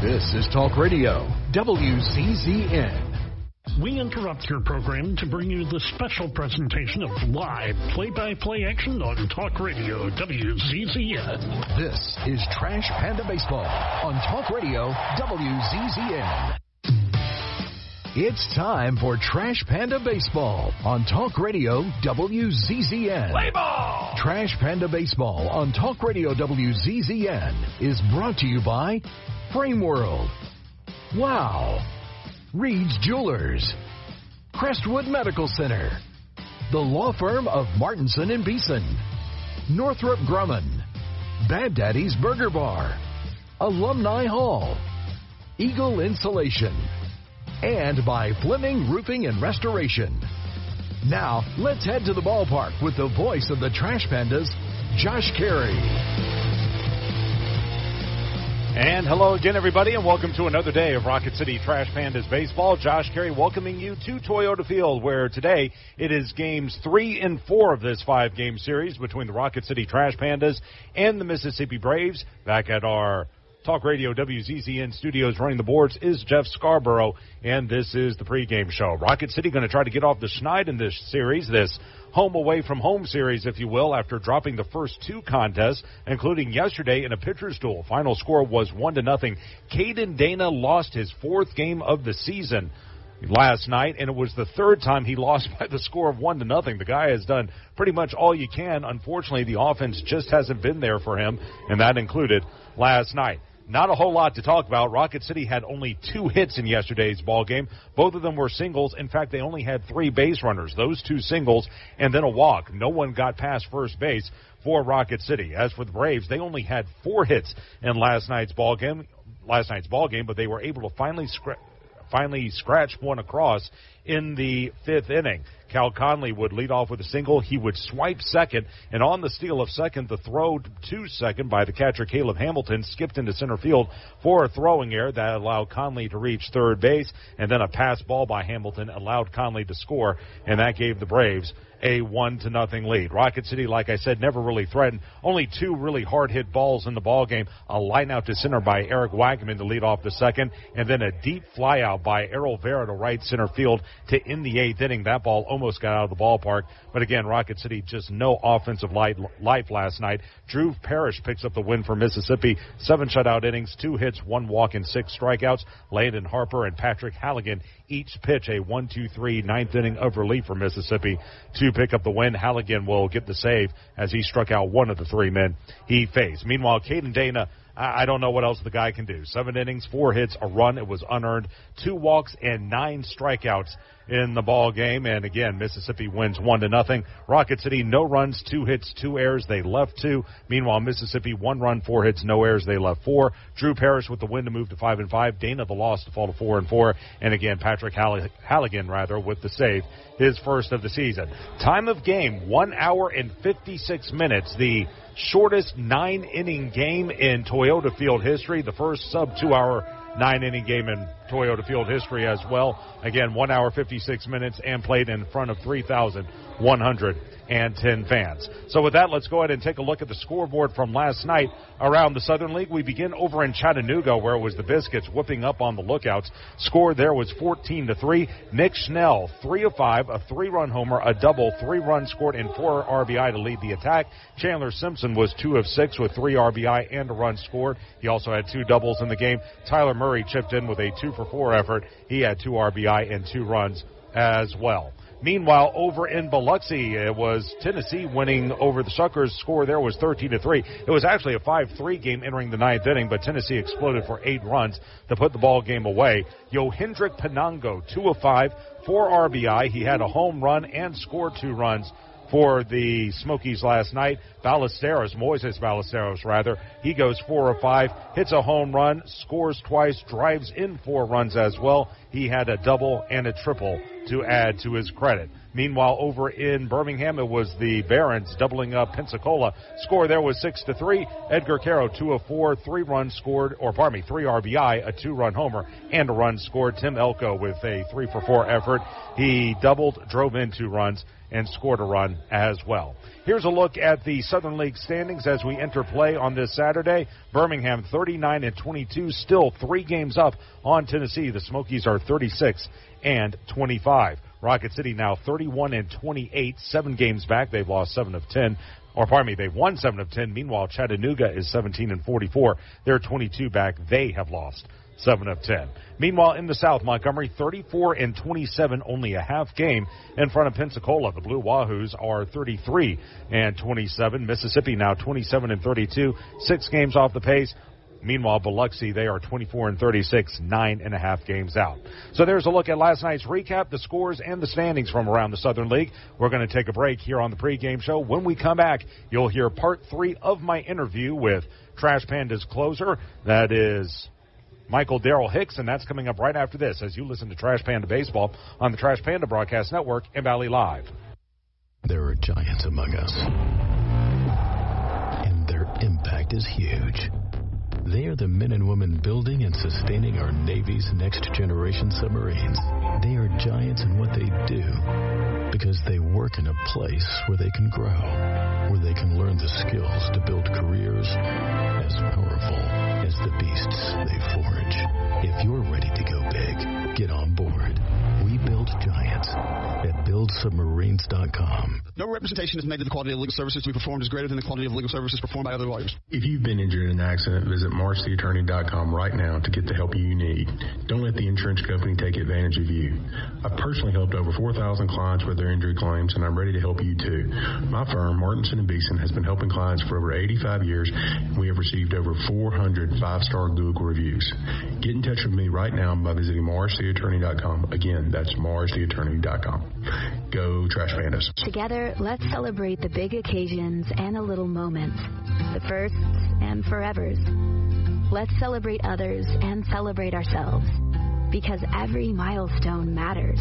This is Talk Radio, WZZN. We interrupt your program to bring you the special presentation of live play-by-play action on Talk Radio, WZZN. This is Trash Panda Baseball on Talk Radio, WZZN. It's time for Trash Panda Baseball on Talk Radio, WZZN. Play ball! Trash Panda Baseball on Talk Radio, WZZN is brought to you by Frame World. Wow! Reed's Jewelers, Crestwood Medical Center, the law firm of Martinson & Beeson, Northrop Grumman, Bad Daddy's Burger Bar, Alumni Hall, Eagle Insulation, and by Fleming Roofing and Restoration. Now, let's head to the ballpark with the voice of the Trash Pandas, Josh Carey. And hello again, everybody, and welcome to another day of Rocket City Trash Pandas Baseball. Josh Carey welcoming you to Toyota Field, where today it is games 3 and 4 of this 5-game series between the Rocket City Trash Pandas and the Mississippi Braves. Back at our Talk Radio WZZN studios running the boards is Jeff Scarborough, and this is the pregame show. Rocket City going to try to get off the schneid in this series, this home away from home series, if you will, after dropping the first 2 contests, including yesterday in a pitcher's duel. Final score was 1-0. Caden Dana lost his 4th game of the season last night, and it was the 3rd time he lost by the score of 1-0. The guy has done pretty much all you can. Unfortunately, the offense just hasn't been there for him, and that included last night. Not a whole lot to talk about. Rocket City had only 2 hits in yesterday's ball game. Both of them were singles. In fact, they only had 3 base runners, those 2 singles, and then a walk. No one got past first base for Rocket City. As for the Braves, they only had 4 hits in last night's ball game, but they were able to finally scratch one across in the 5th inning. Cal Conley would lead off with a single. He would swipe second, and on the steal of second, the throw to second by the catcher Caleb Hamilton skipped into center field for a throwing error that allowed Conley to reach third base, and then a pass ball by Hamilton allowed Conley to score, and that gave the Braves a 1-0 lead. Rocket City, like I said, never really threatened. Only 2 really hard-hit balls in the ball game. A line out to center by Eric Wagaman to lead off the second, and then a deep flyout by Errol Vera to right center field to end the 8th inning. That ball almost got out of the ballpark. But again, Rocket City just no offensive life last night. Drew Parrish picks up the win for Mississippi. 7 shutout innings, 2 hits, 1 walk, and 6 strikeouts. Landon Harper and Patrick Halligan each pitch a 1-2-3 9th inning of relief for Mississippi to pick up the win. Halligan will get the save as he struck out 1 of the 3 men he faced. Meanwhile, Caden Dana, I don't know what else the guy can do. 7 innings, 4 hits, a run. It was unearned. 2 walks and 9 strikeouts in the ball game. And again, Mississippi wins 1-0. Rocket City, no runs, 2 hits, 2 errors. They left 2. Meanwhile, Mississippi, 1 run, 4 hits, no errors. They left 4. Drew Parrish with the win to move to 5-5. Dana the loss to fall to 4-4. And again, Patrick Halligan with the save, his first of the season. Time of game, 1 hour and 56 minutes. The shortest 9-inning game in Toyota Field history. The first sub-2-hour 9-inning game in Toyota Field history as well. Again, 1 hour, 56 minutes, and played in front of 3,110 fans. So with that, let's go ahead and take a look at the scoreboard from last night around the Southern League. We begin over in Chattanooga, where it was the Biscuits whooping up on the Lookouts. Score there was 14-3. Nick Schnell, 3 of 5, a 3-run homer, a double, 3 runs scored, and 4 RBI to lead the attack. Chandler Simpson was 2 of 6 with 3 RBI and a run scored. He also had 2 doubles in the game. Tyler Murray chipped in with a 2-for-4 effort. He had 2 RBI and 2 runs as well. Meanwhile, over in Biloxi, it was Tennessee winning over the Suckers. Score there was 13-3. It was actually a 5-3 game entering the 9th inning, but Tennessee exploded for 8 runs to put the ball game away. Yohendrick Penango, 2 of 5, 4 RBI. He had a home run and scored 2 runs for the Smokies last night. Moises Ballesteros, he goes 4 of 5, hits a home run, scores twice, drives in 4 runs as well. He had a double and a triple to add to his credit. Meanwhile, over in Birmingham, it was the Barons doubling up Pensacola. Score there was 6-3. Edgar Caro, 2 of 4, 3 runs scored, 3 RBI, a 2-run homer, and a run scored. Tim Elko with a 3-for-4 effort. He doubled, drove in 2 runs, and scored a run as well. Here's a look at the Southern League standings as we enter play on this Saturday. Birmingham 39-22, still 3 games up on Tennessee. The Smokies are 36-25. Rocket City now 31-28, 7 games back. They've lost 7 of 10. They've won 7 of 10. Meanwhile, Chattanooga is 17-44. They're 22 back. They have lost 7 of 10. Meanwhile, in the South, Montgomery 34-27, only a half game in front of Pensacola. The Blue Wahoos are 33-27. Mississippi now 27-32, 6 games off the pace. Meanwhile, Biloxi, they are 24-36, 9.5 games out. So there's a look at last night's recap, the scores, and the standings from around the Southern League. We're going to take a break here on the pregame show. When we come back, you'll hear part 3 of my interview with Trash Pandas closer. That is Michael Darrell Hicks, and that's coming up right after this as you listen to Trash Panda Baseball on the Trash Panda Broadcast Network and Valley Live. There are giants among us, and their impact is huge. They are the men and women building and sustaining our Navy's next-generation submarines. They are giants in what they do because they work in a place where they can grow, where they can learn the skills to build careers as powerful as the beasts they forge. If you're ready to go big, get on board. We build giants at buildsubmarines.com. No representation is made that the quality of legal services to be performed is greater than the quality of legal services performed by other lawyers. If you've been injured in an accident, visit marshtheattorney.com right now to get the help you need. Don't let the insurance company take advantage of you. I've personally helped over 4,000 clients with their injury claims, and I'm ready to help you too. My firm, Martinson & Beeson, has been helping clients for over 85 years, and we have received over 400 5-star Google reviews. Get in touch with me right now by visiting marshtheattorney.com. Again, that's marshtheattorney.com. Go Trash Pandas. Together, let's celebrate the big occasions and the little moments, the firsts and forevers. Let's celebrate others and celebrate ourselves, because every milestone matters,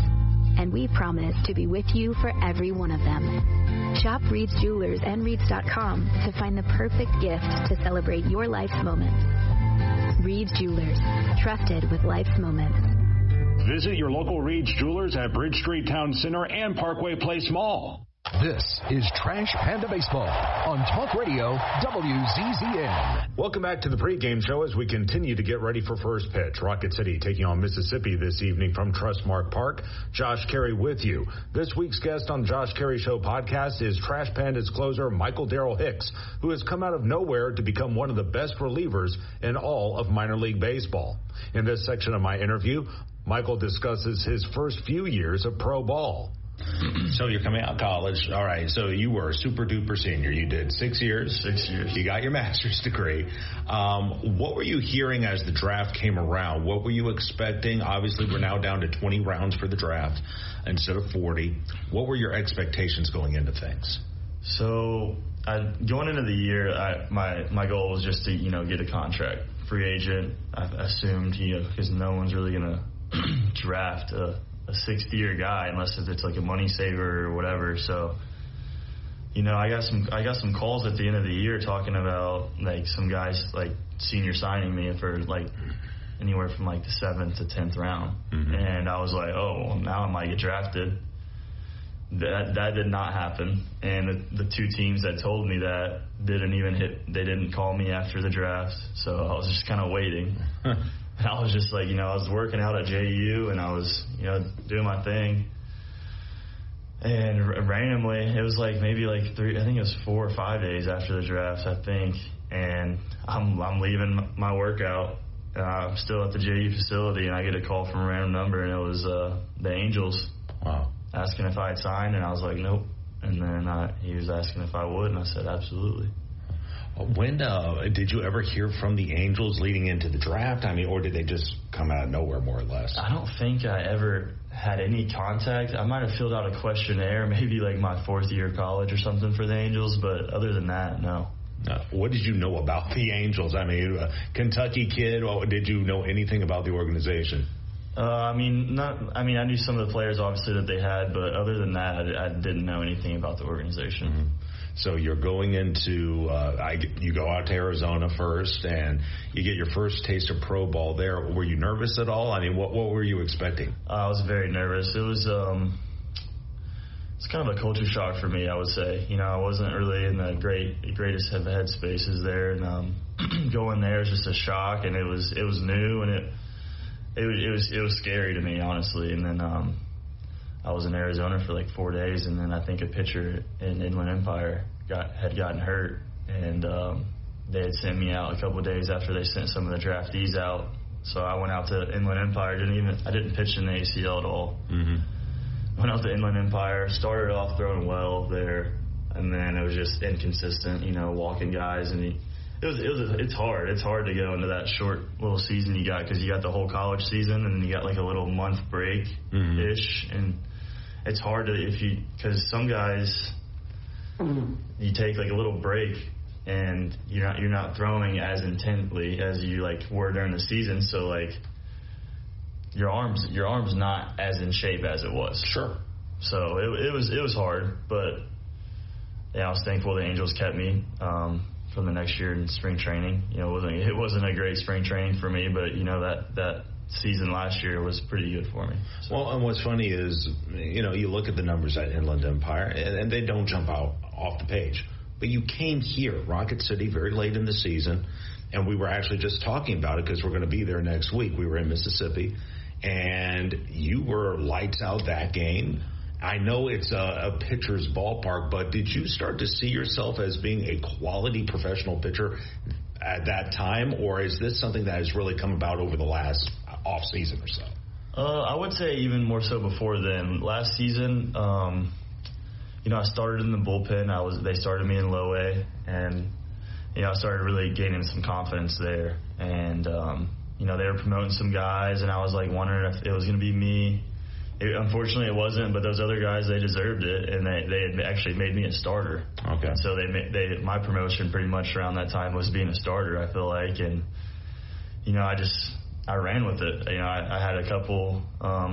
and we promise to be with you for every one of them. Shop Reed's Jewelers and Reeds.com to find the perfect gift to celebrate your life's moments. Reed's Jewelers, trusted with life's moments. Visit your local Reed's Jewelers at Bridge Street Town Center and Parkway Place Mall. This is Trash Panda Baseball on Talk Radio WZZN. Welcome back to the pregame show as we continue to get ready for first pitch. Rocket City taking on Mississippi this evening from Trustmark Park. Josh Carey with you. This week's guest on Josh Carey Show podcast is Trash Pandas closer Michael Darrell Hicks, who has come out of nowhere to become one of the best relievers in all of minor league baseball. In this section of my interview, Michael discusses his first few years of pro ball. So you're coming out of college. All right. So you were a super duper senior. You did 6 years. 6 years. You got your master's degree. What were you hearing as the draft came around? What were you expecting? Obviously, we're now down to 20 rounds for the draft instead of 40. What were your expectations going into things? So going into the year, my goal was just to, get a contract. Free agent, I assumed, because no one's really going to draft a 60-year guy unless it's like a money saver or whatever. So, I got some calls at the end of the year talking about like some guys like senior signing me for like anywhere from like the 7th to 10th round. Mm-hmm. And I was like, oh, well, now I might get drafted. That did not happen. And the 2 teams that told me that they didn't call me after the draft. So I was just kind of waiting. And I was just like, I was working out at JU and I was, doing my thing. And randomly, it was like maybe like 4 or 5 days after the draft, I think. And I'm leaving my workout. I'm still at the JU facility and I get a call from a random number and it was the Angels. Wow. Asking if I had signed and I was like, nope. And then he was asking if I would and I said, absolutely. When did you ever hear from the Angels leading into the draft? I mean, or did they just come out of nowhere, more or less? I don't think I ever had any contact. I might have filled out a questionnaire, maybe like my 4th year of college or something for the Angels, but other than that, no. What did you know about the Angels? I mean, a Kentucky kid, or did you know anything about the organization? I knew some of the players obviously that they had, but other than that, I didn't know anything about the organization. Mm-hmm. So you're going into, you go out to Arizona first, and you get your first taste of pro ball there. Were you nervous at all? I mean, what were you expecting? I was very nervous. It was, it's kind of a culture shock for me, I would say. I wasn't really in the greatest of headspaces there, and going there was just a shock, and it was new, and it was scary to me, honestly. And then I was in Arizona for like 4 days, and then I think a pitcher in Inland Empire had gotten hurt, and they had sent me out a couple of days after they sent some of the draftees out. So I went out to Inland Empire. I didn't pitch in the ACL at all. Mm-hmm. Went out to Inland Empire, started off throwing well there, and then it was just inconsistent, walking guys, and it's hard. It's hard to go into that short little season you got, because you got the whole college season, and then you got like a little month break ish, mm-hmm. and it's hard because some guys you take like a little break and you're not throwing as intently as you like were during the season, so like your arm's not as in shape as it was. Sure. So it was hard, but yeah, I was thankful the Angels kept me from the next year in spring training. It wasn't a great spring training for me, but that season last year was pretty good for me. So. Well, and what's funny is, you look at the numbers at Inland Empire, and they don't jump out off the page. But you came here, Rocket City, very late in the season, and we were actually just talking about it because we're going to be there next week. We were in Mississippi, and you were lights out that game. I know it's a pitcher's ballpark, but did you start to see yourself as being a quality professional pitcher at that time, or is this something that has really come about over the last off season or so? I would say even more so before then. Last season, I started in the bullpen. They started me in low A, and I started really gaining some confidence there. And they were promoting some guys, and I was like wondering if it was going to be me. Unfortunately, it wasn't, but those other guys, they deserved it, and they had actually made me a starter. Okay. And so my promotion pretty much around that time was being a starter, I feel like, and I ran with it. I had a couple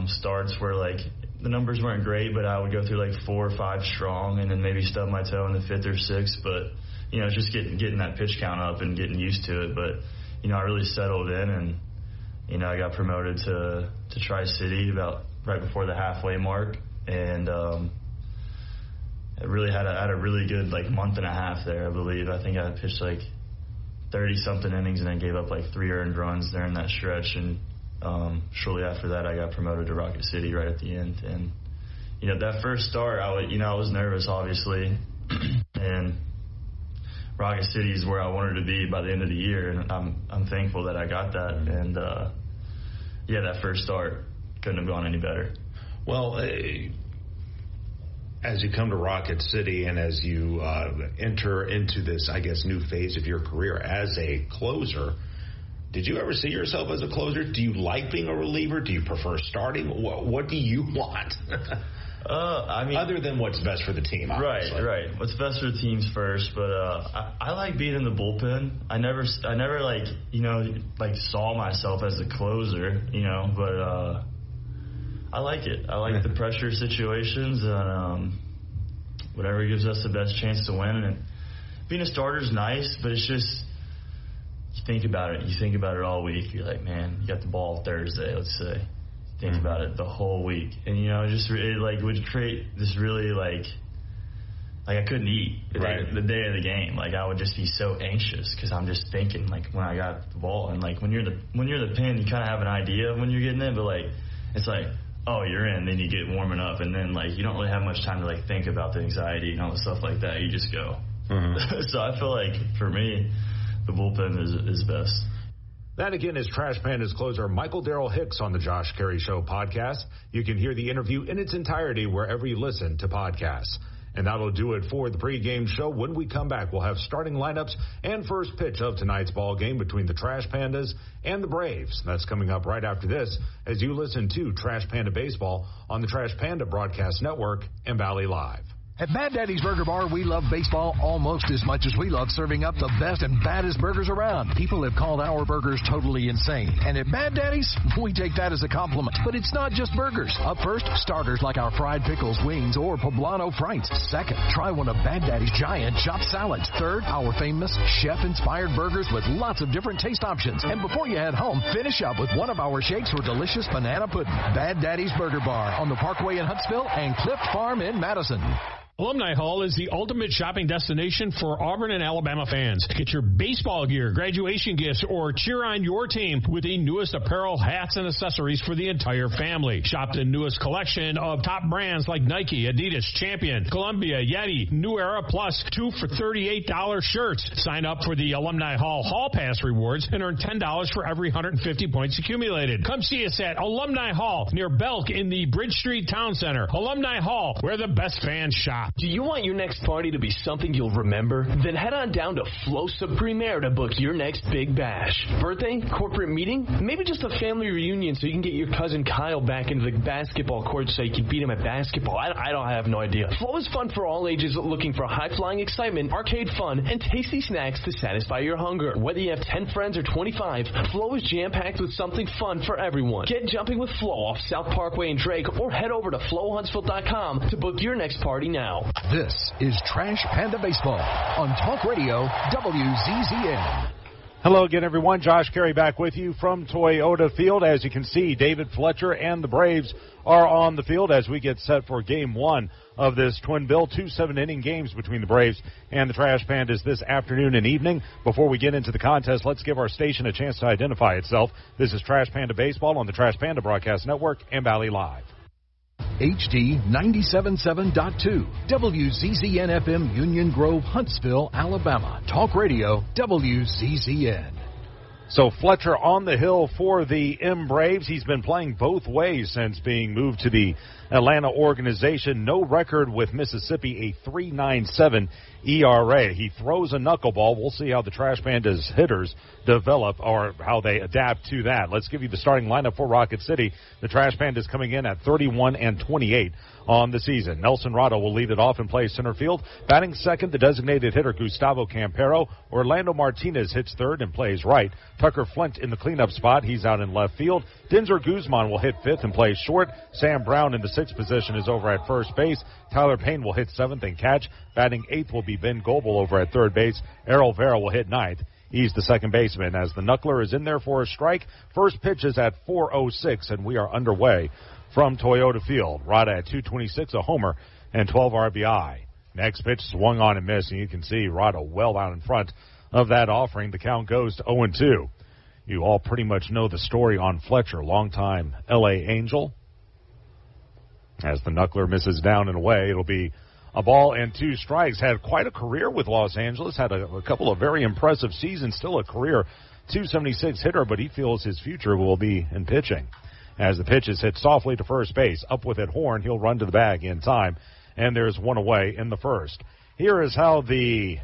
starts where like the numbers weren't great, but I would go through like 4 or 5 strong, and then maybe stub my toe in the 5th or 6th. But just getting that pitch count up and getting used to it. But I really settled in, and I got promoted to Tri-City about right before the halfway mark, and I really had a really good like month and a half there, I believe. I think I pitched like 30-something innings and then gave up like 3 earned runs during that stretch, and shortly after that I got promoted to Rocket City right at the end. And that first start, I was nervous, obviously, and Rocket City is where I wanted to be by the end of the year, and I'm thankful that I got that. And that first start couldn't have gone any better. Well, as you come to Rocket City and as you enter into this, I guess, new phase of your career as a closer, did you ever see yourself as a closer? Do you like being a reliever? Do you prefer starting? What do you want? Other than what's best for the team, obviously. Right. What's best for the team's first, but I like being in the bullpen. I never saw myself as a closer, but I like it. I like the pressure situations, and whatever gives us the best chance to win. And being a starter is nice, but it's just, you think about it. You think about it all week. You're like, man, you got the ball Thursday, let's say. Think about it the whole week, and it would create this really like I couldn't eat the day of the game. Like I would just be so anxious because I'm just thinking like when I got the ball, and like when you're the pin, you kind of have an idea of when you're getting it, but like it's like, oh, you're in, then you get warming up, and then like you don't really have much time to like think about the anxiety and all the stuff like that. You just go. Mm-hmm. So I feel like for me, the bullpen is best. That again is Trash Pandas closer Michael Darrell Hicks on the Josh Carey Show podcast. You can hear the interview in its entirety wherever you listen to podcasts. And that'll do it for the pregame show. When we come back, we'll have starting lineups and first pitch of tonight's ball game between the Trash Pandas and the Braves. That's coming up right after this as you listen to Trash Panda Baseball on the Trash Panda Broadcast Network and Valley Live. At Bad Daddy's Burger Bar, we love baseball almost as much as we love serving up the best and baddest burgers around. People have called our burgers totally insane. And at Bad Daddy's, we take that as a compliment. But it's not just burgers. Up first, starters like our fried pickles, wings, or poblano frites. Second, try one of Bad Daddy's giant chopped salads. Third, our famous chef-inspired burgers with lots of different taste options. And before you head home, finish up with one of our shakes or delicious banana pudding. Bad Daddy's Burger Bar on the Parkway in Huntsville and Cliff Farm in Madison. Alumni Hall is the ultimate shopping destination for Auburn and Alabama fans. Get your baseball gear, graduation gifts, or cheer on your team with the newest apparel, hats, and accessories for the entire family. Shop the newest collection of top brands like Nike, Adidas, Champion, Columbia, Yeti, New Era, plus 2 for $38 shirts. Sign up for the Alumni Hall Pass rewards and earn $10 for every 150 points accumulated. Come see us at Alumni Hall near Belk in the Bridge Street Town Center. Alumni Hall, where the best fans shop. Do you want your next party to be something you'll remember? Then head on down to Flosa Premier to book your next big bash. Birthday? Corporate meeting? Maybe just a family reunion so you can get your cousin Kyle back into the basketball court so you can beat him at basketball. I have no idea. Flow is fun for all ages looking for high-flying excitement, arcade fun, and tasty snacks to satisfy your hunger. Whether you have 10 friends or 25, Flow is jam-packed with something fun for everyone. Get jumping with Flow off South Parkway in Drake or head over to flowhuntsville.com to book your next party now. This is Trash Panda Baseball on Talk Radio WZZN. Hello again, everyone. Josh Carey back with you from Toyota Field. As you can see, David Fletcher and the Braves are on the field as we get set for Game 1 of this twin bill. 2 7-inning games between the Braves and the Trash Pandas this afternoon and evening. Before we get into the contest, let's give our station a chance to identify itself. This is Trash Panda Baseball on the Trash Panda Broadcast Network and Valley Live. HD 97.7.2, WZZN FM, Union Grove, Huntsville, Alabama. Talk Radio, WZZN. So Fletcher on the hill for the Braves. He's been playing both ways since being moved to the Atlanta organization. No record with Mississippi, a 3.97 ERA. He throws a knuckleball. We'll see how the Trash Pandas hitters develop or how they adapt to that. Let's give you the starting lineup for Rocket City. The Trash Pandas coming in at 31-28 on the season. Nelson Rado will lead it off and play center field. Batting second, the designated hitter Gustavo Campero. Orlando Martinez hits third and plays right. Tucker Flint in the cleanup spot. He's out in left field. Denzer Guzman will hit fifth and play short. Sam Brown in the sixth position is over at first base. Tyler Payne will hit seventh and catch. Batting eighth will be Ben Goebel over at third base. Errol Vera will hit ninth. He's the second baseman as the knuckler is in there for a strike. First pitch is at 4:06, and we are underway from Toyota Field. Rada at 226, a homer, and 12 RBI. Next pitch swung on and missed, and you can see Rada well out in front of that offering. The count goes to 0-2. You all pretty much know the story on Fletcher, longtime L.A. Angel. As the knuckler misses down and away, it'll be a ball and 2 strikes. Had quite a career with Los Angeles. Had a couple of very impressive seasons. Still a career 276 hitter, but he feels his future will be in pitching. As the pitch is hit softly to first base, up with it Horn. He'll run to the bag in time, and there's one away in the first. Here is how the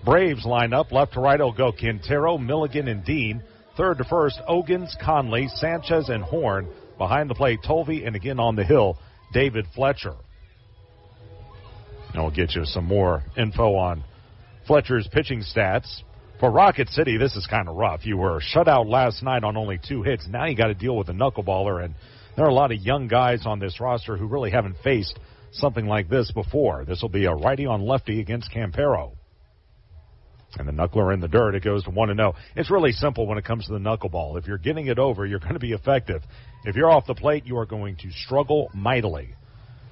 Braves line up. Left to right will go Quintero, Milligan, and Dean. Third to first, Ogans, Conley, Sanchez, and Horn. Behind the plate, Tovey, and again on the hill, David Fletcher. And we'll get you some more info on Fletcher's pitching stats. For Rocket City, this is kind of rough. You were shut out last night on only 2 hits. Now you got to deal with a knuckleballer, and there are a lot of young guys on this roster who really haven't faced something like this before. This will be a righty on lefty against Campero. And the knuckler in the dirt, it goes to 1-0. It's really simple when it comes to the knuckleball. If you're getting it over, you're going to be effective. If you're off the plate, you are going to struggle mightily.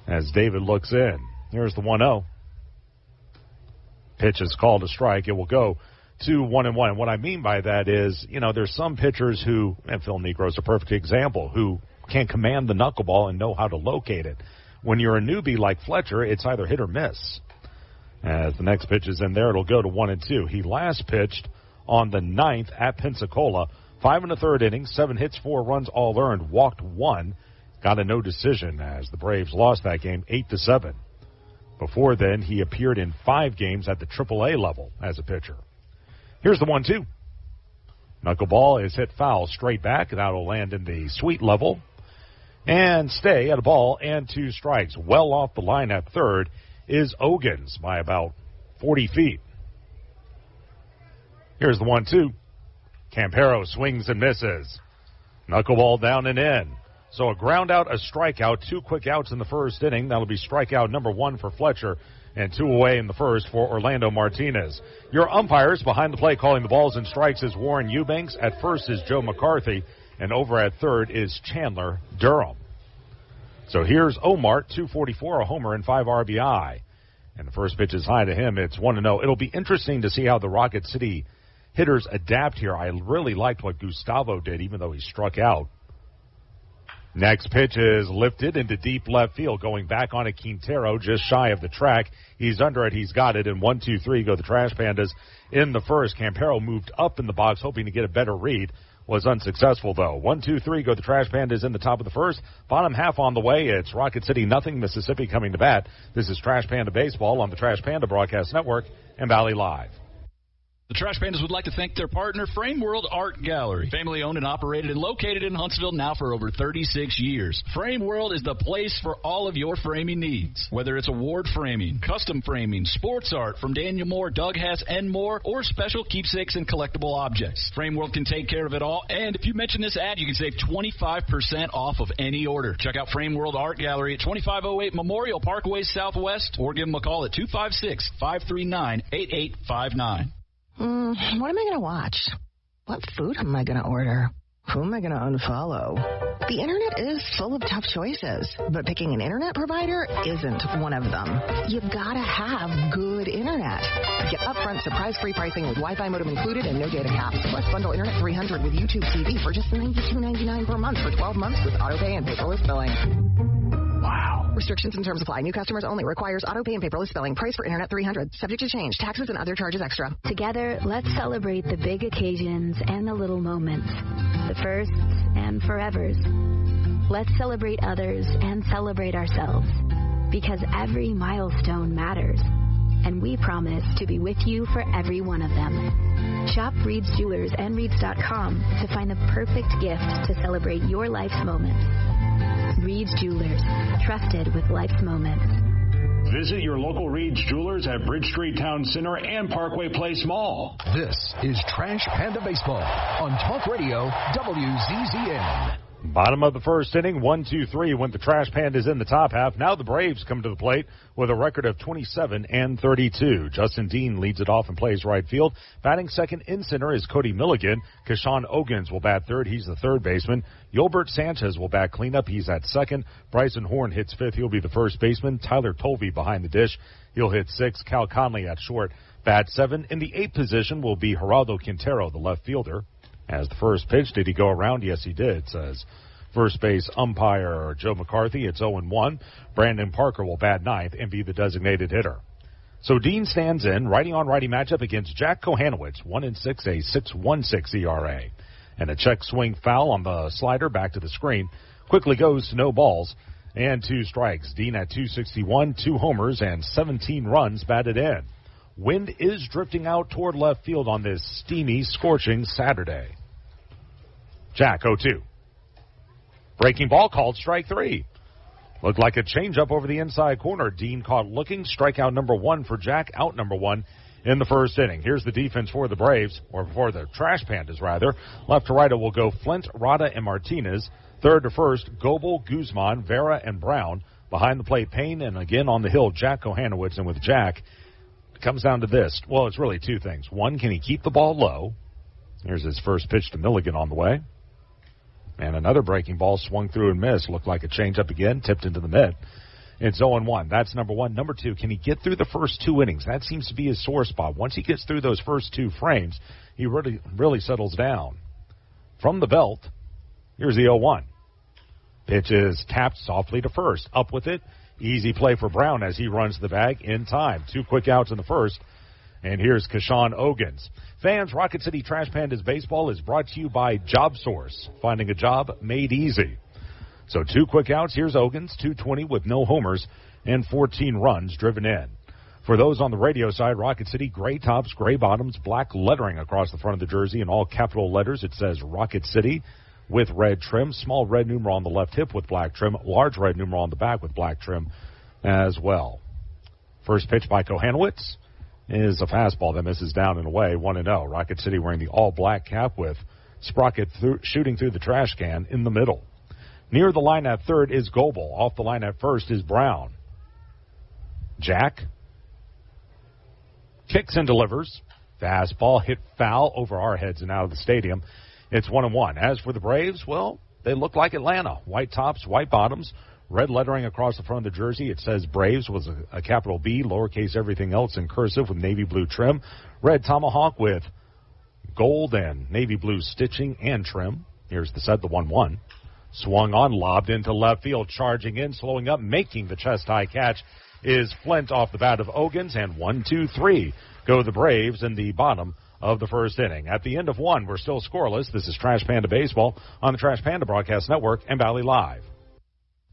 As David looks in, here's the 1-0. Pitch is called a strike. It will go to 1-1. And what I mean by that is, there's some pitchers who, and Phil Negro's a perfect example, who can command the knuckleball and know how to locate it. When you're a newbie like Fletcher, it's either hit or miss. As the next pitch is in there, it'll go to 1-2. He last pitched on the 9th at Pensacola. 5 1/3 innings, 7 hits, 4 runs, all earned, walked 1. Got a no decision as the Braves lost that game 8-7. Before then, he appeared in 5 games at the AAA level as a pitcher. Here's the 1-2. Knuckleball is hit foul straight back. That'll land in the sweet level and stay at a ball and 2 strikes. Well off the line at third is Ogans by about 40 feet. Here's the 1-2. Campero swings and misses. Knuckleball down and in. So a ground out, a strikeout, 2 quick outs in the first inning. That'll be strikeout number 1 for Fletcher, and 2 away in the first for Orlando Martinez. Your umpires behind the plate calling the balls and strikes is Warren Eubanks. At first is Joe McCarthy, and over at third is Chandler Durham. So here's Omar, 244, a homer and 5 RBI. And the first pitch is high to him. It's 1-0. It'll be interesting to see how the Rocket City hitters adapt here. I really liked what Gustavo did, even though he struck out. Next pitch is lifted into deep left field, going back on a Quintero, just shy of the track. He's under it. He's got it. And 1-2-3 go the Trash Pandas in the first. Campero moved up in the box, hoping to get a better read. Was unsuccessful, though. 1-2-3 go the Trash Pandas in the top of the first. Bottom half on the way. It's Rocket City nothing, Mississippi coming to bat. This is Trash Panda Baseball on the Trash Panda Broadcast Network and Valley Live. The Trash Pandas would like to thank their partner, Frame World Art Gallery. Family owned and operated and located in Huntsville now for over 36 years. Frame World is the place for all of your framing needs. Whether it's award framing, custom framing, sports art from Daniel Moore, Doug Hess, and more, or special keepsakes and collectible objects. Frame World can take care of it all, and if you mention this ad, you can save 25% off of any order. Check out Frame World Art Gallery at 2508 Memorial Parkway Southwest, or give them a call at 256-539-8859. What am I going to watch? What food am I going to order? Who am I going to unfollow? The internet is full of tough choices, but picking an internet provider isn't one of them. You've got to have good internet. Get upfront surprise-free pricing with Wi-Fi modem included and no data caps. Plus bundle Internet 300 with YouTube TV for just $92.99 per month for 12 months with autopay and paperless billing. Wow. Restrictions and terms apply. New customers only. Requires autopay and paperless billing. Price for Internet 300. Subject to change. Taxes and other charges extra. Together, let's celebrate the big occasions and the little moments. The firsts and forevers. Let's celebrate others and celebrate ourselves. Because every milestone matters. And we promise to be with you for every one of them. Shop Reed's Jewelers and Reeds.com to find the perfect gift to celebrate your life's moments. Reed's Jewelers, trusted with life's moments. Visit your local Reed's Jewelers at Bridge Street Town Center and Parkway Place Mall. This is Trash Panda Baseball on Talk Radio WZZN. Bottom of the first inning, 1-2-3 went the Trash Pandas in the top half. Now the Braves come to the plate with a record of 27-32. Justin Dean leads it off and plays right field. Batting second in center is Cody Milligan. Kashawn Ogans will bat third. He's the third baseman. Yolbert Sanchez will bat cleanup. He's at second. Bryson Horn hits fifth. He'll be the first baseman. Tyler Tolvey behind the dish. He'll hit sixth. Cal Conley at short. Bat seven. In the eighth position will be Geraldo Quintero, the left fielder. As the first pitch, did he go around? Yes, he did, says first base umpire Joe McCarthy. It's 0-1. Brandon Parker will bat ninth and be the designated hitter. So Dean stands in, righty-on-righty matchup against Jack Kohanowitz, 1-6, a 6.16 ERA. And a check swing foul on the slider back to the screen. Quickly goes to no balls and 2 strikes. Dean at 261, 2 homers, and 17 runs batted in. Wind is drifting out toward left field on this steamy, scorching Saturday. Jack, 0-2. Breaking ball called strike 3. Looked like a changeup over the inside corner. Dean caught looking. Strikeout number 1 for Jack, out number 1 in the first inning. Here's the defense for the Braves, or for the Trash Pandas, rather. Left to right, it will go Flint, Rada, and Martinez. Third to first, Goebel, Guzman, Vera, and Brown. Behind the plate, Payne, and again on the hill, Jack Kohanowitz. And with Jack, it comes down to this. Well, it's really 2 things. One, can he keep the ball low? Here's his first pitch to Milligan on the way. And another breaking ball swung through and missed. Looked like a changeup again, tipped into the mid. It's 0-1. That's number 1. Number 2, can he get through the first 2 innings? That seems to be his sore spot. Once he gets through those first 2 frames, he really settles down. From the belt, here's the 0-1. Pitch is tapped softly to first. Up with it. Easy play for Brown as he runs the bag in time. 2 quick outs in the first. And here's Kashawn Ogans. Fans, Rocket City Trash Pandas Baseball is brought to you by Job Source. Finding a job made easy. So 2 quick outs. Here's Ogans, 220 with no homers and 14 runs driven in. For those on the radio side, Rocket City, gray tops, gray bottoms, black lettering across the front of the jersey in all capital letters. It says Rocket City with red trim. Small red numeral on the left hip with black trim. Large red numeral on the back with black trim as well. First pitch by Kohanowitz is a fastball that misses down and away, 1-0. Rocket City wearing the all-black cap with Sprocket shooting through the trash can in the middle. Near the line at third is Goebel. Off the line at first is Brown. Jack kicks and delivers. Fastball hit foul over our heads and out of the stadium. It's 1-1. As for the Braves, well, they look like Atlanta. White tops, white bottoms, red lettering across the front of the jersey. It says Braves with a capital B, lowercase everything else in cursive with navy blue trim. Red tomahawk with gold and navy blue stitching and trim. Here's the set, the 1-1. Swung on, lobbed into left field, charging in, slowing up, making the chest-high catch is Flint off the bat of Ogans, and 1-2-3 go the Braves in the bottom of the first inning. At the end of one, we're still scoreless. This is Trash Panda Baseball on the Trash Panda Broadcast Network and Valley Live.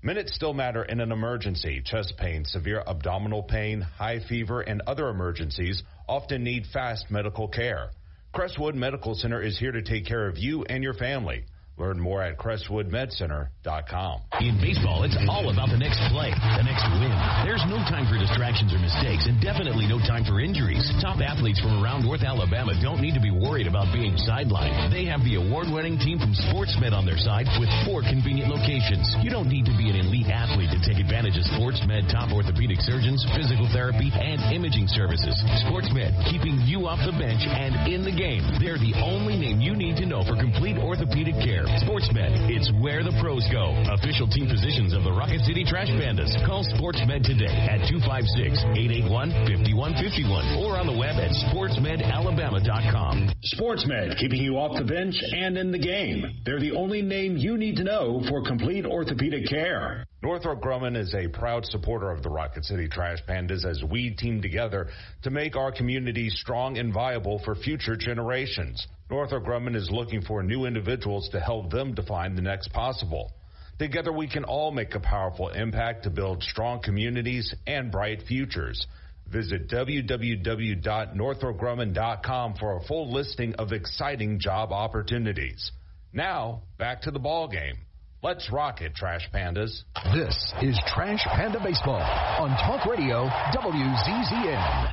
Minutes still matter in an emergency. Chest pain, severe abdominal pain, high fever, and other emergencies often need fast medical care. Crestwood Medical Center is here to take care of you and your family. Learn more at CrestwoodMedCenter.com. In baseball, it's all about the next play, the next win. There's no time for distractions or mistakes, and definitely no time for injuries. Top athletes from around North Alabama don't need to be worried about being sidelined. They have the award-winning team from SportsMed on their side with 4 convenient locations. You don't need to be an elite athlete to take advantage of SportsMed top orthopedic surgeons, physical therapy, and imaging services. SportsMed, keeping you off the bench and in the game. They're the only name you need to know for complete orthopedic care. SportsMed, it's where the pros go. Official team physicians of the Rocket City Trash Pandas. Call SportsMed today at 256-881-5151 or on the web at sportsmedalabama.com. SportsMed, keeping you off the bench and in the game. They're the only name you need to know for complete orthopedic care. Northrop Grumman is a proud supporter of the Rocket City Trash Pandas as we team together to make our community strong and viable for future generations. Northrop Grumman is looking for new individuals to help them define the next possible. Together we can all make a powerful impact to build strong communities and bright futures. Visit www.northropgrumman.com for a full listing of exciting job opportunities. Now, back to the ball game. Let's rock it, Trash Pandas. This is Trash Panda Baseball on Talk Radio WZZN.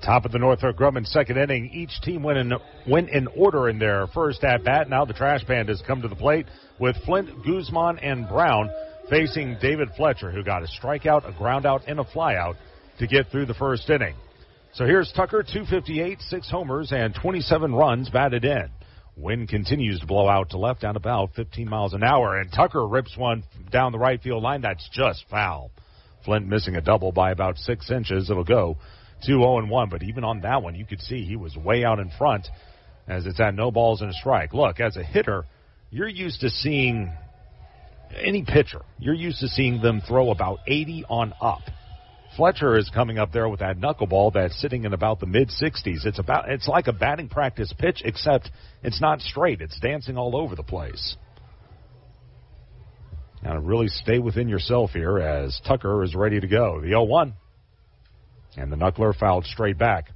Top of the Northrop Grumman second inning. Each team went in order in their first at-bat. Now the Trash Pandas come to the plate with Flint, Guzman, and Brown facing David Fletcher, who got a strikeout, a groundout, and a flyout to get through the first inning. So here's Tucker, 258, 6 homers, and 27 runs batted in. Wind continues to blow out to left down about 15 miles an hour, and Tucker rips one down the right field line that's just foul. Flint missing a double by about 6 inches. It'll go 2-0-1, but even on that one, you could see he was way out in front as it's at no balls and a strike. Look, as a hitter, you're used to seeing any pitcher, you're used to seeing them throw about 80 on up. Fletcher is coming up there with that knuckleball that's sitting in about the mid-60s. It's like a batting practice pitch, except it's not straight. It's dancing all over the place. Now to really stay within yourself here as Tucker is ready to go. The 0-1. And the knuckler fouled straight back.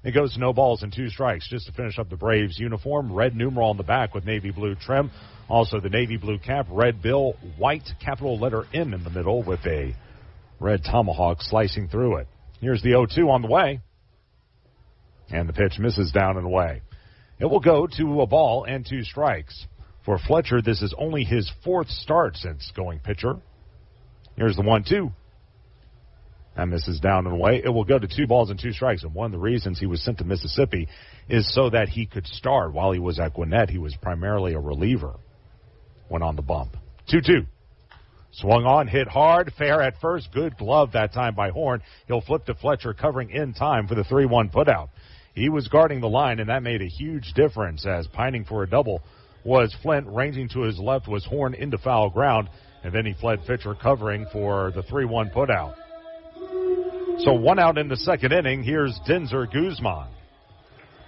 It goes to no balls and 2 strikes. Just to finish up the Braves uniform, red numeral on the back with navy blue trim. Also the navy blue cap, red bill, white capital letter M in the middle with a red tomahawk slicing through it. Here's the 0-2 on the way. And the pitch misses down and away. It will go to a ball and 2 strikes. For Fletcher, this is only his 4th start since going pitcher. Here's the 1-2. And this is down and away. It will go to 2 balls and 2 strikes. And one of the reasons he was sent to Mississippi is so that he could start. While he was at Gwinnett, he was primarily a reliever. Went on the bump. 2-2. Swung on, hit hard, fair at first. Good glove that time by Horn. He'll flip to Fletcher, covering in time for the 3-1 putout. He was guarding the line, and that made a huge difference as pining for a double was Flint. Ranging to his left was Horn into foul ground, and then he fled Fletcher covering for the 3-1 putout. So 1 out in the second inning. Here's Denzer Guzman.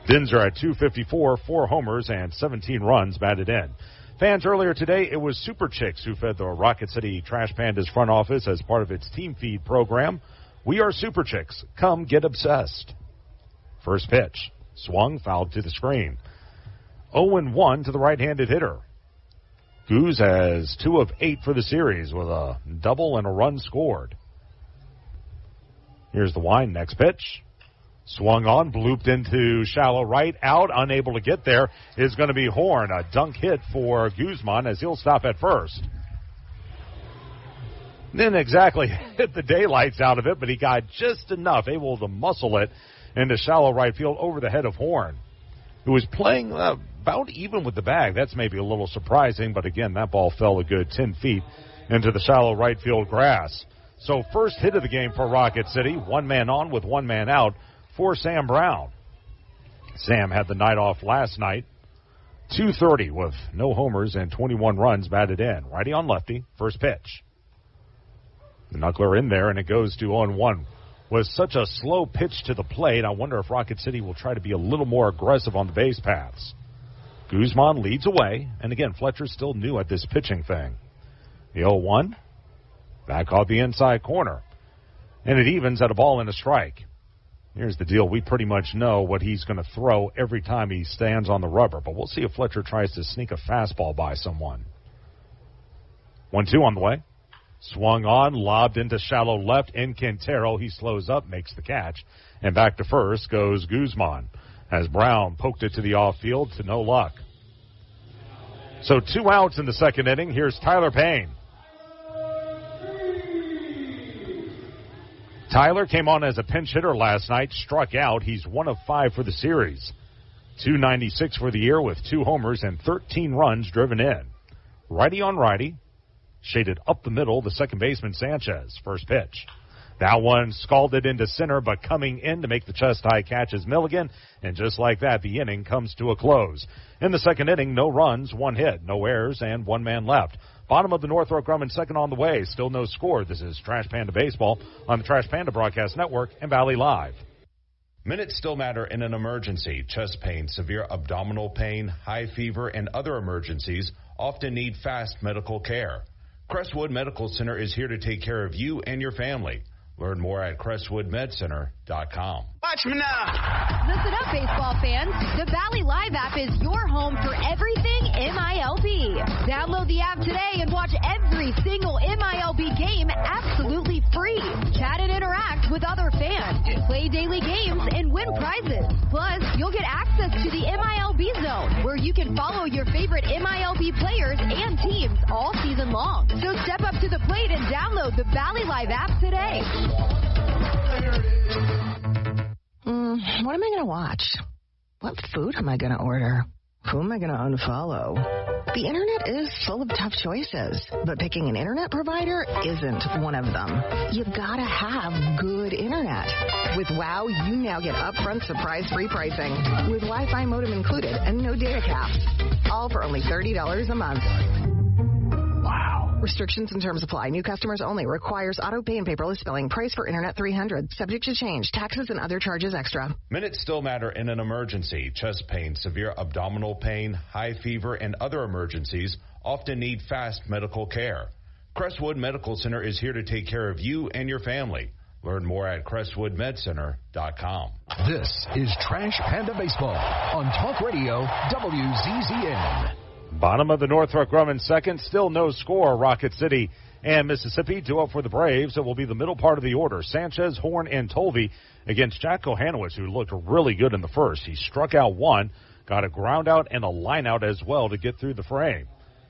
Denzer at 254, 4 homers, and 17 runs batted in. Fans, earlier today, it was Super Chicks who fed the Rocket City Trash Pandas front office as part of its team feed program. We are Super Chicks. Come get obsessed. First pitch. Swung, fouled to the screen. 0-1 to the right-handed hitter. Goose has 2 of 8 for the series with a double and a run scored. Here's the wind. Next pitch. Swung on, blooped into shallow right, out, unable to get there is going to be Horn. A dunk hit for Guzman as he'll stop at first. Didn't exactly hit the daylights out of it, but he got just enough, able to muscle it into shallow right field over the head of Horn, who was playing about even with the bag. That's maybe a little surprising, but again, that ball fell a good 10 feet into the shallow right field grass. So first hit of the game for Rocket City, one man on with one man out for Sam Brown. Sam had the night off last night. .230 with no homers and 21 runs batted in. Righty on lefty, first pitch. The knuckler in there, and it goes to 0-1. Was such a slow pitch to the plate, I wonder if Rocket City will try to be a little more aggressive on the base paths. Guzman leads away, and again, Fletcher's still new at this pitching thing. The 0-1, back off the inside corner. And it evens at a ball and a strike. Here's the deal. We pretty much know what he's going to throw every time he stands on the rubber, but we'll see if Fletcher tries to sneak a fastball by someone. 1-2 on the way. Swung on, lobbed into shallow left, in Quintero. He slows up, makes the catch, and back to first goes Guzman as Brown poked it to the off field to no luck. So 2 outs in the second inning. Here's Tyler Payne. Tyler came on as a pinch hitter last night, struck out. He's 1 of 5 for the series. .296 for the year with 2 homers and 13 runs driven in. Righty on righty. Shaded up the middle, the second baseman Sanchez. First pitch. That one scalded into center, but coming in to make the chest-high catch is Milligan. And just like that, the inning comes to a close. In the second inning, no runs, 1 hit, no errors, and 1 man left. Bottom of the Northrop Grumman second on the way. Still no score. This is Trash Panda Baseball on the Trash Panda Broadcast Network and Valley Live. Minutes still matter in an emergency. Chest pain, severe abdominal pain, high fever, and other emergencies often need fast medical care. Crestwood Medical Center is here to take care of you and your family. Learn more at crestwoodmedcenter.com. Watch me now. Listen up, baseball fans. The Valley Live app is your home for everything MILB. Download the app today and watch every single MILB game absolutely free. Chat and interact with other fans. Play daily games and win prizes. Plus, you'll get access to the MILB Zone, where you can follow your favorite MILB players and teams all season long. So step up to the plate and download the Valley Live app today. What am I going to watch? What food am I going to order? Who am I going to unfollow? The internet is full of tough choices, but picking an internet provider isn't one of them. You gotta have good internet. With WOW, you now get upfront surprise-free pricing with Wi-Fi modem included and no data caps. All for only $30 a month. Wow. Restrictions and terms apply. New customers only. Requires auto pay and paperless billing. Price for internet $300. Subject to change. Taxes and other charges extra. Minutes still matter in an emergency. Chest pain, severe abdominal pain, high fever, and other emergencies often need fast medical care. Crestwood Medical Center is here to take care of you and your family. Learn more at crestwoodmedcenter.com. This is Trash Panda Baseball on Talk Radio WZZN. Bottom of the Northrop Grumman second, still no score. Rocket City and Mississippi due up for the Braves. It will be the middle part of the order. Sanchez, Horn, and Tolvey against Jack Kohanowicz, who looked really good in the first. He struck out 1, got a ground out and a line out as well to get through the frame.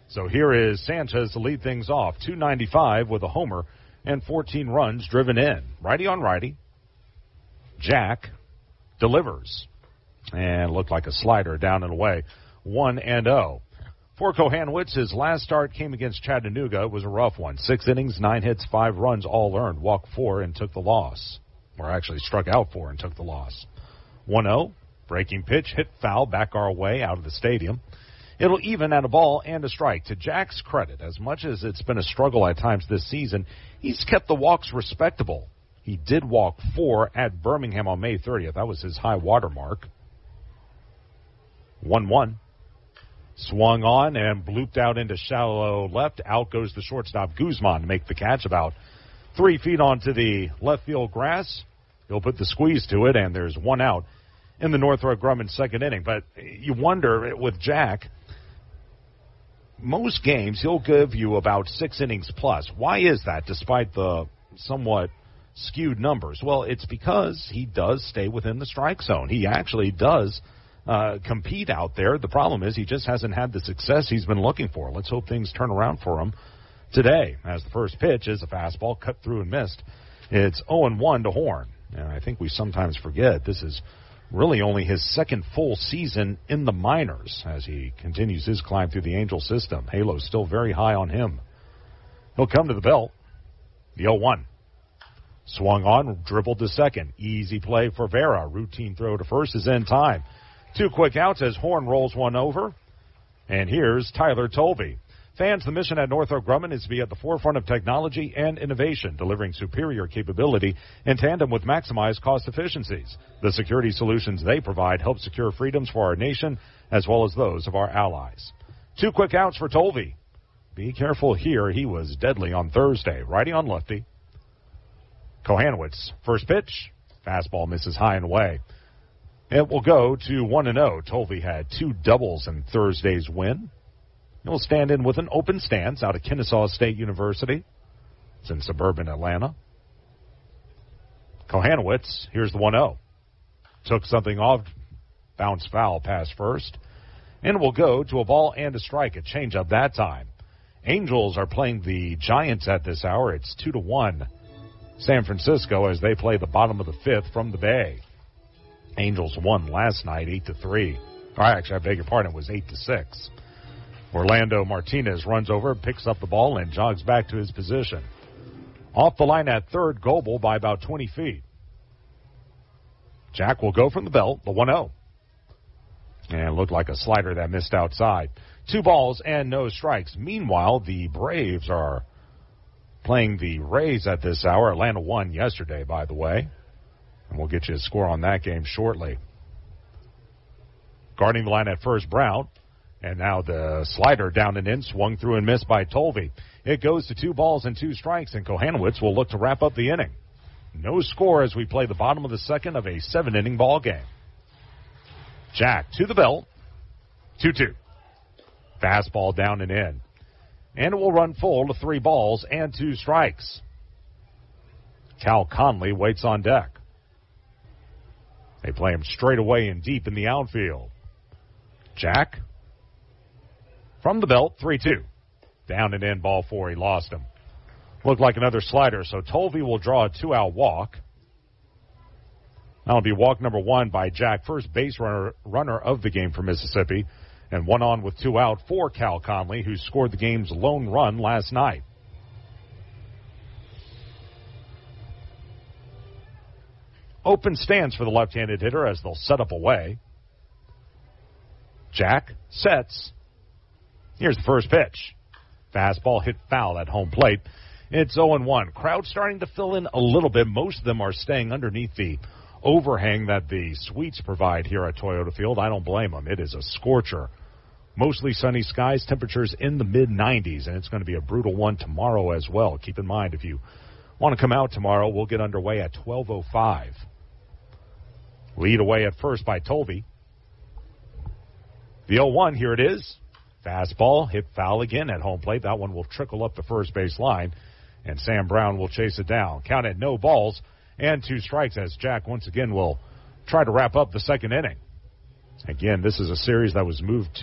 So here is Sanchez to lead things off. .295 with a homer and 14 runs driven in. Righty on righty. Jack delivers. And looked like a slider down and away. 1-0. For Kohanowicz, his last start came against Chattanooga. It was a rough one. 6 innings, 9 hits, 5 runs, all earned. Walked 4 and took the loss. Or actually struck out 4 and took the loss. 1-0, breaking pitch, hit foul back our way out of the stadium. It'll even at a ball and a strike. To Jack's credit, as much as it's been a struggle at times this season, he's kept the walks respectable. He did walk 4 at Birmingham on May 30th. That was his high water mark. 1-1. Swung on and blooped out into shallow left. Out goes the shortstop Guzman to make the catch about 3 feet onto the left field grass. He'll put the squeeze to it, and there's 1 out in the Northrop Grumman second inning. But you wonder, with Jack, most games he'll give you about 6 innings plus. Why is that, despite the somewhat skewed numbers? Well, it's because he does stay within the strike zone. He actually does compete out there. The problem is he just hasn't had the success he's been looking for. Let's hope things turn around for him today, as the first pitch is a fastball cut through and missed. It's 0-1 to Horn. And I think we sometimes forget this is really only his second full season in the minors as he continues his climb through the Angel system. Halo's still very high on him. He'll come to the belt. The 0-1. Swung on, dribbled to second. Easy play for Vera. Routine throw to first is in time. 2 quick outs as Horn rolls one over. And here's Tyler Tolby. Fans, the mission at Northrop Grumman is to be at the forefront of technology and innovation, delivering superior capability in tandem with maximized cost efficiencies. The security solutions they provide help secure freedoms for our nation as well as those of our allies. 2 quick outs for Tolby. Be careful here. He was deadly on Thursday. Righty on lefty. Kohanowitz, first pitch. Fastball misses high and away. It will go to 1-0. Tolby had 2 doubles in Thursday's win. He'll stand in with an open stance out of Kennesaw State University. It's in suburban Atlanta. Kohanowitz, here's the 1-0. Took something off, bounced foul past first, and will go to a ball and a strike. A changeup that time. Angels are playing the Giants at this hour. It's 2-1 San Francisco as they play the bottom of the 5th from the Bay. Angels won last night 8-3. Or actually, I beg your pardon, it was 8-6. Orlando Martinez runs over, picks up the ball, and jogs back to his position. Off the line at third, Goebel by about 20 feet. Jack will go from the belt, the 1-0. And it looked like a slider that missed outside. 2 balls and no strikes. Meanwhile, the Braves are playing the Rays at this hour. Atlanta won yesterday, by the way. And we'll get you a score on that game shortly. Guarding the line at first, Brown. And now the slider down and in, swung through and missed by Tolby. It goes to 2 balls and 2 strikes, and Kohanowitz will look to wrap up the inning. No score as we play the bottom of the 2nd of a 7-inning ball game. Jack to the belt, 2-2. Fastball down and in. And it will run full to 3 balls and 2 strikes. Cal Conley waits on deck. They play him straight away and deep in the outfield. Jack from the belt, 3-2. Down and in, ball 4. He lost him. Looked like another slider, so Tolby will draw a 2-out walk. That'll be walk number 1 by Jack, first base runner of the game for Mississippi. And 1 on with 2 out for Cal Conley, who scored the game's lone run last night. Open stance for the left-handed hitter as they'll set up away. Jack sets. Here's the first pitch. Fastball hit foul at home plate. It's 0-1. Crowd starting to fill in a little bit. Most of them are staying underneath the overhang that the suites provide here at Toyota Field. I don't blame them. It is a scorcher. Mostly sunny skies, temperatures in the mid-90s, and it's going to be a brutal one tomorrow as well. Keep in mind, if you want to come out tomorrow, we'll get underway at 12:05. Lead away at first by Tolby. The 0-1, here it is. Fastball, hit foul again at home plate. That one will trickle up the first base line, and Sam Brown will chase it down. Count at no balls and 2 strikes as Jack once again will try to wrap up the 2nd inning. Again, this is a series that was moved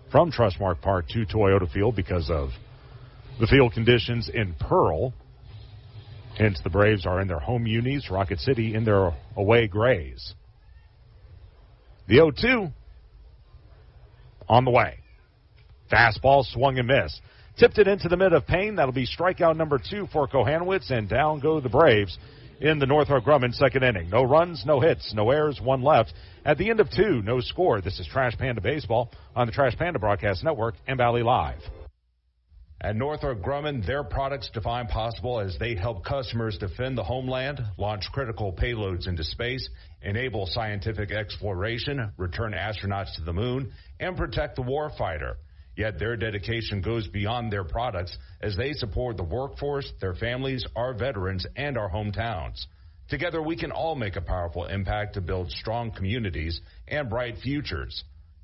from Trustmark Park to Toyota Field because of the field conditions in Pearl. Hence, the Braves are in their home unis, Rocket City in their away grays. The 0-2 on the way. Fastball swung and missed. Tipped it into the mid of Payne. That'll be strikeout number 2 for Kohanowitz, and down go the Braves in the Northrop Grumman 2nd inning. No runs, no hits, no errors, 1 left. At the end of 2, no score. This is Trash Panda Baseball on the Trash Panda Broadcast Network and Valley Live. At Northrop Grumman, their products define possible as they help customers defend the homeland, launch critical payloads into space, enable scientific exploration, return astronauts to the moon, and protect the warfighter. Yet their dedication goes beyond their products as they support the workforce, their families, our veterans, and our hometowns. Together, we can all make a powerful impact to build strong communities and bright futures.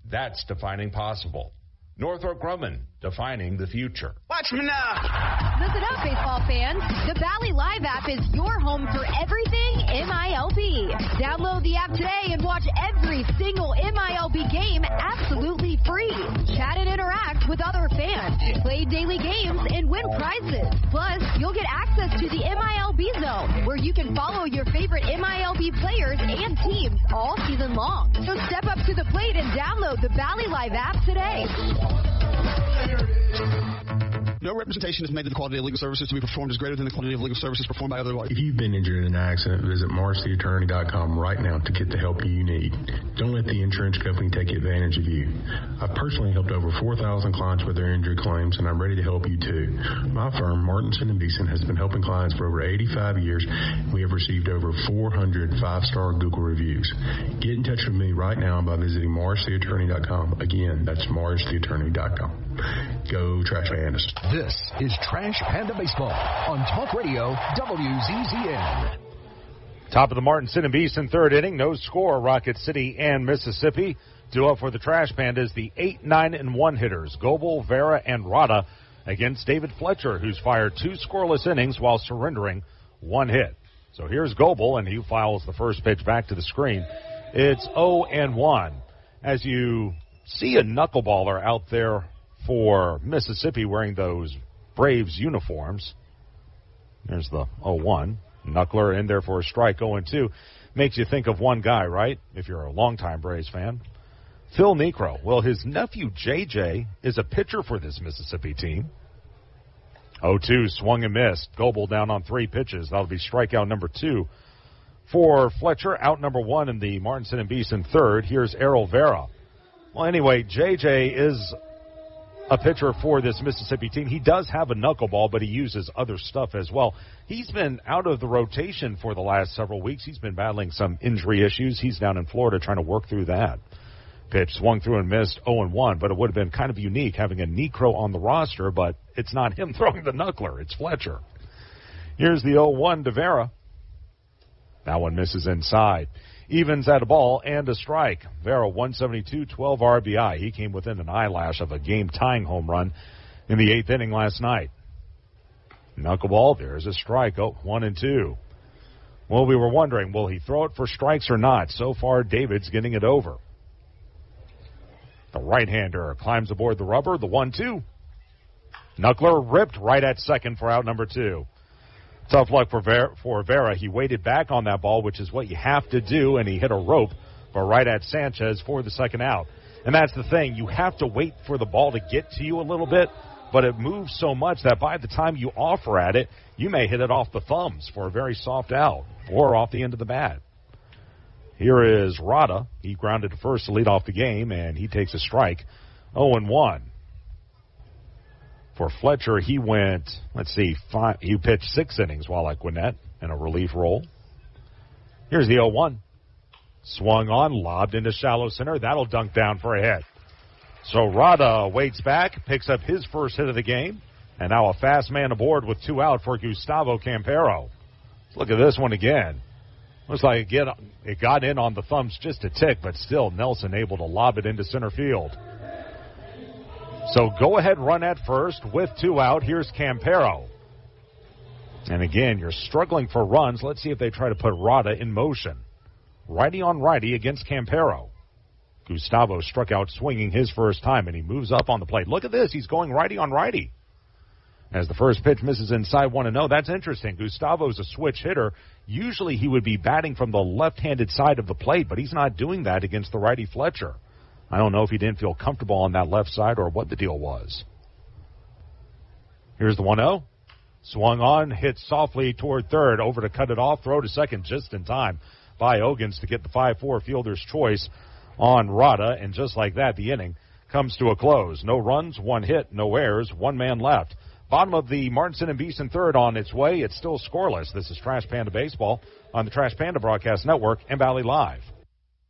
That's defining possible. Northrop Grumman, defining the future. Watch Watch me now. Listen up, baseball fans. The Valley Live app is your home for everything MILB. Download the app today and watch every single MILB game absolutely free. Chat and interact with other fans. Play daily games and win prizes. Plus, you'll get access to the MILB Zone, where you can follow your favorite MILB players and teams all season long. So step up to the plate and download the Valley Live app today. No representation is made that the quality of legal services to be performed is greater than the quality of legal services performed by other lawyers. If you've been injured in an accident, visit MarcyAttorney.com right now to get the help you need. Don't let the insurance company take advantage of you. I've personally helped over 4,000 clients with their injury claims, and I'm ready to help you too. My firm, Martinson & Beeson, has been helping clients for over 85 years. We have received over 400 five-star Google reviews. Get in touch with me right now by visiting MarcyAttorney.com. Again, that's MarcyAttorney.com. Go Trash Pandas. This is Trash Panda Baseball on Talk Radio WZZN. Top of the Martinson & Beeson third inning. No score, Rocket City and Mississippi. Due up for the Trash Pandas, the 8, 9, and 1 hitters, Goebel, Vera, and Rada, against David Fletcher, who's fired 2 scoreless innings while surrendering 1 hit. So here's Goebel, and he files the first pitch back to the screen. It's 0-1. As you see a knuckleballer out there for Mississippi wearing those Braves uniforms. There's the 0-1. Knuckler in there for a strike, 0-2. Makes you think of one guy, right? If you're a longtime Braves fan. Phil Niekro. Well, his nephew, JJ, is a pitcher for this Mississippi team. 0-2, swung and missed. Goebel down on 3 pitches. That'll be strikeout number 2 for Fletcher. Out number 1 in the Martinson & Beeson third. Here's Errol Vera. Well, anyway, JJ is a pitcher for this Mississippi team. He does have a knuckleball, but he uses other stuff as well. He's been out of the rotation for the last several weeks. He's been battling some injury issues. He's down in Florida trying to work through that. Pitch swung through and missed, 0-1, but it would have been kind of unique having a Niekro on the roster, but it's not him throwing the knuckler. It's Fletcher. Here's the 0-1 to Vera. That one misses inside. Evans at a ball and a strike. Vera, 172, 12 RBI. He came within an eyelash of a game-tying home run in the 8th inning last night. Knuckleball, there's a strike. 1-2. Well, we were wondering, will he throw it for strikes or not? So far, David's getting it over. The right-hander climbs aboard the rubber. The 1-2. Knuckler ripped right at second for out number 2. Tough luck for Vera. He waited back on that ball, which is what you have to do, and he hit a rope for right at Sanchez for the second out. And that's the thing. You have to wait for the ball to get to you a little bit, but it moves so much that by the time you offer at it, you may hit it off the thumbs for a very soft out or off the end of the bat. Here is Rada. He grounded to first to lead off the game, and he takes a strike. 0-1. For Fletcher, he went, he pitched 6 innings while at Gwinnett in a relief role. Here's the 0-1. Swung on, lobbed into shallow center. That'll dunk down for a hit. So Rada waits back, picks up his first hit of the game, and now a fast man aboard with 2 out for Gustavo Campero. Look at this one again. Looks like it got in on the thumbs just a tick, but still Nelson able to lob it into center field. So go ahead, run at first with 2 out. Here's Campero. And again, you're struggling for runs. Let's see if they try to put Rada in motion. Righty on righty against Campero. Gustavo struck out swinging his first time, and he moves up on the plate. Look at this. He's going righty on righty. As the first pitch misses inside 1-0. That's interesting. Gustavo's a switch hitter. Usually he would be batting from the left-handed side of the plate, but he's not doing that against the righty Fletcher. I don't know if he didn't feel comfortable on that left side or what the deal was. Here's the 1-0. Swung on, hit softly toward third, over to cut it off, throw to second just in time by Ogans to get the 5-4 fielder's choice on Rada. And just like that, the inning comes to a close. No runs, 1 hit, no errors, 1 man left. Bottom of the Martinson & Beeson third on its way. It's still scoreless. This is Trash Panda Baseball on the Trash Panda Broadcast Network and Valley Live.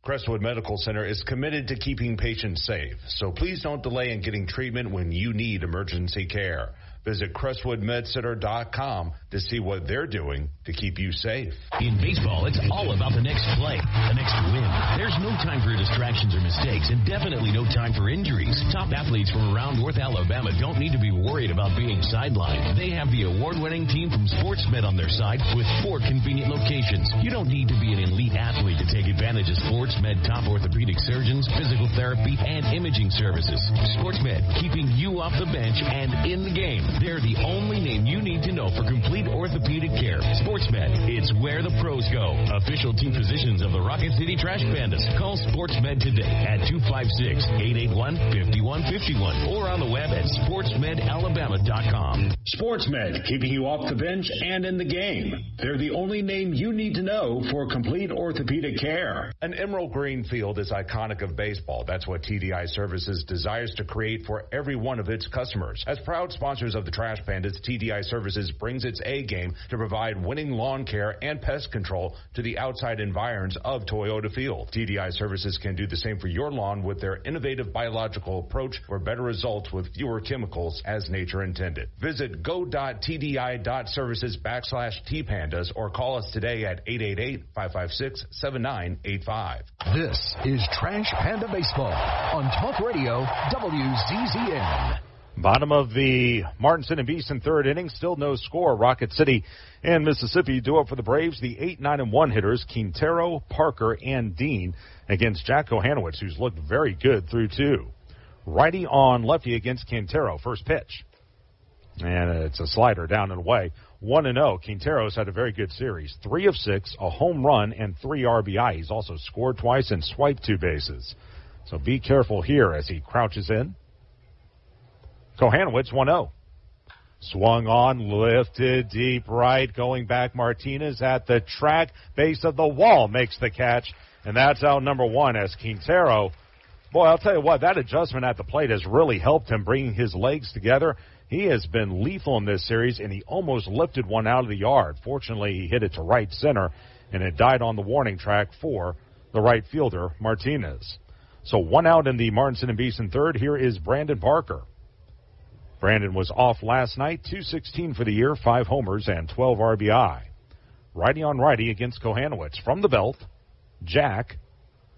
Crestwood Medical Center is committed to keeping patients safe, so please don't delay in getting treatment when you need emergency care. Visit CrestwoodMedCenter.com to see what they're doing to keep you safe. In baseball, it's all about the next play, the next win. There's no time for distractions or mistakes, and definitely no time for injuries. Top athletes from around North Alabama don't need to be worried about being sidelined. They have the award-winning team from SportsMed on their side with 4 convenient locations. You don't need to be an elite athlete to take advantage of SportsMed top orthopedic surgeons, physical therapy, and imaging services. SportsMed, keeping you off the bench and in the game. They're the only name you need to know for complete orthopedic care. SportsMed, it's where the pros go. Official team physicians of the Rocket City Trash Pandas. Call SportsMed today at 256-881-5151 or on the web at sportsmedalabama.com. SportsMed, keeping you off the bench and in the game. They're the only name you need to know for complete orthopedic care. An emerald green field is iconic of baseball. That's what TDI Services desires to create for every one of its customers. As proud sponsors of the Trash Pandas, TDI Services brings its A game to provide winning lawn care and pest control to the outside environs of Toyota Field. TDI Services can do the same for your lawn with their innovative biological approach for better results with fewer chemicals as nature intended. Visit go.tdi.services/tpandas or call us today at 888-556-7985. This is Trash Panda Baseball on Talk Radio WZZN. Bottom of the Martinson and Beeson third inning, still no score. Rocket City and Mississippi do up for the Braves. The 8-9-1 hitters, Quintero, Parker, and Dean against Jack Kohanowitz, who's looked very good through 2. Righty on lefty against Quintero. First pitch. And it's a slider down and away. 1-0. Quintero's had a very good series. 3 of 6, a home run, and 3 RBI. He's also scored twice and swiped 2 bases. So be careful here as he crouches in. Kohanowitz 1-0. Swung on, lifted deep right, going back. Martinez at the track, base of the wall, makes the catch, and that's out number 1 as Quintero. Boy, I'll tell you what, that adjustment at the plate has really helped him bringing his legs together. He has been lethal in this series, and he almost lifted one out of the yard. Fortunately, he hit it to right center, and it died on the warning track for the right fielder, Martinez. So 1 out in the Martinson and Beeson third. Here is Brandon Parker. Brandon was off last night, 216 for the year, 5 homers and 12 RBI. Righty on righty against Kohanowitz. From the belt, Jack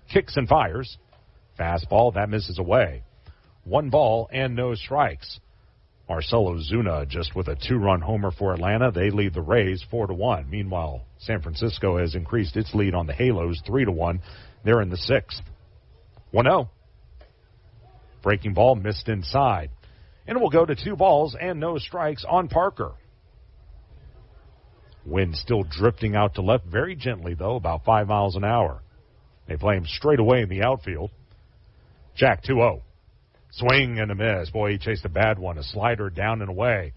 kicks and fires. Fastball, that misses away. 1 ball and no strikes. Marcelo Zuna just with a 2-run homer for Atlanta. They lead the Rays 4-1. Meanwhile, San Francisco has increased its lead on the Halos 3-1. They're in the 6th. 1-0. Breaking ball missed inside. And it will go to 2 balls and no strikes on Parker. Wind still drifting out to left very gently, though, about 5 miles an hour. They play him straight away in the outfield. Jack 2-0. Swing and a miss. Boy, he chased a bad one. A slider down and away.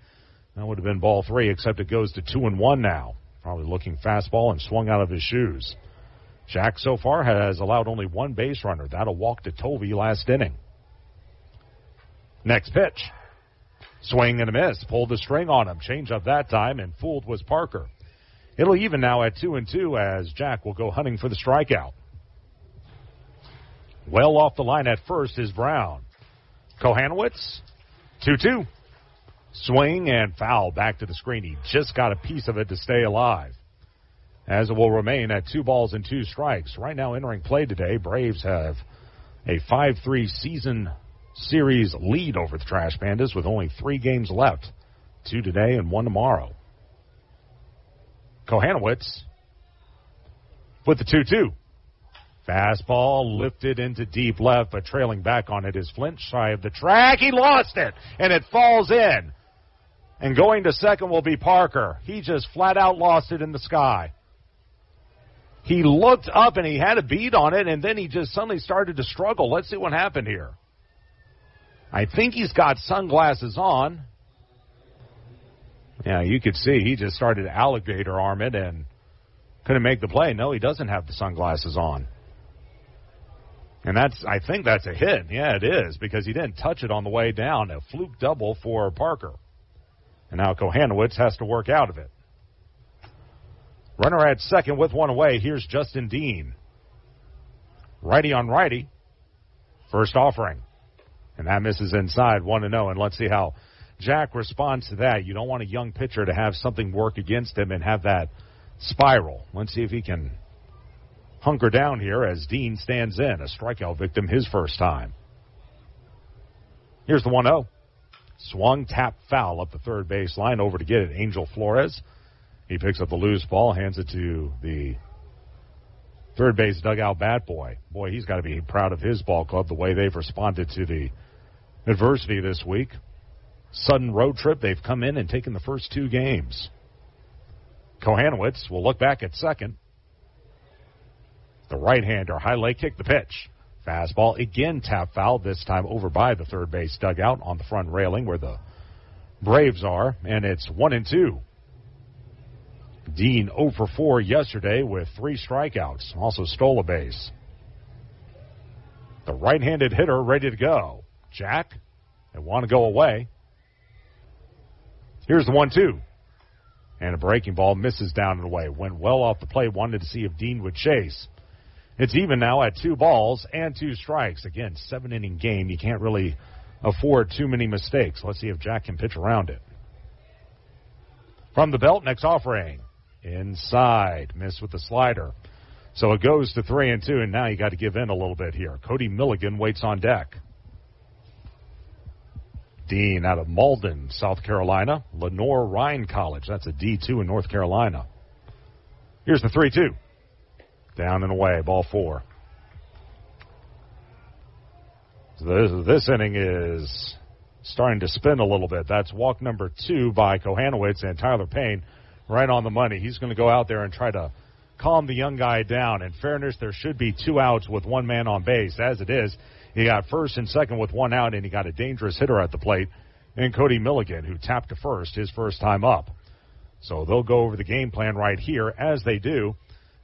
That would have been ball 3, except it goes to 2-1 now. Probably looking fastball and swung out of his shoes. Jack so far has allowed only 1 base runner. That'll walk to Tovey last inning. Next pitch. Swing and a miss. Pulled the string on him. Change up that time, and fooled was Parker. It'll even now at 2-2 as Jack will go hunting for the strikeout. Well off the line at first is Brown. Kohanowitz, 2-2. Swing and foul back to the screen. He just got a piece of it to stay alive. As it will remain at 2 balls and 2 strikes. Right now entering play today, Braves have a 5-3 season series lead over the Trash Pandas with only 3 games left. 2 today and 1 tomorrow. Kohanowitz with the 2-2. Fastball lifted into deep left, but trailing back on it is Flint shy of the track. He lost it, and it falls in. And going to second will be Parker. He just flat out lost it in the sky. He looked up, and he had a bead on it, and then he just suddenly started to struggle. Let's see what happened here. I think he's got sunglasses on. Yeah, you could see he just started to alligator arm it and couldn't make the play. No, he doesn't have the sunglasses on. And I think that's a hit. Yeah, it is, because he didn't touch it on the way down. A fluke double for Parker. And now Kohanowitz has to work out of it. Runner at second with 1 away. Here's Justin Dean. Righty on righty. First offering. And that misses inside, 1-0. And let's see how Jack responds to that. You don't want a young pitcher to have something work against him and have that spiral. Let's see if he can hunker down here as Dean stands in. A strikeout victim his first time. Here's the 1-0. Swung, tap, foul up the third base line. Over to get it, Angel Flores. He picks up the loose ball, hands it to the third base dugout bat boy. Boy, he's got to be proud of his ball club, the way they've responded to the adversity this week. Sudden road trip. They've come in and taken the first 2 games. Kohanowitz will look back at second. The right-hander, high-leg kick, the pitch. Fastball, again tap foul, this time over by the third base dugout on the front railing where the Braves are, and it's 1-2. Dean 0 for 4 yesterday with 3 strikeouts, also stole a base. The right-handed hitter ready to go. Jack, they want to go away. Here's the 1-2. And a breaking ball misses down and away. Went well off the plate, wanted to see if Dean would chase. It's even now at 2 balls and 2 strikes. Again, 7-inning game. You can't really afford too many mistakes. Let's see if Jack can pitch around it. From the belt, next offering. Inside. Missed with the slider. So it goes to 3-2, and now you got to give in a little bit here. Cody Milligan waits on deck. Dean out of Malden, South Carolina. Lenore Ryan College. That's a D2 in North Carolina. Here's the 3-2. Down and away, ball 4. So this inning is starting to spin a little bit. That's walk number 2 by Kohanowitz, and Tyler Payne right on the money. He's going to go out there and try to calm the young guy down. In fairness, there should be 2 outs with 1 man on base. As it is, he got first and second with 1 out, and he got a dangerous hitter at the plate in Cody Milligan, who tapped to first his first time up. So they'll go over the game plan right here, as they do.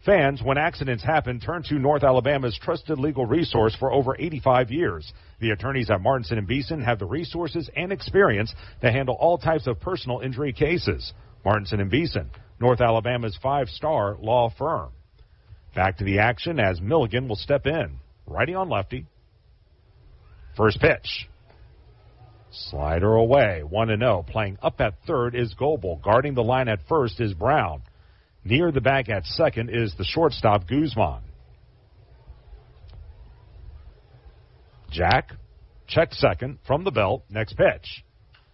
Fans, when accidents happen, turn to North Alabama's trusted legal resource for over 85 years. The attorneys at Martinson & Beeson have the resources and experience to handle all types of personal injury cases. Martinson & Beeson, North Alabama's 5-star law firm. Back to the action as Milligan will step in. Righty on lefty. First pitch. Slider away, 1-0. Playing up at third is Goebel. Guarding the line at first is Brown. Near the back at second is the shortstop, Guzman. Jack, check second from the belt. Next pitch.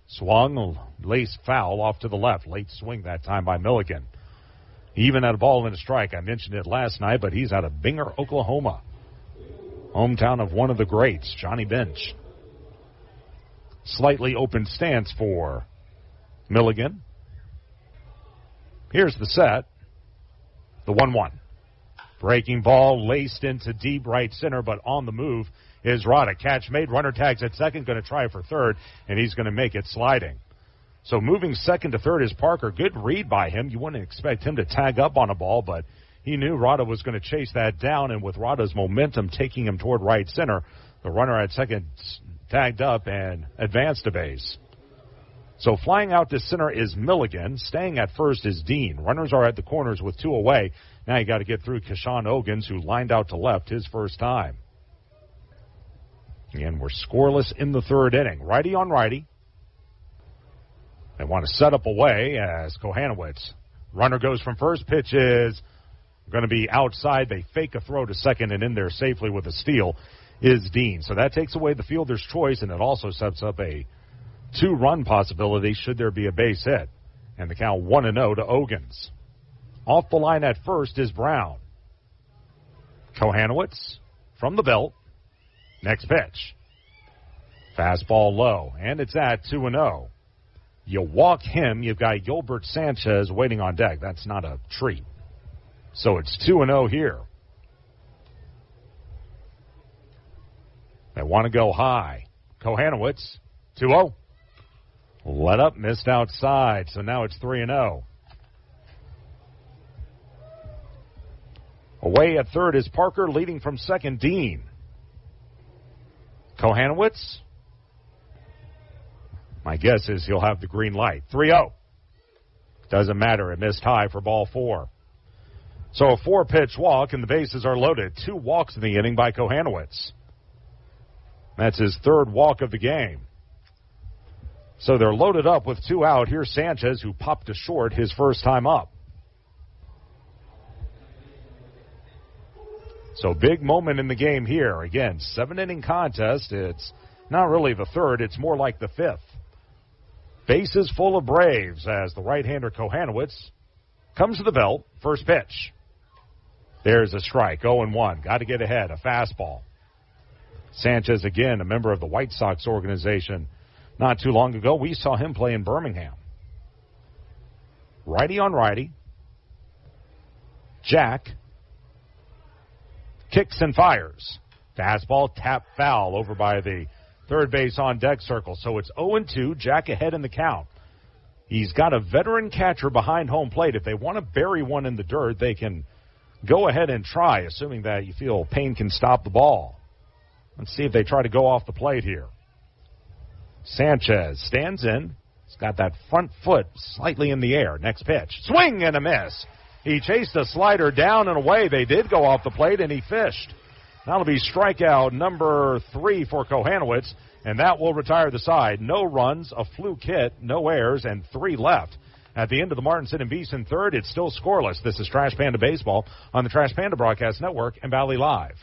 Swung, lace foul off to the left. Late swing that time by Milligan. He even had a ball and a strike. I mentioned it last night, but he's out of Binger, Oklahoma. Hometown of one of the greats, Johnny Bench. Slightly open stance for Milligan. Here's the set. The 1-1. Breaking ball laced into deep right center, but on the move is Rada. Catch made. Runner tags at second. Going to try for third, and he's going to make it sliding. So moving second to third is Parker. Good read by him. You wouldn't expect him to tag up on a ball, but he knew Rada was going to chase that down, and with Rada's momentum taking him toward right center, the runner at second tagged up and advanced a base. So flying out to center is Milligan. Staying at first is Dean. Runners are at the corners with 2 away. Now you got to get through Keshawn Ogans, who lined out to left his first time. And we're scoreless in the third inning. Righty on righty. They want to set up away as Kohanowitz. Runner goes from first. Pitch is going to be outside. They fake a throw to second, and in there safely with a steal is Dean. So that takes away the fielder's choice, and it also sets up a 2-run possibility should there be a base hit. And the count 1-0 to Ogans. Off the line at first is Brown. Kohanowitz from the belt. Next pitch. Fastball low, and it's at 2-0. You walk him, you've got Gilbert Sanchez waiting on deck. That's not a treat. So it's 2-0 here. They want to go high. Kohanowitz, 2-0. Let up, missed outside, so now it's 3-0. Away at third is Parker, leading from second, Dean. Kohanowitz, my guess is he'll have the green light. 3-0. Doesn't matter, it missed high for ball 4. So a 4-pitch walk, and the bases are loaded. 2 walks in the inning by Kohanowitz. That's his 3rd walk of the game. So they're loaded up with 2 out. Here's Sanchez, who popped to short his first time up. So big moment in the game here. Again, 7-inning contest. It's not really the third. It's more like the 5th. Bases full of Braves as the right-hander Kohanowitz comes to the belt. First pitch. There's a strike. 0-1. Got to get ahead. A fastball. Sanchez, again, a member of the White Sox organization. Not too long ago, we saw him play in Birmingham. Righty on righty. Jack kicks and fires. Fastball, tap foul over by the third base on deck circle. So it's 0-2. Jack ahead in the count. He's got a veteran catcher behind home plate. If they want to bury one in the dirt, they can go ahead and try, assuming that you feel Payne can stop the ball. Let's see if they try to go off the plate here. Sanchez stands in. He's got that front foot slightly in the air. Next pitch. Swing and a miss. He chased a slider down and away. They did go off the plate, and he fished. That'll be strikeout number 3 for Kohanowitz, and that will retire the side. No runs, a fluke hit, no errors, and 3 left. At the end of the Martinson and Beeson third, it's still scoreless. This is Trash Panda Baseball on the Trash Panda Broadcast Network and Valley Live.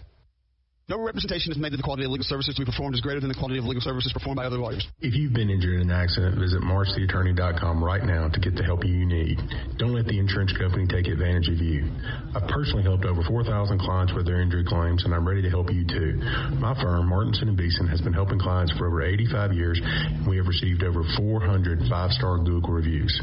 No representation is made that the quality of legal services we performed is greater than the quality of legal services performed by other lawyers. If you've been injured in an accident, visit marshtheattorney.com right now to get the help you need. Don't let the insurance company take advantage of you. I've personally helped over 4,000 clients with their injury claims, and I'm ready to help you too. My firm, Martinson & Beeson, has been helping clients for over 85 years, and we have received over 400 5-star Google reviews.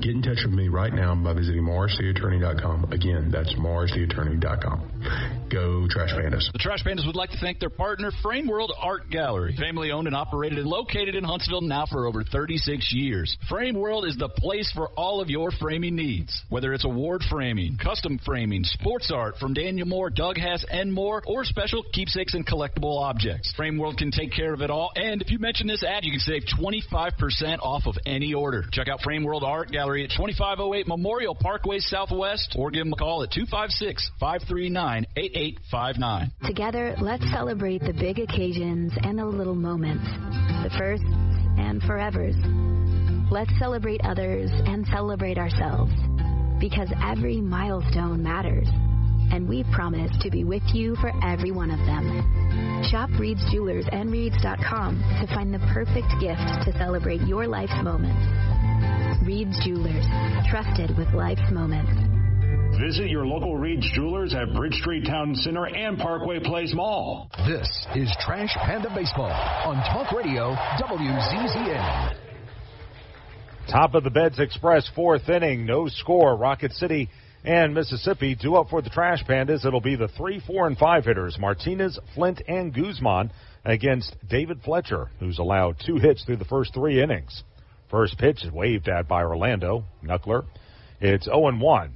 Get in touch with me right now by visiting marshtheattorney.com. Again, that's marshtheattorney.com. Go Trash Pandas. The Trash Pandas would like to thank their partner, Frame World Art Gallery. Family owned and operated and located in Huntsville now for over 36 years. Frame World is the place for all of your framing needs. Whether it's award framing, custom framing, sports art from Daniel Moore, Doug Hess, and more, or special keepsakes and collectible objects. Frame World can take care of it all, and if you mention this ad, you can save 25% off of any order. Check out Frame World Art Gallery at 2508 Memorial Parkway Southwest, or give them a call at 256-539-8859. Together, let's celebrate the big occasions and the little moments, the firsts and forevers. Let's celebrate others and celebrate ourselves, because every milestone matters, and we promise to be with you for every one of them. Shop Reed's Jewelers and Reeds.com to find the perfect gift to celebrate your life's moments. Reed's Jewelers, trusted with life's moments. Visit your local Reed's Jewelers at Bridge Street Town Center and Parkway Place Mall. This is Trash Panda Baseball on Talk Radio WZZN. Top of the Beds Express, 4th inning, no score. Rocket City and Mississippi due up for the Trash Pandas. It'll be the 3, 4, and 5 hitters, Martinez, Flint, and Guzman, against David Fletcher, who's allowed 2 hits through the first 3 innings. First pitch is waved at by Orlando Knuckler. It's 0-1.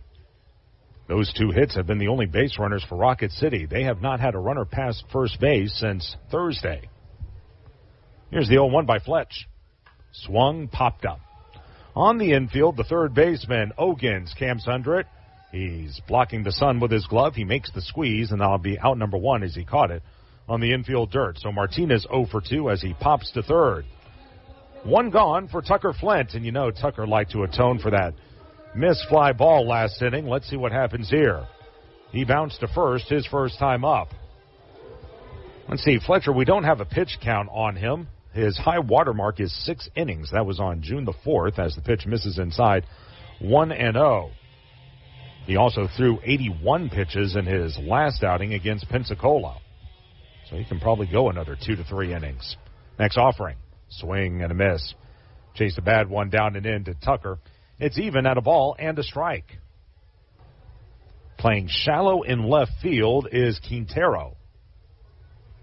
Those 2 hits have been the only base runners for Rocket City. They have not had a runner past first base since Thursday. Here's the 0-1 by Fletch. Swung, popped up. On the infield, the third baseman, Ogins, camps under it. He's blocking the sun with his glove. He makes the squeeze, and that'll be out number 1 as he caught it on the infield dirt. So Martinez 0 for 2 as he pops to third. 1 gone for Tucker Flint, and you know Tucker liked to atone for that missed fly ball last inning. Let's see what happens here. He bounced to first, his first time up. Let's see, Fletcher, we don't have a pitch count on him. His high water mark is 6 innings. That was on June the 4th as the pitch misses inside 1-0. He also threw 81 pitches in his last outing against Pensacola. So he can probably go another 2 to 3 innings. Next offering, swing and a miss. Chased a bad one down and in to Tucker. It's even at a ball and a strike. Playing shallow in left field is Quintero.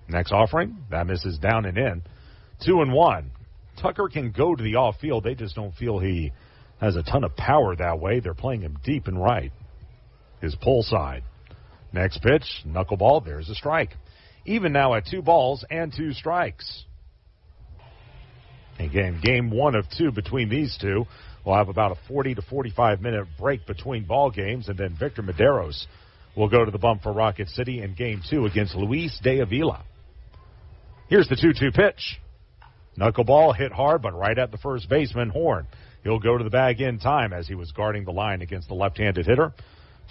Next offering, that misses down and in. 2-1. Tucker can go to the off field. They just don't feel he has a ton of power that way. They're playing him deep and right. His pull side. Next pitch, knuckleball. There's a strike. Even now at 2 balls and 2 strikes. Again, game 1 of 2 between these two. We'll have about a 40 to 45-minute break between ball games, and then Victor Medeiros will go to the bump for Rocket City in Game 2 against Luis de Avila. Here's the 2-2 pitch. Knuckleball hit hard, but right at the first baseman, Horn. He'll go to the bag in time as he was guarding the line against the left-handed hitter.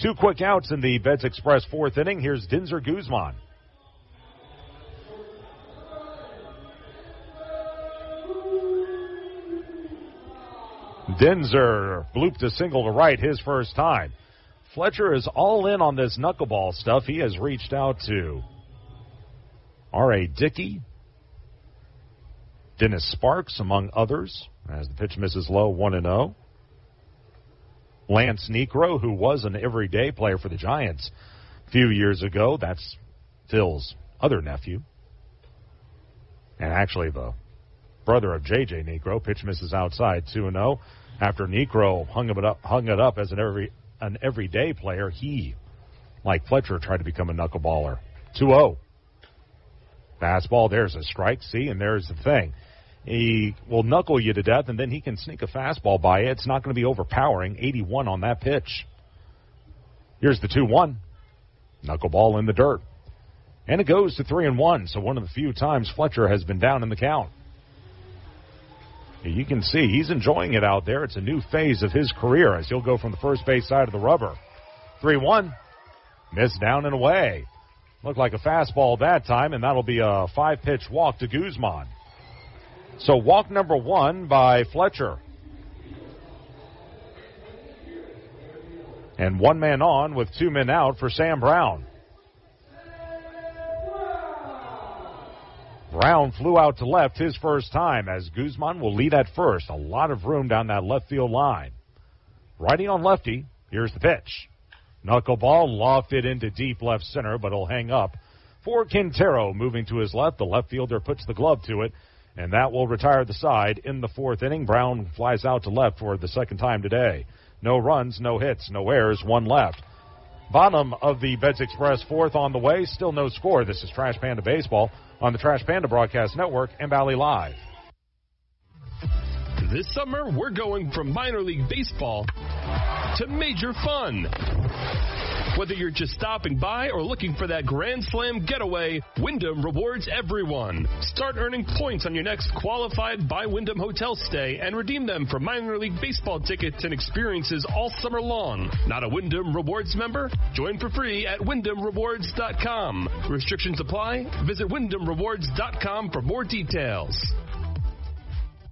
2 quick outs in the Beds Express 4th inning. Here's Dinzer Guzman. Dinzer blooped a single to right his first time. Fletcher is all in on this knuckleball stuff. He has reached out to R.A. Dickey, Dennis Sparks, among others, as the pitch misses low, 1-0. Lance Necro, who was an everyday player for the Giants a few years ago. That's Phil's other nephew. And actually the brother of J.J. Necro. Pitch misses outside, 2-0. After Necro hung it up as an everyday player, he, like Fletcher, tried to become a knuckleballer. 2-0. Fastball, there's a strike. See, and there's the thing. He will knuckle you to death, and then he can sneak a fastball by you. It's not going to be overpowering. 81 on that pitch. Here's the 2-1. Knuckleball in the dirt. And it goes to 3-1, so one of the few times Fletcher has been down in the count. You can see he's enjoying it out there. It's a new phase of his career as he'll go from the first base side of the rubber. 3-1. Missed down and away. Looked like a fastball that time, and that'll be a 5-pitch walk to Guzman. So walk number 1 by Fletcher. And 1 man on with 2 men out for Sam Brown. Brown flew out to left his first time as Guzman will lead at first. A lot of room down that left field line. Righty on lefty. Here's the pitch. Knuckleball lofted into deep left center, but he'll hang up. For Quintero moving to his left. The left fielder puts the glove to it, and that will retire the side in the 4th inning. Brown flies out to left for the second time today. No runs, no hits, no errors, 1 left. Bottom of the Beds Express 4th on the way. Still no score. This is Trash Panda Baseball on the Trash Panda Broadcast Network and Valley Live. This summer, we're going from minor league baseball to major fun. Whether you're just stopping by or looking for that Grand Slam getaway, Wyndham rewards everyone. Start earning points on your next qualified by Wyndham hotel stay and redeem them for minor league baseball tickets and experiences all summer long. Not a Wyndham Rewards member? Join for free at WyndhamRewards.com. Restrictions apply. Visit WyndhamRewards.com for more details.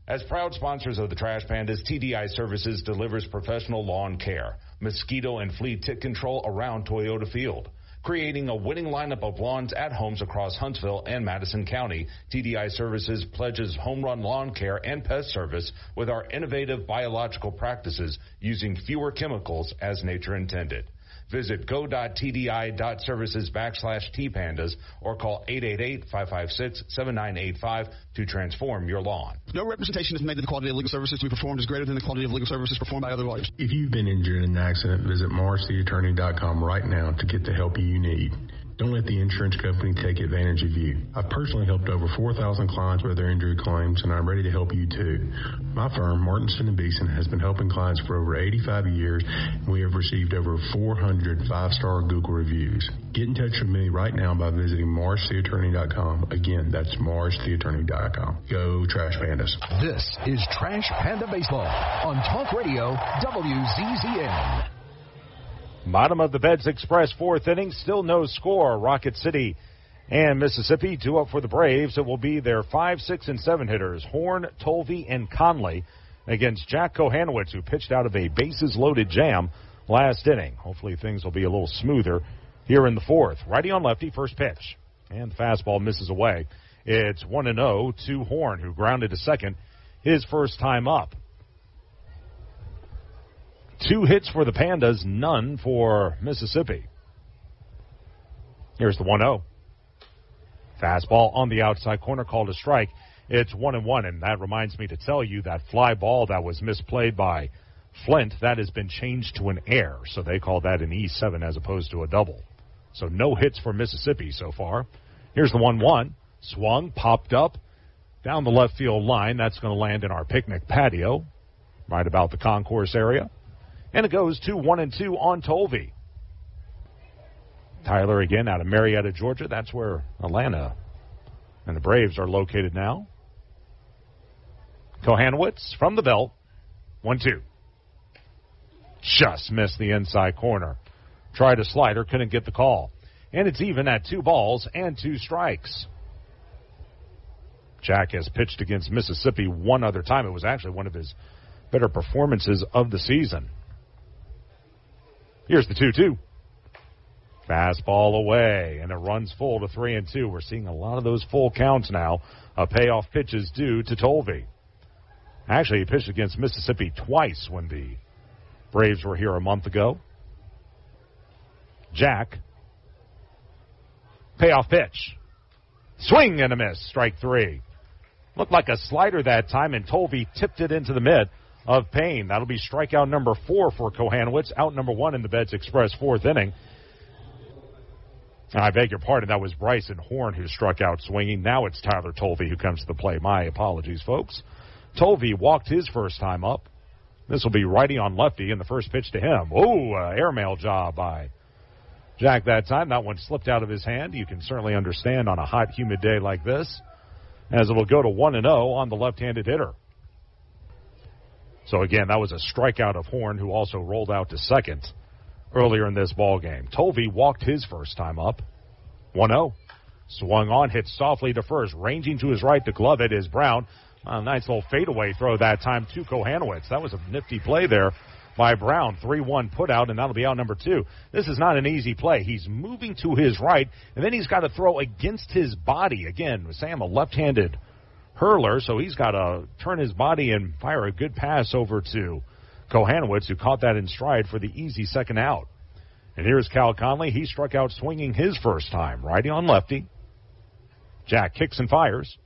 As proud sponsors of the Trash Pandas, TDI Services delivers professional lawn care, mosquito and flea tick control around Toyota Field. Creating a winning lineup of lawns at homes across Huntsville and Madison County, TDI Services pledges home run lawn care and pest service with our innovative biological practices using fewer chemicals as nature intended. Visit go.tdi.services/tpandas or call 888-556-7985 to transform your lawn. No representation is made that the quality of legal services to be performed is greater than the quality of legal services performed by other lawyers. If you've been injured in an accident, visit MarshTheAttorney.com right now to get the help you need. Don't let the insurance company take advantage of you. I've personally helped over 4,000 clients with their injury claims, and I'm ready to help you too. My firm, Martinson & Beeson, has been helping clients for over 85 years, and we have received over 400 5-star Google reviews. Get in touch with me right now by visiting MarshTheAttorney.com. Again, that's MarshTheAttorney.com. Go Trash Pandas. This is Trash Panda Baseball on Talk Radio WZZN. Bottom of the Beds Express 4th inning, still no score. Rocket City and Mississippi 2 up for the Braves. It will be their 5, 6, and 7 hitters, Horn, Tolvey, and Conley, against Jack Kohanowitz, who pitched out of a bases-loaded jam last inning. Hopefully things will be a little smoother here in the 4th. Righty on lefty, first pitch. And the fastball misses away. It's 1-0 to Horn, who grounded to second his first time up. 2 hits for the Pandas, none for Mississippi. Here's the 1-0. Fastball on the outside corner, called a strike. It's 1-1, and that reminds me to tell you that fly ball that was misplayed by Flint, that has been changed to an error, so they call that an E7 as opposed to a double. So no hits for Mississippi so far. Here's the 1-1. Swung, popped up, down the left field line. That's going to land in our picnic patio, right about the concourse area. And it goes to 1-2 on Tolvey. Tyler again out of Marietta, Georgia. That's where Atlanta and the Braves are located now. Kohanowitz from the belt. 1-2. Just missed the inside corner. Tried a slider, couldn't get the call. And it's even at 2 balls and 2 strikes. Jack has pitched against Mississippi one other time. It was actually one of his better performances of the season. Here's the 2-2. Fastball away, and it runs full to 3-2. We're seeing a lot of those full counts now. Payoff pitches due to Tolvey. Actually, he pitched against Mississippi twice when the Braves were here a month ago. Jack. Payoff pitch. Swing and a miss. Strike 3. Looked like a slider that time, and Tolvey tipped it into the mid of Payne. That'll be strikeout number 4 for Kohanowitz. Out number 1 in the Beds Express 4th inning. I beg your pardon, that was Bryson Horn who struck out swinging. Now it's Tyler Tolvey who comes to the plate. My apologies, folks. Tolvey walked his first time up. This will be righty on lefty, and the first pitch to him. Oh, airmail job by Jack that time. That one slipped out of his hand. You can certainly understand on a hot, humid day like this, as it will go to 1-0 on the left-handed hitter. So, again, that was a strikeout of Horn, who also rolled out to second earlier in this ball game. Tolvey walked his first time up. 1-0. Swung on, hit softly to first. Ranging to his right to glove it is Brown. A nice little fadeaway throw that time to Kohanowitz. That was a nifty play there by Brown. 3-1 put out, and that'll be out number 2. This is not an easy play. He's moving to his right, and then he's got to throw against his body. Again, Sam, a left-handed hurler, so he's got to turn his body and fire a good pass over to Kohanowitz, who caught that in stride for the easy second out. And here's Cal Conley. He struck out swinging his first time. Righty on lefty. Jack kicks and fires.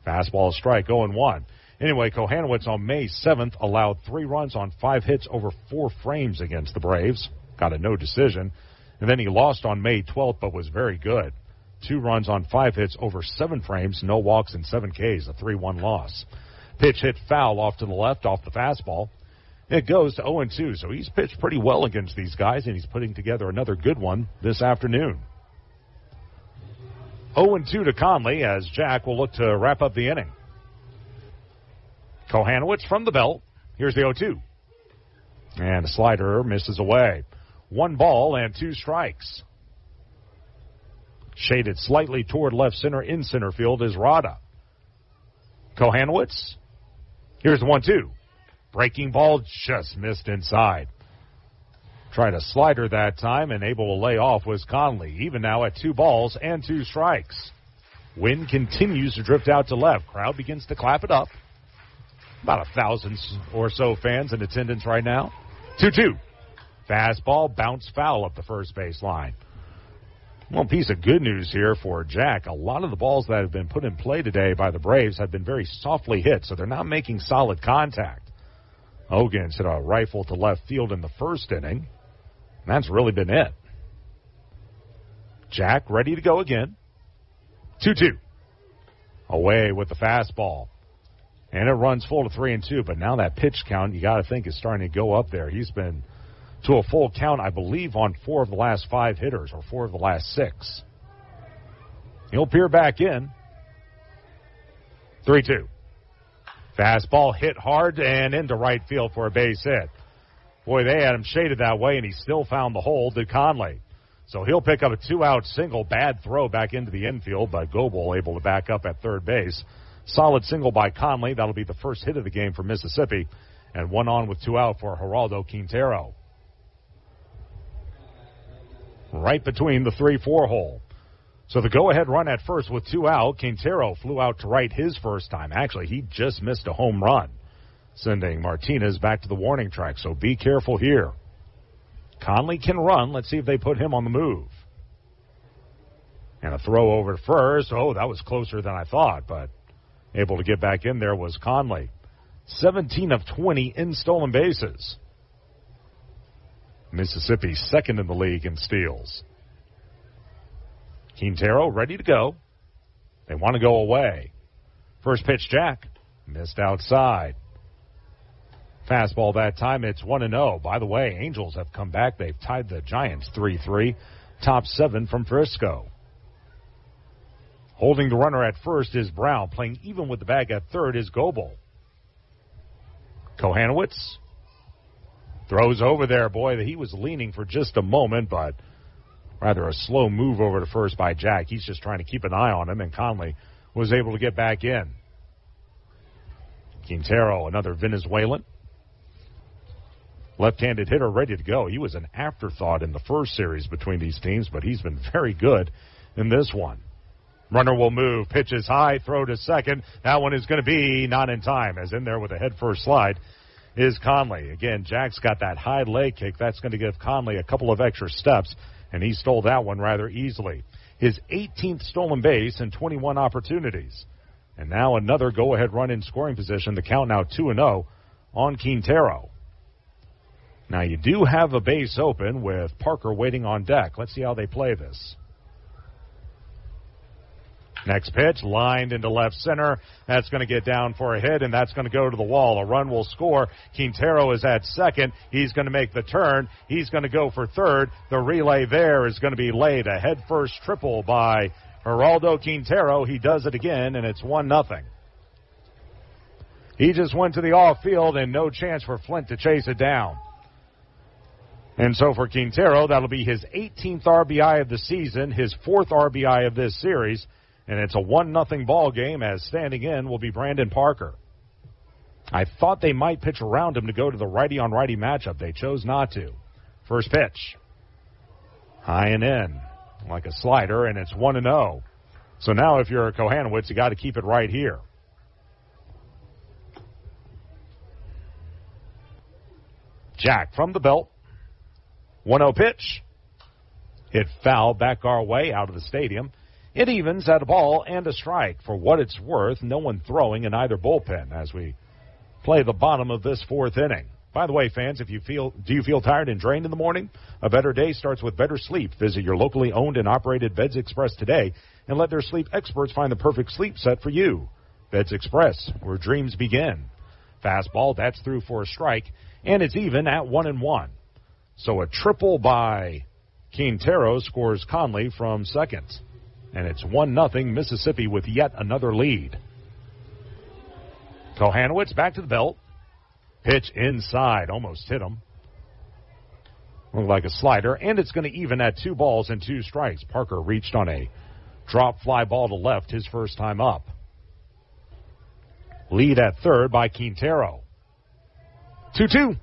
Fastball strike, 0-1. Anyway, Kohanowitz on May 7th allowed 3 runs on 5 hits over 4 frames against the Braves. Got a no decision. And then he lost on May 12th, but was very good. 2 runs on 5 hits over 7 frames, no walks and 7 Ks, a 3-1 loss. Pitch hit foul off to the left, off the fastball. It goes to 0-2, so he's pitched pretty well against these guys, and he's putting together another good one this afternoon. 0-2 to Conley as Jack will look to wrap up the inning. Kohanowitz from the belt. Here's the 0-2. And a slider misses away. 1 ball and 2 strikes. Shaded slightly toward left center in center field is Rada. Kohanowitz. Here's the 1-2. Breaking ball just missed inside. Tried a slider that time, and able to lay off was Conley. Even now at 2 balls and 2 strikes. Wind continues to drift out to left. Crowd begins to clap it up. About 1,000 or so fans in attendance right now. 2-2. Fastball bounced foul up the first base line. One piece of good news here for Jack. A lot of the balls that have been put in play today by the Braves have been very softly hit, so they're not making solid contact. Hogan's hit a rifle to left field in the first inning. And that's really been it. Jack ready to go again. 2-2. Away with the fastball. And it runs full to 3-2, but now that pitch count, you got to think, is starting to go up there. He's been to a full count, I believe, on 4 of the last 5 hitters, or 4 of the last 6. He'll peer back in. 3-2. Fastball hit hard and into right field for a base hit. Boy, they had him shaded that way, and he still found the hole, did Conley. So he'll pick up a 2-out single. Bad throw back into the infield, but Goebel able to back up at third base. Solid single by Conley. That'll be the first hit of the game for Mississippi. And 1 on with 2 out for Geraldo Quintero. Right between the 3-4 hole. So the go-ahead run at first with 2 out. Quintero flew out to right his first time. Actually, he just missed a home run, sending Martinez back to the warning track. So be careful here. Conley can run. Let's see if they put him on the move. And a throw over to first. Oh, that was closer than I thought, but able to get back in there was Conley. 17 of 20 in stolen bases. Mississippi second in the league in steals. Quintero ready to go. They want to go away. First pitch, Jack. Missed outside. Fastball that time. It's 1-0. By the way, Angels have come back. They've tied the Giants 3-3. Top 7 from Frisco. Holding the runner at first is Brown. Playing even with the bag at third is Goebel. Kohanowitz throws over there. Boy, he was leaning for just a moment, but rather a slow move over to first by Jack. He's just trying to keep an eye on him, and Conley was able to get back in. Quintero, another Venezuelan. Left-handed hitter ready to go. He was an afterthought in the first series between these teams, but he's been very good in this one. Runner will move, pitches high, throw to second. That one is going to be not in time, as in there with a head-first slide is Conley. Again, Jack's got that high leg kick. That's going to give Conley a couple of extra steps, and he stole that one rather easily. His 18th stolen base and 21 opportunities. And now another go-ahead run in scoring position. The count now 2-0 on Quintero. Now you do have a base open with Parker waiting on deck. Let's see how they play this. Next pitch, lined into left center. That's going to get down for a hit, and that's going to go to the wall. A run will score. Quintero is at second. He's going to make the turn. He's going to go for third. The relay there is going to be laid. A head-first triple by Geraldo Quintero. He does it again, and it's 1-0. He just went to the off-field, and no chance for Flint to chase it down. And so for Quintero, that'll be his 18th RBI of the season, his 4th RBI of this series. And it's a 1-0 ball game, as standing in will be Brandon Parker. I thought they might pitch around him to go to the righty-on-righty matchup. They chose not to. First pitch. High and in, like a slider, and it's 1-0. So now if you're a Kohanowitz, you got to keep it right here. Jack from the belt. 1-0 pitch. Hit foul back our way out of the stadium. It evens at a ball and a strike. For what it's worth, no one throwing in either bullpen as we play the bottom of this 4th inning. By the way, fans, do you feel tired and drained in the morning? A better day starts with better sleep. Visit your locally owned and operated Beds Express today and let their sleep experts find the perfect sleep set for you. Beds Express, where dreams begin. Fastball, that's through for a strike, and it's even at 1-1. So a triple by Quintero scores Conley from second. And it's 1-0 Mississippi with yet another lead. Kohanowitz back to the belt. Pitch inside. Almost hit him. Looked like a slider. And it's going to even at 2 balls and 2 strikes. Parker reached on a drop fly ball to left his first time up. Lead at third by Quintero. 2-2.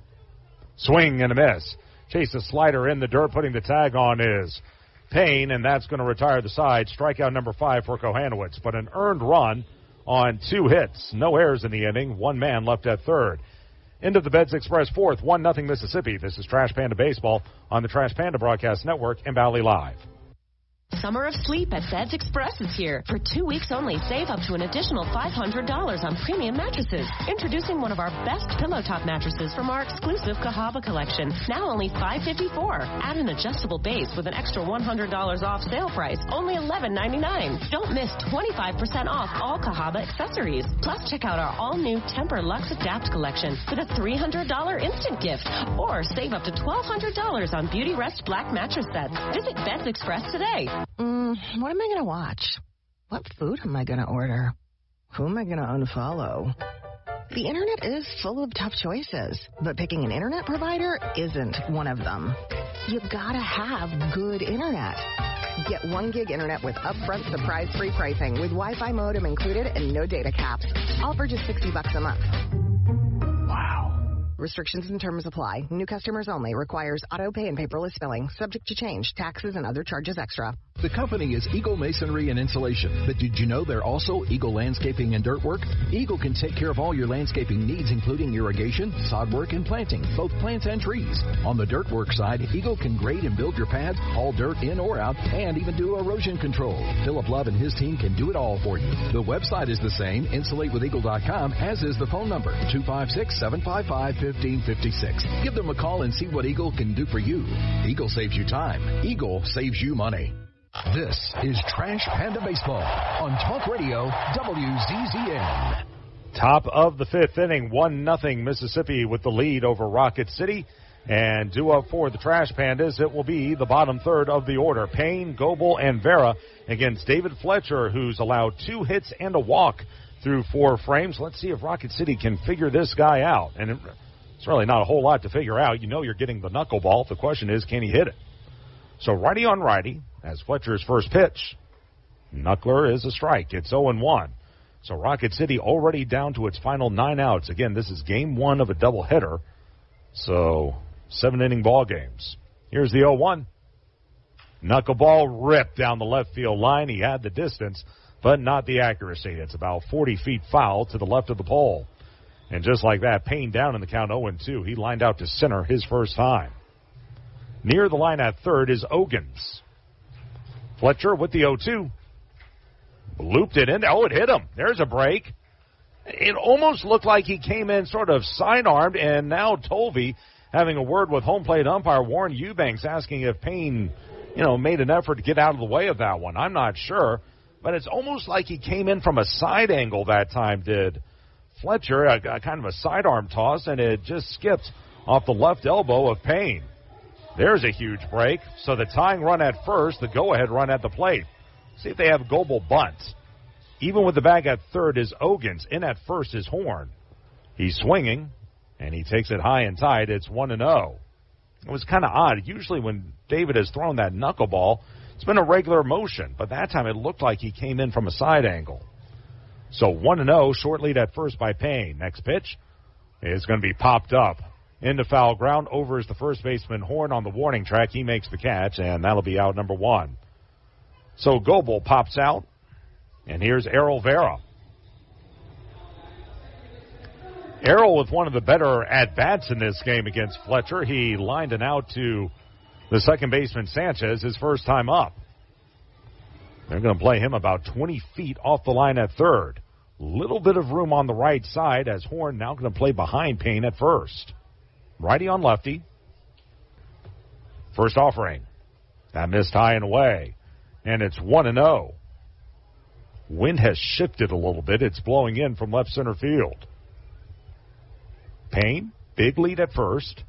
Swing and a miss. Chase a slider in the dirt. Putting the tag on is Payne, and that's going to retire the side. Strikeout number 5 for Kohanowitz, but an earned run on 2 hits. No errors in the inning. 1 man left at third. Into the Beds Express 4th, 1-0 Mississippi. This is Trash Panda Baseball on the Trash Panda Broadcast Network and Valley Live. Summer of Sleep at Beds Express is here. For 2 weeks only, save up to an additional $500 on premium mattresses. Introducing one of our best pillow top mattresses from our exclusive Cahaba collection. Now only $554. Add an adjustable base with an extra $100 off sale price. Only $11.99. Don't miss 25% off all Cahaba accessories. Plus, check out our all-new Temper Luxe Adapt collection with a $300 instant gift. Or save up to $1,200 on Beauty Rest Black mattress sets. Visit Beds Express today. What am I going to watch? What food am I going to order? Who am I going to unfollow? The internet is full of tough choices, but picking an internet provider isn't one of them. You gotta have good internet. Get 1 gig internet with upfront surprise-free pricing with Wi-Fi modem included and no data caps. All for just $60 a month. Restrictions and terms apply. New customers only. Requires auto pay and paperless billing. Subject to change. Taxes and other charges extra. The company is Eagle Masonry and Insulation. But did you know they're also Eagle Landscaping and Dirt Work? Eagle can take care of all your landscaping needs, including irrigation, sod work, and planting, both plants and trees. On the dirt work side, Eagle can grade and build your pads, haul dirt in or out, and even do erosion control. Philip Love and his team can do it all for you. The website is the same, insulatewitheagle.com, as is the phone number, 256-755-1556. Give them a call and see what Eagle can do for you. Eagle saves you time. Eagle saves you money. This is Trash Panda Baseball on Talk Radio WZZN. Top of the 5th inning, 1-0 Mississippi with the lead over Rocket City. And due up for the Trash Pandas, it will be the bottom third of the order. Payne, Goebel, and Vera against David Fletcher, who's allowed 2 hits and a walk through 4 frames. Let's see if Rocket City can figure this guy out. And it's really not a whole lot to figure out. You know you're getting the knuckleball. The question is, can he hit it? So righty on righty as Fletcher's first pitch. Knuckler is a strike. It's 0-1. So Rocket City already down to its final 9 outs. Again, this is game 1 of a doubleheader. So 7-inning ball games. Here's the 0-1. Knuckleball ripped down the left field line. He had the distance, but not the accuracy. It's about 40 feet foul to the left of the pole. And just like that, Payne down in the count 0-2. He lined out to center his first time. Near the line at third is Ogans. Fletcher with the 0-2. Looped it in. Oh, it hit him. There's a break. It almost looked like he came in sort of sidearmed, and now Tolvey having a word with home plate umpire Warren Eubanks asking if Payne, made an effort to get out of the way of that one. I'm not sure, but it's almost like he came in from a side angle that time, did Fletcher, a kind of a sidearm toss, and it just skipped off the left elbow of Payne. There's a huge break. So the tying run at first, the go-ahead run at the plate. See if they have Goebel bunt. Even with the bag at third is Ogans. In at first is Horn. He's swinging, and he takes it high and tight. It's 1-0. It was kind of odd. Usually when David has thrown that knuckleball, it's been a regular motion, but that time it looked like he came in from a side angle. So 1-0, short lead at first by Payne. Next pitch is going to be popped up into foul ground. Over is the first baseman Horn on the warning track. He makes the catch, and that'll be out number 1. So Goebel pops out, and here's Errol Vera. Errol with one of the better at-bats in this game against Fletcher. He lined an out to the second baseman Sanchez his first time up. They're going to play him about 20 feet off the line at third. Little bit of room on the right side as Horn now going to play behind Payne at first. Righty on lefty. First offering. That missed high and away. And it's 1-0. Wind has shifted a little bit. It's blowing in from left center field. Payne, big lead at first.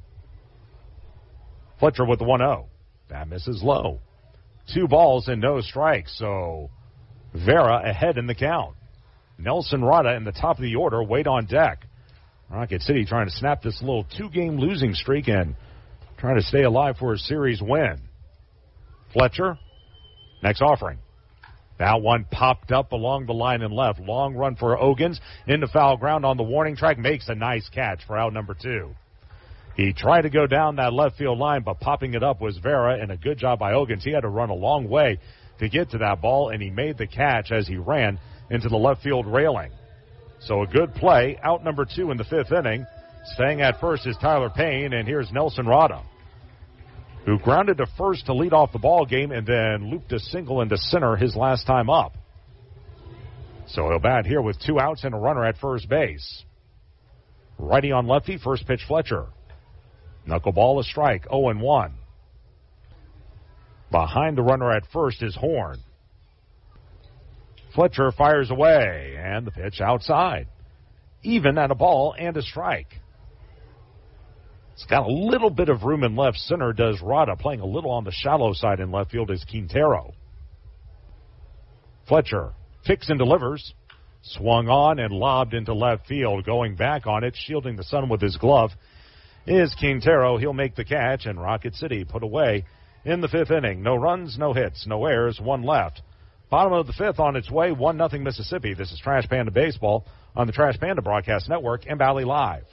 Fletcher with the 1-0. That misses low. 2 balls and no strikes, so Vera ahead in the count. Nelson Rada in the top of the order, wait on deck. Rocket City trying to snap this little 2-game losing streak and trying to stay alive for a series win. Fletcher, next offering. That one popped up along the line and left. Long run for Ogans into foul ground on the warning track. Makes a nice catch for out number 2. He tried to go down that left field line, but popping it up was Vera, and a good job by Ogans. He had to run a long way to get to that ball, and he made the catch as he ran into the left field railing. So a good play. Out number 2 in the 5th inning. Staying at first is Tyler Payne, and here's Nelson Rada, who grounded to first to lead off the ball game and then looped a single into center his last time up. So he'll bat here with 2 outs and a runner at first base. Righty on lefty, first pitch Fletcher. Knuckleball, a strike, 0-1. Behind the runner at first is Horn. Fletcher fires away, and the pitch outside. Even at a ball and a strike. It's got a little bit of room in left center, does Rada, playing a little on the shallow side in left field is Quintero. Fletcher picks and delivers. Swung on and lobbed into left field. Going back on it, shielding the sun with his glove, is Quintero. He'll make the catch, and Rocket City put away in the 5th inning. No runs, no hits, no errors, 1 left. Bottom of the 5th on its way, 1-0 Mississippi. This is Trash Panda Baseball on the Trash Panda Broadcast Network and Valley Live.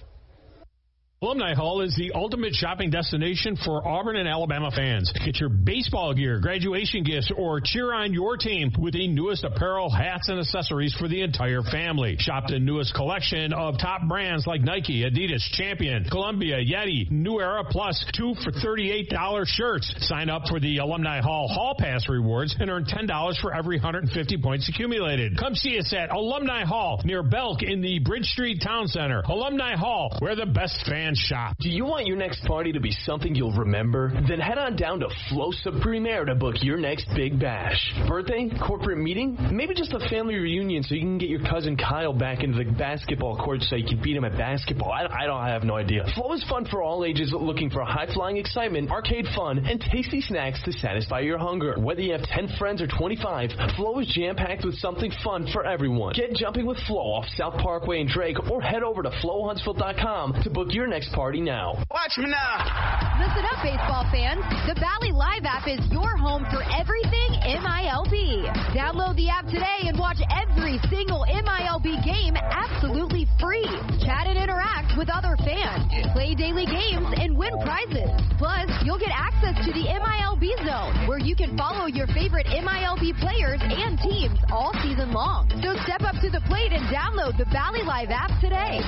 Alumni Hall is the ultimate shopping destination for Auburn and Alabama fans. Get your baseball gear, graduation gifts, or cheer on your team with the newest apparel, hats, and accessories for the entire family. Shop the newest collection of top brands like Nike, Adidas, Champion, Columbia, Yeti, New Era, plus 2 for $38 shirts. Sign up for the Alumni Hall Pass rewards and earn $10 for every 150 points accumulated. Come see us at Alumni Hall near Belk in the Bridge Street Town Center. Alumni Hall, where the best fans fans shop. Do you want your next party to be something you'll remember? Then head on down to Flosa Premier to book your next big bash. Birthday? Corporate meeting? Maybe just a family reunion so you can get your cousin Kyle back into the basketball court so you can beat him at basketball. I have no idea. Flow is fun for all ages looking for high-flying excitement, arcade fun, and tasty snacks to satisfy your hunger. Whether you have 10 friends or 25, Flow is jam-packed with something fun for everyone. Get jumping with Flow off South Parkway in Drake or head over to flowhuntsville.com to book your next party now. Watch me now. Listen up, baseball fans. The Valley Live app is your home for everything MILB. Download the app today and watch every single MILB game absolutely free. Chat and interact with other fans. Play daily games and win prizes. Plus, you'll get access to the MILB Zone, where you can follow your favorite MILB players and teams all season long. So step up to the plate and download the Valley Live app today.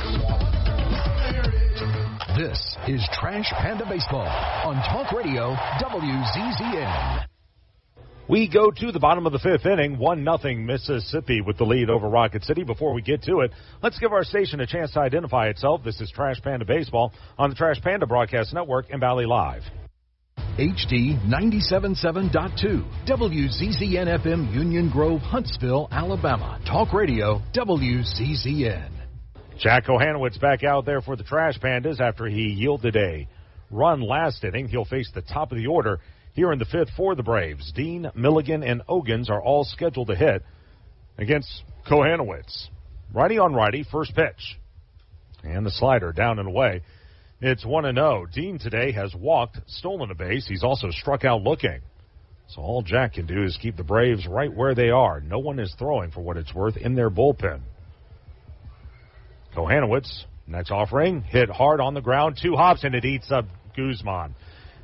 This is Trash Panda Baseball on Talk Radio WZZN. We go to the bottom of the fifth inning, 1-0 Mississippi with the lead over Rocket City. Before we get to it, let's give our station a chance to identify itself. This is Trash Panda Baseball on the Trash Panda Broadcast Network and Valley Live. HD 97.7.2, WZZN FM, Union Grove, Huntsville, Alabama. Talk Radio WZZN. Jack Kohanowitz back out there for the Trash Pandas after he yielded a run last inning. He'll face the top of the order here in the fifth for the Braves. Dean, Milligan, and Ogans are all scheduled to hit against Kohanowitz. Righty on righty, first pitch. And the slider down and away. It's 1-0. Dean today has walked, stolen a base. He's also struck out looking. So all Jack can do is keep the Braves right where they are. No one is throwing, for what it's worth, in their bullpen. Kohanowitz, next offering, hit hard on the ground. 2 hops, and it eats up Guzman.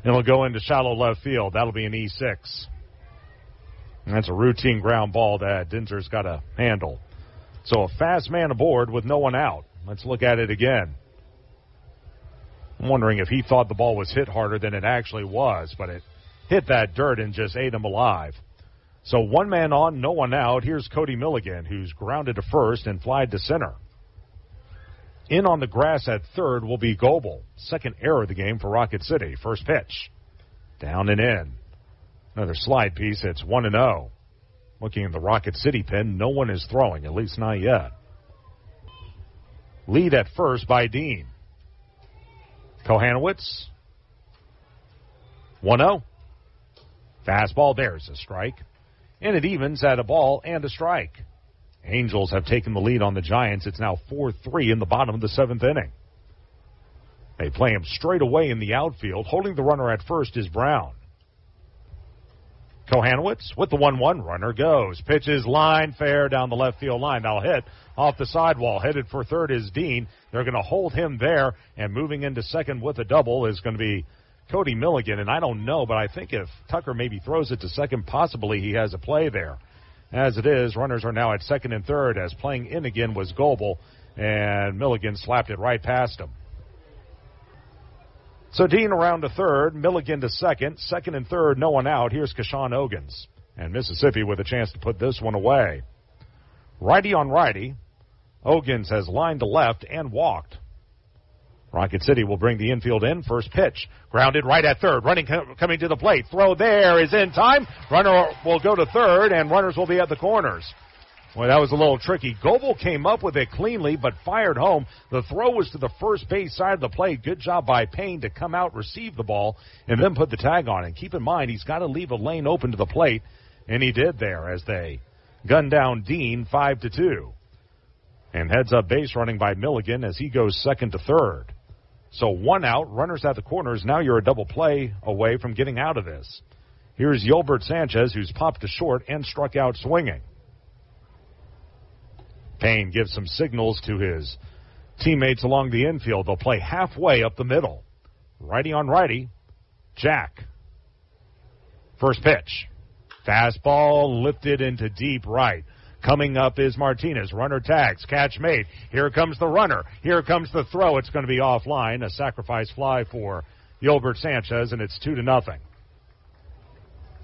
It'll go into shallow left field. That'll be an E6. And that's a routine ground ball that Dinser's got to handle. So a fast man aboard with no one out. Let's look at it again. I'm wondering if he thought the ball was hit harder than it actually was, but it hit that dirt and just ate him alive. So 1 man on, no one out. Here's Cody Milligan, who's grounded to first and flied to center. In on the grass at third will be Goebel. Second error of the game for Rocket City. First pitch. Down and in. Another slide piece. It's 1-0. Looking in the Rocket City pen, no one is throwing, at least not yet. Lead at first by Dean. Kohanowitz. 1-0. Fastball. There's a strike. And it evens at a ball and a strike. Angels have taken the lead on the Giants. It's now 4-3 in the bottom of the seventh inning. They play him straight away in the outfield. Holding the runner at first is Brown. Kohanowitz with the 1-1. Runner goes. Pitches line fair down the left field line. That'll hit off the sidewall. Headed for third is Dean. They're going to hold him there. And moving into second with a double is going to be Cody Milligan. And I don't know, but I think if Tucker maybe throws it to second, possibly he has a play there. As it is, runners are now at second and third, as playing in again was Goebel, and Milligan slapped it right past him. So Dean around to third, Milligan to second and third, no one out. Here's Kashawn Ogans, and Mississippi with a chance to put this one away. Righty on righty, Ogans has lined to left and walked. Rocket City will bring the infield in. First pitch. Grounded right at third. Running coming to the plate. Throw there is in time. Runner will go to third, and runners will be at the corners. Well, that was a little tricky. Goebel came up with it cleanly, but fired home. The throw was to the first base side of the plate. Good job by Payne to come out, receive the ball, and then put the tag on it. Keep in mind, he's got to leave a lane open to the plate, and he did there as they gunned down Dean 5-2. And heads up base running by Milligan as he goes second to third. So 1 out, runners at the corners. Now you're a double play away from getting out of this. Here's Yolbert Sanchez, who's popped to short and struck out swinging. Payne gives some signals to his teammates along the infield. They'll play halfway up the middle. Righty on righty, Jack. First pitch. Fastball lifted into deep right. Coming up is Martinez. Runner tags. Catch made. Here comes the runner. Here comes the throw. It's going to be offline. A sacrifice fly for Yolbert Sanchez, and it's 2-0.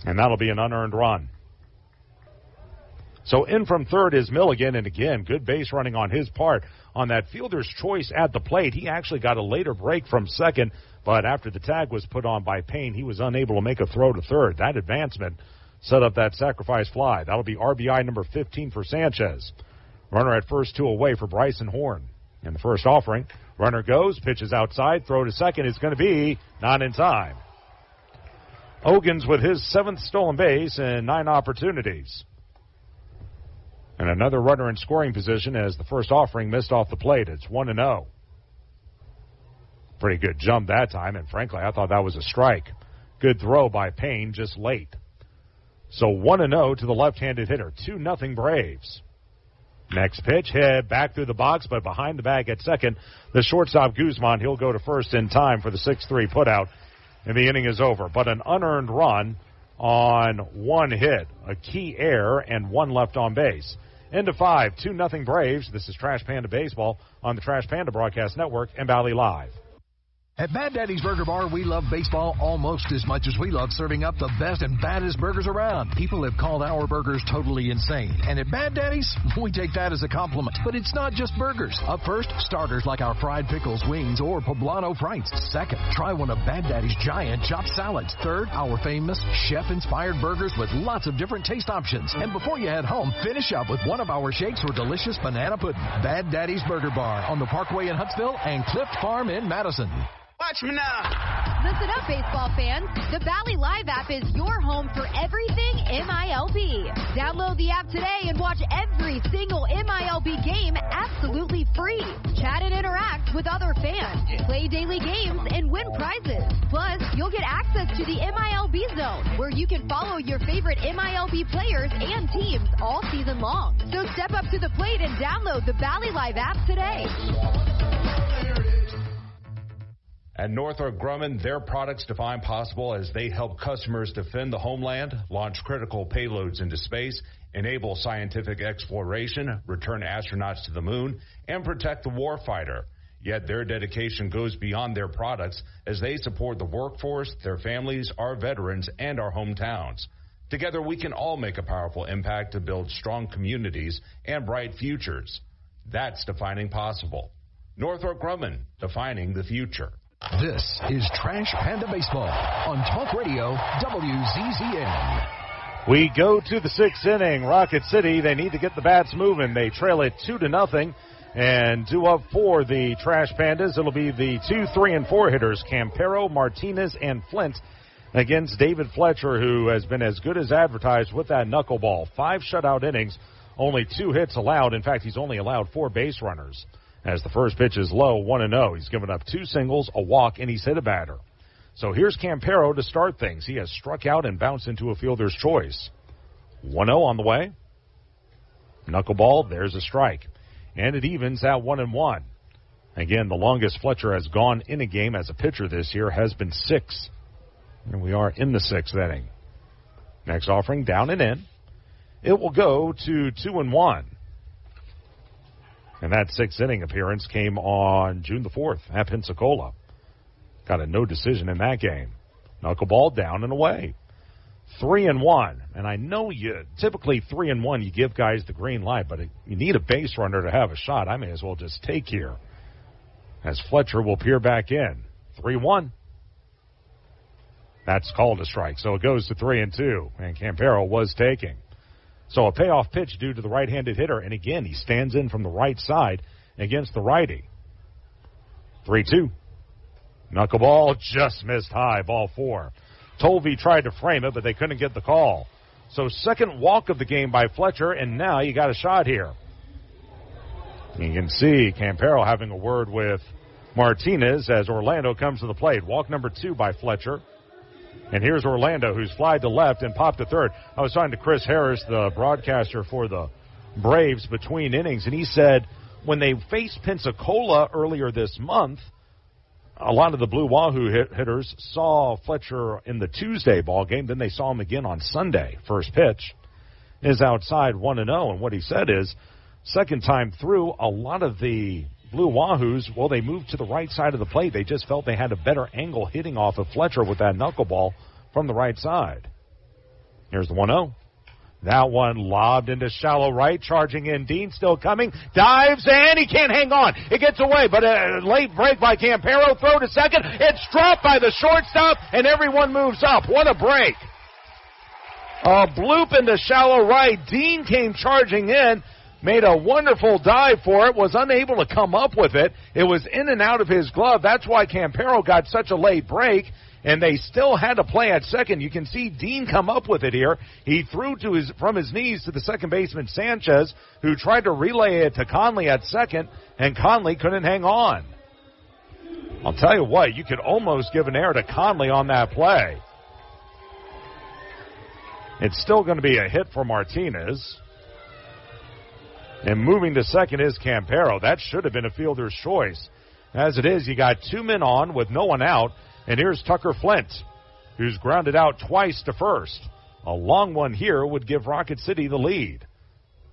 And that'll be an unearned run. So in from third is Milligan, and again, good base running on his part. On that fielder's choice at the plate, he actually got a later break from second, but after the tag was put on by Payne, he was unable to make a throw to third. That advancement set up that sacrifice fly. That'll be RBI number 15 for Sanchez. Runner at first, 2 away for Bryson Horn. In the first offering, runner goes, pitches outside, throw to second is going to be not in time. Ogans with his 7th stolen base and 9 opportunities. And another runner in scoring position as the first offering missed off the plate. It's 1-0. Pretty good jump that time, and frankly, I thought that was a strike. Good throw by Payne, just late. So 1-0 to the left-handed hitter. 2-0 Braves. Next pitch, hit back through the box, but behind the bag at second, the shortstop Guzman. He'll go to first in time for the 6-3 putout, and the inning is over. But an unearned run on 1 hit, a key error, and 1 left on base. Into 5, 2-0 Braves. This is Trash Panda Baseball on the Trash Panda Broadcast Network and Valley Live. At Bad Daddy's Burger Bar, we love baseball almost as much as we love serving up the best and baddest burgers around. People have called our burgers totally insane. And at Bad Daddy's, we take that as a compliment. But it's not just burgers. Up first, starters like our fried pickles, wings, or poblano frites. Second, try one of Bad Daddy's giant chopped salads. Third, our famous chef-inspired burgers with lots of different taste options. And before you head home, finish up with one of our shakes or delicious banana pudding. Bad Daddy's Burger Bar on the Parkway in Huntsville and Clift Farm in Madison. Watch me now. Listen up, baseball fans. The Valley Live app is your home for everything MILB. Download the app today and watch every single MILB game absolutely free. Chat and interact with other fans. Play daily games and win prizes. Plus, you'll get access to the MILB Zone, where you can follow your favorite MILB players and teams all season long. So step up to the plate and download the Valley Live app today. At Northrop Grumman, their products define possible as they help customers defend the homeland, launch critical payloads into space, enable scientific exploration, return astronauts to the moon, and protect the warfighter. Yet their dedication goes beyond their products as they support the workforce, their families, our veterans, and our hometowns. Together, we can all make a powerful impact to build strong communities and bright futures. That's defining possible. Northrop Grumman, defining the future. This is Trash Panda Baseball on Talk Radio WZZN. We go to the 6th inning. Rocket City, they need to get the bats moving. They trail it 2-0, and 2 up for the Trash Pandas. It'll be the 2, 3, and 4 hitters, Campero, Martinez, and Flint, against David Fletcher, who has been as good as advertised with that knuckleball. 5 shutout innings, only 2 hits allowed. In fact, he's only allowed 4 base runners. As the first pitch is low, 1-0. He's given up 2 singles, a walk, and he's hit a batter. So here's Campero to start things. He has struck out and bounced into a fielder's choice. 1-0 on the way. Knuckleball, there's a strike. And it evens at 1-1. Again, the longest Fletcher has gone in a game as a pitcher this year has been 6. And we are in the 6th inning. Next offering, down and in. It will go to 2-1. And that 6th inning appearance came on June the 4th at Pensacola. Got a no decision in that game. Knuckleball down and away. 3-1. And I know you typically 3-1 you give guys the green light, but you need a base runner to have a shot. I may as well just take here. As Fletcher will peer back in. 3-1. That's called a strike. So it goes to 3-2. And Campero was taking. So a payoff pitch due to the right-handed hitter. And again, he stands in from the right side against the righty. 3-2. Knuckleball just missed high, ball 4. Tolvey tried to frame it, but they couldn't get the call. So second walk of the game by Fletcher, and now you got a shot here. You can see Campero having a word with Martinez as Orlando comes to the plate. Walk number 2 by Fletcher. And here's Orlando, who's flied to left and popped to third. I was talking to Chris Harris, the broadcaster for the Braves, between innings, and he said when they faced Pensacola earlier this month, a lot of the Blue Wahoo hitters saw Fletcher in the Tuesday ball game. Then they saw him again on Sunday. First pitch is outside 1-0. And what he said is, second time through, a lot of the Blue Wahoos, well, they moved to the right side of the plate. They just felt they had a better angle hitting off of Fletcher with that knuckleball from the right side. Here's the 1-0. That one lobbed into shallow right, charging in. Dean still coming, dives, and he can't hang on. It gets away, but a late break by Campero. Throw to second. It's dropped by the shortstop, and everyone moves up. What a break. A bloop into shallow right. Dean came charging in, made a wonderful dive for it, was unable to come up with it. It was in and out of his glove. That's why Campero got such a late break. And they still had to play at second. You can see Dean come up with it here. He threw from his knees to the second baseman Sanchez, who tried to relay it to Conley at second, and Conley couldn't hang on. I'll tell you what, you could almost give an error to Conley on that play. It's still going to be a hit for Martinez. And moving to second is Campero. That should have been a fielder's choice. As it is, you got 2 men on with no one out. And here's Tucker Flint, who's grounded out twice to first. A long one here would give Rocket City the lead.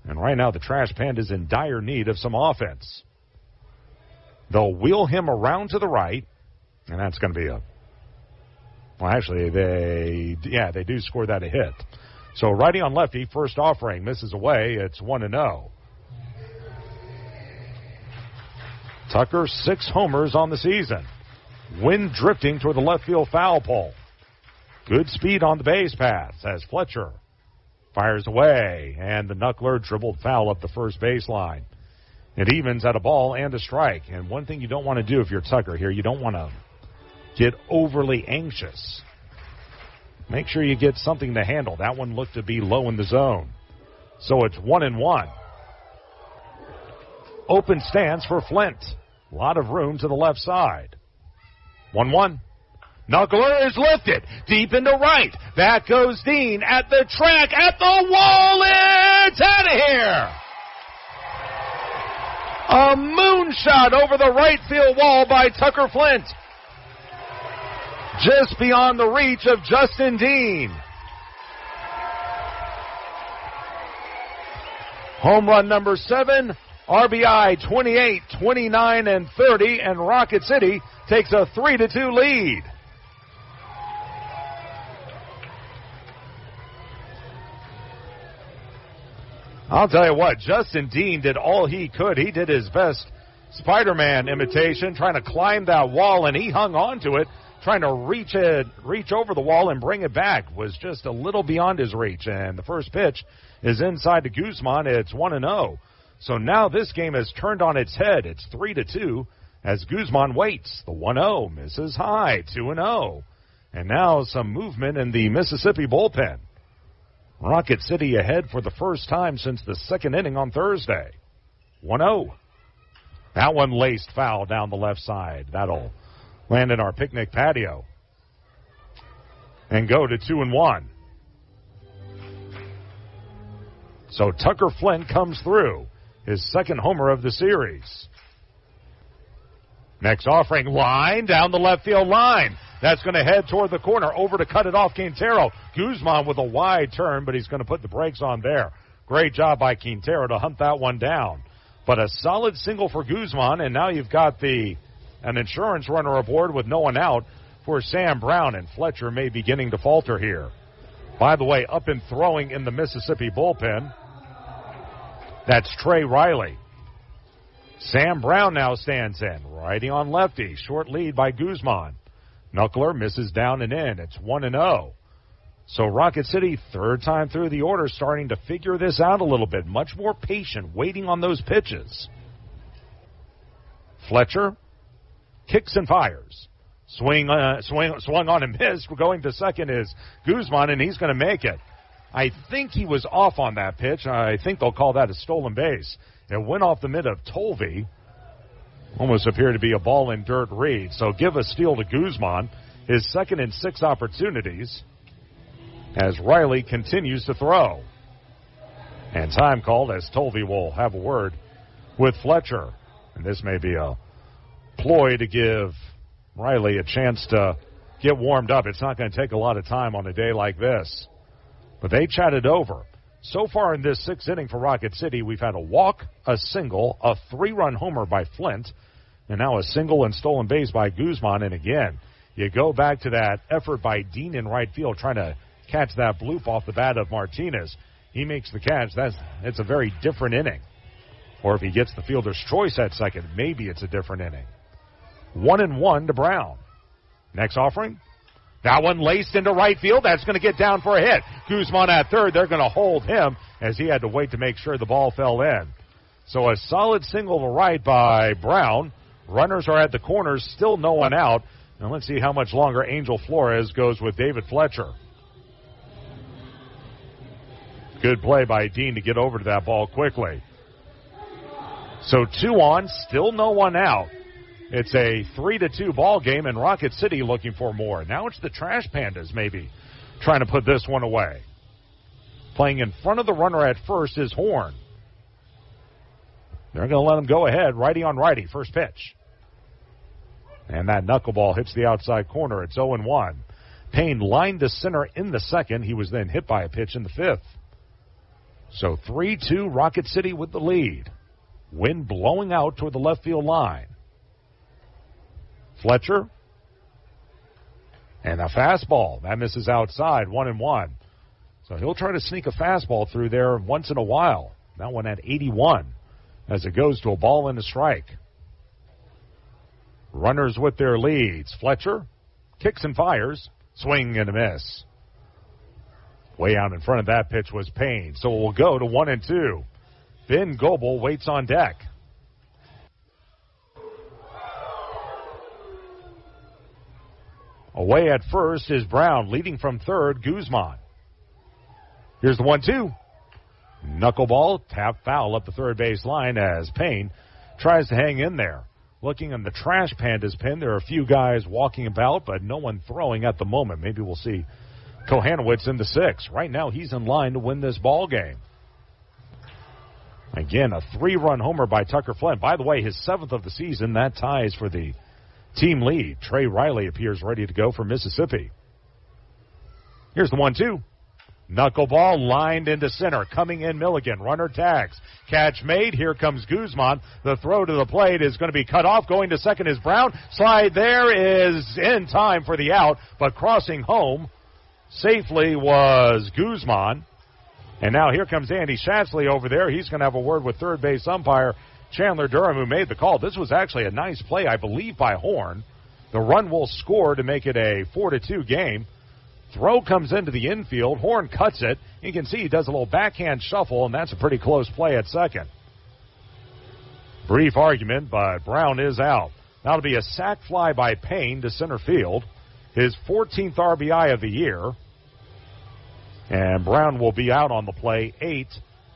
And right now the Trash Pandas in dire need of some offense. They'll wheel him around to the right, and that's going to be well, actually, they do score that a hit. So righty on lefty, first offering, misses away. It's 1-0. Tucker, 6 homers on the season. Wind drifting toward the left field foul pole. Good speed on the base paths as Fletcher fires away, and the knuckler dribbled foul up the first baseline. It evens at a ball and a strike. And one thing you don't want to do if you're Tucker here, you don't want to get overly anxious. Make sure you get something to handle. That one looked to be low in the zone. So it's 1-1. Open stance for Flint. A lot of room to the left side. 1-1. Knuckler is lifted deep into right. Back goes Dean at the track, at the wall. It's out of here. A moonshot over the right field wall by Tucker Flint. Just beyond the reach of Justin Dean. Home run number 7. RBI 28, 29, and 30, and Rocket City takes a 3-2 lead. I'll tell you what, Justin Dean did all he could. He did his best Spider-Man imitation, trying to climb that wall, and he hung on to it, trying to reach over the wall and bring it back. Was just a little beyond his reach, and the first pitch is inside to Guzman. It's 1-0. So now this game has turned on its head. It's 3-2 as Guzman waits. The 1-0 misses high, 2-0. And now some movement in the Mississippi bullpen. Rocket City ahead for the first time since the second inning on Thursday. 1-0. That one laced foul down the left side. That'll land in our picnic patio. And go to 2-1. So Tucker Flint comes through. His second homer of the series. Next offering, line down the left field line. That's going to head toward the corner. Over to cut it off, Quintero. Guzman with a wide turn, but he's going to put the brakes on there. Great job by Quintero to hunt that one down. But a solid single for Guzman, and now you've got an insurance runner aboard with no one out for Sam Brown, and Fletcher may be beginning to falter here. By the way, up and throwing in the Mississippi bullpen, that's Trey Riley. Sam Brown now stands in. Righty on lefty. Short lead by Guzman. Knuckler misses down and in. It's 1-0. So Rocket City, third time through the order, starting to figure this out a little bit. Much more patient, waiting on those pitches. Fletcher kicks and fires. Swung on and missed. Going to second is Guzman, and he's going to make it. I think he was off on that pitch. I think they'll call that a stolen base. It went off the mid of Tolvey. Almost appeared to be a ball in dirt read. So give a steal to Guzman. His second and 6 opportunities as Riley continues to throw. And time called as Tolvey will have a word with Fletcher. And this may be a ploy to give Riley a chance to get warmed up. It's not going to take a lot of time on a day like this. But they chatted over. So far in this 6th inning for Rocket City, we've had a walk, a single, a 3-run homer by Flint, and now a single and stolen base by Guzman. And again, you go back to that effort by Dean in right field trying to catch that bloop off the bat of Martinez. he makes the catch, it's a very different inning. Or if he gets the fielder's choice at second, maybe it's a different inning. 1-1 to Brown. Next offering. That one laced into right field. That's going to get down for a hit. Guzman at third. They're going to hold him as he had to wait to make sure the ball fell in. So a solid single to right by Brown. Runners are at the corners, still no one out. Now let's see how much longer Angel Flores goes with David Fletcher. Good play by Dean to get over to that ball quickly. So 2 on, still no one out. It's a 3-2 ball game, and Rocket City looking for more. Now it's the Trash Pandas maybe trying to put this one away. Playing in front of the runner at first is Horn. They're going to let him go ahead, righty on righty, first pitch. And that knuckleball hits the outside corner. It's 0-1. Payne lined to center in the second. He was then hit by a pitch in the fifth. So 3-2 Rocket City with the lead. Wind blowing out toward the left field line. Fletcher. And a fastball. That misses outside, 1-1. So he'll try to sneak a fastball through there once in a while. That one at 81 as it goes to a ball and a strike. Runners with their leads. Fletcher kicks and fires. Swing and a miss. Way out in front of that pitch was Payne. So we'll go to 1-2. Ben Goebel waits on deck. Away at first is Brown, leading from third, Guzman. Here's the 1-2. Knuckleball, tap foul up the third base line as Payne tries to hang in there. Looking in the Trash Pandas pen, there are a few guys walking about, but no one throwing at the moment. Maybe we'll see Kohanowitz in the sixth. Right now, he's in line to win this ball game. Again, a 3-run homer by Tucker Flint. By the way, his 7th of the season. That ties for the team lead. Trey Riley appears ready to go for Mississippi. Here's the 1-2. Knuckleball lined into center. Coming in Milligan. Runner tags. Catch made. Here comes Guzman. The throw to the plate is going to be cut off. Going to second is Brown. Slide there is in time for the out, but crossing home safely was Guzman. And now here comes Andy Schatsley over there. He's going to have a word with third base umpire Chandler Durham, who made the call. This was actually a nice play, I believe, by Horn. The run will score to make it a 4-2 game. Throw comes into the infield. Horn cuts it. You can see he does a little backhand shuffle, and that's a pretty close play at second. Brief argument, but Brown is out. That'll be a sac fly by Payne to center field. His 14th RBI of the year. And Brown will be out on the play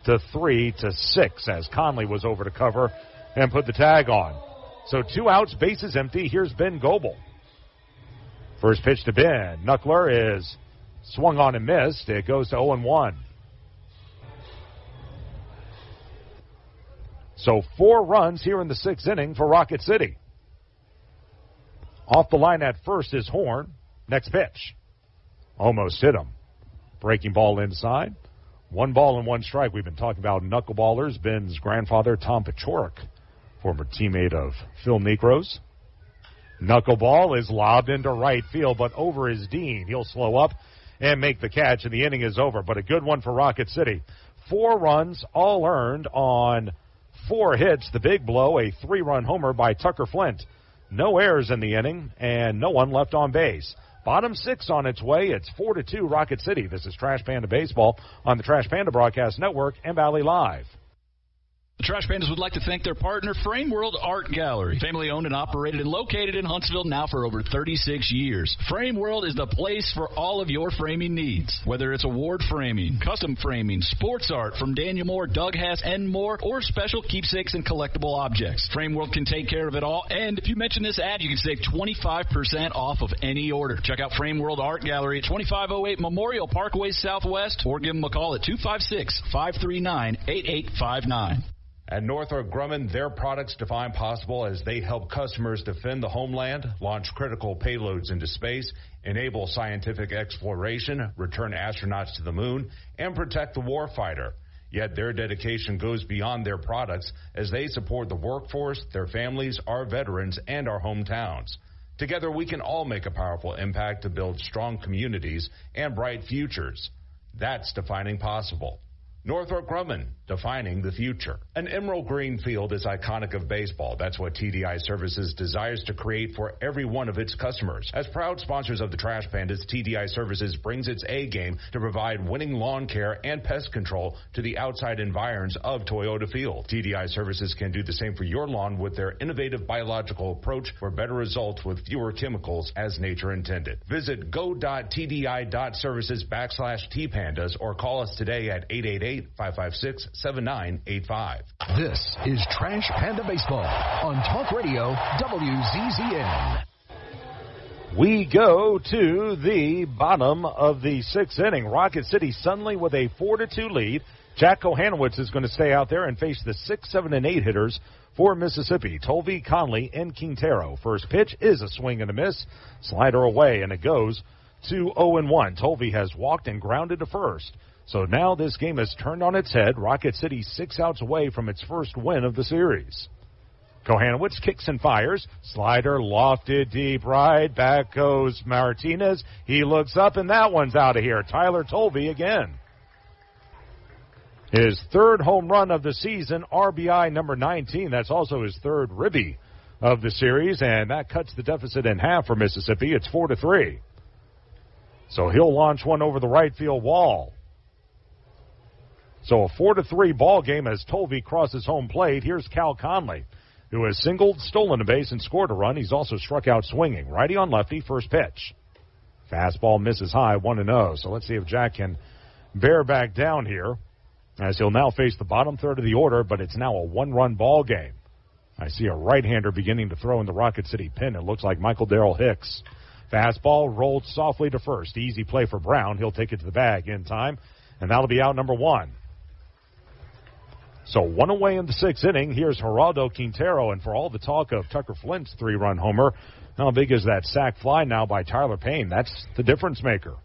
8-3-6 as Conley was over to cover and put the tag on. So 2 outs, bases empty. Here's Ben Goebel. First pitch to Ben. Knuckler is swung on and missed. It goes to 0-1. So 4 runs here in the 6th inning for Rocket City. Off the line at first is Horn. Next pitch. Almost hit him. Breaking ball inside. 1 ball and 1 strike. We've been talking about knuckleballers. Ben's grandfather, Tom Pachorik, former teammate of Phil Necros. Knuckleball is lobbed into right field, but over is Dean. He'll slow up and make the catch, and the inning is over. But a good one for Rocket City. 4 runs, all earned on 4 hits. The big blow, a 3-run homer by Tucker Flint. No errors in the inning, and no one left on base. Bottom 6 on its way. It's 4-2 Rocket City. This is Trash Panda Baseball on the Trash Panda Broadcast Network and Valley Live. The Trash Pandas would like to thank their partner, Frame World Art Gallery. Family owned and operated and located in Huntsville now for over 36 years. Frame World is the place for all of your framing needs. Whether it's award framing, custom framing, sports art from Daniel Moore, Doug Hass, and more, or special keepsakes and collectible objects. Frame World can take care of it all. And if you mention this ad, you can save 25% off of any order. Check out Frame World Art Gallery at 2508 Memorial Parkway Southwest, or give them a call at 256-539-8859. At Northrop Grumman, their products define possible as they help customers defend the homeland, launch critical payloads into space, enable scientific exploration, return astronauts to the moon, and protect the warfighter. Yet their dedication goes beyond their products as they support the workforce, their families, our veterans, and our hometowns. Together, we can all make a powerful impact to build strong communities and bright futures. That's defining possible. Northrop Grumman, defining the future. An emerald green field is iconic of baseball. That's what TDI Services desires to create for every one of its customers. As proud sponsors of the Trash Pandas, TDI Services brings its A game to provide winning lawn care and pest control to the outside environs of Toyota Field. TDI Services can do the same for your lawn with their innovative biological approach for better results with fewer chemicals as nature intended. Visit go.tdi.services/tpandas or call us today at 888-556-7985. This is Trash Panda Baseball on Talk Radio WZZN. We go to the bottom of the sixth inning. Rocket City suddenly with a 4-2 lead. Jack Kohanowitz is going to stay out there and face the 6, 7, and 8 hitters for Mississippi, Tolvie, Conley, and Quintero. First pitch is a swing and a miss. Slider away, and it goes to 0-1. Tolvie has walked and grounded to first. So now this game has turned on its head. Rocket City 6 outs away from its first win of the series. Kohanowitz kicks and fires. Slider lofted deep right. Back goes Martinez. He looks up, and that one's out of here. Tyler Tolvie again. His third home run of the season, RBI number 19. That's also his third ribby of the series, and that cuts the deficit in half for Mississippi. It's 4-3. So he'll launch one over the right field wall. So a 4-3 ball game as Tolvie crosses home plate. Here's Cal Conley, who has singled, stolen a base, and scored a run. He's also struck out swinging. Righty on lefty, first pitch. Fastball misses high, 1-0. So let's see if Jack can bear back down here, as he'll now face the bottom third of the order, but it's now a one-run ball game. I see a right-hander beginning to throw in the Rocket City pin. It looks like Michael Darrell Hicks. Fastball rolled softly to first. Easy play for Brown. He'll take it to the bag in time, and that'll be out number 1. So one away in the sixth inning. Here's Geraldo Quintero, and for all the talk of Tucker Flint's 3-run homer, how big is that sac fly now by Tyler Payne? That's the difference maker.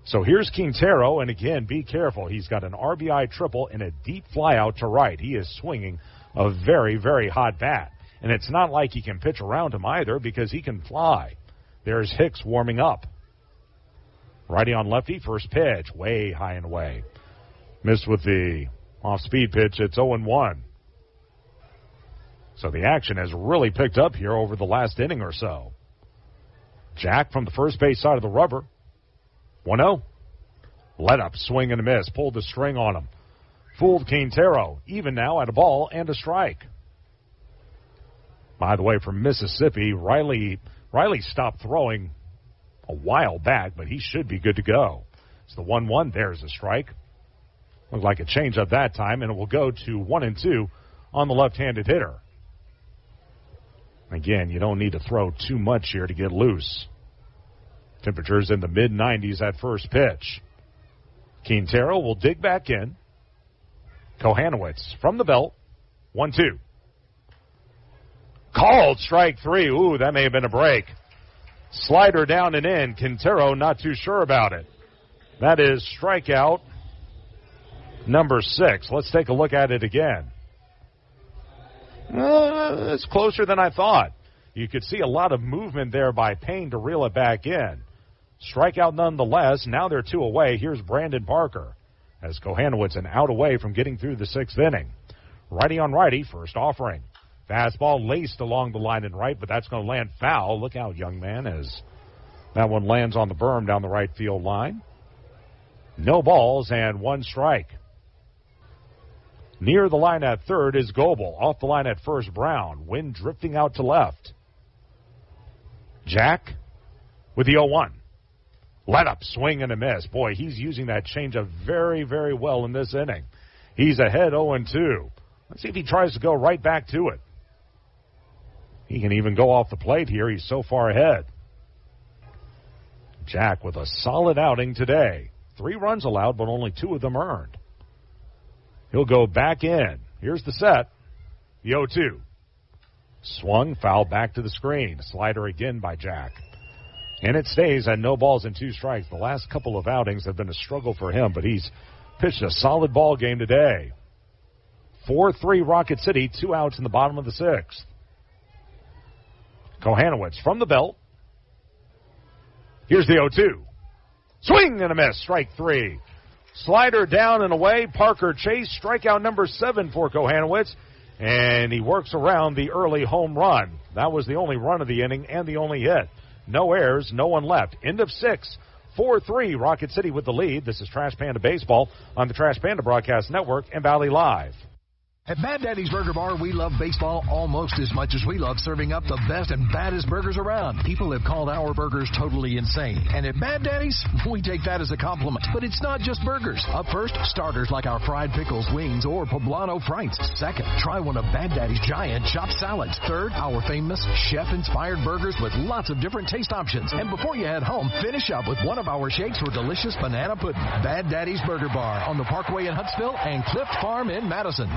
So here's Quintero, and again, be careful. He's got an RBI triple and a deep fly out to right. He is swinging a very, very hot bat. And it's not like he can pitch around him either, because he can fly. There's Hicks warming up. Righty on lefty, first pitch, way high and away. Missed with the off-speed pitch. It's 0-1. So the action has really picked up here over the last inning or so. Jack from the first base side of the rubber. 1-0. Let up, swing and a miss. Pulled the string on him. Fooled Quintero. Even now at a ball and a strike. By the way, from Mississippi, Riley stopped throwing a while back, but he should be good to go. It's the 1-1. There's a strike. Looked like a change-up that time, and it will go to 1-2 on the left-handed hitter. Again, you don't need to throw too much here to get loose. Temperatures in the mid-90s at first pitch. Quintero will dig back in. Kohanowitz from the belt. 1-2. Called strike 3. Ooh, that may have been a break. Slider down and in. Quintero not too sure about it. That is strikeout number 6. Let's take a look at it again. It's closer than I thought. You could see a lot of movement there by Payne to reel it back in. Strikeout nonetheless. Now they're 2 away. Here's Brandon Parker as Kohanowitz an out away from getting through the 6th inning. Righty on righty, first offering. Fastball laced along the line and right, but that's going to land foul. Look out, young man, as that one lands on the berm down the right field line. No balls and 1 strike. Near the line at third is Goebel. Off the line at first, Brown. Wind drifting out to left. Jack with the 0-1. Let up, swing and a miss. Boy, he's using that changeup very, very well in this inning. He's ahead 0-2. Let's see if he tries to go right back to it. He can even go off the plate here. He's so far ahead. Jack with a solid outing today. 3 runs allowed, but only 2 of them earned. He'll go back in. Here's the set. The 0-2. Swung, foul back to the screen. Slider again by Jack. And it stays at no balls and 2 strikes. The last couple of outings have been a struggle for him, but he's pitched a solid ball game today. 4-3 Rocket City, 2 outs in the bottom of the 6th. Kohanowitz from the belt. Here's the 0-2. Swing and a miss, strike 3. Slider down and away. Parker Chase, strikeout number 7 for Kohanowitz. And he works around the early home run. That was the only run of the inning and the only hit. No errors, no one left. End of 6. 4-3, Rocket City with the lead. This is Trash Panda Baseball on the Trash Panda Broadcast Network and Valley Live. At Mad Daddy's Burger Bar, we love baseball almost as much as we love serving up the best and baddest burgers around. People have called our burgers totally insane. And at Mad Daddy's, we take that as a compliment. But it's not just burgers. Up first, starters like our fried pickles, wings, or poblano frites. Second, try one of Mad Daddy's giant chopped salads. Third, our famous chef-inspired burgers with lots of different taste options. And before you head home, finish up with one of our shakes or delicious banana pudding. Mad Daddy's Burger Bar on the Parkway in Huntsville and Cliff Farm in Madison.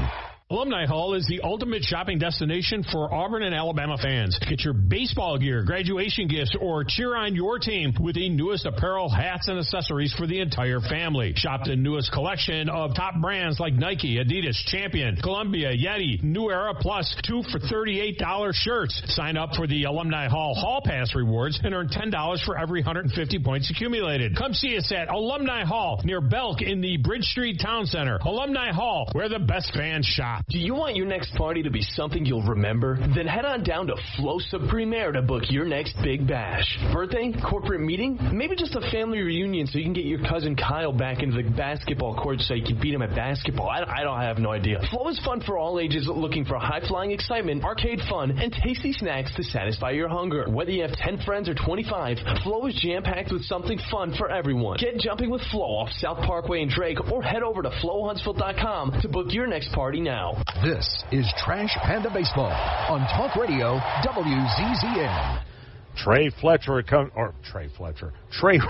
Alumni Hall is the ultimate shopping destination for Auburn and Alabama fans. Get your baseball gear, graduation gifts, or cheer on your team with the newest apparel, hats, and accessories for the entire family. Shop the newest collection of top brands like Nike, Adidas, Champion, Columbia, Yeti, New Era, plus 2 for $38 shirts. Sign up for the Alumni Hall Pass rewards and earn $10 for every 150 points accumulated. Come see us at Alumni Hall near Belk in the Bridge Street Town Center. Alumni Hall, where the best fans shop. Do you want your next party to be something you'll remember? Then head on down to Flosa Premier to book your next big bash. Birthday? Corporate meeting? Maybe just a family reunion so you can get your cousin Kyle back into the basketball court so you can beat him at basketball. I have no idea. Flow is fun for all ages looking for high-flying excitement, arcade fun, and tasty snacks to satisfy your hunger. Whether you have 10 friends or 25, Flow is jam-packed with something fun for everyone. Get jumping with Flow off South Parkway in Drake or head over to flowhuntsville.com to book your next party now. This is Trash Panda Baseball on Talk Radio WZZN. Trey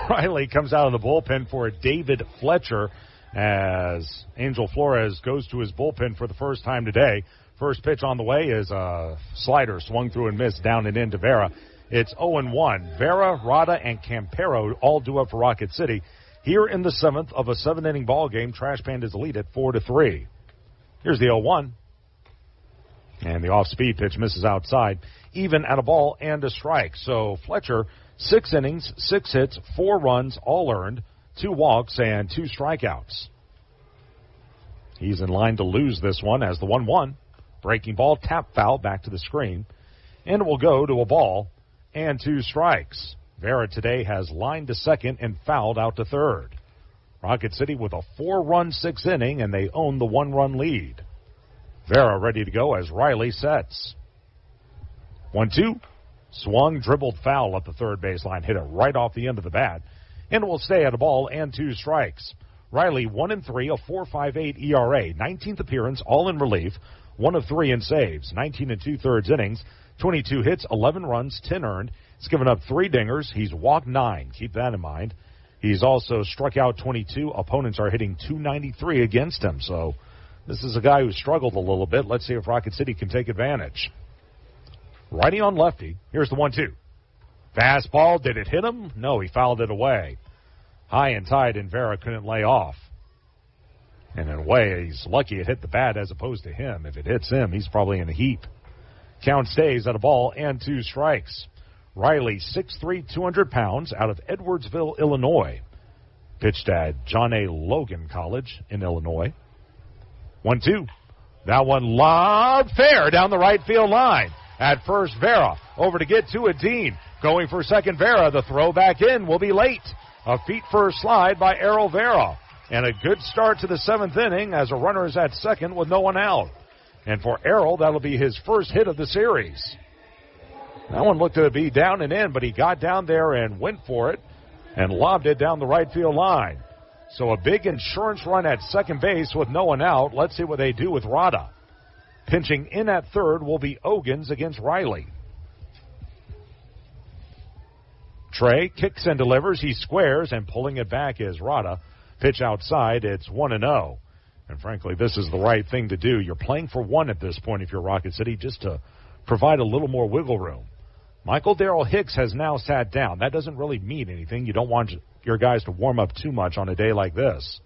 Riley comes out of the bullpen for David Fletcher as Angel Flores goes to his bullpen for the first time today. First pitch on the way is a slider swung through and missed down and into Vera. It's 0-1. Vera, Rada, and Campero all due up for Rocket City. Here in the 7th of a 7-inning ball game, Trash Pandas lead at 4-3. Here's the 0-1. And the off-speed pitch misses outside, even at a ball and a strike. So Fletcher, 6 innings, 6 hits, 4 runs, all earned, 2 walks, and 2 strikeouts. He's in line to lose this one as the 1-1. Breaking ball, tap foul, back to the screen. And it will go to a ball and 2 strikes. Vera today has lined to second and fouled out to third. Rocket City with a 4-run 6th inning, and they own the 1-run lead. Vera ready to go as Riley sets. 1-2. Swung, dribbled foul at the third baseline. Hit it right off the end of the bat. And will stay at a ball and 2 strikes. Riley 1-3, a 4.58 ERA. 19th appearance, all in relief. 1 of 3 in saves. 19 2/3 innings. 22 hits, 11 runs, 10 earned. He's given up 3 dingers. He's walked 9. Keep that in mind. He's also struck out 22. Opponents are hitting .293 against him. So this is a guy who struggled a little bit. Let's see if Rocket City can take advantage. Righty on lefty. Here's the 1-2. Fastball. Did it hit him? No, he fouled it away. High and tight, and Vera couldn't lay off. And in a way, he's lucky it hit the bat as opposed to him. If it hits him, he's probably in a heap. Count stays at a ball and 2 strikes. Riley, 6'3", 200 pounds, out of Edwardsville, Illinois. Pitched at John A. Logan College in Illinois. 1-2. That one lobbed fair down the right field line. At first, Vera over to get to it. Dean going for second. Vera. The throw back in will be late. A feet-first slide by Errol Vera. And a good start to the 7th inning as a runner is at second with no one out. And for Errol, that'll be his first hit of the series. That one looked to be down and in, but he got down there and went for it and lobbed it down the right field line. So a big insurance run at second base with no one out. Let's see what they do with Rada. Pinching in at third will be Ogans against Riley. Trey kicks and delivers. He squares, and pulling it back is Rada. Pitch outside. It's 1-0. And frankly, this is the right thing to do. You're playing for 1 at this point if you're Rocket City, just to provide a little more wiggle room. Michael Darrell Hicks has now sat down. That doesn't really mean anything. You don't want your guys to warm up too much on a day like this.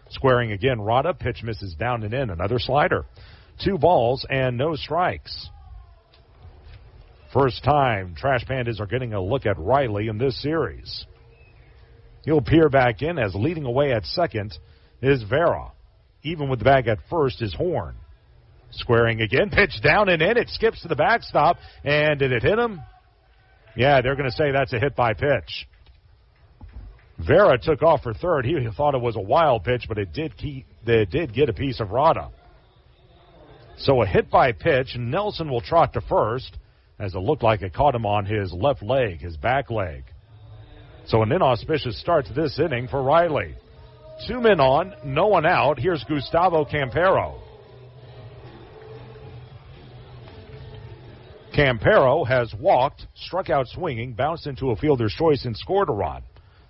Squaring again, Rada. Pitch misses down and in. Another slider. 2 balls and no strikes. First time Trash Pandas are getting a look at Riley in this series. He'll peer back in as leading away at second is Vera. Even with the bag at first is Horn. Squaring again, pitch down and in. It skips to the backstop. And did it hit him? Yeah, they're going to say that's a hit by pitch. Vera took off for third. He thought it was a wild pitch, but it did get a piece of Rada. So a hit by pitch. Nelson will trot to first, as it looked like it caught him on his left leg, his back leg. So an inauspicious start to this inning for Riley. 2 men on, no one out. Here's Gustavo Campero. Campero has walked, struck out swinging, bounced into a fielder's choice, and scored a run.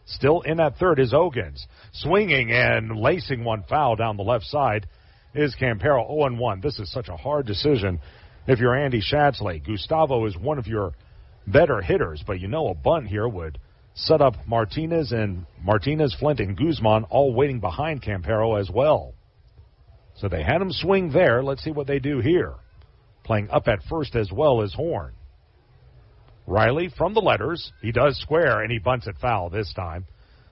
Still in at third is Ogans. Swinging and lacing one foul down the left side is Campero. 0-1. This is such a hard decision if you're Andy Schatzley. Gustavo is one of your better hitters, but you know a bunt here would set up Martinez, Flint, and Guzman all waiting behind Campero as well. So they had him swing there. Let's see what they do here. Playing up at first as well as Horn. Riley from the letters. He does square, and he bunts it foul this time.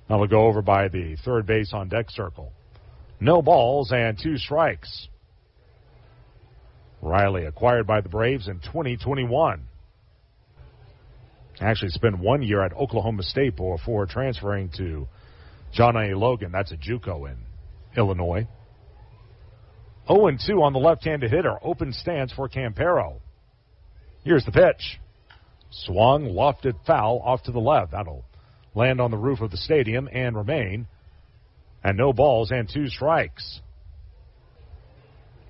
That'll go over by the third base on deck circle. No balls and 2 strikes. Riley acquired by the Braves in 2021. Actually spent 1 year at Oklahoma State before transferring to John A. Logan. That's a JUCO in Illinois. 0-2 on the left-handed hitter. Open stance for Campero. Here's the pitch. Swung, lofted foul off to the left. That'll land on the roof of the stadium and remain. And no balls and 2 strikes.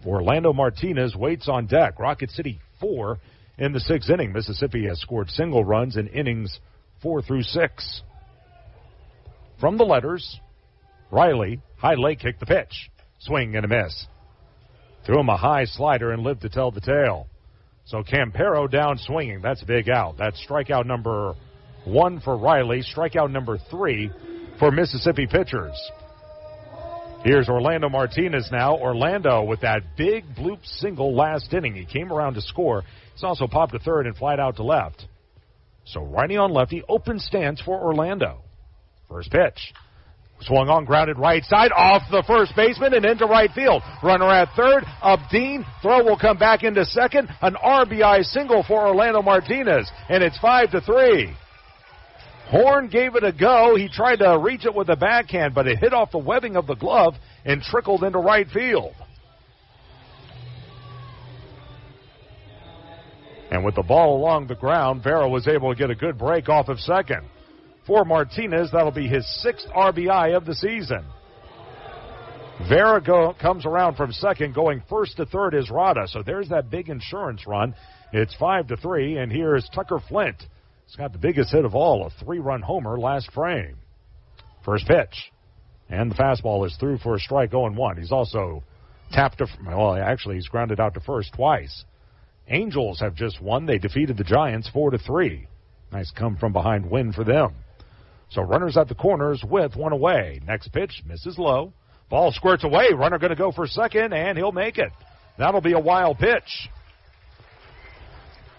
Orlando Martinez waits on deck. Rocket City 4 in the 6th inning. Mississippi has scored single runs in innings 4 through 6. From the letters, Riley, high leg kick the pitch. Swing and a miss. Threw him a high slider and lived to tell the tale. So Campero down swinging. That's a big out. That's strikeout number 1 for Riley. Strikeout number 3 for Mississippi pitchers. Here's Orlando Martinez now. Orlando with that big bloop single last inning. He came around to score. He's also popped to third and flied out to left. So righty on lefty, open stance for Orlando. First pitch. Swung on, grounded right side, off the first baseman and into right field. Runner at third, Abdeen. Throw will come back into second. An RBI single for Orlando Martinez, and it's 5-3. Horn gave it a go. He tried to reach it with a backhand, but it hit off the webbing of the glove and trickled into right field. And with the ball along the ground, Vera was able to get a good break off of second. For Martinez, that'll be his 6th RBI of the season. Vera comes around from second. Going first to third is Rada. So there's that big insurance run. It's 5-3, and here's Tucker Flint. He's got the biggest hit of all, a 3-run homer last frame. First pitch. And the fastball is through for a strike, 0-1. He's also tapped to, well, actually, he's grounded out to first twice. Angels have just won. They defeated the Giants 4-3. Nice come from behind win for them. So runners at the corners with 1 away. Next pitch, misses low. Ball squirts away. Runner going to go for second, and he'll make it. That'll be a wild pitch.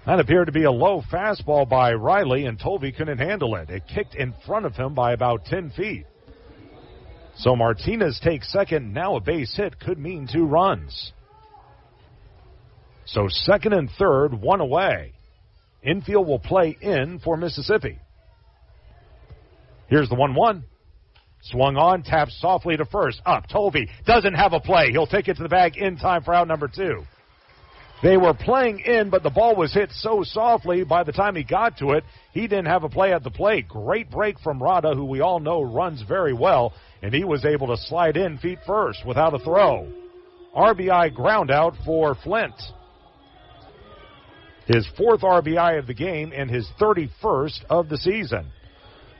That appeared to be a low fastball by Riley, and Tovey couldn't handle it. It kicked in front of him by about 10 feet. So Martinez takes second. Now a base hit could mean 2 runs. So second and third, 1 away. Infield will play in for Mississippi. Here's the 1-1. Swung on, taps softly to first. Up, Tovey doesn't have a play. He'll take it to the bag in time for out number 2. They were playing in, but the ball was hit so softly by the time he got to it, he didn't have a play at the plate. Great break from Rada, who we all know runs very well, and he was able to slide in feet first without a throw. RBI ground out for Flint. His 4th RBI of the game and his 31st of the season.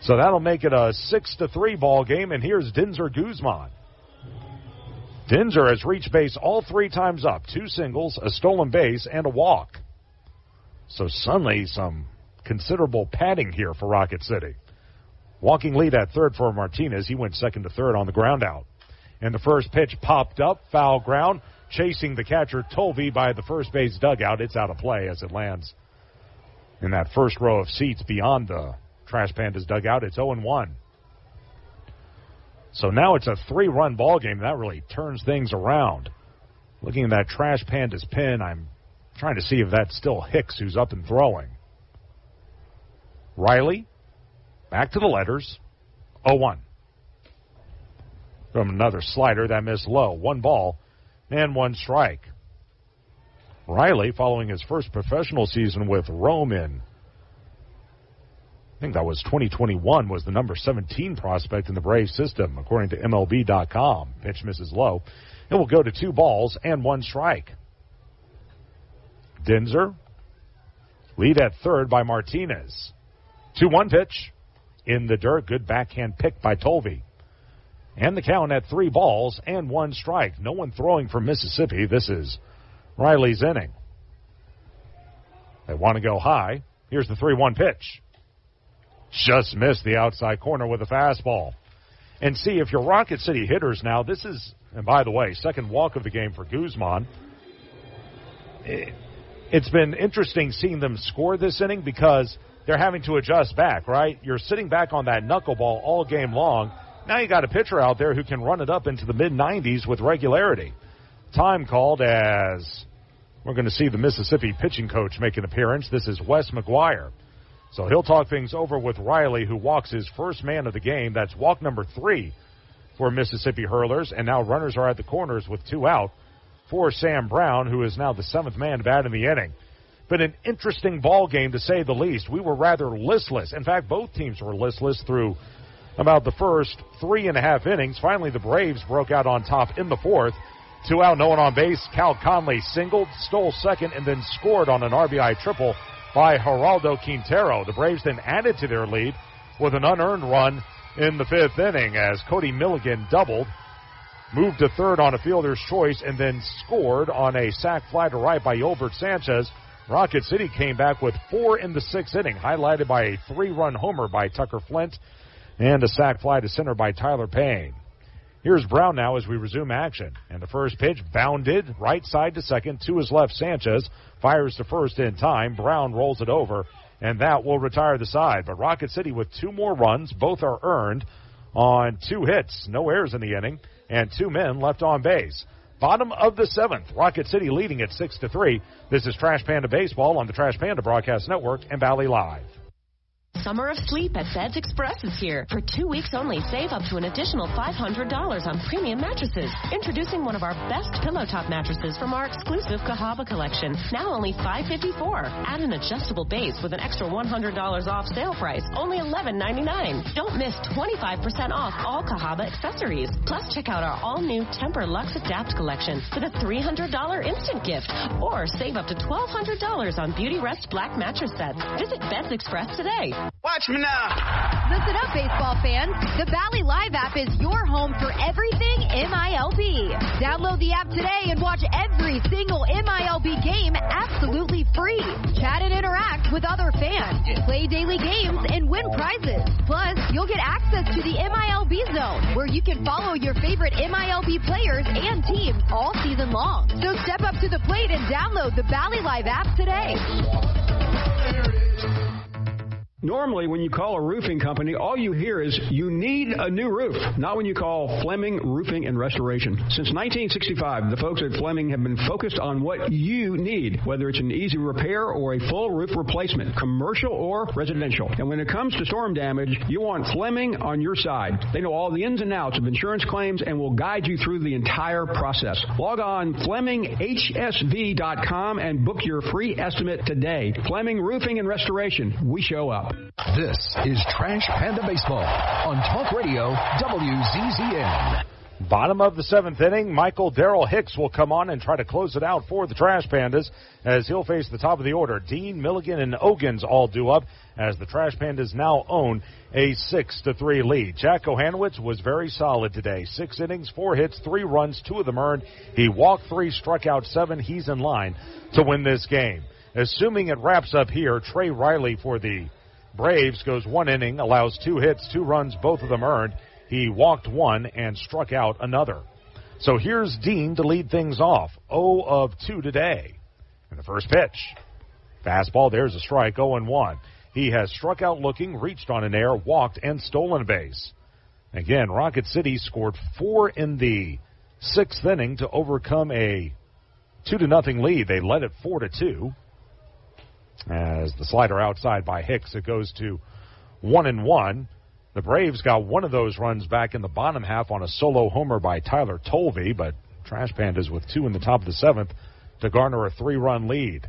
So that'll make it a 6-3 ball game, and here's Dinzer Guzman. Dinzer has reached base all 3 times up. 2 singles, a stolen base, and a walk. So suddenly some considerable padding here for Rocket City. Walking lead at third for Martinez. He went second to third on the ground out. And the first pitch popped up, foul ground, chasing the catcher Tovey by the first base dugout. It's out of play as it lands in that first row of seats beyond the Trash Pandas dugout. It's 0-1. So now it's a 3-run ball game. That really turns things around. Looking at that Trash Pandas pin, I'm trying to see if that's still Hicks who's up and throwing. Riley, back to the letters, 0-1. From another slider, that missed low. 1 ball and 1 strike. Riley, following his first professional season with Rome in, I think that was 2021, was the number 17 prospect in the Braves system, according to MLB.com. Pitch misses low. It will go to 2 balls and 1 strike. Dinzer, lead at third by Martinez. 2-1 pitch in the dirt. Good backhand pick by Tolve. And the count at 3 balls and 1 strike. No one throwing for Mississippi. This is Riley's inning. They want to go high. Here's the 3-1 pitch. Just missed the outside corner with a fastball. And see, if you're Rocket City hitters now, this is, and by the way, second walk of the game for Guzman. It's been interesting seeing them score this inning because they're having to adjust back, right? You're sitting back on that knuckleball all game long. Now you got a pitcher out there who can run it up into the mid-90s with regularity. Time called as we're going to see the Mississippi pitching coach make an appearance. This is Wes McGuire. So he'll talk things over with Riley, who walks his first man of the game. That's walk number 3 for Mississippi hurlers. And now runners are at the corners with 2 out for Sam Brown, who is now the 7th man to bat in the inning. But an interesting ball game, to say the least. We were rather listless. In fact, both teams were listless through about the first 3.5 innings. Finally, the Braves broke out on top in the 4th. 2 out, no one on base. Cal Conley singled, stole second, and then scored on an RBI triple by Geraldo Quintero. The Braves then added to their lead with an unearned run in the 5th inning as Cody Milligan doubled, moved to third on a fielder's choice, and then scored on a sac fly to right by Yolbert Sanchez. Rocket City came back with 4 in the 6th inning, highlighted by a 3-run homer by Tucker Flint and a sac fly to center by Tyler Payne. Here's Brown now as we resume action. And the first pitch bounded right side to second to his left. Sanchez fires to first in time. Brown rolls it over, and that will retire the side. But Rocket City with 2 more runs. Both are earned on 2 hits. No errors in the inning, and 2 men left on base. Bottom of the 7th. Rocket City leading at 6-3. This is Trash Panda Baseball on the Trash Panda Broadcast Network and Valley Live. Summer of sleep at Beds Express is here. For 2 weeks only, save up to an additional $500 on premium mattresses. Introducing one of our best pillow top mattresses from our exclusive Cahaba collection. Now only $554. Add an adjustable base with an extra $100 off sale price. Only $11.99. Don't miss 25% off all Cahaba accessories. Plus, check out our all-new Temper Luxe Adapt collection with a $300 instant gift. Or save up to $1,200 on Beauty Rest Black mattress sets. Visit Beds Express today. Watch me now. Listen up, baseball fans. The Valley Live app is your home for everything MILB. Download the app today and watch every single MILB game absolutely free. Chat and interact with other fans. Play daily games and win prizes. Plus, you'll get access to the MILB Zone, where you can follow your favorite MILB players and teams all season long. So step up to the plate and download the Valley Live app today. Normally, when you call a roofing company, all you hear is, you need a new roof. Not when you call Fleming Roofing and Restoration. Since 1965, the folks at Fleming have been focused on what you need, whether it's an easy repair or a full roof replacement, commercial or residential. And when it comes to storm damage, you want Fleming on your side. They know all the ins and outs of insurance claims and will guide you through the entire process. Log on FlemingHSV.com and book your free estimate today. Fleming Roofing and Restoration. We show up. This is Trash Panda Baseball on Talk Radio WZZN. Bottom of the 7th inning, Michael Darrell Hicks will come on and try to close it out for the Trash Pandas as he'll face the top of the order. Dean, Milligan, and Ogans all due up as the Trash Pandas now own a 6-3 lead. Jack Kohanowitz was very solid today. 6 innings, 4 hits, 3 runs, 2 of them earned. He walked 3, struck out 7. He's in line to win this game. Assuming it wraps up here, Trey Riley for the Braves goes 1 inning, allows 2 hits, 2 runs, both of them earned. He walked 1 and struck out another. So here's Dean to lead things off. 0 of 2 today. And the first pitch. Fastball, there's a strike, 0-1. He has struck out looking, reached on an error, walked, and stolen a base. Again, Rocket City scored 4 in the 6th inning to overcome a 2-0 lead. They led it 4-2. As the slider outside by Hicks, it goes to 1-1. The Braves got one of those runs back in the bottom half on a solo homer by Tyler Tolvey, but Trash Pandas with 2 in the top of the 7th to garner a 3-run lead.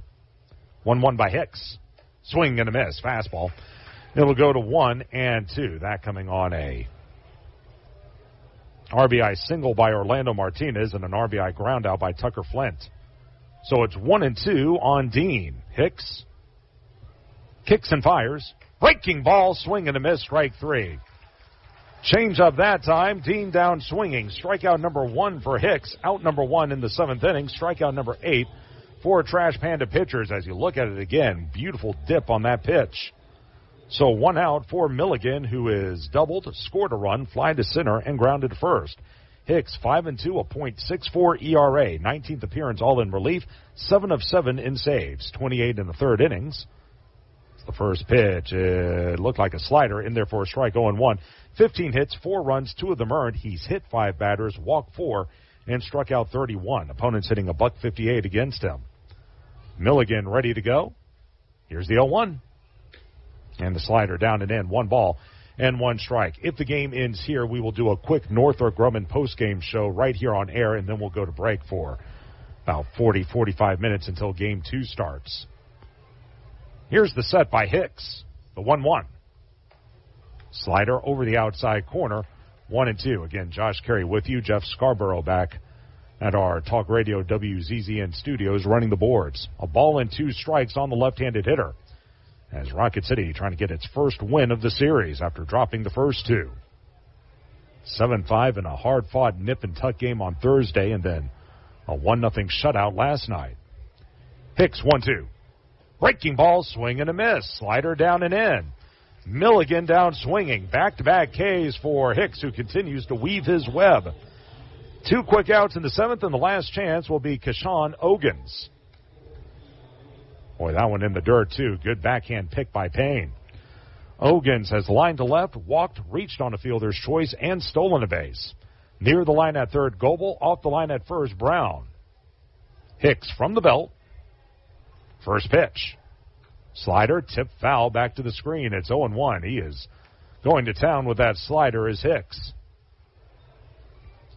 1-1 by Hicks. Swing and a miss. Fastball. It'll go to 1-2. That coming on a RBI single by Orlando Martinez and an RBI ground out by Tucker Flint. So it's 1-2 on Dean. Hicks kicks and fires. Breaking ball, swing and a miss, strike 3. Change up that time. Dean down swinging. Strikeout number 1 for Hicks. Out number 1 in the 7th inning. Strikeout number 8 for Trash Panda pitchers. As you look at it again, beautiful dip on that pitch. So 1 out for Milligan, who is doubled, scored a run, fly to center, and grounded to first. Hicks, 5-2, a .64 ERA, 19th appearance all in relief, 7 of 7 in saves, 28 in the 3rd innings. The first pitch, it looked like a slider, in there for a strike, 0-1. 15 hits, 4 runs, 2 of them earned. He's hit 5 batters, walked 4, and struck out 31. Opponents hitting a .58 against him. Milligan ready to go. Here's the 0-1. And the slider down and in, 1 ball and 1 strike. If the game ends here, we will do a quick Northrop Grumman postgame show right here on air, and then we'll go to break for about 40-45 minutes until Game 2 starts. Here's the set by Hicks, the 1-1. Slider over the outside corner, 1-2. Again, Josh Carey with you. Jeff Scarborough back at our Talk Radio WZZN studios running the boards. A ball and 2 strikes on the left-handed hitter, as Rocket City trying to get its first win of the series after dropping the first 2. 7-5 in a hard-fought nip-and-tuck game on Thursday, and then a 1-0 shutout last night. Hicks, 1-2. Breaking ball, swing and a miss. Slider down and in. Milligan down swinging. Back-to-back Ks for Hicks, who continues to weave his web. 2 quick outs in the 7th, and the last chance will be Kashawn Ogans. Boy, that one in the dirt, too. Good backhand pick by Payne. Ogans has lined to left, walked, reached on a fielder's choice, and stolen a base. Near the line at third, Goebel. Off the line at first, Brown. Hicks from the belt. First pitch. Slider, tip foul, back to the screen. It's 0-1. He is going to town with that slider as Hicks.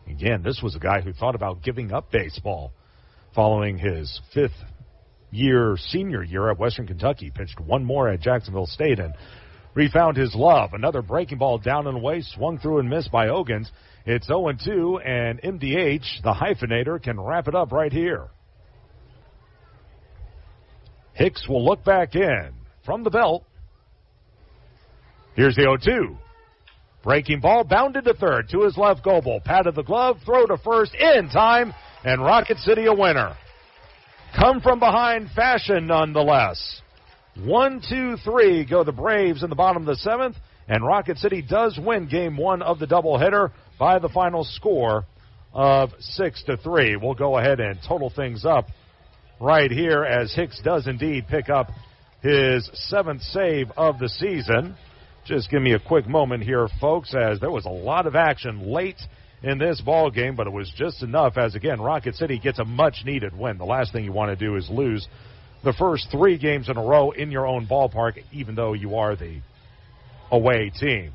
Again, this was a guy who thought about giving up baseball following his 5th senior year at Western Kentucky. Pitched 1 more at Jacksonville State and refound his love. Another breaking ball down and away, swung through and missed by Ogans. It's 0-2, and MDH, the hyphenator, can wrap it up right here. Hicks will look back in from the belt. Here's the 0-2. Breaking ball, bounded to third, to his left, Goebel. Patted the glove, throw to first, in time, and Rocket City a winner. Come from behind fashion, nonetheless. 1-2-3 go the Braves in the bottom of the 7th, and Rocket City does win Game 1 of the doubleheader by the final score of 6-3. We'll go ahead and total things up right here as Hicks does indeed pick up his 7th save of the season. Just give me a quick moment here, folks, as there was a lot of action late in this ball game, but it was just enough as, again, Rocket City gets a much-needed win. The last thing you want to do is lose the first 3 games in a row in your own ballpark, even though you are the away team.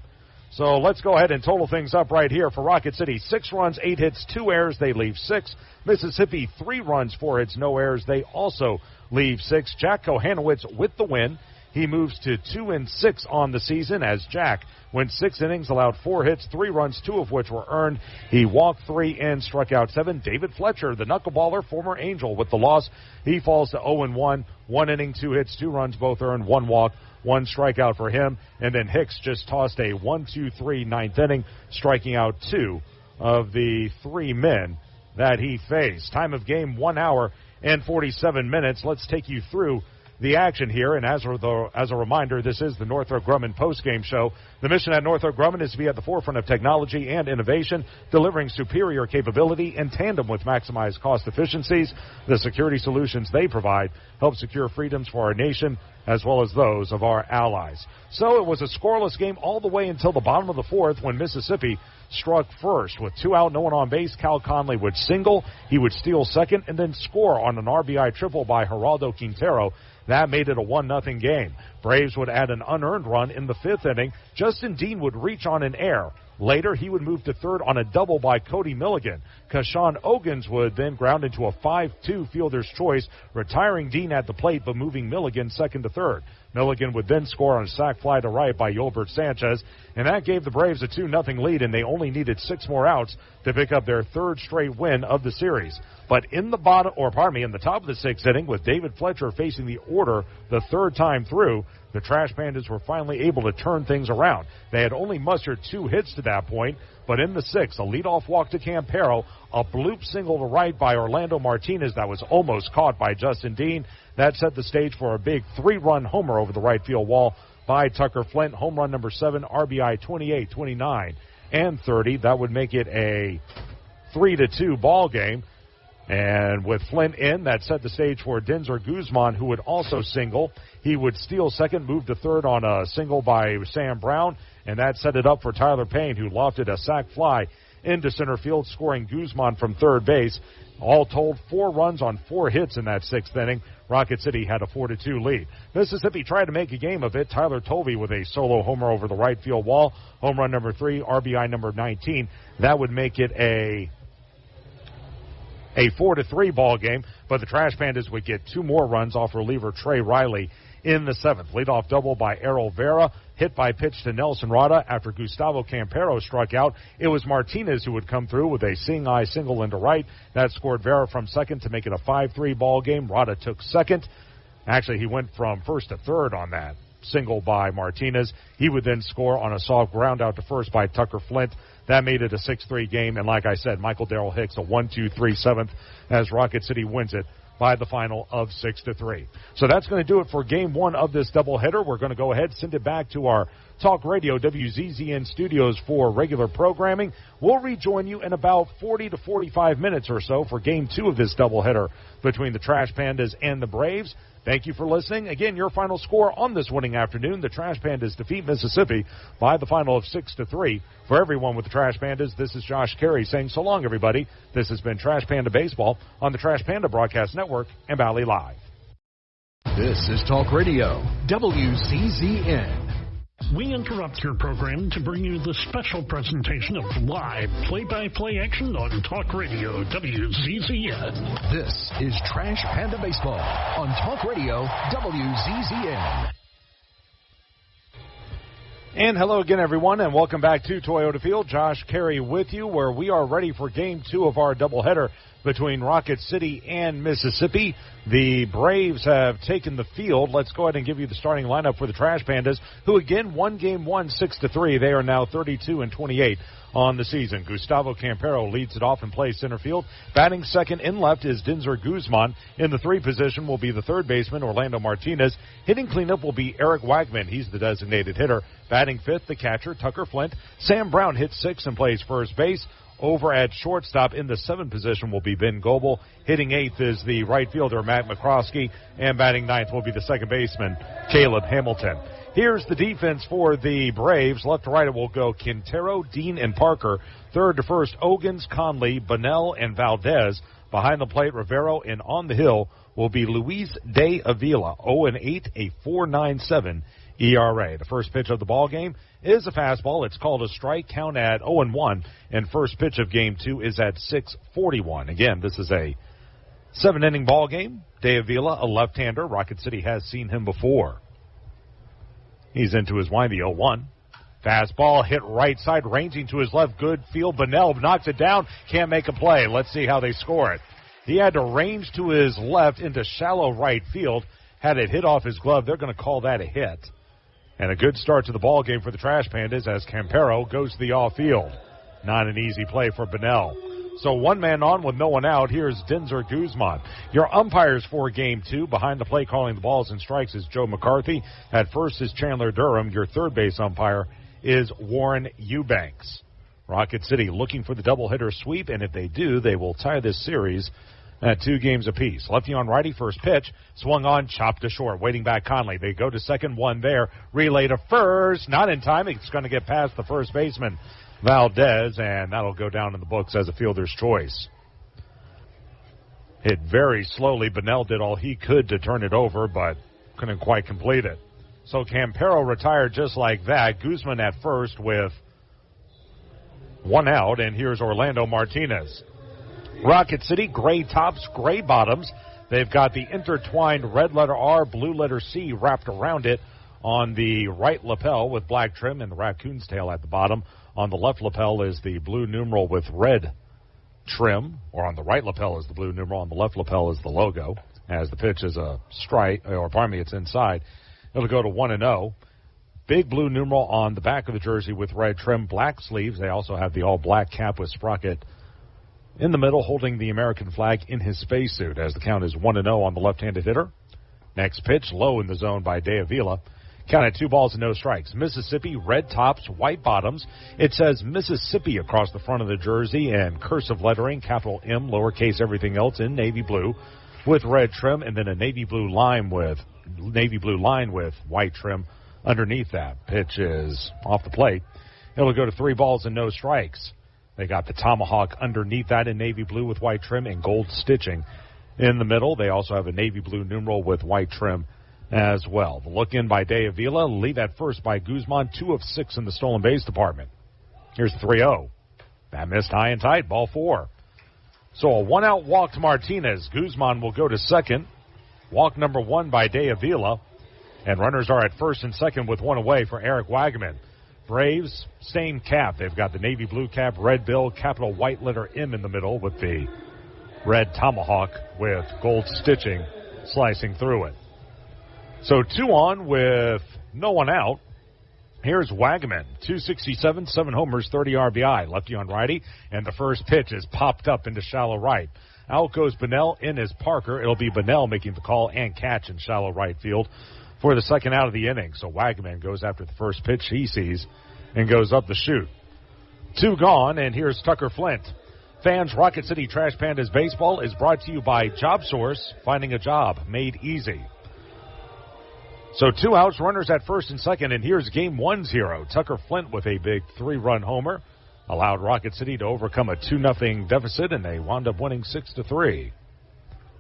So let's go ahead and total things up right here for Rocket City. 6 runs, 8 hits, 2 errors. They leave 6. Mississippi, 3 runs, 4 hits, no errors. They also leave 6. Jack Kohanowitz with the win. He moves to 2-6 on the season as Jack went 6 innings, allowed 4 hits, 3 runs, 2 of which were earned. He walked 3 and struck out 7. David Fletcher, the knuckleballer, former Angel, with the loss. He falls to 0-1. 1 inning, 2 hits, 2 runs, both earned, 1 walk, 1 strikeout for him. And then Hicks just tossed a 1-2-3 9th inning, striking out 2 of the 3 men that he faced. Time of game, 1 hour and 47 minutes. Let's take you through the action here, and as a reminder, this is the Northrop Grumman postgame show. The mission at Northrop Grumman is to be at the forefront of technology and innovation, delivering superior capability in tandem with maximized cost efficiencies. The security solutions they provide help secure freedoms for our nation as well as those of our allies. So it was a scoreless game all the way until the bottom of the fourth when Mississippi struck first. With 2 out, no one on base, Cal Conley would single. He would steal second and then score on an RBI triple by Geraldo Quintero. That made it a 1-0 game. Braves would add an unearned run in the 5th inning. Justin Dean would reach on an error. Later, he would move to third on a double by Cody Milligan. Kashawn Ogans would then ground into a 5-2 fielder's choice, retiring Dean at the plate but moving Milligan second to third. Milligan would then score on a sac fly to right by Yolbert Sanchez, and that gave the Braves a 2-0 lead, and they only needed 6 more outs to pick up their 3rd straight win of the series. But in the in the top of the 6th inning, with David Fletcher facing the order the 3rd time through, the Trash Pandas were finally able to turn things around. They had only mustered 2 hits to that point, but in the 6th, a leadoff walk to Campero, a bloop single to right by Orlando Martinez that was almost caught by Justin Dean. That set the stage for a big 3-run homer over the right field wall by Tucker Flint. Home run number 7, RBI 28, 29, and 30. That would make it a 3-2 ball game. And with Flint in, that set the stage for Denzer Guzman, who would also single. He would steal second, move to third on a single by Sam Brown, and that set it up for Tyler Payne, who lofted a sac fly into center field, scoring Guzman from third base. All told, 4 runs on 4 hits in that 6th inning. Rocket City had a 4-2 lead. Mississippi tried to make a game of it. Tyler Tovey with a solo homer over the right field wall. Home run number 3, RBI number 19. That would make it a 4-3 ball game, but the Trash Pandas would get 2 more runs off reliever Trey Riley in the 7th. Leadoff double by Errol Vera, hit by pitch to Nelson Rada after Gustavo Campero struck out. It was Martinez who would come through with a seeing-eye single into right. That scored Vera from second to make it a 5-3 ball game. Rada took second. Actually, he went from first to third on that single by Martinez. He would then score on a soft ground out to first by Tucker Flint. That made it a 6-3 game, and like I said, Michael Darrell Hicks, a 1-2-3 7th as Rocket City wins it by the final of 6-3. So that's going to do it for Game 1 of this doubleheader. We're going to go ahead, send it back to our Talk Radio WZZN studios for regular programming. We'll rejoin you in about 40 to 45 minutes or so for Game 2 of this doubleheader between the Trash Pandas and the Braves. Thank you for listening. Again, your final score on this winning afternoon, the Trash Pandas defeat Mississippi by the final of 6-3. For everyone with the Trash Pandas, this is Josh Carey saying so long, everybody. This has been Trash Panda Baseball on the Trash Panda Broadcast Network and Valley Live. This is Talk Radio, WZZN. We interrupt your program to bring you the special presentation of live play-by-play action on Talk Radio WZZN. This is Trash Panda Baseball on Talk Radio WZZN. And hello again, everyone, and welcome back to Toyota Field. Josh Carey with you, where we are ready for Game 2 of our doubleheader between Rocket City and Mississippi. The Braves have taken the field. Let's go ahead and give you the starting lineup for the Trash Pandas, who again won Game 1 6-3. They are now 32-28 on the season. Gustavo Campero leads it off and plays center field. Batting second in left is Denzer Guzman. In the 3 position will be the third baseman, Orlando Martinez. Hitting cleanup will be Eric Wagman. He's the designated hitter. Batting fifth, the catcher, Tucker Flint. Sam Brown hits 6 and plays first base. Over at shortstop in the 7th position will be Ben Goebel. Hitting 8th is the right fielder, Matt McCroskey. And batting 9th will be the second baseman, Caleb Hamilton. Here's the defense for the Braves. Left to right it will go Quintero, Dean, and Parker. Third to first, Ogans, Conley, Bunnell, and Valdez. Behind the plate, Rivero, and on the hill will be Luis de Avila. 0-8, a 4.97 ERA. The first pitch of the ball game is a fastball. It's called a strike. Count at 0-1. And first pitch of Game 2 is at 6:41. Again, this is a 7-inning ball game. De Avila, a left-hander. Rocket City has seen him before. He's into his windy 0-1. Fastball hit right side, ranging to his left. Good field. Bunnell knocks it down. Can't make a play. Let's see how they score it. He had to range to his left into shallow right field. Had it hit off his glove, they're going to call that a hit. And a good start to the ball game for the Trash Pandas as Campero goes to the off field. Not an easy play for Bunnell. So 1 man on with no one out. Here's Denzer Guzman. Your umpires for Game 2. Behind the plate calling the balls and strikes is Joe McCarthy. At first is Chandler Durham. Your third base umpire is Warren Eubanks. Rocket City looking for the doubleheader sweep, and if they do, they will tie this series at 2 games apiece. Lefty on righty, first pitch, swung on, chopped to short, waiting back Conley. They go to second, one there, relay to first, not in time. It's going to get past the first baseman, Valdez, and that'll go down in the books as a fielder's choice. Hit very slowly. Bunnell did all he could to turn it over, but couldn't quite complete it. So Campero retired just like that. Guzman at first with 1 out, and here's Orlando Martinez. Rocket City, gray tops, gray bottoms. They've got the intertwined red letter R, blue letter C wrapped around it on the right lapel with black trim and the raccoon's tail at the bottom. On the left lapel is the blue numeral with red trim, or on the right lapel is the blue numeral, on the left lapel is the logo. As the pitch is a strike, or pardon me, it's inside. It'll go to 1-0. Big blue numeral on the back of the jersey with red trim, black sleeves. They also have the all-black cap with sprocket in the middle, holding the American flag in his spacesuit, as the count is 1-0 on the left-handed hitter. Next pitch, low in the zone by De Avila. Count at 2 balls and no strikes. Mississippi, red tops, white bottoms. It says Mississippi across the front of the jersey and cursive lettering, capital M, lowercase everything else in navy blue with red trim, and then a navy blue line with white trim underneath that. Pitch is off the plate. It'll go to 3 balls and no strikes. They got the tomahawk underneath that in navy blue with white trim and gold stitching in the middle. They also have a navy blue numeral with white trim as well. The look in by De Avila, lead at first by Guzman, 2 of 6 in the stolen base department. Here's 3-0. That missed high and tight, ball 4. So a 1-out walk to Martinez. Guzman will go to second. Walk number 1 by De Avila. And runners are at first and second with 1 away for Eric Wagaman. Braves, same cap. They've got the navy blue cap, red bill, capital white letter M in the middle with the red tomahawk with gold stitching slicing through it. So 2 on with no one out. Here's Wagaman, 267, 7 homers, 30 RBI. Lefty on righty, and the first pitch is popped up into shallow right. Out goes Bunnell, in is Parker. It'll be Bunnell making the call and catch in shallow right field for the second out of the inning. So Wagaman goes after the first pitch he sees and goes up the chute. 2 gone, and here's Tucker Flint. Fans, Rocket City Trash Pandas Baseball is brought to you by Job Source, finding a job made easy. So 2 outs, runners at first and second, and here's game 1-0. Tucker Flint with a big 3-run homer allowed Rocket City to overcome a 2-0 deficit, and they wound up winning 6-3.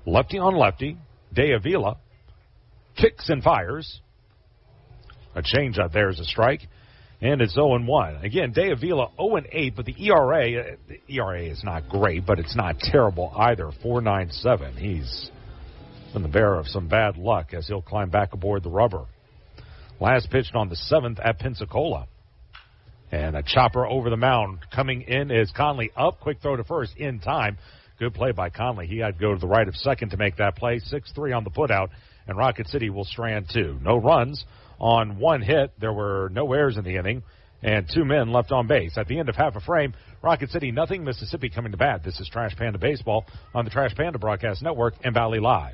Lefty on lefty, De Avila kicks and fires. A changeup there is a strike, and it's 0-1. Again, De Avila 0-8, but the ERA is not great, but it's not terrible either. 4.97. He's been the bearer of some bad luck as he'll climb back aboard the rubber. Last pitched on the 7th at Pensacola. And a chopper over the mound. Coming in is Conley up. Quick throw to first in time. Good play by Conley. He had to go to the right of second to make that play. 6-3 on the putout. And Rocket City will strand 2. No runs on 1 hit. There were no errors in the inning. And 2 men left on base. At the end of half a frame, Rocket City nothing, Mississippi coming to bat. This is Trash Panda Baseball on the Trash Panda Broadcast Network and Valley Live.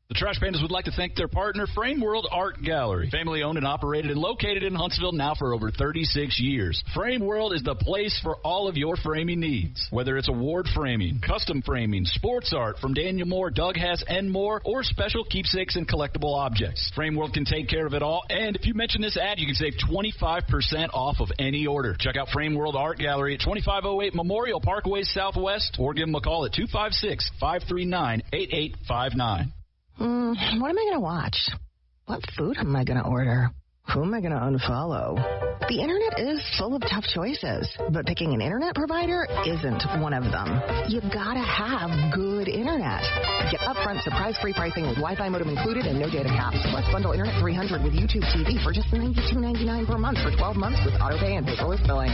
The Trash Pandas would like to thank their partner, Frame World Art Gallery. Family owned and operated and located in Huntsville now for over 36 years. Frame World is the place for all of your framing needs. Whether it's award framing, custom framing, sports art from Daniel Moore, Doug Hess, and more, or special keepsakes and collectible objects. Frame World can take care of it all, and if you mention this ad, you can save 25% off of any order. Check out Frame World Art Gallery at 2508 Memorial Parkway Southwest, or give them a call at 256-539-8859. What am I going to watch? What food am I going to order? Who am I going to unfollow? The internet is full of tough choices, but picking an internet provider isn't one of them. You gotta have good internet. Get upfront surprise-free pricing with Wi-Fi modem included and no data caps. Plus bundle Internet 300 with YouTube TV for just $92.99 per month for 12 months with autopay and paperless billing.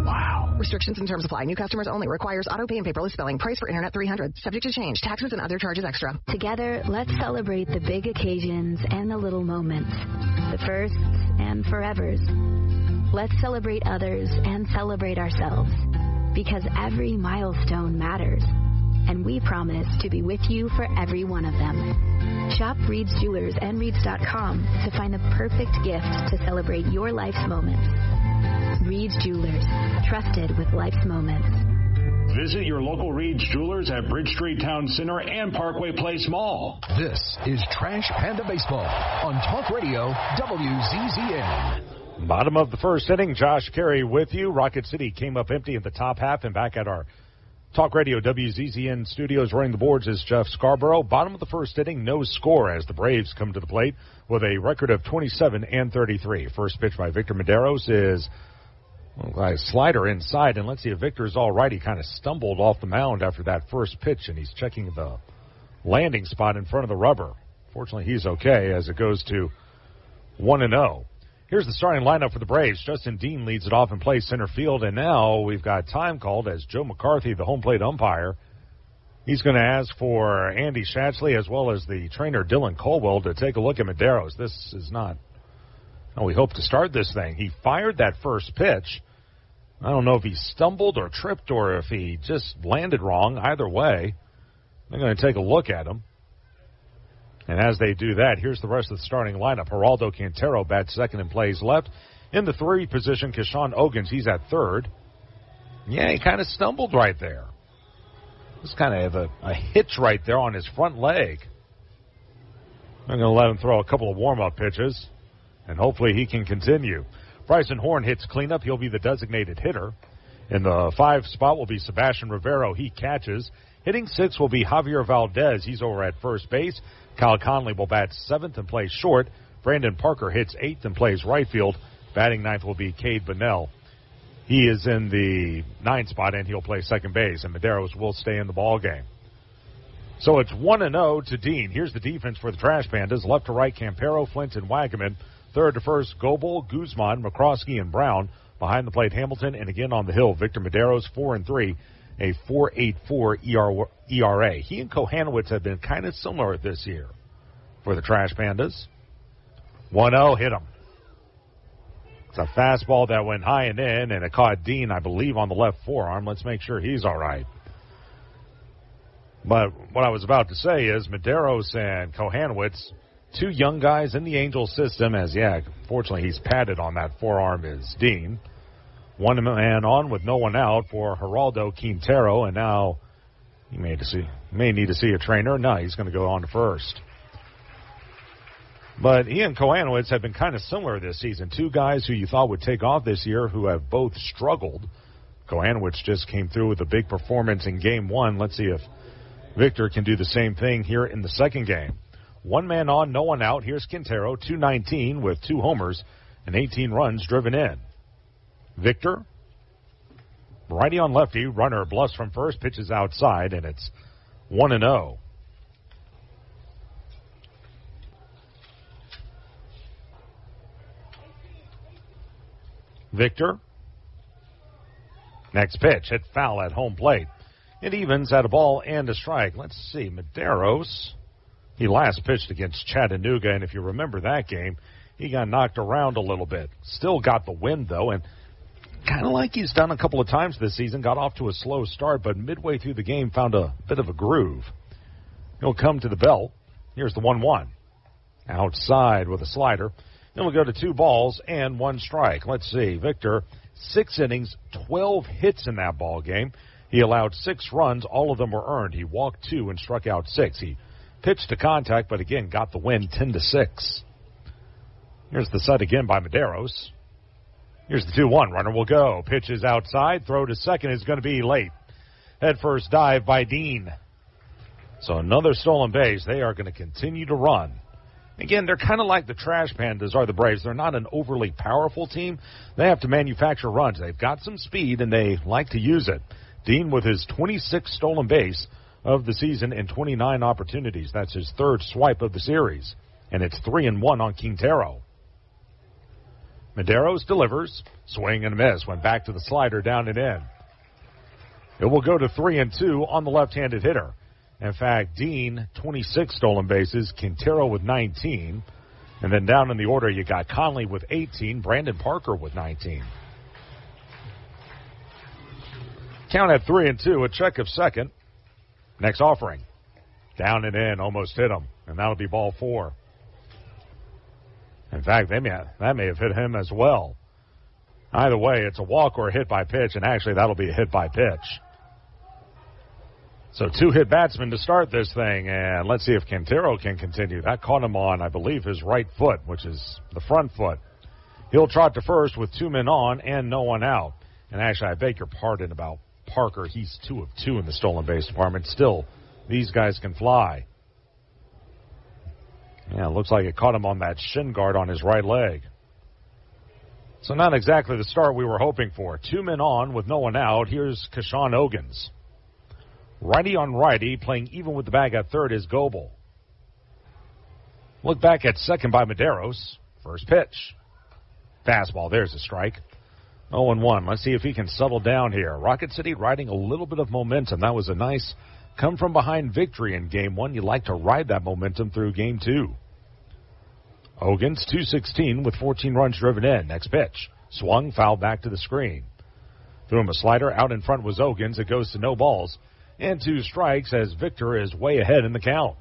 Wow. Restrictions and terms apply. New customers only. Requires autopay and paperless billing. Price for Internet 300. Subject to change. Taxes and other charges extra. Together, let's celebrate the big occasions and the little moments. The firsts and forevers. Let's celebrate others and celebrate ourselves. Because every milestone matters. And we promise to be with you for every one of them. Shop Reed's Jewelers and Reeds.com to find the perfect gift to celebrate your life's moments. Reed's Jewelers, trusted with life's moments. Visit your local Reed's Jewelers at Bridge Street Town Center and Parkway Place Mall. This is Trash Panda Baseball on Talk Radio WZZN. Bottom of the first inning, Josh Carey with you. Rocket City came up empty in the top half, and back at our Talk Radio WZZN studios running the boards is Jeff Scarborough. Bottom of the first inning, no score as the Braves come to the plate with a record of 27-33. First pitch by Victor Medeiros is a slider inside, and let's see if Victor's all right. He kind of stumbled off the mound after that first pitch, and he's checking the landing spot in front of the rubber. Fortunately, he's okay as it goes to 1-0. Here's the starting lineup for the Braves. Justin Dean leads it off and plays center field, and now we've got time called as Joe McCarthy, the home plate umpire. He's going to ask for Andy Schatchley as well as the trainer Dylan Colwell to take a look at Medeiros. This is not how we hope to start this thing. He fired that first pitch. I don't know if he stumbled or tripped or if he just landed wrong. Either way, they're going to take a look at him. And as they do that, here's the rest of the starting lineup. Geraldo Quintero bats second and plays left. In the 3 position, Keshawn Ogans, he's at third. Yeah, he kind of stumbled right there. Just kind of have a hitch right there on his front leg. I'm going to let him throw a couple of warm-up pitches, and hopefully he can continue. Bryson Horn hits cleanup. He'll be the designated hitter. In the 5 spot will be Sebastian Rivero. He catches. Hitting 6 will be Javier Valdez. He's over at first base. Kyle Conley will bat 7th and plays short. Brandon Parker hits 8th and plays right field. Batting 9th will be Cade Bunnell. He is in the 9th spot, and he'll play second base, and Medeiros will stay in the ball game. So it's 1-0 to Dean. Here's the defense for the Trash Pandas. Left to right, Campero, Flint, and Wagaman. Third to first, Goebel, Guzman, McCroskey, and Brown. Behind the plate, Hamilton, and again on the hill, Victor Medeiros, 4-3. A 4.84 ERA. He and Kohanowitz have been kind of similar this year for the Trash Pandas. 1-0, hit him. It's a fastball that went high and in, and it caught Dean, I believe, on the left forearm. Let's make sure he's all right. But what I was about to say is Medeiros and Kohanowitz, 2 young guys in the Angel system, as, fortunately he's padded on that forearm is Dean. 1 man on with no one out for Geraldo Quintero, and now he may need to see a trainer. No, he's going to go on to first. But he and Kohanowitz have been kind of similar this season. 2 guys who you thought would take off this year who have both struggled. Kohanowitz just came through with a big performance in Game 1. Let's see if Victor can do the same thing here in the second game. 1 man on, no one out. Here's Quintero, 219 with 2 homers and 18 runs driven in. Victor, righty on lefty, runner bluffs from first, pitches outside, and it's 1-0. Victor, next pitch, hit foul at home plate. It evens at a ball and a strike. Let's see, Medeiros, he last pitched against Chattanooga, and if you remember that game, he got knocked around a little bit. Still got the win, though, and kind of like he's done a couple of times this season, got off to a slow start, but midway through the game found a bit of a groove. He'll come to the belt. Here's the 1-1. Outside with a slider. Then we'll go to 2 balls and 1 strike. Let's see. Victor, 6 innings, 12 hits in that ball game. He allowed 6 runs. All of them were earned. He walked 2 and struck out 6. He pitched to contact, but again got the win 10-6. Here's the set again by Medeiros. Here's the 2-1. Runner will go. Pitch is outside. Throw to second is going to be late. Head first dive by Dean. So another stolen base. They are going to continue to run. Again, they're kind of like the Trash Pandas are the Braves. They're not an overly powerful team. They have to manufacture runs. They've got some speed, and they like to use it. Dean with his 26th stolen base of the season and 29 opportunities. That's his 3rd swipe of the series. And it's 3-1 on Quintero. Medeiros delivers. Swing and a miss. Went back to the slider, down and in. It will go to 3-2 on the left-handed hitter. In fact, Dean, 26 stolen bases. Quintero with 19. And then down in the order, you got Conley with 18. Brandon Parker with 19. Count at 3-2. A check of second. Next offering. Down and in. Almost hit him. And that'll be ball 4. In fact, that may have hit him as well. Either way, it's a walk or a hit by pitch, and actually that'll be a hit by pitch. So 2-hit batsman to start this thing, and let's see if Quintero can continue. That caught him on, I believe, his right foot, which is the front foot. He'll trot to first with 2 men on and no one out. And actually, I beg your pardon about Parker. He's 2 of 2 in the stolen base department. Still, these guys can fly. Yeah, it looks like it caught him on that shin guard on his right leg. So not exactly the start we were hoping for. 2 men on with no one out. Here's Kashawn Ogans. Righty on righty, playing even with the bag at third is Goebel. Look back at second by Medeiros. First pitch. Fastball, there's a strike. 0-1. Let's see if he can settle down here. Rocket City riding a little bit of momentum. That was a nice come-from-behind victory in Game 1. You like to ride that momentum through Game 2. Ogans, 216 with 14 runs driven in. Next pitch. Swung, foul back to the screen. Threw him a slider. Out in front was Ogans. It goes to no balls. And 2 strikes as Victor is way ahead in the count.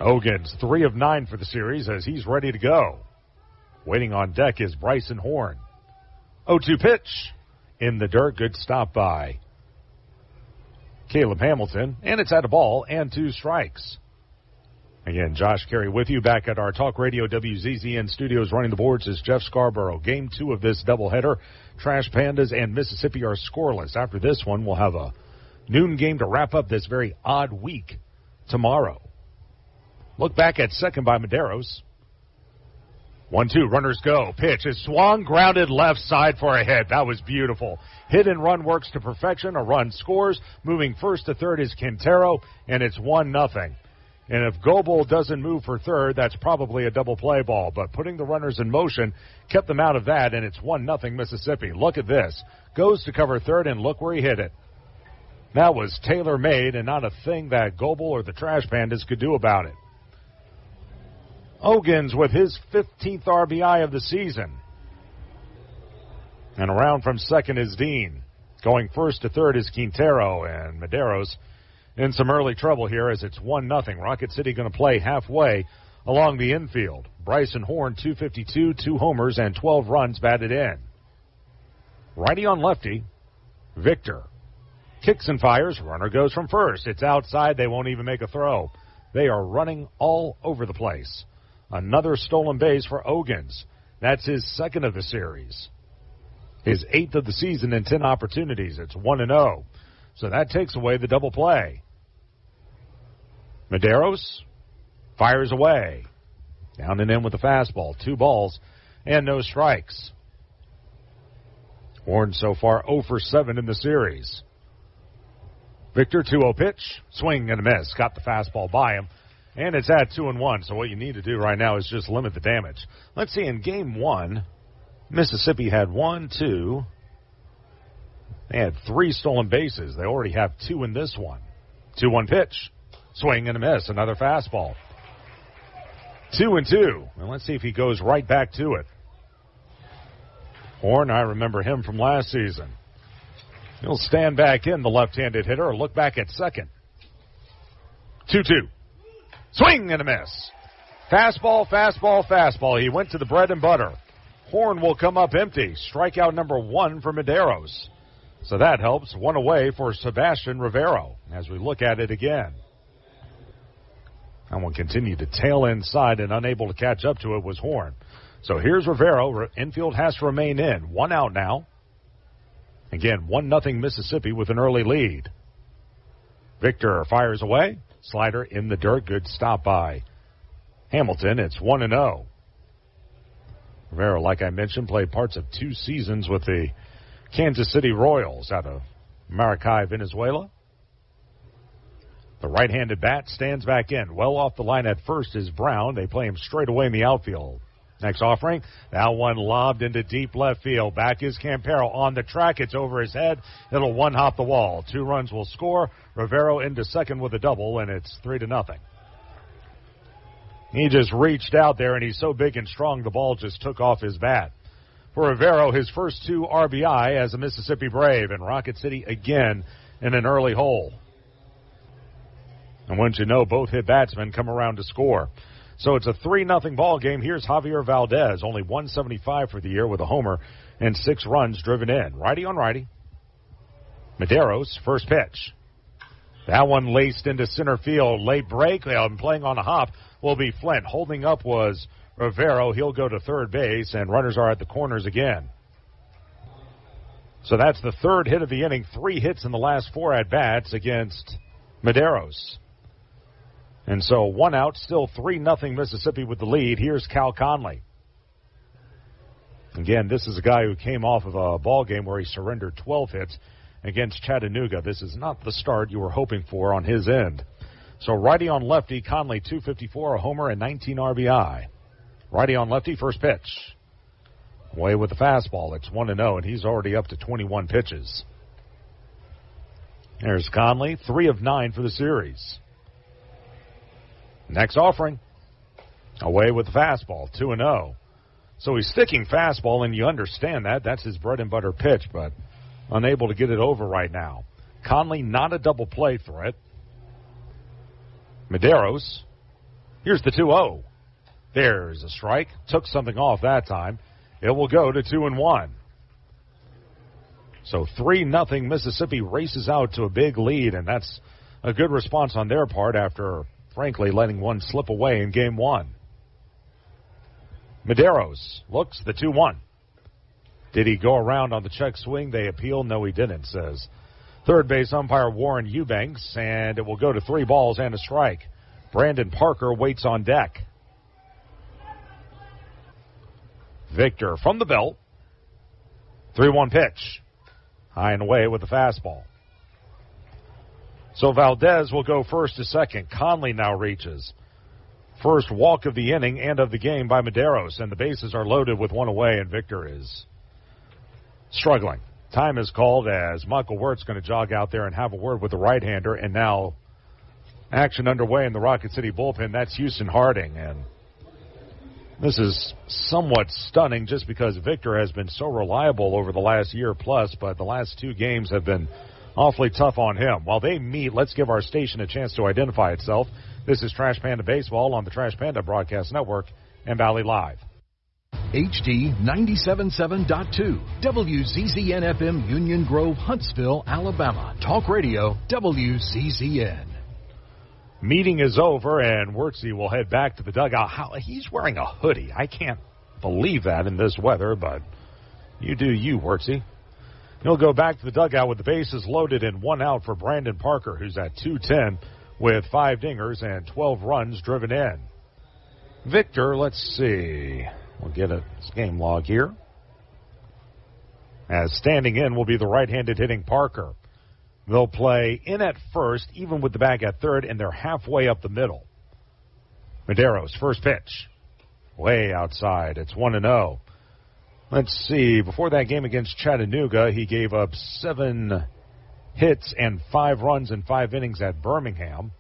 Ogans, 3 of 9 for the series as he's ready to go. Waiting on deck is Bryson Horn. 0-2 pitch. In the dirt, good stop by Caleb Hamilton. And it's at a ball and 2 strikes. Again, Josh Carey with you back at our Talk Radio WZZN studios. Running the boards is Jeff Scarborough. Game 2 of this doubleheader. Trash Pandas and Mississippi are scoreless. After this one, we'll have a noon game to wrap up this very odd week tomorrow. Look back at second by Medeiros. 1-2, runners go. Pitch is swung, grounded left side for a hit. That was beautiful. Hit and run works to perfection. A run scores. Moving first to third is Quintero, and it's 1-0. And if Goebel doesn't move for third, that's probably a double play ball. But putting the runners in motion kept them out of that, and it's 1-0 Mississippi. Look at this. Goes to cover third, and look where he hit it. That was tailor-made and not a thing that Goebel or the Trash Pandas could do about it. Ogans with his 15th RBI of the season. And around from second is Dean. Going first to third is Quintero, and Medeiros in some early trouble here as it's 1-0. Rocket City going to play halfway along the infield. Bryson Horn, 252, 2 homers, and 12 runs batted in. Righty on lefty, Victor. Kicks and fires, runner goes from first. It's outside, they won't even make a throw. They are running all over the place. Another stolen base for Ogans. That's his 2nd of the series. His 8th of the season in 10 opportunities. It's 1-0. So that takes away the double play. Medeiros fires away. Down and in with the fastball. 2 balls and no strikes. Horn so far 0 for 7 in the series. Victor, 2-0 pitch. Swing and a miss. Got the fastball by him. And it's at 2-1. So what you need to do right now is just limit the damage. Let's see, in Game 1, Mississippi had 1, 2. They had 3 stolen bases. They already have 2 in this one. 2-1 pitch. Swing and a miss. Another fastball. 2-2. And let's see if he goes right back to it. Horn, I remember him from last season. He'll stand back in, the left-handed hitter, or look back at second. 2-2. Swing and a miss. Fastball, fastball, fastball. He went to the bread and butter. Horn will come up empty. Strikeout number 1 for Medeiros. So that helps. 1 away for Sebastian Rivero as we look at it again. And will continue to tail inside, and unable to catch up to it was Horn. So here's Rivero. Infield has to remain in. 1 out now. Again, 1-0 Mississippi with an early lead. Victor fires away. Slider in the dirt. Good stop by Hamilton. It's 1-0. Rivero, like I mentioned, played parts of 2 seasons with the Kansas City Royals out of Maracay, Venezuela. The right-handed bat stands back in. Well off the line at first is Brown. They play him straight away in the outfield. Next offering, that one lobbed into deep left field. Back is Campero on the track. It's over his head. It'll one-hop the wall. 2 runs will score. Rivero into second with a double, and it's 3-0. He just reached out there, and he's so big and strong, the ball just took off his bat. For Rivero, his first 2 RBI as a Mississippi Brave, and Rocket City again in an early hole. And once you know, both hit batsmen come around to score. So it's a 3-0 ball game. Here's Javier Valdez, only 175 for the year with a homer and 6 runs driven in. Righty on righty. Medeiros, first pitch. That one laced into center field. Late break. Playing on a hop will be Flint. Holding up was Rivero. He'll go to third base, and runners are at the corners again. So that's the third hit of the inning. 3 hits in the last 4 at-bats against Medeiros. And so 1 out, still 3-0 Mississippi with the lead. Here's Cal Conley. Again, this is a guy who came off of a ball game where he surrendered 12 hits against Chattanooga. This is not the start you were hoping for on his end. So righty on lefty, Conley 254, a homer, and 19 RBI. Righty on lefty, first pitch. Away with the fastball. It's 1-0, and he's already up to 21 pitches. There's Conley, 3 of 9 for the series. Next offering. Away with the fastball, 2-0. So he's sticking fastball, and you understand that. That's his bread and butter pitch, but unable to get it over right now. Conley, not a double play threat. Medeiros. Here's the 2-0. There's a strike. Took something off that time. It will go to 2-1. So 3-0 Mississippi races out to a big lead, and that's a good response on their part after, frankly, letting one slip away in game 1. Medeiros looks, the 2-1. Did he go around on the check swing? They appeal. No, he didn't, says third base umpire Warren Eubanks, and it will go to 3 balls and a strike. Brandon Parker waits on deck. Victor from the belt. 3-1 pitch. High and away with the fastball. So Valdez will go first to second. Conley now reaches. First walk of the inning and of the game by Medeiros, and the bases are loaded with 1 away, and Victor is struggling. Time is called as Michael Wirt's going to jog out there and have a word with the right-hander, and now action underway in the Rocket City bullpen. That's Houston Harding, and this is somewhat stunning just because Victor has been so reliable over the last year plus, but the last 2 games have been awfully tough on him. While they meet, let's give our station a chance to identify itself. This is Trash Panda Baseball on the Trash Panda Broadcast Network and Valley Live. HD 97.7.2, WZZN FM, Union Grove, Huntsville, Alabama. Talk Radio, WZZN. Meeting is over, and Wirtzy will head back to the dugout. He's wearing a hoodie. I can't believe that in this weather, but you do you, Wirtzy. He'll go back to the dugout with the bases loaded and 1 out for Brandon Parker, who's at 210 with 5 dingers and 12 runs driven in. Victor, let's see. We'll get a game log here. As standing in will be the right-handed hitting Parker. They'll play in at first, even with the bag at third, and they're halfway up the middle. Medeiros, first pitch. Way outside. It's 1-0. Let's see. Before that game against Chattanooga, he gave up 7 hits and 5 runs in 5 innings at Birmingham.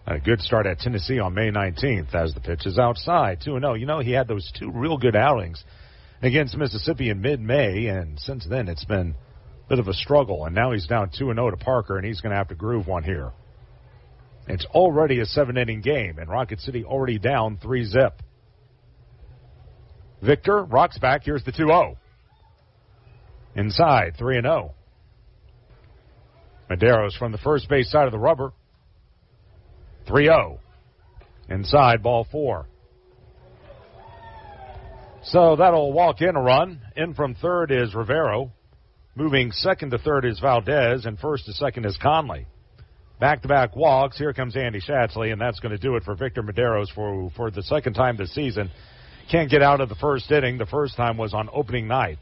A good start at Tennessee on May 19th as the pitch is outside. 2-0. You know, he had those 2 real good outings against Mississippi in mid-May, and since then it's been bit of a struggle, and now he's down 2-0 to Parker, and he's going to have to groove one here. It's already a 7-inning game, and Rocket City already down 3-0. Victor rocks back. Here's the 2-0. Inside, 3-0. Medeiros from the first base side of the rubber. 3-0. Inside, ball 4. So that'll walk in a run. In from third is Rivero. Moving second to third is Valdez, and first to second is Conley. Back-to-back walks. Here comes Andy Shatsley, and that's going to do it for Victor Medeiros for the second time this season. Can't get out of the first inning. The first time was on opening night.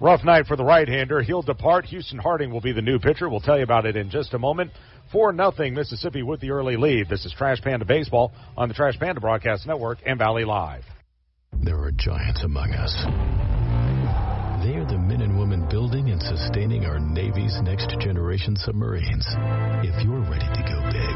Rough night for the right-hander. He'll depart. Houston Harding will be the new pitcher. We'll tell you about it in just a moment. 4-0 Mississippi with the early lead. This is Trash Panda Baseball on the Trash Panda Broadcast Network and Valley Live. There are giants among us. They are the men and women building and sustaining our Navy's next-generation submarines. If you're ready to go big,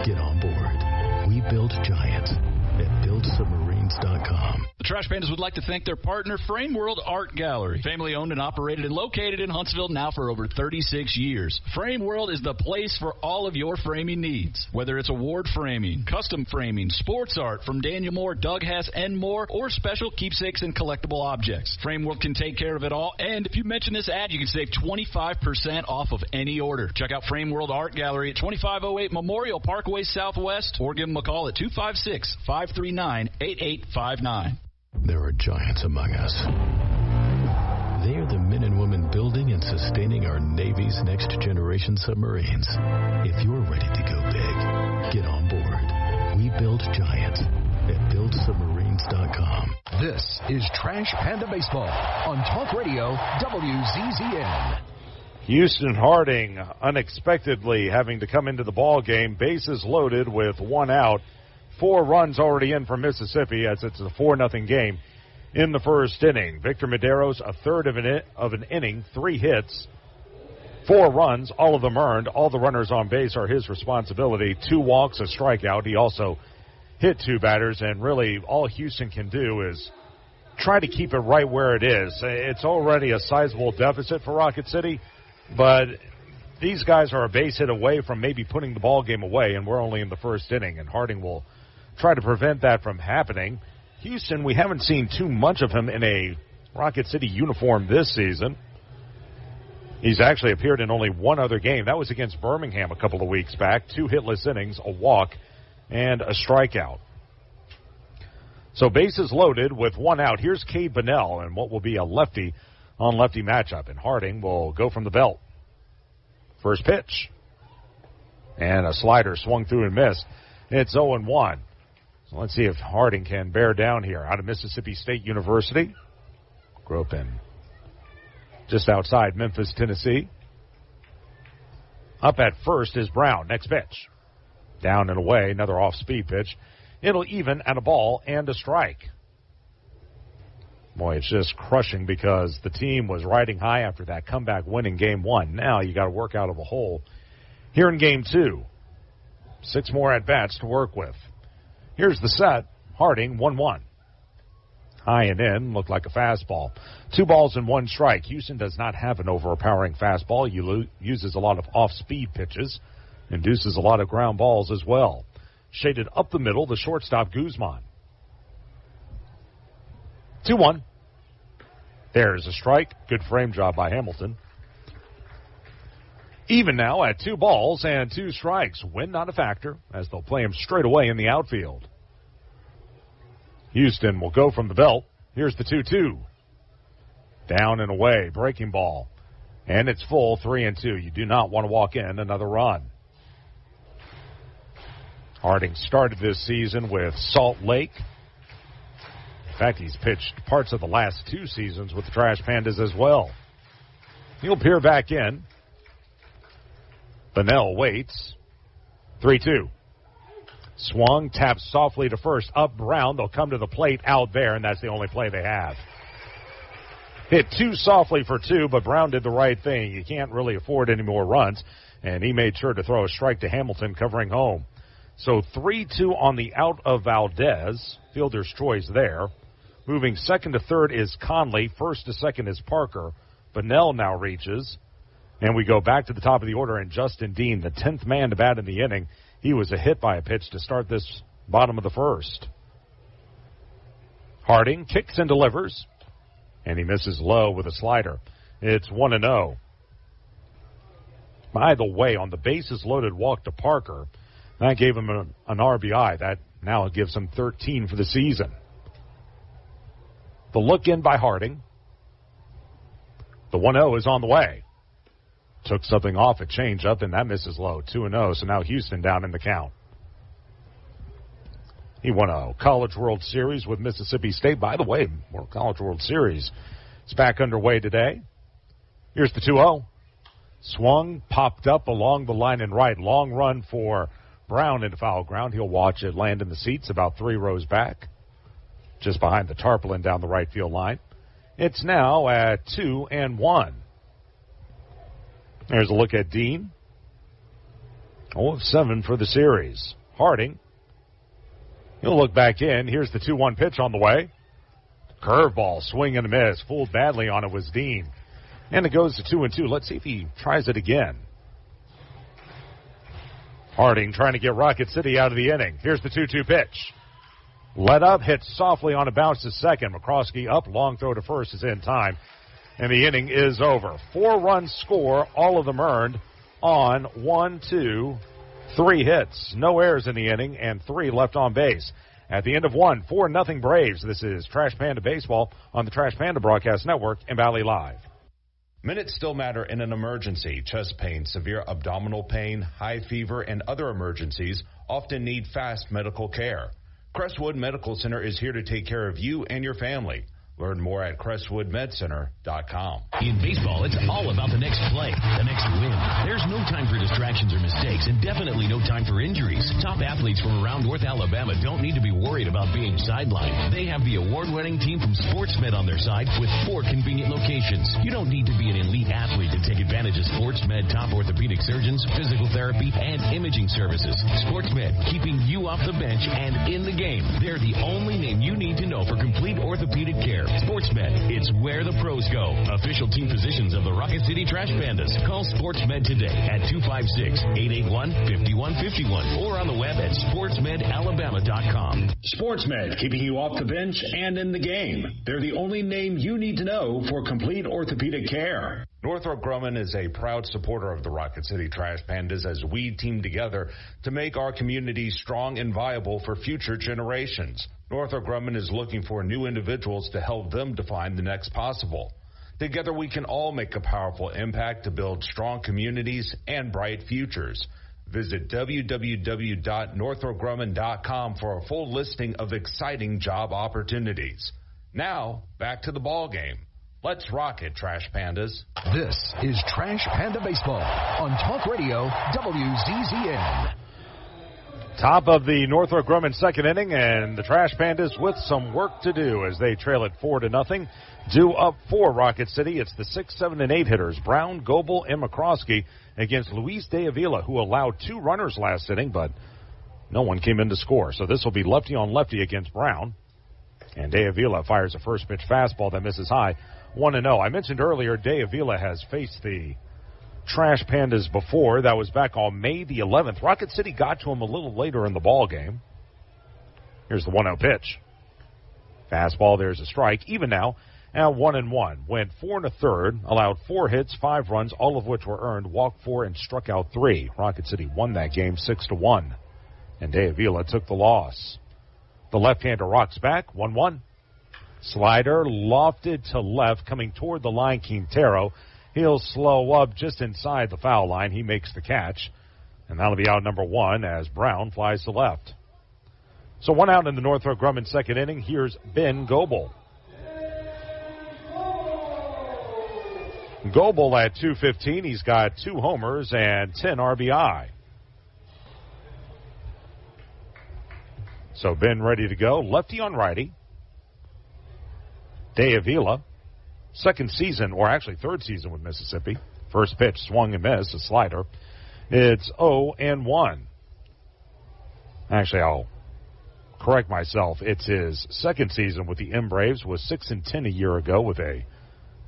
get on board. We build giants that build submarines submarines.com. The Trash Pandas would like to thank their partner, Frame World Art Gallery. Family owned and operated and located in Huntsville now for over 36 years. Frame World is the place for all of your framing needs. Whether it's award framing, custom framing, sports art from Daniel Moore, Doug Hess, and more, or special keepsakes and collectible objects. Frame World can take care of it all, and if you mention this ad, you can save 25% off of any order. Check out Frame World Art Gallery at 2508 Memorial Parkway Southwest, or give them a call at 256-539-8859. There are giants among us. They are the men and women building and sustaining our Navy's next generation submarines. If you're ready to go big, get on board. We build giants at buildsubmarines.com. This is Trash Panda Baseball on Talk Radio WZZN. Houston Harding unexpectedly having to come into the ball game, bases loaded with one out. 4 runs already in for Mississippi as it's a 4-0 game in the first inning. Victor Medeiros, a third of an inning, 3 hits, 4 runs, all of them earned. All the runners on base are his responsibility. 2 walks, a strikeout. He also hit 2 batters, and really all Houston can do is try to keep it right where it is. It's already a sizable deficit for Rocket City, but these guys are a base hit away from maybe putting the ball game away, and we're only in the first inning, and Harding will try to prevent that from happening. Houston, we haven't seen too much of him in a Rocket City uniform this season. He's actually appeared in only one other game. That was against Birmingham a couple of weeks back. 2 hitless innings, a walk, and a strikeout. So bases loaded with 1 out. Here's Cade Bunnell and what will be a lefty-on-lefty matchup. And Harding will go from the belt. First pitch. And a slider swung through and missed. It's 0-1. So let's see if Harding can bear down here. Out of Mississippi State University. Grew up in just outside Memphis, Tennessee. Up at first is Brown. Next pitch. Down and away. Another off-speed pitch. It'll even at a ball and a strike. Boy, it's just crushing because the team was riding high after that comeback win in Game 1. Now you got to work out of a hole here in Game 2. 6 more at-bats to work with. Here's the set. Harding, 1-1. High and in, looked like a fastball. 2 balls and 1 strike. Houston does not have an overpowering fastball. He uses a lot of off-speed pitches. Induces a lot of ground balls as well. Shaded up the middle, the shortstop, Guzman. 2-1. There's a strike. Good frame job by Hamilton. Even now at 2 balls and 2 strikes. Win not a factor as they'll play him straight away in the outfield. Houston will go from the belt. Here's the 2-2. Down and away. Breaking ball. And it's full, 3-2. You do not want to walk in another run. Harding started this season with Salt Lake. In fact, he's pitched parts of the last 2 seasons with the Trash Pandas as well. He'll peer back in. Bunnell waits. 3-2. Swung, taps softly to first. Up Brown. They'll come to the plate out there, and that's the only play they have. Hit too softly for 2, but Brown did the right thing. You can't really afford any more runs, and he made sure to throw a strike to Hamilton covering home. So 3-2 on the out of Valdez. Fielder's choice there. Moving second to third is Conley. First to second is Parker. Bunnell now reaches. And we go back to the top of the order, and Justin Dean, the 10th man to bat in the inning. He was a hit by a pitch to start this bottom of the first. Harding kicks and delivers. And he misses low with a slider. It's 1-0. By the way, on the bases loaded walk to Parker, that gave him an RBI. That now gives him 13 for the season. The look in by Harding. The 1-0 is on the way. Took something off at changeup, and that misses low. 2-0, so now Houston down in the count. He won a College World Series with Mississippi State. By the way, College World Series is back underway today. Here's the 2-0. Swung, popped up along the line and right. Long run for Brown into foul ground. He'll watch it land in the seats about 3 rows back, just behind the tarpaulin down the right field line. It's now at 2-1. There's a look at Dean. 0 of 7 for the series. Harding He'll look back in. Here's the 2-1 pitch on the way. Curveball, swing and a miss. Fooled badly on it was Dean. And it goes to 2-2. Let's see if he tries it again. Harding trying to get Rocket City out of the inning. Here's the 2-2 pitch. Let up, hits softly on a bounce to second. McCroskey up, long throw to first is in time. And the inning is over. 4-run score, all of them earned on 1, 2, 3 hits. No errors in the inning and 3 left on base. At the end of 1, 4-0 Braves. This is Trash Panda Baseball on the Trash Panda Broadcast Network and Valley Live. Minutes still matter in an emergency. Chest pain, severe abdominal pain, high fever, and other emergencies often need fast medical care. Crestwood Medical Center is here to take care of you and your family. Learn more at CrestwoodMedCenter.com. In baseball, it's all about the next play, the next win. There's no time for distractions or mistakes, and definitely no time for injuries. Top athletes from around North Alabama don't need to be worried about being sidelined. They have the award-winning team from SportsMed on their side with 4 convenient locations. You don't need to be an elite athlete to take advantage of SportsMed top orthopedic surgeons, physical therapy, and imaging services. SportsMed, keeping you off the bench and in the game. They're the only name you need to know for complete orthopedic care. SportsMed, it's where the pros go. Official team physicians of the Rocket City Trash Pandas. Call SportsMed today at 256-881-5151 or on the web at sportsmedalabama.com. SportsMed, keeping you off the bench and in the game. They're the only name you need to know for complete orthopedic care. Northrop Grumman is a proud supporter of the Rocket City Trash Pandas as we team together to make our community strong and viable for future generations. Northrop Grumman is looking for new individuals to help them define the next possible. Together we can all make a powerful impact to build strong communities and bright futures. Visit www.northropgrumman.com for a full listing of exciting job opportunities. Now, back to the ball game. Let's rock it, Trash Pandas. This is Trash Panda Baseball on Talk Radio WZZN. Top of the Northrop Grumman second inning, and the Trash Pandas with some work to do as they trail it 4-0. Due up for Rocket City. It's the 6, 7, and 8 hitters, Brown, Goebel, and McCroskey, against Luis De Avila, who allowed 2 runners last inning, but no one came in to score. So this will be lefty on lefty against Brown. And De Avila fires a first pitch fastball that misses high. 1-0. I mentioned earlier De Avila has faced the Trash Pandas before. That was back on May the 11th. Rocket City got to him a little later in the ball game. Here's the 1-0 pitch. Fastball, there's a strike. Even now at 1-1. Went 4 1/3, allowed 4 hits, 5 runs, all of which were earned, walked 4 and struck out 3. Rocket City won that game 6-1. And De Avila took the loss. The left-hander rocks back, 1-1. Slider lofted to left, coming toward the line, Quintero. He'll slow up just inside the foul line. He makes the catch, and that'll be out number 1 as Brown flies to left. So 1 out in the Northrop Grumman second inning. Here's Ben Goebel. Goebel at .215. He's got 2 homers and 10 RBI. So Ben ready to go. Lefty on righty. De Avila, second season, or actually third season with Mississippi. First pitch, swung and missed, a slider. It's 0-1. Actually, I'll correct myself. It's his second season with the M Braves, was 6-10 a year ago with a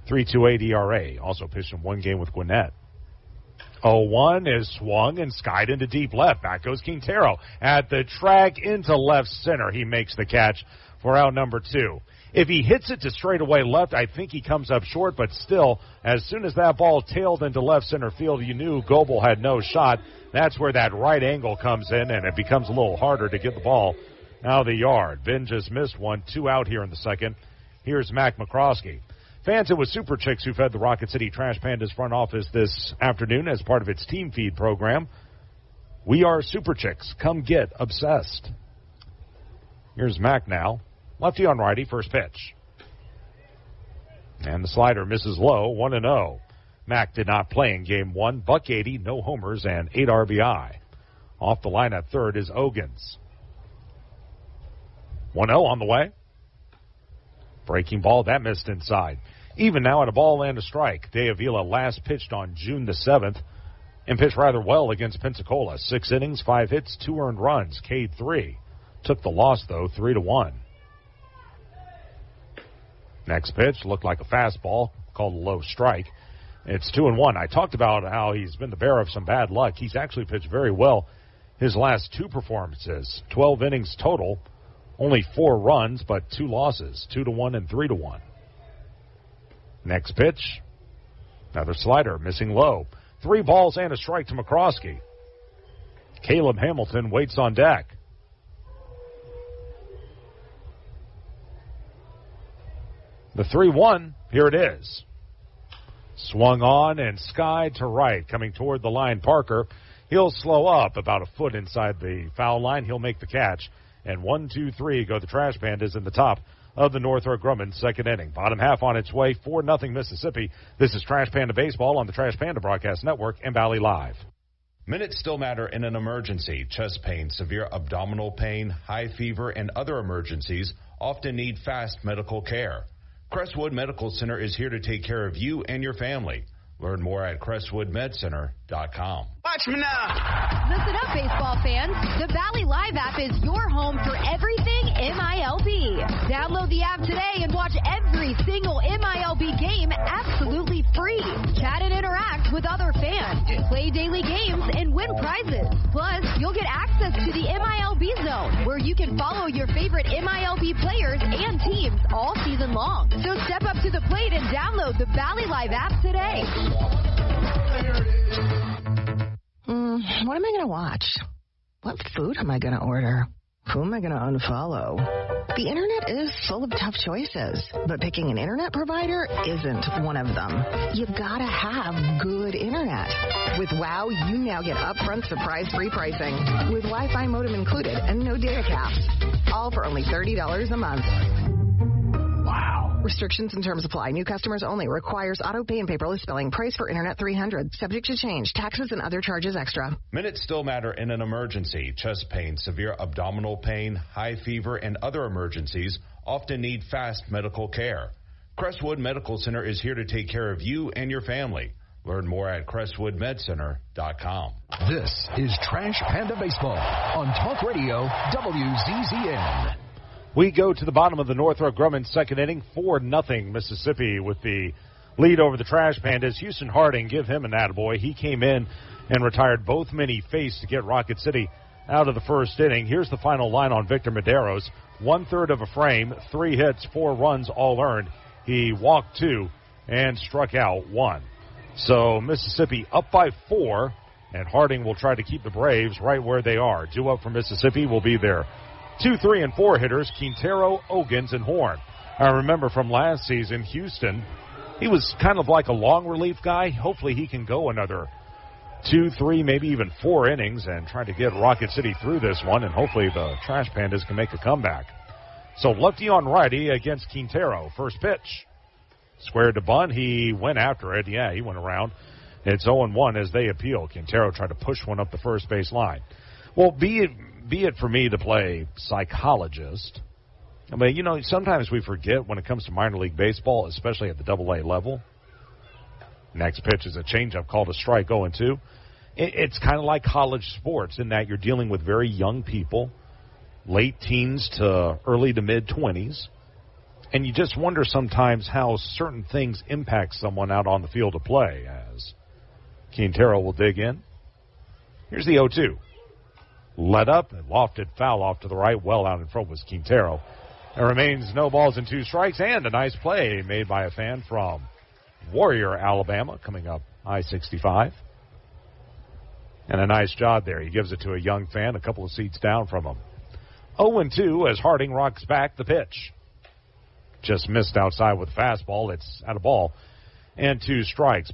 3.28 ERA. Also pitched in 1 game with Gwinnett. 0-1 is swung and skied into deep left. Back goes Quintero at the track into left center. He makes the catch for out number 2. If he hits it to straightaway left, I think he comes up short, but still, as soon as that ball tailed into left center field, you knew Goebel had no shot. That's where that right angle comes in, and it becomes a little harder to get the ball out of the yard. Ben just missed one, 2 out here in the second. Here's Mac McCroskey. Fans, it was Super Chicks who fed the Rocket City Trash Pandas front office this afternoon as part of its team feed program. We are Super Chicks. Come get obsessed. Here's Mac now. Lefty on righty, first pitch. And the slider misses low, 1-0. Mac did not play in game 1. $180, no homers, and 8 RBI. Off the line at third is Ogans. 1-0 on the way. Breaking ball, that missed inside. Even now at a ball and a strike. De Avila last pitched on June the 7th and pitched rather well against Pensacola. 6 innings, 5 hits, 2 earned runs, K3. Took the loss, though, 3-1. Next pitch looked like a fastball, called a low strike. It's 2-1. I talked about how he's been the bearer of some bad luck. He's actually pitched very well his last 2 performances. 12 innings total, only 4 runs, but 2 losses, 2-1 and 3-1. Next pitch, another slider, missing low. 3 balls and a strike to McCroskey. Caleb Hamilton waits on deck. The 3-1, here it is. Swung on and skied to right, coming toward the line. Parker, he'll slow up about a foot inside the foul line. He'll make the catch. And 1-2-3 go the Trash Pandas in the top of the Northrop Grumman second inning. Bottom half on its way, 4-0 Mississippi. This is Trash Panda Baseball on the Trash Panda Broadcast Network and Valley Live. Minutes still matter in an emergency. Chest pain, severe abdominal pain, high fever, and other emergencies often need fast medical care. Crestwood Medical Center is here to take care of you and your family. Learn more at crestwoodmedcenter.com. Watch me now. Listen up, baseball fans. The Valley Live app is your home for everything MILB. Download the app today and watch every single MILB game absolutely free. Chat and interact with other fans. Play daily games and win prizes. Plus, you'll get access to the MILB Zone, where you can follow your favorite MILB players and teams all season long. So step up to the plate and download the Valley Live app today. What am I going to watch? What food am I going to order? Who am I going to unfollow? The internet is full of tough choices, but picking an internet provider isn't one of them. You've got to have good internet. With WOW, you now get upfront surprise-free pricing with Wi-Fi modem included and no data caps. All for only $30 a month. Wow. Restrictions and terms apply. New customers only. Requires auto pay and paperless billing. Price for Internet $300. Subject to change. Taxes and other charges extra. Minutes still matter in an emergency. Chest pain, severe abdominal pain, high fever, and other emergencies often need fast medical care. Crestwood Medical Center is here to take care of you and your family. Learn more at crestwoodmedcenter.com. This is Trash Panda Baseball on Talk Radio WZZN. We go to the bottom of the Northrop Grumman second inning, 4-0 Mississippi with the lead over the Trash Pandas. Houston Harding, give him an attaboy. He came in and retired both men he faced to get Rocket City out of the first inning. Here's the final line on Victor Medeiros. 1/3 of a frame, 3 hits, 4 runs, all earned. He walked 2 and struck out 1. So Mississippi up by 4, and Harding will try to keep the Braves right where they are. Due up for Mississippi will be there. 2, 3, and 4 hitters, Quintero, Ogans, and Horn. I remember from last season, Houston, he was kind of like a long relief guy. Hopefully he can go another 2, 3, maybe even 4 innings and try to get Rocket City through this one, and hopefully the Trash Pandas can make a comeback. So lefty on righty against Quintero. First pitch. Squared to bunt. He went after it. Yeah, he went around. It's 0-1 as they appeal. Quintero tried to push one up the first base line. Well, be it for me to play psychologist. I mean, you know, sometimes we forget when it comes to minor league baseball, especially at the AA level. Next pitch is a changeup called a strike, 0-2. It's kind of like college sports in that you're dealing with very young people, late teens to early to mid-20s, and you just wonder sometimes how certain things impact someone out on the field of play, as Quintero will dig in. Here's the 0-2. Let up and lofted foul off to the right. Well out in front was Quintero. There remains no balls and 2 strikes, and a nice play made by a fan from Warrior, Alabama, coming up I-65. And a nice job there. He gives it to a young fan a couple of seats down from him. 0-2 as Harding rocks back the pitch. Just missed outside with a fastball. It's out of ball and 2 strikes.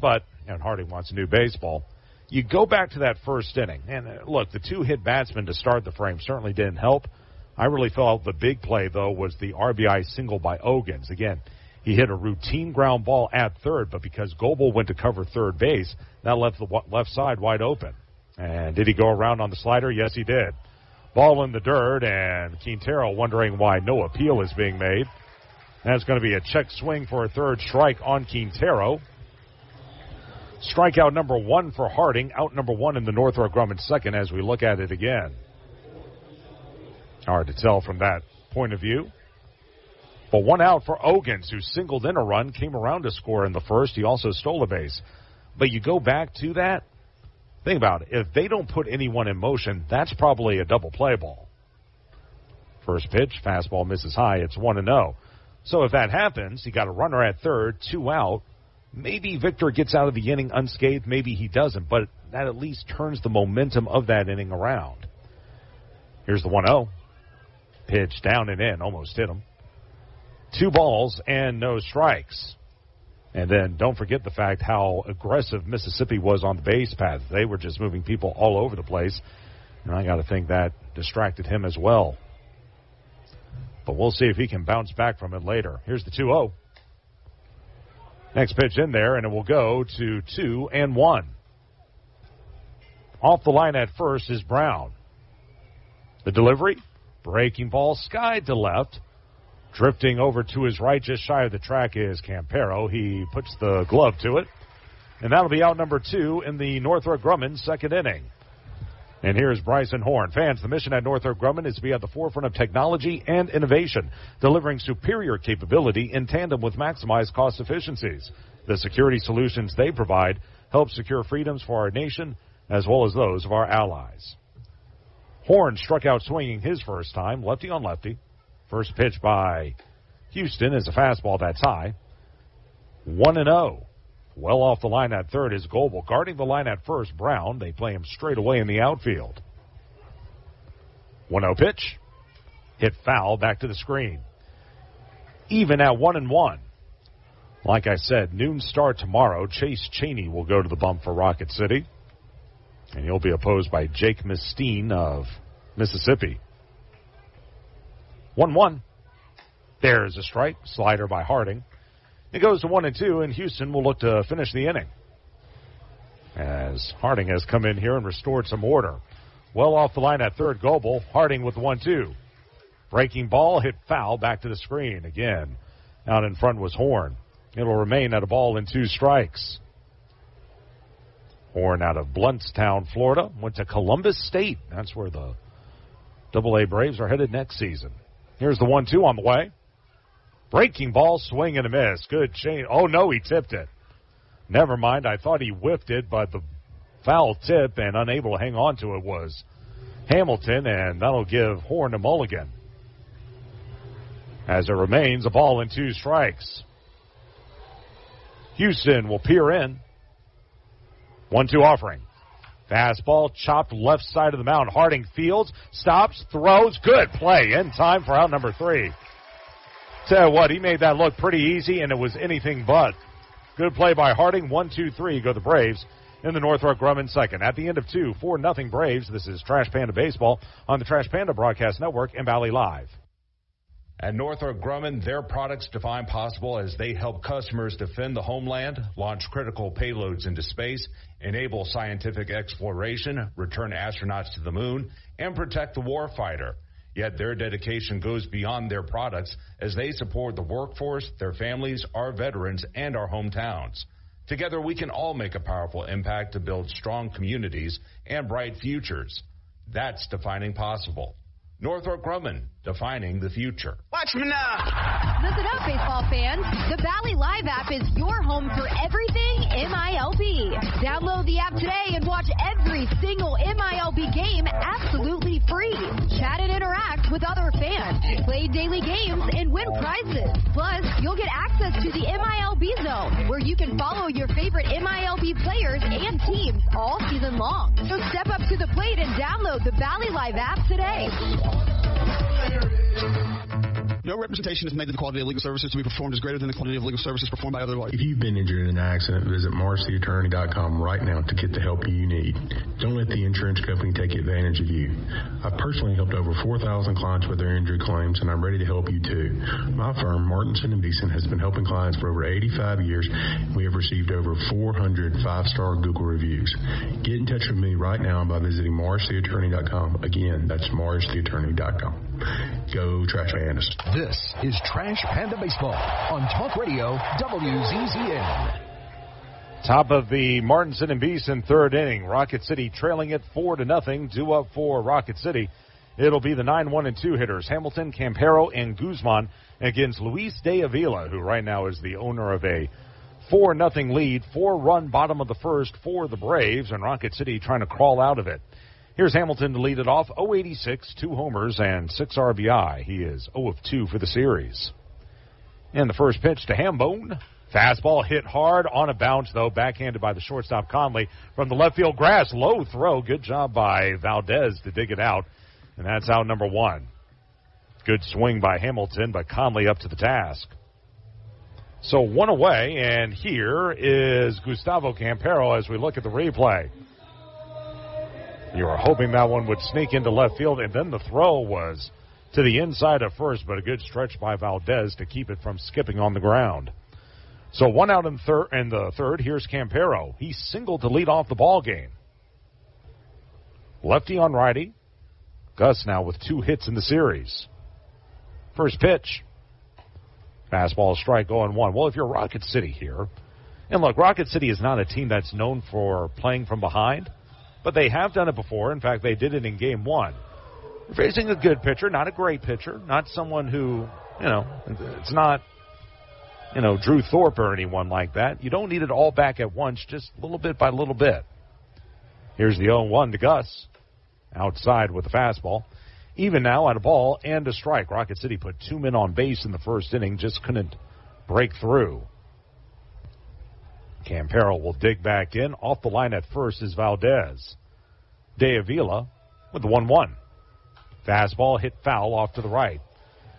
And Harding wants a new baseball. You go back to that first inning, and look, the 2-hit batsman to start the frame certainly didn't help. I really felt the big play, though, was the RBI single by Ogans. Again, he hit a routine ground ball at third, but because Goebel went to cover third base, that left the left side wide open. And did he go around on the slider? Yes, he did. Ball in the dirt, and Quintero wondering why no appeal is being made. That's going to be a check swing for a third strike on Quintero. Strikeout number 1 for Harding, out number 1 in the Northrop Grumman second as we look at it again. Hard to tell from that point of view. But one out for Ogans, who singled in a run, came around to score in the first. He also stole a base. But you go back to that, think about it. If they don't put anyone in motion, that's probably a double play ball. First pitch, fastball misses high. It's 1-0. So if that happens, you got a runner at third, 2 out. Maybe Victor gets out of the inning unscathed. Maybe he doesn't. But that at least turns the momentum of that inning around. Here's the 1-0. Pitch down and in. Almost hit him. 2 balls and no strikes. And then don't forget the fact how aggressive Mississippi was on the base paths. They were just moving people all over the place. And I got to think that distracted him as well. But we'll see if he can bounce back from it later. Here's the 2-0. Next pitch in there, and it will go to 2-1. Off the line at first is Brown. The delivery, breaking ball, skied to left. Drifting over to his right, just shy of the track, is Campero. He puts the glove to it. And that'll be out number 2 in the Northrop Grumman second inning. And here's Bryson Horn. Fans, the mission at Northrop Grumman is to be at the forefront of technology and innovation, delivering superior capability in tandem with maximized cost efficiencies. The security solutions they provide help secure freedoms for our nation as well as those of our allies. Horn struck out swinging his first time, lefty on lefty. First pitch by Houston is a fastball that's high. 1-0. Well off the line at third is Goebel. Guarding the line at first, Brown. They play him straight away in the outfield. 1-0 pitch. Hit foul, back to the screen. Even at 1-1. Like I said, noon start tomorrow. Chase Chaney will go to the bump for Rocket City. And he'll be opposed by Jake Mistine of Mississippi. 1-1. There's a strike. Slider by Harding. It goes to 1-2, and Houston will look to finish the inning. As Harding has come in here and restored some order. Well off the line at third, Goebel. Harding with the 1-2. Breaking ball, hit foul, back to the screen. Again, out in front was Horn. It'll remain at a ball and 2 strikes. Horn out of Bluntstown, Florida. Went to Columbus State. That's where the AA Braves are headed next season. Here's the 1-2 on the way. Breaking ball, swing and a miss. Good change. Oh, no, he tipped it. Never mind. I thought he whiffed it, but the foul tip and unable to hang on to it was Hamilton, and that'll give Horn a mulligan. As it remains, a ball and 2 strikes. Houston will peer in. 1-2 offering. Fastball chopped left side of the mound. Harding fields, stops, throws. Good play in time for out number 3. Tell you what, he made that look pretty easy, and it was anything but. Good play by Harding. 1-2-3 go the Braves in the Northrop Grumman second. At the end of 2, 4-0 Braves. This is Trash Panda Baseball on the Trash Panda Broadcast Network and Valley Live. At Northrop Grumman, their products define possible as they help customers defend the homeland, launch critical payloads into space, enable scientific exploration, return astronauts to the moon, and protect the warfighter. Yet their dedication goes beyond their products as they support the workforce, their families, our veterans, and our hometowns. Together, we can all make a powerful impact to build strong communities and bright futures. That's defining possible. Northrop Grumman, defining the future. Watch me now. Listen up, baseball fans. The Valley Live app is your home for everything MILB. Download the app today and watch every single MILB game absolutely free. Chat and interact with other fans. Play daily games and win prizes. Plus, you'll get access to the MILB Zone, where you can follow your favorite MILB players and teams all season long. So step up to the plate and download the Valley Live app today. No representation is made that the quality of legal services to be performed is greater than the quality of legal services performed by other lawyers. If you've been injured in an accident, visit marshtheattorney.com right now to get the help you need. Don't let the insurance company take advantage of you. I've personally helped over 4,000 clients with their injury claims, and I'm ready to help you too. My firm, Martinson & Beeson, has been helping clients for over 85 years. We have received over 400 5-star Google reviews. Get in touch with me right now by visiting marshtheattorney.com. Again, that's marshtheattorney.com. Go Trash Pandas. This is Trash Panda Baseball on Talk Radio WZZN. Top of the Martinson & Beeson third inning. Rocket City trailing it 4-0. Due up for Rocket City It'll be the 9-1-2 hitters, Hamilton, Campero, and Guzman against Luis de Avila, who right now is the owner of a 4-0 lead, 4-run bottom of the first for the Braves, and Rocket City trying to crawl out of it. Here's Hamilton to lead it off, 0-86, 2 homers and 6 RBI. He is 0-2 for the series. And the first pitch to Hambone. Fastball hit hard on a bounce, though, backhanded by the shortstop Conley from the left field grass. Low throw. Good job by Valdez to dig it out. And that's out number 1. Good swing by Hamilton, but Conley up to the task. So 1 away, and here is Gustavo Campero as we look at the replay. You were hoping that one would sneak into left field, and then the throw was to the inside of first, but a good stretch by Valdez to keep it from skipping on the ground. So 1 out in the third. Here's Campero. He singled to lead off the ball game. Lefty on righty. Gus now with 2 hits in the series. First pitch. Fastball strike 0-1. Well, if you're Rocket City here, and look, Rocket City is not a team that's known for playing from behind, but they have done it before. In fact, they did it in Game 1. You're facing a good pitcher, not a great pitcher, not someone who, it's not, Drew Thorpe or anyone like that. You don't need it all back at once, just little bit by little bit. Here's the 0-1 to Gus. Outside with the fastball. Even now at a ball and a strike. Rocket City put 2 men on base in the first inning, just couldn't break through. Campero will dig back in. Off the line at first is Valdez. De Avila with the 1-1. Fastball hit foul off to the right.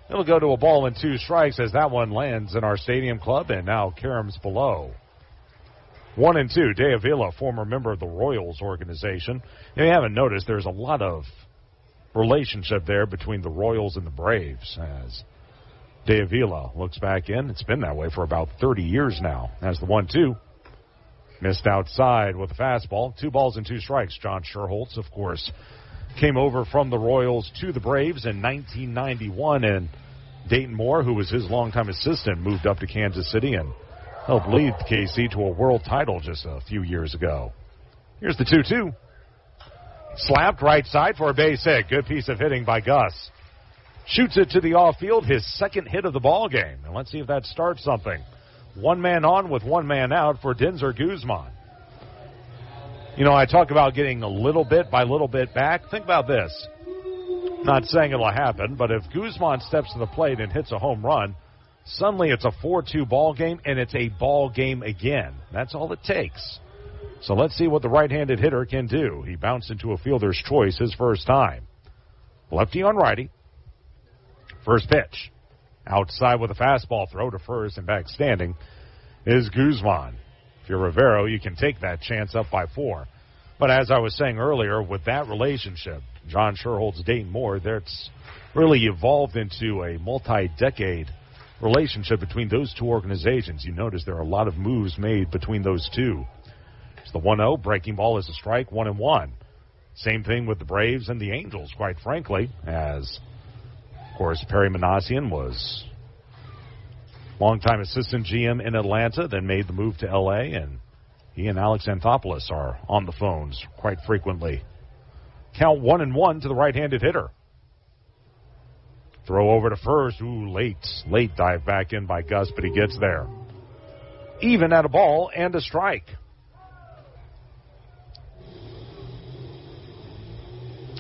It'll go to a ball and 2 strikes as that one lands in our stadium club, and now Karam's below. 1-2, De Avila, former member of the Royals organization. If you haven't noticed, there's a lot of relationship there between the Royals and the Braves as De Avila looks back in. It's been that way for about 30 years now. As the 1-2. Missed outside with a fastball. 2 balls and 2 strikes. John Sherholtz, of course, came over from the Royals to the Braves in 1991, and Dayton Moore, who was his longtime assistant, moved up to Kansas City and helped lead KC to a world title just a few years ago. Here's the 2-2. Slapped right side for a base hit. Good piece of hitting by Gus. Shoots it to the off field, his second hit of the ball game. And let's see if that starts something. 1 man on with 1 man out for Denzer Guzman. I talk about getting a little bit by little bit back. Think about this. Not saying it'll happen, but if Guzman steps to the plate and hits a home run, suddenly it's a 4-2 ball game, and it's a ball game again. That's all it takes. So let's see what the right-handed hitter can do. He bounced into a fielder's choice his first time. Lefty on righty. First pitch. Outside with a fastball, throw to first and back standing is Guzman. If you're Rivero, you can take that chance up by 4. But as I was saying earlier, with that relationship, John Sherholtz, Dayton Moore, that's really evolved into a multi-decade relationship between those 2 organizations. You notice there are a lot of moves made between those 2. It's the 1-0, breaking ball is a strike, 1-1. Same thing with the Braves and the Angels, quite frankly, as, of course, Perry Manassian was longtime assistant GM in Atlanta, then made the move to L.A., and he and Alex Anthopoulos are on the phones quite frequently. Count 1-1 to the right-handed hitter. Throw over to first. Ooh, late dive back in by Gus, but he gets there. Even at a ball and a strike.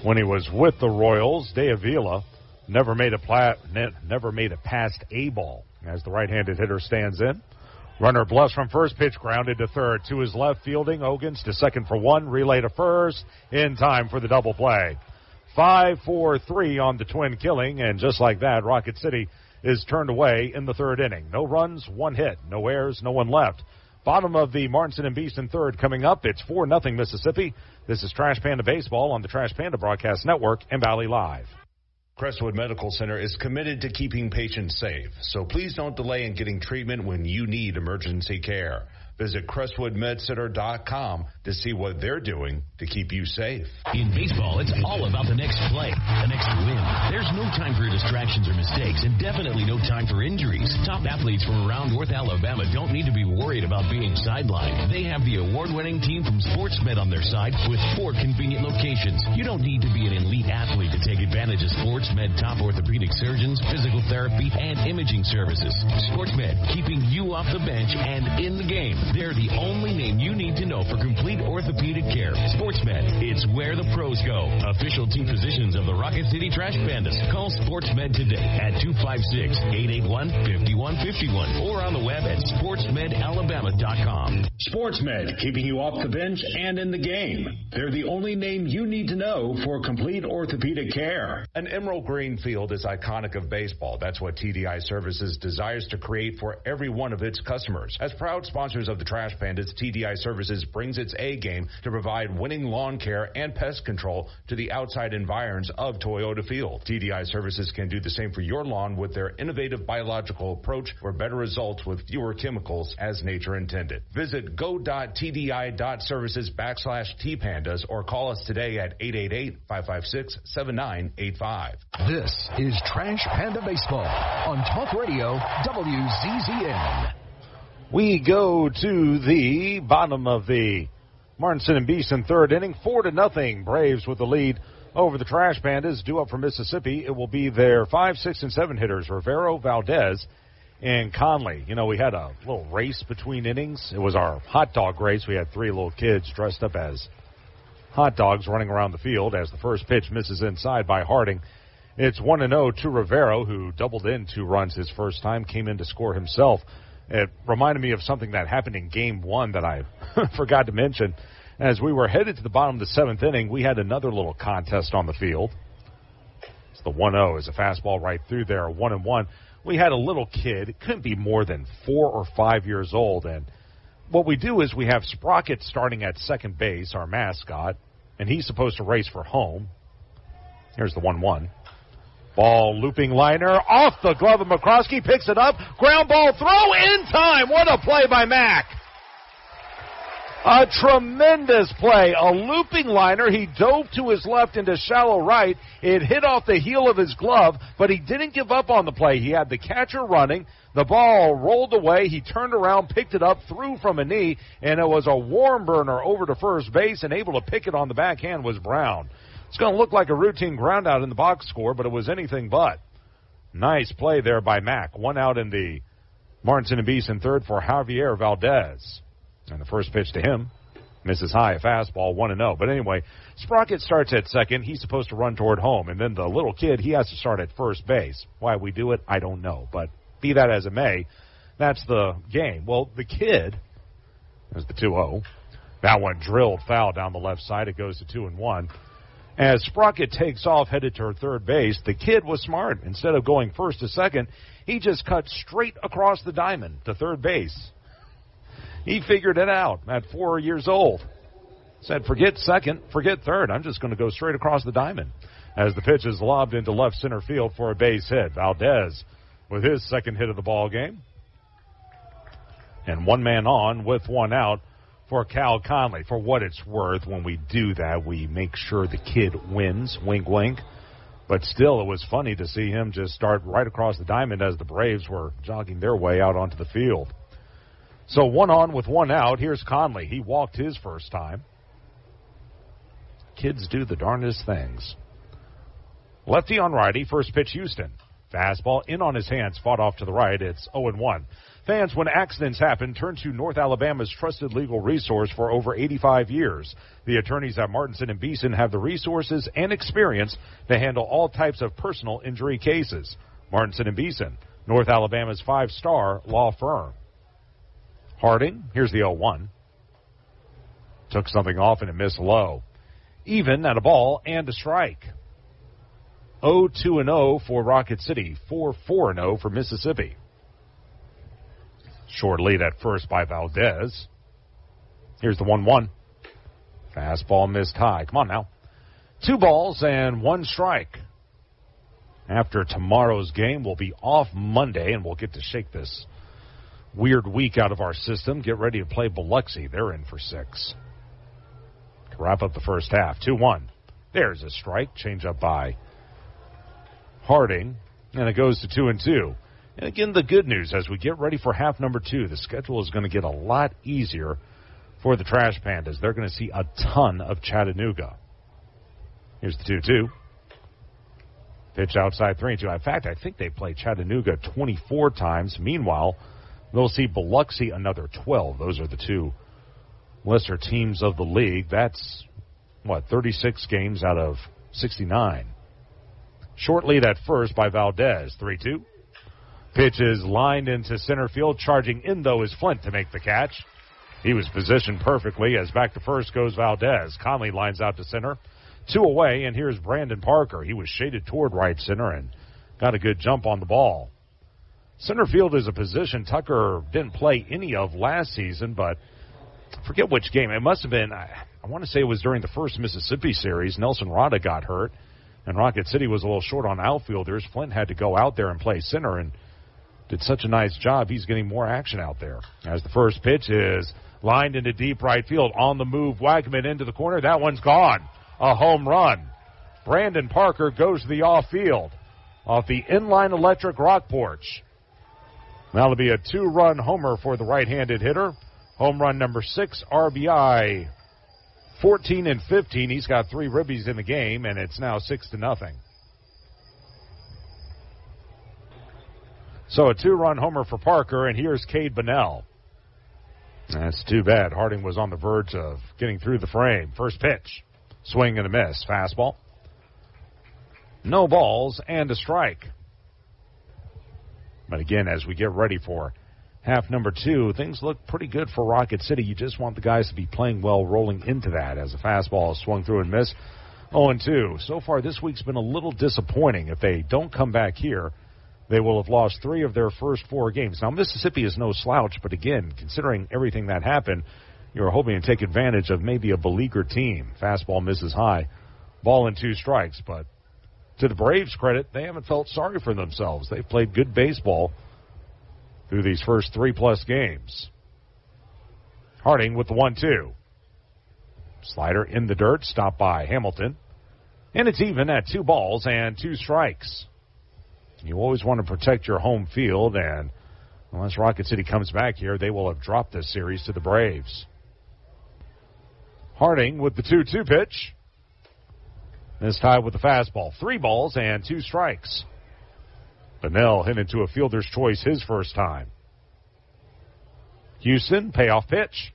When he was with the Royals, De Avila never made it past a ball as the right-handed hitter stands in. Runner bluffs from first, pitch grounded to third. To his left, fielding. Ogans to second for 1. Relay to first in time for the double play. 5-4-3 on the Twin killing, and just like that, Rocket City is turned away in the third inning. No runs, 1 hit, no errors, no one left. Bottom of the Martinson and Beeson third coming up. It's 4-0 Mississippi. This is Trash Panda Baseball on the Trash Panda Broadcast Network and Valley Live. Crestwood Medical Center is committed to keeping patients safe, so please don't delay in getting treatment when you need emergency care. Visit CrestwoodMedCenter.com to see what they're doing to keep you safe. In baseball, it's all about the next play, the next win. There's no time for distractions or mistakes, and definitely no time for injuries. Top athletes from around North Alabama don't need to be worried about being sidelined. They have the award-winning team from SportsMed on their side with 4 convenient locations. You don't need to be an elite athlete to take advantage of SportsMed top orthopedic surgeons, physical therapy, and imaging services. SportsMed, keeping you off the bench and in the game. They're the only name you need to know for complete orthopedic care. SportsMed, it's where the pros go. Official team physicians of the Rocket City Trash Pandas. Call SportsMed today at 256-881-5151 or on the web at sportsmedalabama.com. SportsMed, keeping you off the bench and in the game. They're the only name you need to know for complete orthopedic care. An emerald green field is iconic of baseball. That's what TDI Services desires to create for every one of its customers. As proud sponsors of the Trash Pandas, TDI Services brings its A game to provide winning lawn care and pest control to the outside environs of Toyota Field. TDI Services can do the same for your lawn with their innovative biological approach for better results with fewer chemicals as nature intended. Visit go.tdi.services/tpandas or call us today at 888-556-7985. This is Trash Panda Baseball on Talk Radio WZZN. We go to the bottom of the Martinson and Beeson third inning, 4-0. Braves with the lead over the Trash Pandas. Due up from Mississippi, it will be their 5, 6, and 7 hitters, Rivero, Valdez, and Conley. You know, we had a little race between innings. It was our hot dog race. We had 3 little kids dressed up as hot dogs running around the field as the first pitch misses inside by Harding. It's 1-0 to Rivero, who doubled in 2 runs his first time, came in to score himself. It reminded me of something that happened in Game 1 that I forgot to mention. As we were headed to the bottom of the 7th inning, we had another little contest on the field. It's the 1-0 as a fastball right through there, 1-1. We had a little kid. It couldn't be more than 4 or 5 years old. And what we do is we have Sprocket starting at second base, our mascot, and he's supposed to race for home. Here's the 1-1. Ball looping liner off the glove of McCroskey, picks it up, ground ball throw in time. What a play by Mack. A tremendous play, a looping liner. He dove to his left into shallow right. It hit off the heel of his glove, but he didn't give up on the play. He had the catcher running. The ball rolled away. He turned around, picked it up, threw from a knee, and it was a warm burner over to first base, and able to pick it on the backhand was Brown. It's going to look like a routine ground out in the box score, but it was anything but. Nice play there by Mack. 1 out in the Martinson and Beeson third for Javier Valdez. And the first pitch to him misses high, a fastball, 1-0. But anyway, Sprocket starts at second. He's supposed to run toward home. And then the little kid, he has to start at first base. Why we do it, I don't know. But be that as it may, that's the game. Well, the kid, there's the 2-0. That one drilled foul down the left side. It goes to 2-1. As Sprocket takes off, headed to third base, the kid was smart. Instead of going first to second, he just cut straight across the diamond to third base. He figured it out at 4 years old. Said, forget second, forget third. I'm just going to go straight across the diamond. As the pitch is lobbed into left center field for a base hit. Valdez with his second hit of the ball game. And 1 man on with 1 out for Cal Conley. For what it's worth, when we do that, we make sure the kid wins. Wink, wink. But still, it was funny to see him just start right across the diamond as the Braves were jogging their way out onto the field. So 1 on with 1 out. Here's Conley. He walked his first time. Kids do the darndest things. Lefty on righty. First pitch, Houston. Fastball in on his hands. Fought off to the right. It's 0-1. Fans, when accidents happen, turn to North Alabama's trusted legal resource for over 85 years. The attorneys at Martinson and Beeson have the resources and experience to handle all types of personal injury cases. Martinson and Beeson, North Alabama's 5-star law firm. Harding, here's the 0-1. Took something off and it missed low. Even at a ball and a strike. 0-2-0 for Rocket City. 4-4-0 for Mississippi. Short lead at first by Valdez. Here's the 1-1. Fastball missed high. Come on now. 2 balls and 1 strike. After tomorrow's game, we'll be off Monday, and we'll get to shake this weird week out of our system. Get ready to play Biloxi. They're in for 6. To wrap up the first half, 2-1. There's a strike. Change up by Harding, and it goes to 2-2. And again, the good news as we get ready for half number 2, the schedule is going to get a lot easier for the Trash Pandas. They're going to see a ton of Chattanooga. Here's the 2-2. Pitch outside 3-2. In fact, I think they play Chattanooga 24 times. Meanwhile, they'll see Biloxi another 12. Those are the two lesser teams of the league. That's, 36 games out of 69. Short lead at first by Valdez. 3-2. Pitch is lined into center field. Charging in, though, is Flint to make the catch. He was positioned perfectly as back to first goes Valdez. Conley lines out to center. 2 away, and here's Brandon Parker. He was shaded toward right center and got a good jump on the ball. Center field is a position Tucker didn't play any of last season, but I forget which game. It must have been, I want to say it was during the first Mississippi series. Nelson Rada got hurt, and Rocket City was a little short on outfielders. Flint had to go out there and play center and did such a nice job. He's getting more action out there. As the first pitch is lined into deep right field. On the move, Wagman into the corner. That one's gone. A home run. Brandon Parker goes to the off field off the inline electric rock porch. That'll be a 2-run homer for the right-handed hitter. Home run number 6, RBI 14 and 15. He's got 3 ribbies in the game, and it's now 6-0. So a 2-run homer for Parker, and here's Cade Bunnell. That's too bad. Harding was on the verge of getting through the frame. First pitch. Swing and a miss. Fastball. No balls and a strike. But again, as we get ready for half number 2, things look pretty good for Rocket City. You just want the guys to be playing well rolling into that as a fastball is swung through and missed. 0-2. So far this week's been a little disappointing. If they don't come back here, they will have lost 3 of their first 4 games. Now, Mississippi is no slouch, but again, considering everything that happened, you're hoping to take advantage of maybe a beleaguered team. Fastball misses high. Ball and 2 strikes. But to the Braves' credit, they haven't felt sorry for themselves. They've played good baseball through these first 3+ games. Harding with the 1-2. Slider in the dirt, stopped by Hamilton. And it's even at 2 balls and 2 strikes. You always want to protect your home field, and unless Rocket City comes back here, they will have dropped this series to the Braves. Harding with the 2-2 pitch. This time with the fastball. 3 balls and 2 strikes. Bunnell hit into a fielder's choice his first time. Houston, payoff pitch.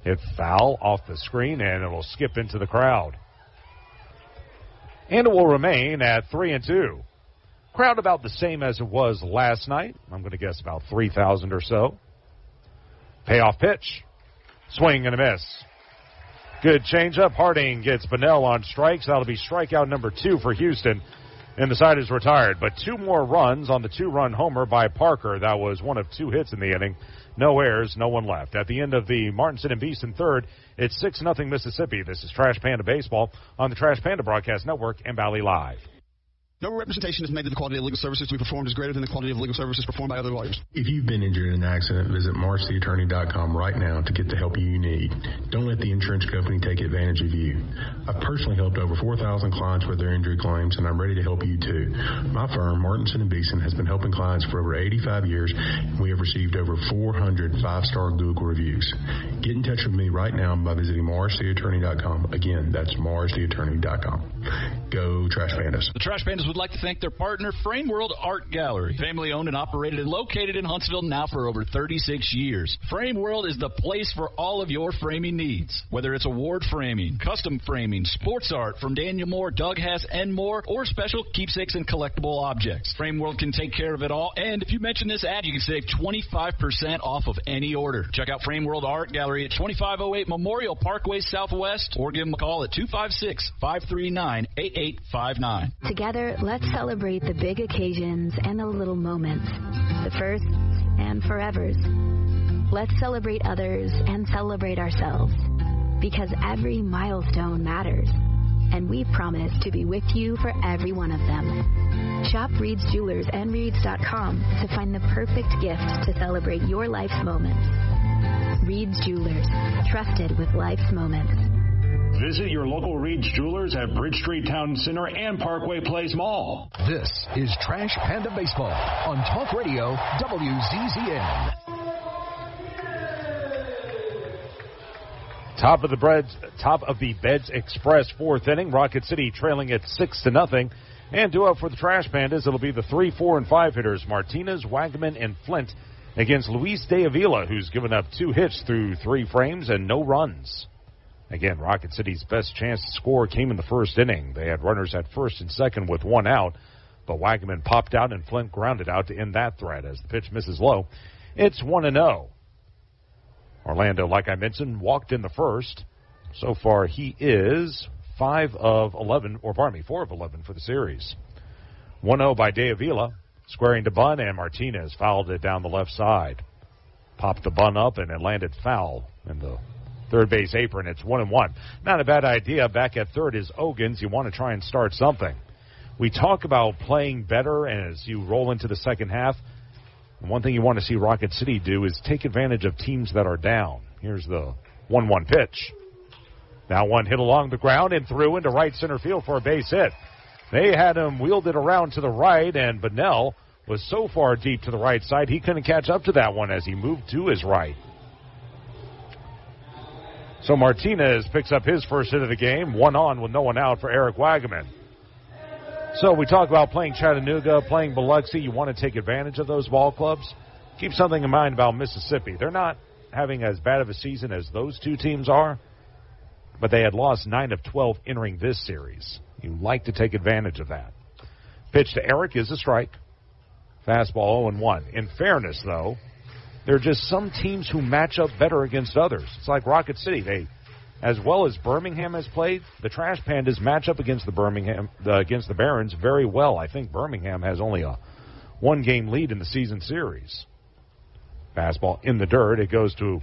Hit foul off the screen, and it will skip into the crowd. And it will remain at 3-2. Crowd about the same as it was last night. I'm going to guess about 3,000 or so. Payoff pitch. Swing and a miss. Good changeup. Harding gets Bunnell on strikes. That'll be strikeout number 2 for Houston. And the side is retired. But 2 more runs on the 2-run homer by Parker. That was one of 2 hits in the inning. No errors, no one left. At the end of the Martinson and Beeson third, it's 6-0 Mississippi. This is Trash Panda Baseball on the Trash Panda Broadcast Network and Valley Live. No representation is made that the quality of legal services to be performed is greater than the quality of legal services performed by other lawyers. If you've been injured in an accident, visit marchtheattorney.com right now to get the help you need. Don't let the insurance company take advantage of you. I've personally helped over 4,000 clients with their injury claims, and I'm ready to help you too. My firm, Martinson & Beeson, has been helping clients for over 85 years, and we have received over 400 5-star Google reviews. Get in touch with me right now by visiting marchtheattorney.com. Again, that's marchtheattorney.com. Go Trash Pandas. The Trash Pandas would like to thank their partner, Frame World Art Gallery. Family owned and operated and located in Huntsville now for over 36 years. Frame World is the place for all of your framing needs. Whether it's award framing, custom framing, sports art from Daniel Moore, Doug Hess, and more, or special keepsakes and collectible objects. Frame World can take care of it all, and if you mention this ad, you can save 25% off of any order. Check out Frame World Art Gallery at 2508 Memorial Parkway Southwest, or give them a call at 256-539-8859. Together, let's celebrate the big occasions and the little moments, the firsts and forevers. Let's celebrate others and celebrate ourselves, because every milestone matters. and we promise to be with you for every one of them. Shop Reed's Jewelers and Reeds.com to find the perfect gift to celebrate your life's moments. Reed's Jewelers, trusted with life's moments. Visit your local Reed's Jewelers at Bridge Street Town Center and Parkway Place Mall. This is Trash Panda Baseball on Talk Radio WZZN. Top of the Beds Express fourth inning. Rocket City trailing at 6-0. And due up for the Trash Pandas, it'll be the 3, 4, and 5 hitters, Martinez, Wagaman, and Flint, against Luis De Avila, who's given up 2 hits through 3 frames and no runs. Again, Rocket City's best chance to score came in the first inning. They had runners at first and second with 1 out, but Wagaman popped out and Flint grounded out to end that threat as the pitch misses low. It's 1-0. Orlando, like I mentioned, walked in the first. So far, he is 4 of 11 for the series. 1-0 by De Avila, squaring to bunt, and Martinez fouled it down the left side. Popped the bunt up, and it landed foul in the third base apron. It's 1-1. Not a bad idea. Back at third is Ogans. You want to try and start something. We talk about playing better as you roll into the second half. And one thing you want to see Rocket City do is take advantage of teams that are down. Here's the 1-1 pitch. Now one hit along the ground and threw into right center field for a base hit. They had him wheeled it around to the right, and Bunnell was so far deep to the right side he couldn't catch up to that one as he moved to his right. So Martinez picks up his first hit of the game, 1 on with no one out for Eric Wagaman. So we talk about playing Chattanooga, playing Biloxi. You want to take advantage of those ball clubs. Keep something in mind about Mississippi. They're not having as bad of a season as those two teams are, but they had lost 9 of 12 entering this series. You like to take advantage of that. Pitch to Eric is a strike. Fastball 0-1. In fairness, though, there are just some teams who match up better against others. It's like Rocket City. They, as well as Birmingham has played, the Trash Pandas match up against the Barons very well. I think Birmingham has only a 1-game lead in the season series. Fastball in the dirt. It goes to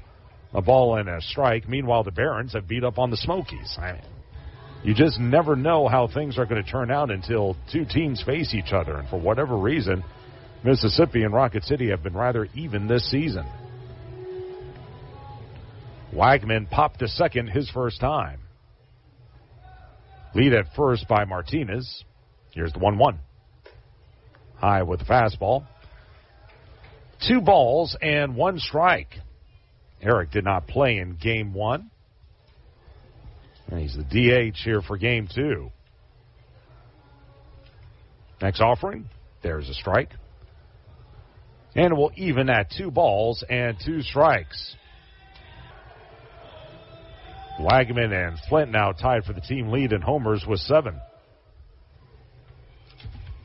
a ball and a strike. Meanwhile, the Barons have beat up on the Smokies. You just never know how things are going to turn out until two teams face each other. And for whatever reason, Mississippi and Rocket City have been rather even this season. Wagman popped to second his first time. Lead at first by Martinez. Here's the 1-1. High with the fastball. 2 balls and 1 strike. Eric did not play in Game 1. And he's the DH here for Game 2. Next offering, there's a strike. And it will even at 2 balls and 2 strikes. Wagaman and Flint now tied for the team lead in homers with 7.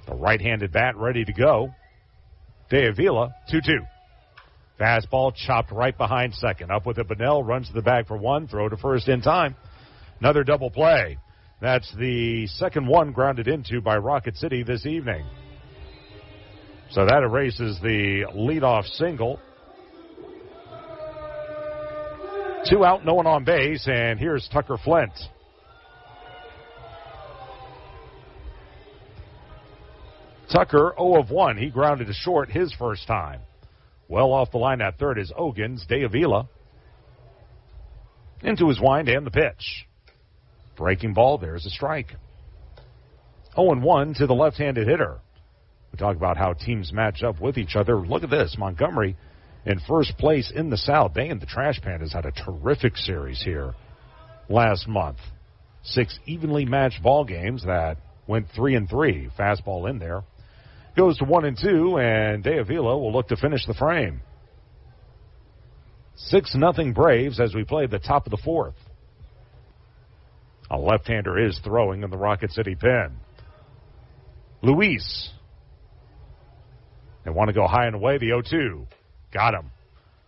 The right-handed bat ready to go. De Avila, 2-2. Fastball chopped right behind second. Up with it, Bunnell runs to the bag for 1. Throw to first in time. Another double play. That's the second one grounded into by Rocket City this evening. So that erases the leadoff single. 2 out, no one on base, and here's Tucker Flint. Tucker, 0 of 1. He grounded to short his first time. Well off the line at third is Ogans. De Avila into his wind and the pitch. Breaking ball, there's a strike. 0-1 to the left-handed hitter. We talk about how teams match up with each other. Look at this. Montgomery in first place in the South. They and the Trash Pandas had a terrific series here last month. 6 evenly matched ball games that went 3-3. Fastball in there. Goes to 1-2, and De Avila will look to finish the frame. 6-0 Braves as we play the top of the 4th. A left-hander is throwing in the Rocket City pen. Luis. They want to go high and away. The 0-2. Got him.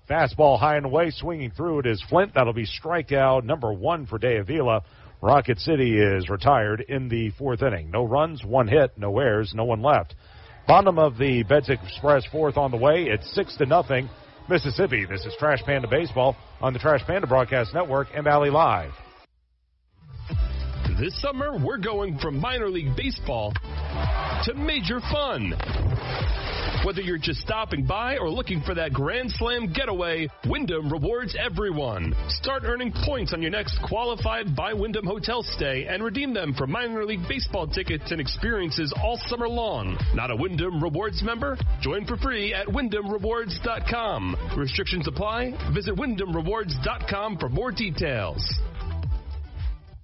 Fastball high and away. Swinging through it is Flint. That'll be strikeout number 1 for De Avila. Rocket City is retired in the 4th inning. No runs, 1 hit, no errors, no one left. Bottom of the Beds Express 4th on the way. It's 6-0 Mississippi. This is Trash Panda Baseball on the Trash Panda Broadcast Network and Valley Live. This summer, we're going from minor league baseball to major fun. Whether you're just stopping by or looking for that Grand Slam getaway, Wyndham rewards everyone. Start earning points on your next qualified by Wyndham hotel stay and redeem them for minor league baseball tickets and experiences all summer long. Not a Wyndham Rewards member? Join for free at WyndhamRewards.com. Restrictions apply. Visit WyndhamRewards.com for more details.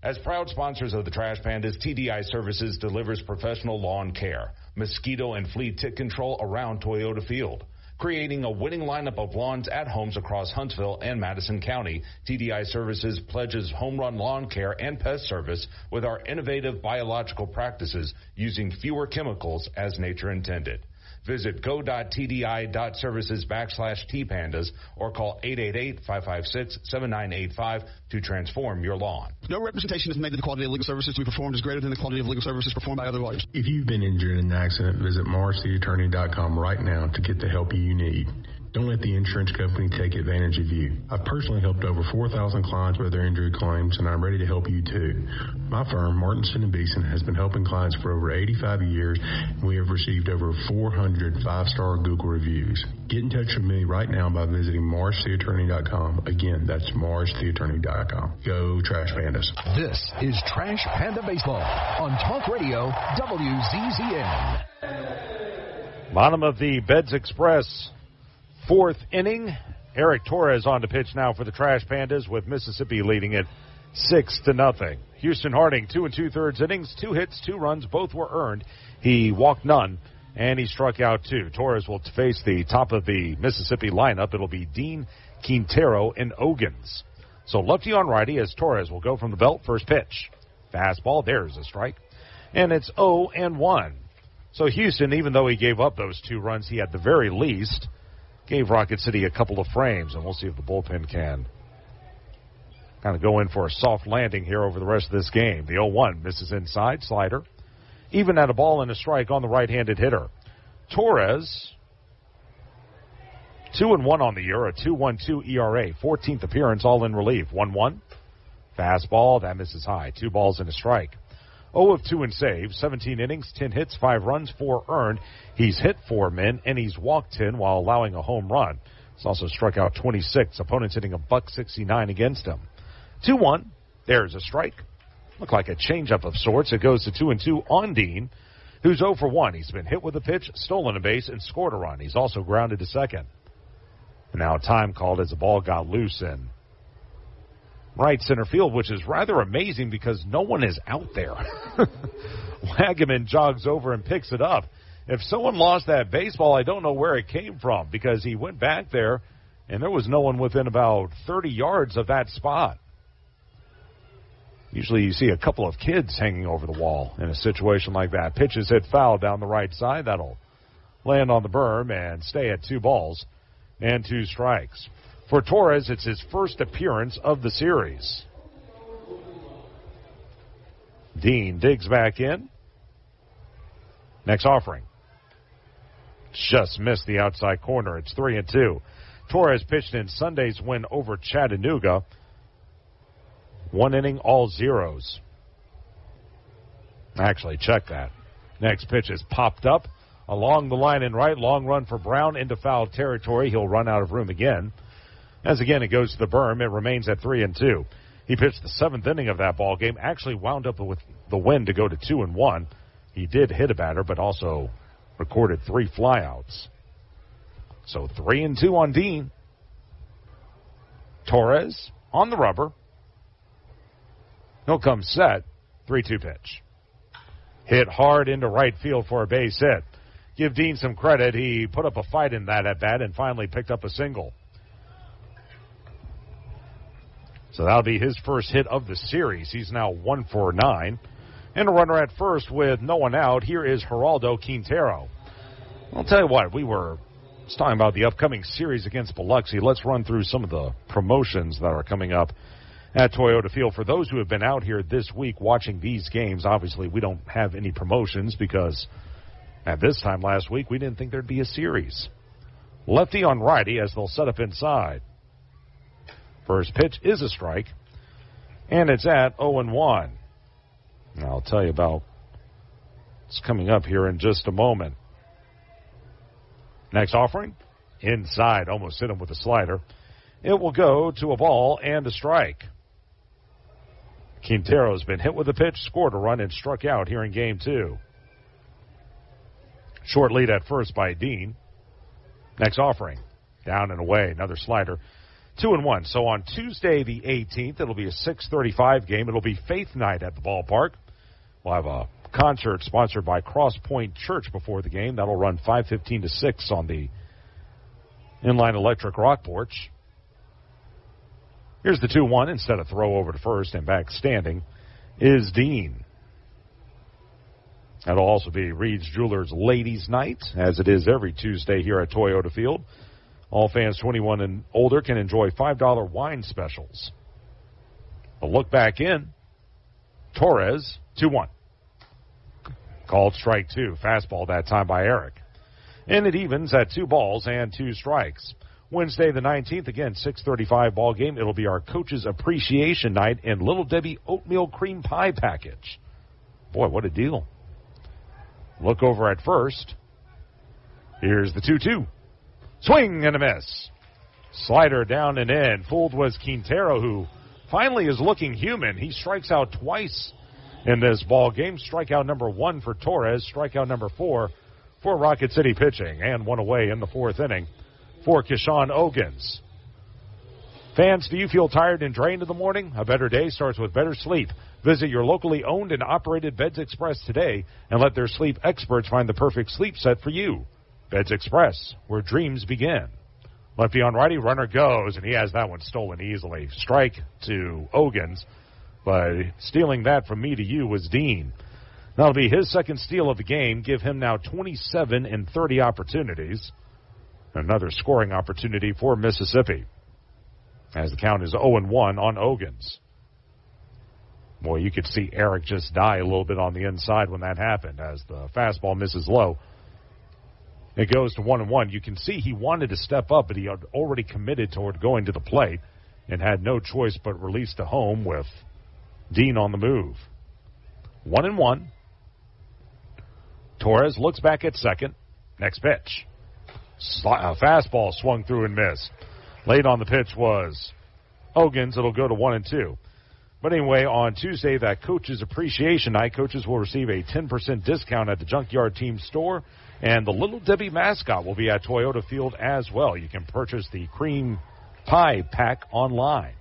As proud sponsors of the Trash Pandas, TDI Services delivers professional lawn care, mosquito and flea tick control around Toyota Field. Creating a winning lineup of lawns at homes across Huntsville and Madison County, TDI Services pledges home run lawn care and pest service with our innovative biological practices using fewer chemicals as nature intended. Visit go.tdi.services/tpandas or call 888-556-7985 to transform your lawn. No representation is made that the quality of legal services to be performed is greater than the quality of legal services performed by other lawyers. If you've been injured in an accident, visit MarcyAttorney.com right now to get the help you need. Don't let the insurance company take advantage of you. I've personally helped over 4,000 clients with their injury claims, and I'm ready to help you too. My firm, Martinson & Beeson, has been helping clients for over 85 years, and we have received over 400 five-star Google reviews. Get in touch with me right now by visiting MarshTheAttorney.com. Again, that's MarshTheAttorney.com. Go Trash Pandas. This is Trash Panda Baseball on Talk Radio WZZN. Bottom of the Beds Express. Fourth inning. Eric Torres on to pitch now for the Trash Pandas with Mississippi leading it 6-0. Houston Harding, 2 2/3 innings, 2 hits, 2 runs, both were earned. He walked none, and he struck out 2. Torres will face the top of the Mississippi lineup. It'll be Dean, Quintero, and Ogans. So lefty on righty as Torres will go from the belt. First pitch. Fastball, there's a strike. And it's 0-1. So Houston, even though he gave up those 2 runs, he at the very least gave Rocket City a couple of frames, and we'll see if the bullpen can kind of go in for a soft landing here over the rest of this game. The 0-1 misses inside, slider. Even at a ball and a strike on the right-handed hitter. Torres, 2-1 on the year, a 2.12 ERA, 14th appearance, all in relief. 1-1, fastball, that misses high. 2 balls and a strike. 0 of 2 in saves, 17 innings, 10 hits, 5 runs, 4 earned. He's hit 4 men, and he's walked 10 while allowing a home run. He's also struck out 26. Opponents hitting $1.69 against him. 2-1, there's a strike. Looked like a changeup of sorts. It goes to 2-2 on Dean, who's 0 for 1. He's been hit with a pitch, stolen a base, and scored a run. He's also grounded to second. And now time called as the ball got loose in right center field, which is rather amazing because no one is out there. Wagaman jogs over and picks it up. If someone lost that baseball, I don't know where it came from because he went back there and there was no one within about 30 yards of that spot. Usually you see a couple of kids hanging over the wall in a situation like that. Pitches hit foul down the right side. That'll land on the berm and stay at 2 balls and 2 strikes. For Torres, it's his first appearance of the series. Dean digs back in. Next offering. Just missed the outside corner. It's 3-2. Torres pitched in Sunday's win over Chattanooga. 1 inning, all zeros. Actually, check that. Next pitch is popped up along the line and right. Long run for Brown into foul territory. He'll run out of room again. As again, it goes to the berm. It remains at 3-2. He pitched the 7th inning of that ball game. Actually wound up with the win to go to 2-1. He did hit a batter, but also recorded 3 flyouts. So 3-2 on Dean. Torres on the rubber. He'll come set. 3-2 pitch. Hit hard into right field for a base hit. Give Dean some credit. He put up a fight in that at bat and finally picked up a single. So that'll be his first hit of the series. He's now 1 for 9. And a runner at first with no one out. Here is Geraldo Quintero. I'll tell you what, we were talking about the upcoming series against Biloxi. Let's run through some of the promotions that are coming up at Toyota Field. For those who have been out here this week watching these games, obviously we don't have any promotions because at this time last week we didn't think there'd be a series. Lefty on righty as they'll set up inside. First pitch is a strike, and it's at 0-1. I'll tell you about what's coming up here in just a moment. Next offering, inside, almost hit him with a slider. It will go to a ball and a strike. Quintero's been hit with a pitch, scored a run, and struck out here in game 2. Short lead at first by Dean. Next offering, down and away, another slider. 2-1. So on Tuesday the 18th, it'll be a 6:35 game. It'll be Faith Night at the ballpark. We'll have a concert sponsored by Cross Point Church before the game. That'll run 5:15 to 6 on the Inline Electric Rock Porch. Here's the 2-1. Instead of throw over to first and back standing is Dean. That'll also be Reed's Jewelers Ladies Night, as it is every Tuesday here at Toyota Field. All fans 21 and older can enjoy $5 wine specials. A look back in. Torres, 2-1. Called strike 2. Fastball that time by Eric. And it evens at 2 balls and 2 strikes. Wednesday the 19th, again, 6:35 ball game. It'll be our Coach's Appreciation Night and Little Debbie Oatmeal Cream Pie Package. Boy, what a deal. Look over at first. Here's the 2-2. Swing and a miss. Slider down and in. Fooled was Quintero, who finally is looking human. He strikes out twice in this ball game. Strikeout number 1 for Torres. Strikeout number 4 for Rocket City pitching. And 1 away in the 4th inning for Keshawn Ogans. Fans, do you feel tired and drained in the morning? A better day starts with better sleep. Visit your locally owned and operated Beds Express today and let their sleep experts find the perfect sleep set for you. Beds Express, where dreams begin. Lefty on righty, runner goes, and he has that one stolen easily. Strike to Ogans, but stealing that from me to you was Dean. That'll be his second steal of the game. Give him now 27 and 30 opportunities. Another scoring opportunity for Mississippi, as the count is 0-1 on Ogans. Boy, you could see Eric just die a little bit on the inside when that happened, as the fastball misses low. It goes to 1-1. You can see he wanted to step up, but he had already committed toward going to the plate and had no choice but release to home with Dean on the move. 1-1. Torres looks back at second. Next pitch. Fastball swung through and missed. Late on the pitch was Ogans. It'll go to 1-2. But anyway, on Tuesday, that Coach's Appreciation Night, coaches will receive a 10% discount at the Junkyard Team store, and the Little Debbie mascot will be at Toyota Field as well. You can purchase the cream pie pack online.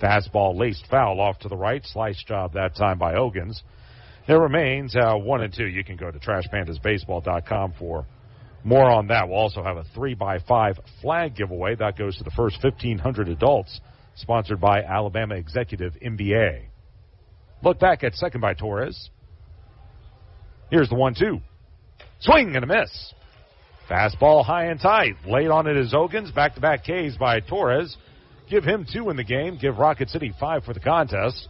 Fastball laced foul off to the right. Slice job that time by Ogans. It remains 1-2. You can go to trashpandasbaseball.com for more on that. We'll also have a 3x5 flag giveaway. That goes to the first 1,500 adults, sponsored by Alabama Executive MBA. Look back at second by Torres. Here's the 1-2. Swing and a miss. Fastball high and tight. Late on it is Ogans. Back-to-back Ks by Torres. Give him 2 in the game. Give Rocket City 5 for the contest.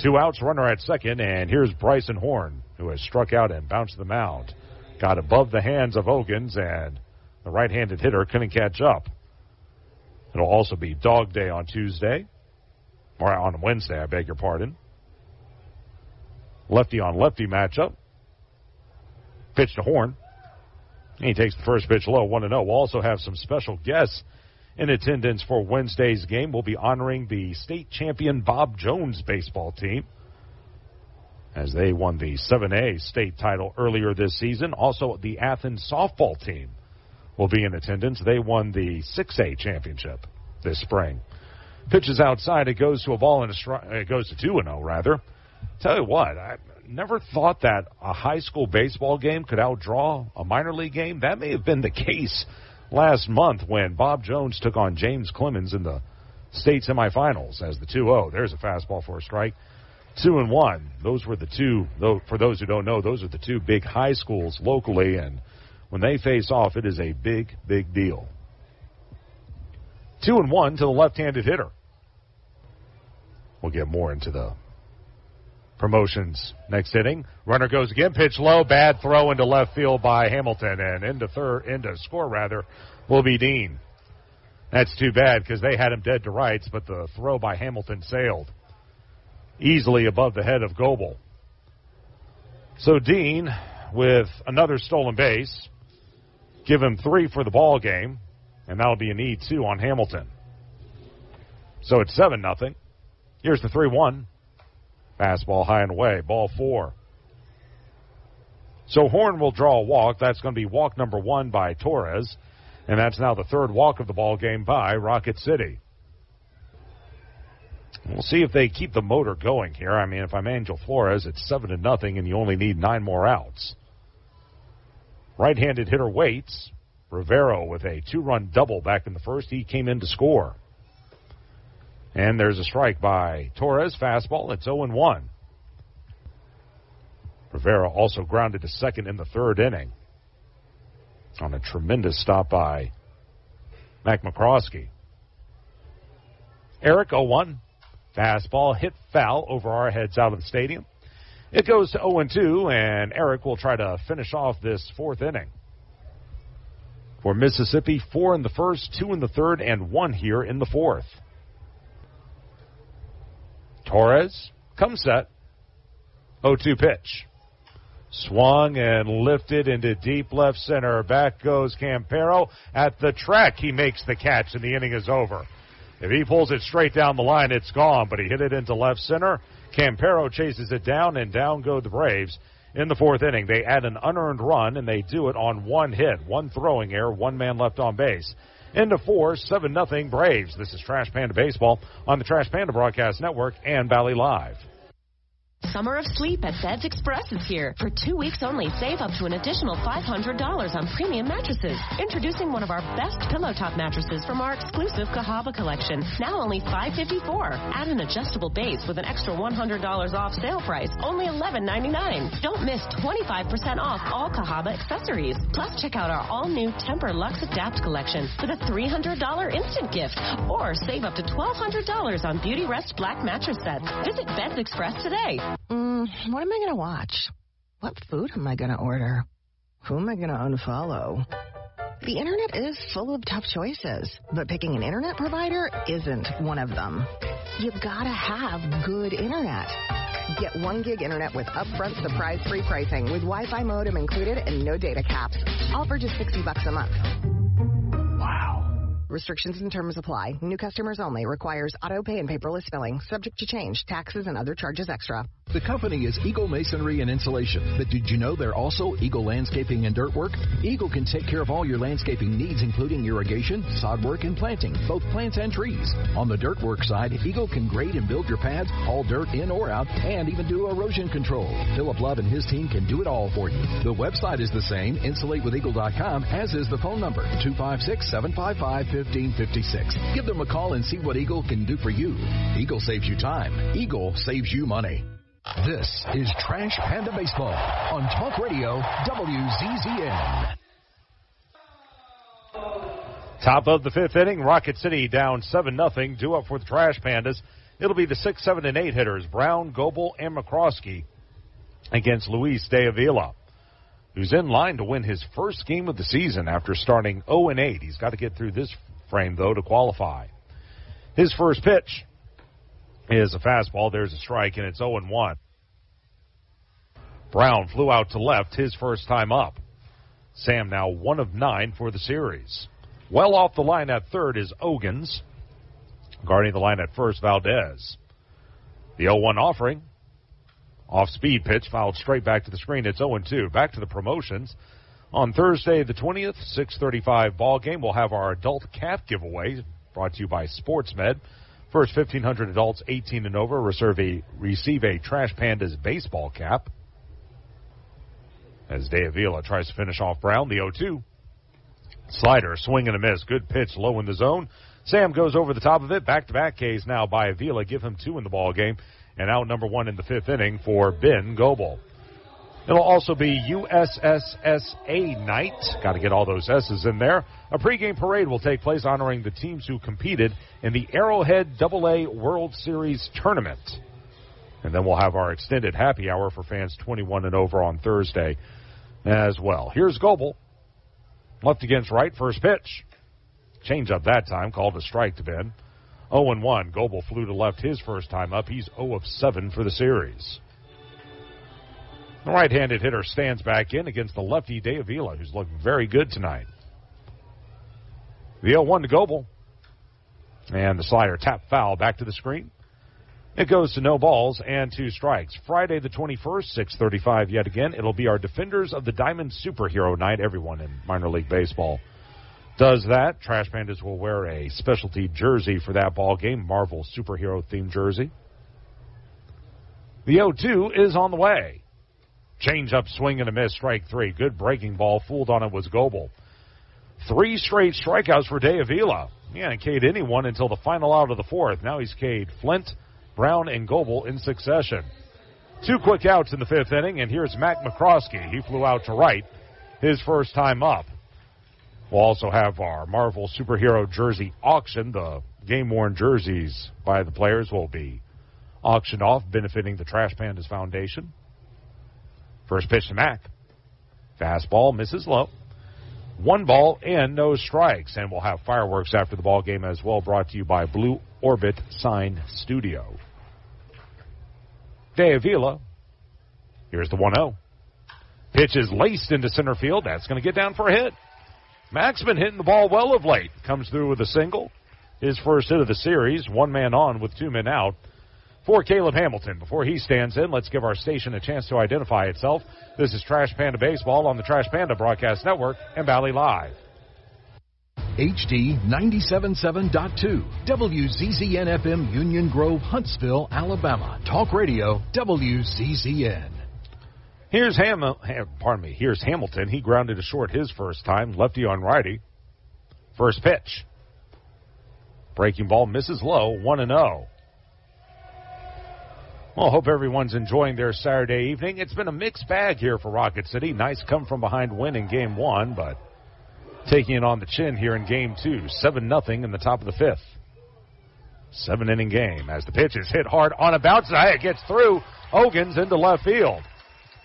2 outs, runner at second. And here's Bryson Horn, who has struck out and bounced the mound. Got above the hands of Ogans, and the right-handed hitter couldn't catch up. It'll also be Dog Day on Tuesday, or on Wednesday, I beg your pardon. Lefty-on-lefty matchup. Pitch to Horn. And he takes the first pitch low, 1-0. We'll also have some special guests in attendance for Wednesday's game. We'll be honoring the state champion Bob Jones baseball team, as they won the 7A state title earlier this season. Also, the Athens softball team will be in attendance. They won the 6A championship this spring. Pitches outside. It goes to a ball and a strike. It goes to 2-0, rather. Tell you what, I never thought that a high school baseball game could outdraw a minor league game. That may have been the case last month when Bob Jones took on James Clemens in the state semifinals as the 2-0. There's a fastball for a strike. 2-1. Those were the two, for those who don't know, those are the 2 big high schools locally, and when they face off, it is a big, big deal. 2-1 to the left-handed hitter. We'll get more into the promotions next inning. Runner goes again, pitch low, bad throw into left field by Hamilton, and into score will be Dean. That's too bad because they had him dead to rights, but the throw by Hamilton sailed easily above the head of Goebel. So Dean with another stolen base. Give him 3 for the ball game, and that'll be an E2 on Hamilton. So it's 7-0. Here's the 3-1. Fastball high and away. Ball 4. So Horn will draw a walk. That's going to be walk number 1 by Torres. And that's now the 3rd walk of the ball game by Rocket City. We'll see if they keep the motor going here. I mean, if I'm Angel Flores, it's 7-0, and you only need 9 more outs. Right-handed hitter waits. Rivero with a 2-run double back in the first. He came in to score. And there's a strike by Torres. Fastball. It's 0-1. Rivera also grounded to second in the 3rd inning on a tremendous stop by Mac McCroskey. Eric 0-1. Fastball hit foul over our heads out of the stadium. It goes to 0-2, and Eric will try to finish off this 4th inning. For Mississippi, 4 in the first, 2 in the 3rd, and 1 here in the 4th. Torres comes set. 0-2 pitch. Swung and lifted into deep left center. Back goes Campero. At the track, he makes the catch, and the inning is over. If he pulls it straight down the line, it's gone, but he hit it into left center. Campero chases it down, and down go the Braves. In the 4th inning, they add an unearned run, and they do it on 1 hit, 1 throwing error, 1 man left on base. Into 4, 7-0 Braves. This is Trash Panda Baseball on the Trash Panda Broadcast Network and Valley Live. Summer of sleep at Beds Express is here. For 2 weeks only, save up to an additional $500 on premium mattresses. Introducing one of our best pillow top mattresses from our exclusive Cahaba collection. Now only $554. Add an adjustable base with an extra $100 off sale price. Only $11.99. Don't miss 25% off all Cahaba accessories. Plus, check out our all-new Temper Luxe Adapt collection with a $300 instant gift. Or save up to $1,200 on Beauty Rest Black mattress sets. Visit Beds Express today. What am I going to watch? What food am I going to order? Who am I going to unfollow? The internet is full of tough choices, but picking an internet provider isn't one of them. You've got to have good internet. Get 1 gig internet with upfront surprise-free pricing with Wi-Fi modem included and no data caps. All for just $60 a month. Wow. Restrictions and terms apply. New customers only. Requires auto pay and paperless billing. Subject to change. Taxes and other charges extra. The company is Eagle Masonry and Insulation. But did you know they're also Eagle Landscaping and Dirt Work? Eagle can take care of all your landscaping needs, including irrigation, sod work, and planting, both plants and trees. On the dirt work side, Eagle can grade and build your pads, haul dirt in or out, and even do erosion control. Philip Love and his team can do it all for you. The website is the same, insulatewitheagle.com, as is the phone number, 256-755-1556. Give them a call and see what Eagle can do for you. Eagle saves you time. Eagle saves you money. This is Trash Panda Baseball on Talk Radio WZZN. Top of the 5th inning, Rocket City down 7-0, due up for the Trash Pandas. It'll be the 6, 7, and 8 hitters, Brown, Goebel, and McCroskey, against Luis de Avila, who's in line to win his first game of the season after starting 0-8. He's got to get through this frame, though, to qualify. His first pitch is a fastball. There's a strike, and it's 0-1. Brown flew out to left his first time up. Sam now 1 of 9 for the series. Well off the line at third is Ogans. Guarding the line at first, Valdez. The 0-1 offering. Off-speed pitch, fouled straight back to the screen. It's 0-2. Back to the promotions. On Thursday the 20th, 6:35 ball game, we'll have our adult cap giveaway brought to you by SportsMed. First 1,500 adults 18 and over receive a Trash Pandas baseball cap. As De Avila tries to finish off Brown, the 0-2. Slider, swing and a miss. Good pitch, low in the zone. Sam goes over the top of it. Back-to-back Ks now by Avila. Give him 2 in the ball game. And out number 1 in the 5th inning for Ben Goebel. It'll also be USSSA night. Got to get all those S's in there. A pregame parade will take place honoring the teams who competed in the Arrowhead AA World Series tournament. And then we'll have our extended happy hour for fans 21 and over on Thursday as well. Here's Goebel. Left against right, first pitch. Change up that time, called a strike to Ben. 0-1. Goebel flew to left his first time up. He's 0 of 7 for the series. The right-handed hitter stands back in against the lefty De Avila, who's looked very good tonight. The 0-1 to Goebel. And the slider tap foul back to the screen. It goes to no balls and 2 strikes. Friday the 21st, 6:35 yet again. It'll be our Defenders of the Diamond Superhero Night. Everyone in minor league baseball does that. Trash Pandas will wear a specialty jersey for that ball game, Marvel superhero-themed jersey. The 0-2 is on the way. Change-up swing and a miss, strike 3. Good breaking ball. Fooled on it was Goebel. 3 straight strikeouts for De Avila. He hadn't K'd anyone until the final out of the 4th. Now he's K'd Flint, Brown, and Goebel in succession. 2 quick outs in the 5th inning, and here's Mac McCroskey. He flew out to right his first time up. We'll also have our Marvel superhero jersey auction. The game-worn jerseys by the players will be auctioned off, benefiting the Trash Pandas Foundation. First pitch to Mac. Fastball misses low. 1 ball and no strikes. And we'll have fireworks after the ball game as well, brought to you by Blue Orbit Sign Studio. De Avila. Here's the 1-0. Pitch is laced into center field. That's going to get down for a hit. Mac's been hitting the ball well of late. Comes through with a single. His first hit of the series. 1 man on with 2 men out. For Caleb Hamilton, before he stands in, let's give our station a chance to identify itself. This is Trash Panda Baseball on the Trash Panda Broadcast Network and Valley Live. HD 97.7.2, WZZN FM, Union Grove, Huntsville, Alabama. Talk Radio, WZZN. Here's Hamilton. He grounded to short his first time, lefty on righty. First pitch. Breaking ball misses low, 1-0. Well, hope everyone's enjoying their Saturday evening. It's been a mixed bag here for Rocket City. Nice come-from-behind win in Game 1, but taking it on the chin here in Game 2. 7-0 in the top of the 5th. 7-inning game as the pitch is hit hard on a bounce. It gets through Ogans into left field.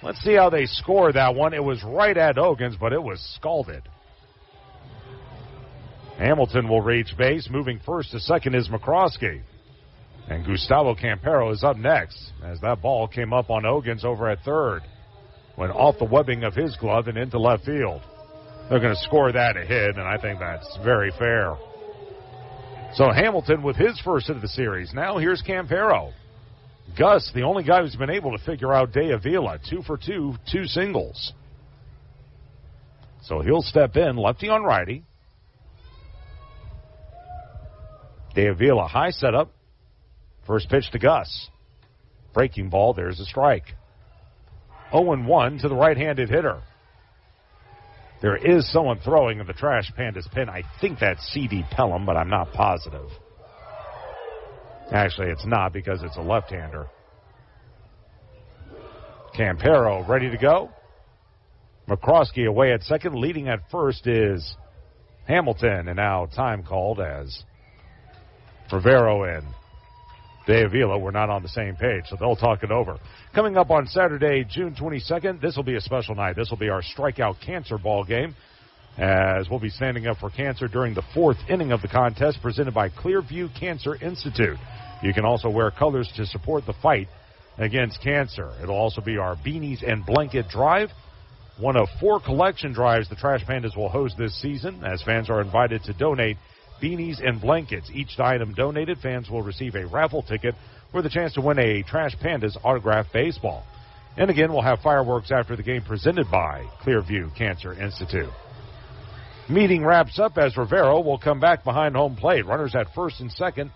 Let's see how they score that one. It was right at Ogans, but it was scalded. Hamilton will reach base. Moving first to second is McCroskey. And Gustavo Campero is up next as that ball came up on Ogans over at third. Went off the webbing of his glove and into left field. They're going to score that a hit, and I think that's very fair. So Hamilton with his first hit of the series. Now here's Campero. Gus, the only guy who's been able to figure out De Avila. 2 for 2, 2 singles. So he'll step in, lefty on righty. De Avila, high setup. First pitch to Gus. Breaking ball, there's a strike. 0-1 to the right-handed hitter. There is someone throwing in the Trash Pandas pen. I think that's C.D. Pelham, but I'm not positive. Actually, it's not because it's a left-hander. Campero ready to go. McCroskey away at second. Leading at first is Hamilton. And now time called as Rivero and De Avila were not on the same page, so they'll talk it over. Coming up on Saturday, June 22nd, this will be a special night. This will be our Strikeout Cancer ball game, as we'll be standing up for cancer during the 4th inning of the contest, presented by Clearview Cancer Institute. You can also wear colors to support the fight against cancer. It'll also be our Beanies and Blanket Drive, one of 4 collection drives the Trash Pandas will host this season, as fans are invited to donate beanies and blankets. Each item donated, fans will receive a raffle ticket with a chance to win a Trash Pandas autographed baseball. And again, we'll have fireworks after the game presented by Clearview Cancer Institute. Meeting wraps up as Rivero will come back behind home plate. Runners at first and second.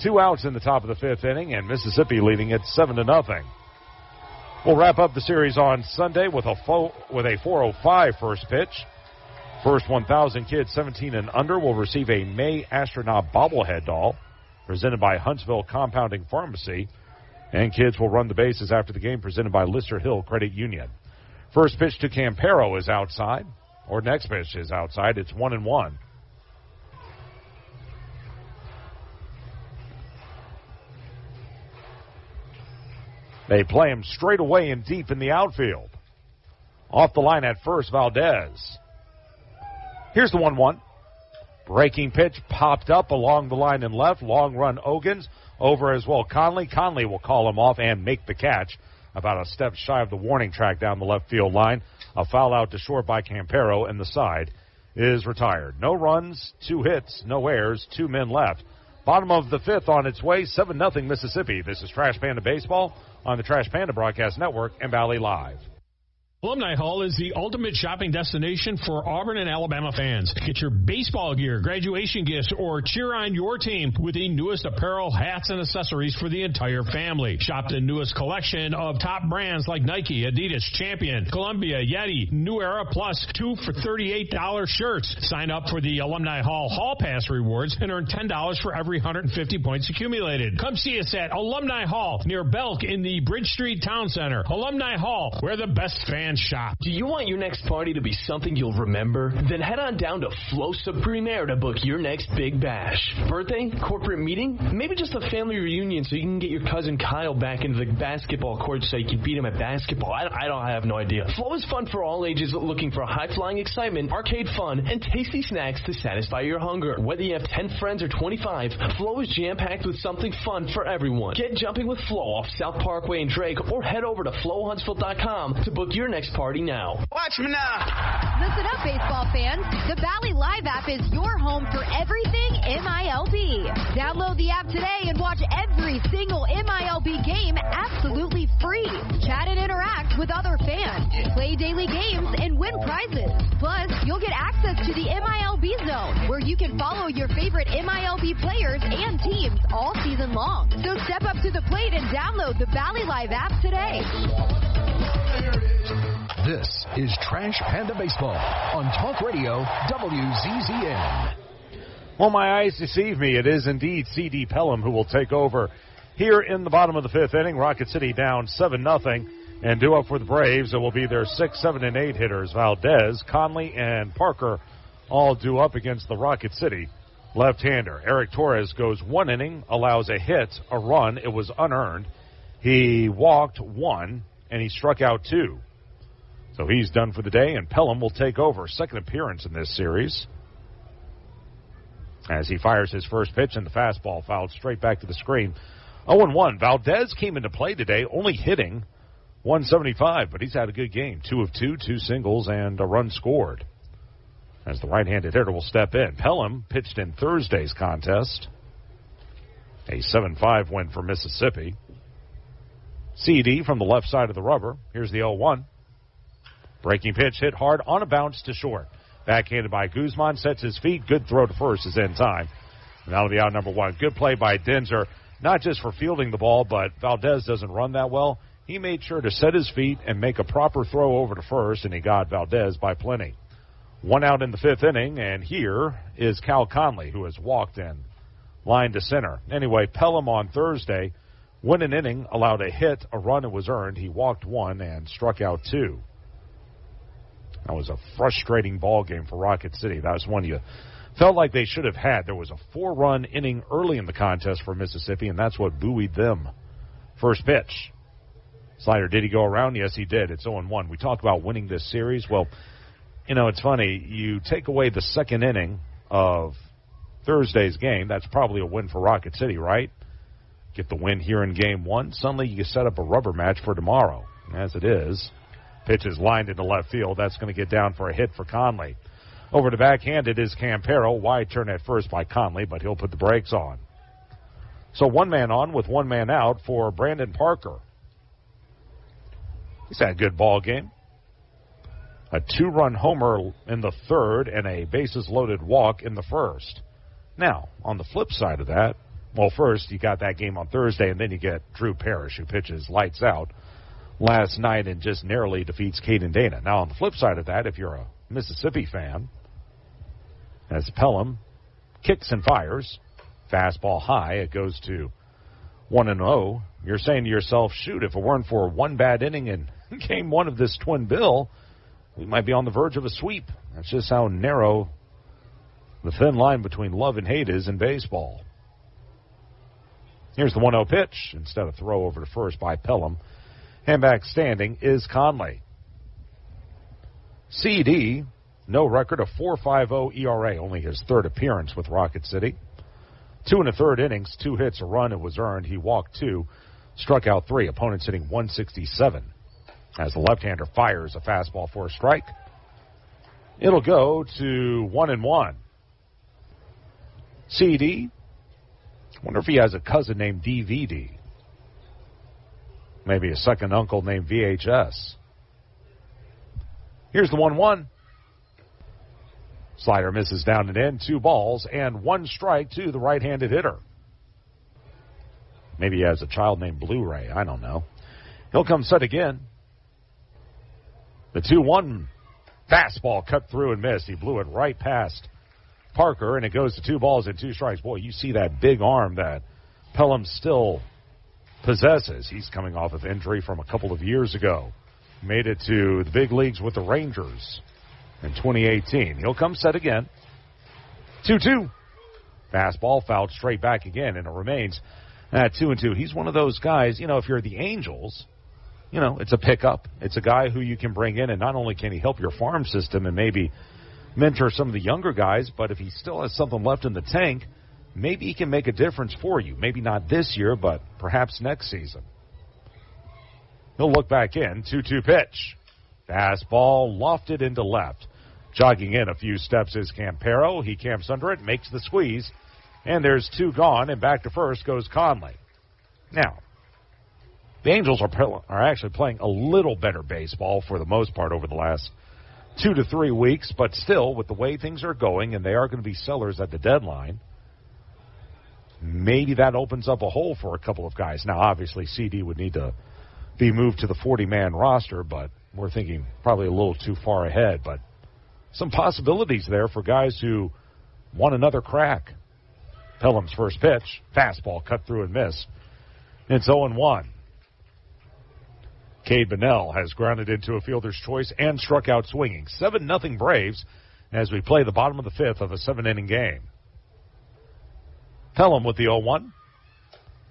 2 outs in the top of the 5th inning, and Mississippi leading it 7-0. We'll wrap up the series on Sunday with a 4:05 first pitch. First 1,000 kids 17 and under will receive a May Astronaut bobblehead doll presented by Huntsville Compounding Pharmacy. And kids will run the bases after the game presented by Lister Hill Credit Union. First pitch to Campero is outside, or next pitch is outside. It's 1-1. They play him straight away and deep in the outfield. Off the line at first, Valdez. Here's the 1-1. Breaking pitch popped up along the line and left. Long run Ogans. Over as well Conley. Conley will call him off and make the catch about a step shy of the warning track down the left field line. A foul out to short by Campero, and the side is retired. No runs, 2 hits, no errors, 2 men left. Bottom of the 5th on its way, 7-0 Mississippi. This is Trash Panda Baseball on the Trash Panda Broadcast Network and Valley Live. Alumni Hall is the ultimate shopping destination for Auburn and Alabama fans. Get your baseball gear, graduation gifts, or cheer on your team with the newest apparel, hats, and accessories for the entire family. Shop the newest collection of top brands like Nike, Adidas, Champion, Columbia, Yeti, New Era, plus 2 for $38 shirts. Sign up for the Alumni Hall Hall Pass rewards and earn $10 for every 150 points accumulated. Come see us at Alumni Hall near Belk in the Bridge Street Town Center. Alumni Hall, where the best fans shop. Do you want your next party to be something you'll remember? Then head on down to Flosa Premier to book your next big bash. Birthday? Corporate meeting? Maybe just a family reunion so you can get your cousin Kyle back into the basketball court so you can beat him at basketball. I have no idea. Flow is fun for all ages looking for high-flying excitement, arcade fun, and tasty snacks to satisfy your hunger. Whether you have 10 friends or 25, Flow is jam-packed with something fun for everyone. Get jumping with Flow off South Parkway in Drake or head over to flowhuntsville.com to book your next party now. Watch me now. Listen up, baseball fans. The Valley Live app is your home for everything MILB. Download the app today and watch every single MILB game absolutely free. Chat and interact with other fans. Play daily games and win prizes. Plus, you'll get access to the MILB Zone, where you can follow your favorite MILB players and teams all season long. So step up to the plate and download the Valley Live app today. This is Trash Panda Baseball on Talk Radio WZZN. Well, my eyes deceive me. It is indeed C.D. Pelham who will take over here in the bottom of the 5th inning. Rocket City down 7-0. And due up for the Braves, it will be their 6, 7, and 8 hitters. Valdez, Conley, and Parker all due up against the Rocket City left-hander. Eric Torres goes 1 inning, allows a hit, a run. It was unearned. He walked 1, and he struck out 2. So he's done for the day, and Pelham will take over. Second appearance in this series. As he fires his first pitch, and the fastball fouled straight back to the screen. 0-1. Valdez came into play today, only hitting 175, but he's had a good game. 2 of 2, 2 singles, and a run scored. As the right-handed hitter will step in. Pelham pitched in Thursday's contest. A 7-5 win for Mississippi. CD from the left side of the rubber. Here's the 0-1. Breaking pitch hit hard on a bounce to short. Backhanded by Guzman, sets his feet. Good throw to first is in time. And that'll be out number 1. Good play by Denzer, not just for fielding the ball, but Valdez doesn't run that well. He made sure to set his feet and make a proper throw over to first, and he got Valdez by plenty. 1 out in the 5th inning, and here is Cal Conley, who has walked in line to center. Anyway, Pelham on Thursday won an inning, allowed a hit, a run, and was earned. He walked 1 and struck out 2. That was a frustrating ball game for Rocket City. That was one you felt like they should have had. There was a 4-run inning early in the contest for Mississippi, and that's what buoyed them. First pitch. Slider, did he go around? Yes, he did. It's 0-1. We talk about winning this series. Well, you know, it's funny. You take away the second inning of Thursday's game, that's probably a win for Rocket City, right? Get the win here in Game 1. Suddenly you set up a rubber match for tomorrow. As it is, pitch is lined into left field. That's going to get down for a hit for Conley. Over to backhanded is Campero. Wide turn at first by Conley, but he'll put the brakes on. So 1 man on with 1 man out for Brandon Parker. He's had a good ball game. A 2-run homer in the 3rd and a bases-loaded walk in the 1st. Now, on the flip side of that, well, first you got that game on Thursday, and then you get Drew Parrish, who pitches lights out last night and just narrowly defeats Caden Dana. Now, on the flip side of that, if you're a Mississippi fan, as Pelham kicks and fires, fastball high, it goes to 1-0. You're saying to yourself, shoot, if it weren't for 1 bad inning in Game 1 of this twin bill, we might be on the verge of a sweep. That's just how narrow the thin line between love and hate is in baseball. Here's the 1-0 pitch. Instead of throw over to first by Pelham, handback standing is Conley. CD, no record, a 4.50 ERA, only his 3rd appearance with Rocket City. 2 1/3 innings, 2 hits, a run, it was earned. He walked 2. Struck out 3. Opponents hitting 167. As the left-hander fires a fastball for a strike. It'll go to 1-1. CD. Wonder if he has a cousin named DVD. Maybe a second uncle named VHS. Here's the 1-1. Slider misses down and in. 2 balls and 1 strike to the right-handed hitter. Maybe he has a child named Blu-ray. I don't know. He'll come set again. The 2-1 fastball cut through and missed. He blew it right past Parker, and it goes to 2 balls and 2 strikes. Boy, you see that big arm that Pelham still possesses. He's coming off of injury from a couple of years ago. Made it to the big leagues with the Rangers in 2018. He'll come set again. 2-2. Fastball fouled straight back again, and it remains at 2-2. He's one of those guys, if you're the Angels, it's a pickup. It's a guy who you can bring in, and not only can he help your farm system and maybe mentor some of the younger guys, but if he still has something left in the tank, maybe he can make a difference for you. Maybe not this year, but perhaps next season. He'll look back in. 2-2 pitch. Fastball lofted into left. Jogging in a few steps is Campero. He camps under it, makes the squeeze, and there's 2 gone, and back to first goes Conley. Now, the Angels are actually playing a little better baseball for the most part over the last 2 to 3 weeks, but still, with the way things are going, and they are going to be sellers at the deadline, maybe that opens up a hole for a couple of guys. Now, obviously, CD would need to be moved to the 40-man roster, but we're thinking probably a little too far ahead. But some possibilities there for guys who want another crack. Pelham's first pitch, fastball cut through and miss. It's 0-1. Cade Bunnell has grounded into a fielder's choice and struck out swinging. 7-0 Braves as we play the bottom of the 5th of a 7-inning game. Pelham with the 0-1.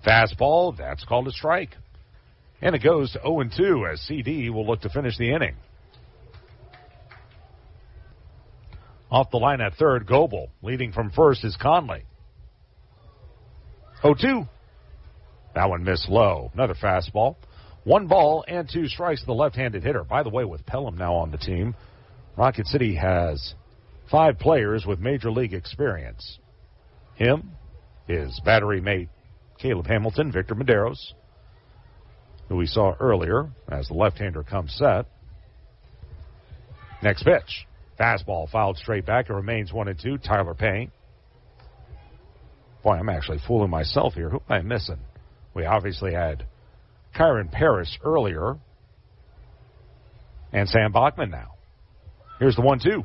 Fastball, that's called a strike. And it goes to 0-2 as CD will look to finish the inning. Off the line at third, Goebel. Leading from first is Conley. 0-2. That one missed low. Another fastball. 1 ball and 2 strikes to the left-handed hitter. By the way, with Pelham now on the team, Rocket City has 5 players with major league experience. Him, his battery mate, Caleb Hamilton, Victor Medeiros, who we saw earlier as the left-hander comes set. Next pitch. Fastball fouled straight back. It remains 1-2. Tyler Payne. Boy, I'm actually fooling myself here. Who am I missing? We obviously had Kyron Parris earlier. And Sam Bachman now. Here's the 1-2.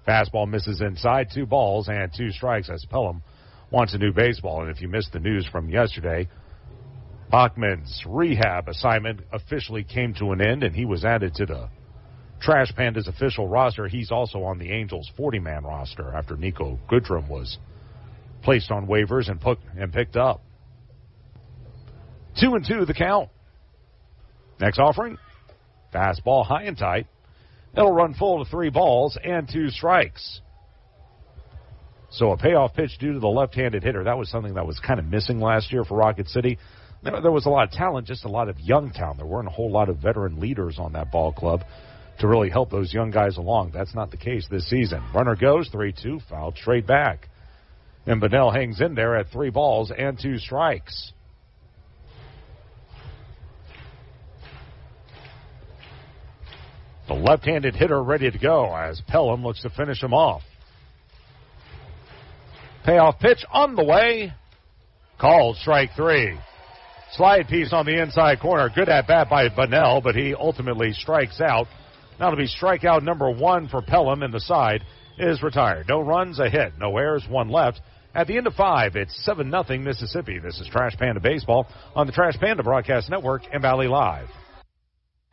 Fastball misses inside. 2 balls and 2 strikes as Pelham wants a new baseball. And if you missed the news from yesterday, Bachman's rehab assignment officially came to an end, and he was added to the Trash Pandas official roster. He's also on the Angels 40-man roster after Nico Goodrum was placed on waivers and picked up. 2-2 the count. Next offering, fastball high and tight. It'll run full to 3 balls and 2 strikes. So a payoff pitch due to the left-handed hitter. That was something that was kind of missing last year for Rocket City. There was a lot of talent, just a lot of young talent. There weren't a whole lot of veteran leaders on that ball club to really help those young guys along. That's not the case this season. Runner goes, 3-2, fouled straight back. And Bunnell hangs in there at 3 balls and 2 strikes. The left-handed hitter ready to go as Pelham looks to finish him off. Payoff pitch on the way. Called strike 3. Slide piece on the inside corner. Good at bat by Bunnell, but he ultimately strikes out. That'll be strikeout number 1 for Pelham, and the side is retired. No runs, a hit, no errors, 1 left. At the end of 5, it's 7-0 Mississippi. This is Trash Panda Baseball on the Trash Panda Broadcast Network and Valley Live.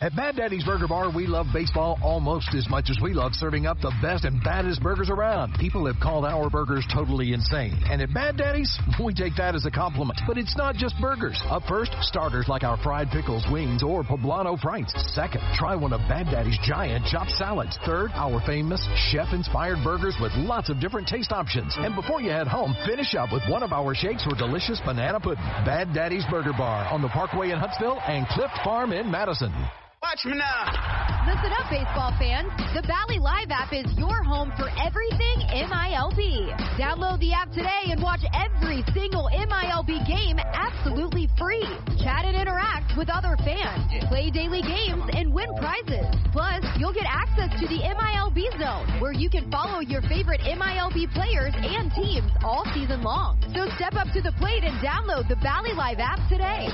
At Bad Daddy's Burger Bar, we love baseball almost as much as we love serving up the best and baddest burgers around. People have called our burgers totally insane. And at Bad Daddy's, we take that as a compliment. But it's not just burgers. Up first, starters like our fried pickles, wings, or poblano franks. Second, try one of Bad Daddy's giant chopped salads. Third, our famous chef-inspired burgers with lots of different taste options. And before you head home, finish up with one of our shakes or delicious banana pudding. Bad Daddy's Burger Bar on the Parkway in Huntsville and Cliff Farm in Madison. Watch me now. Listen up, baseball fans. The Valley Live app is your home for everything MILB. Download the app today and watch every single MILB game absolutely free. Chat and interact with other fans. Play daily games and win prizes. Plus, you'll get access to the MILB Zone, where you can follow your favorite MILB players and teams all season long. So step up to the plate and download the Valley Live app today.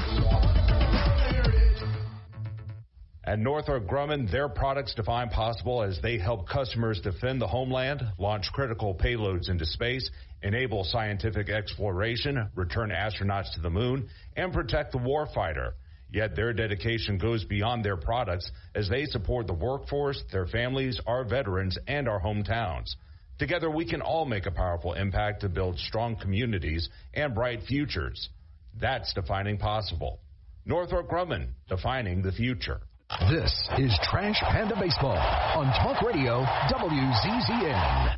At Northrop Grumman, their products define possible as they help customers defend the homeland, launch critical payloads into space, enable scientific exploration, return astronauts to the moon, and protect the warfighter. Yet their dedication goes beyond their products as they support the workforce, their families, our veterans, and our hometowns. Together, we can all make a powerful impact to build strong communities and bright futures. That's defining possible. Northrop Grumman, defining the future. This is Trash Panda Baseball on Talk Radio WZZN.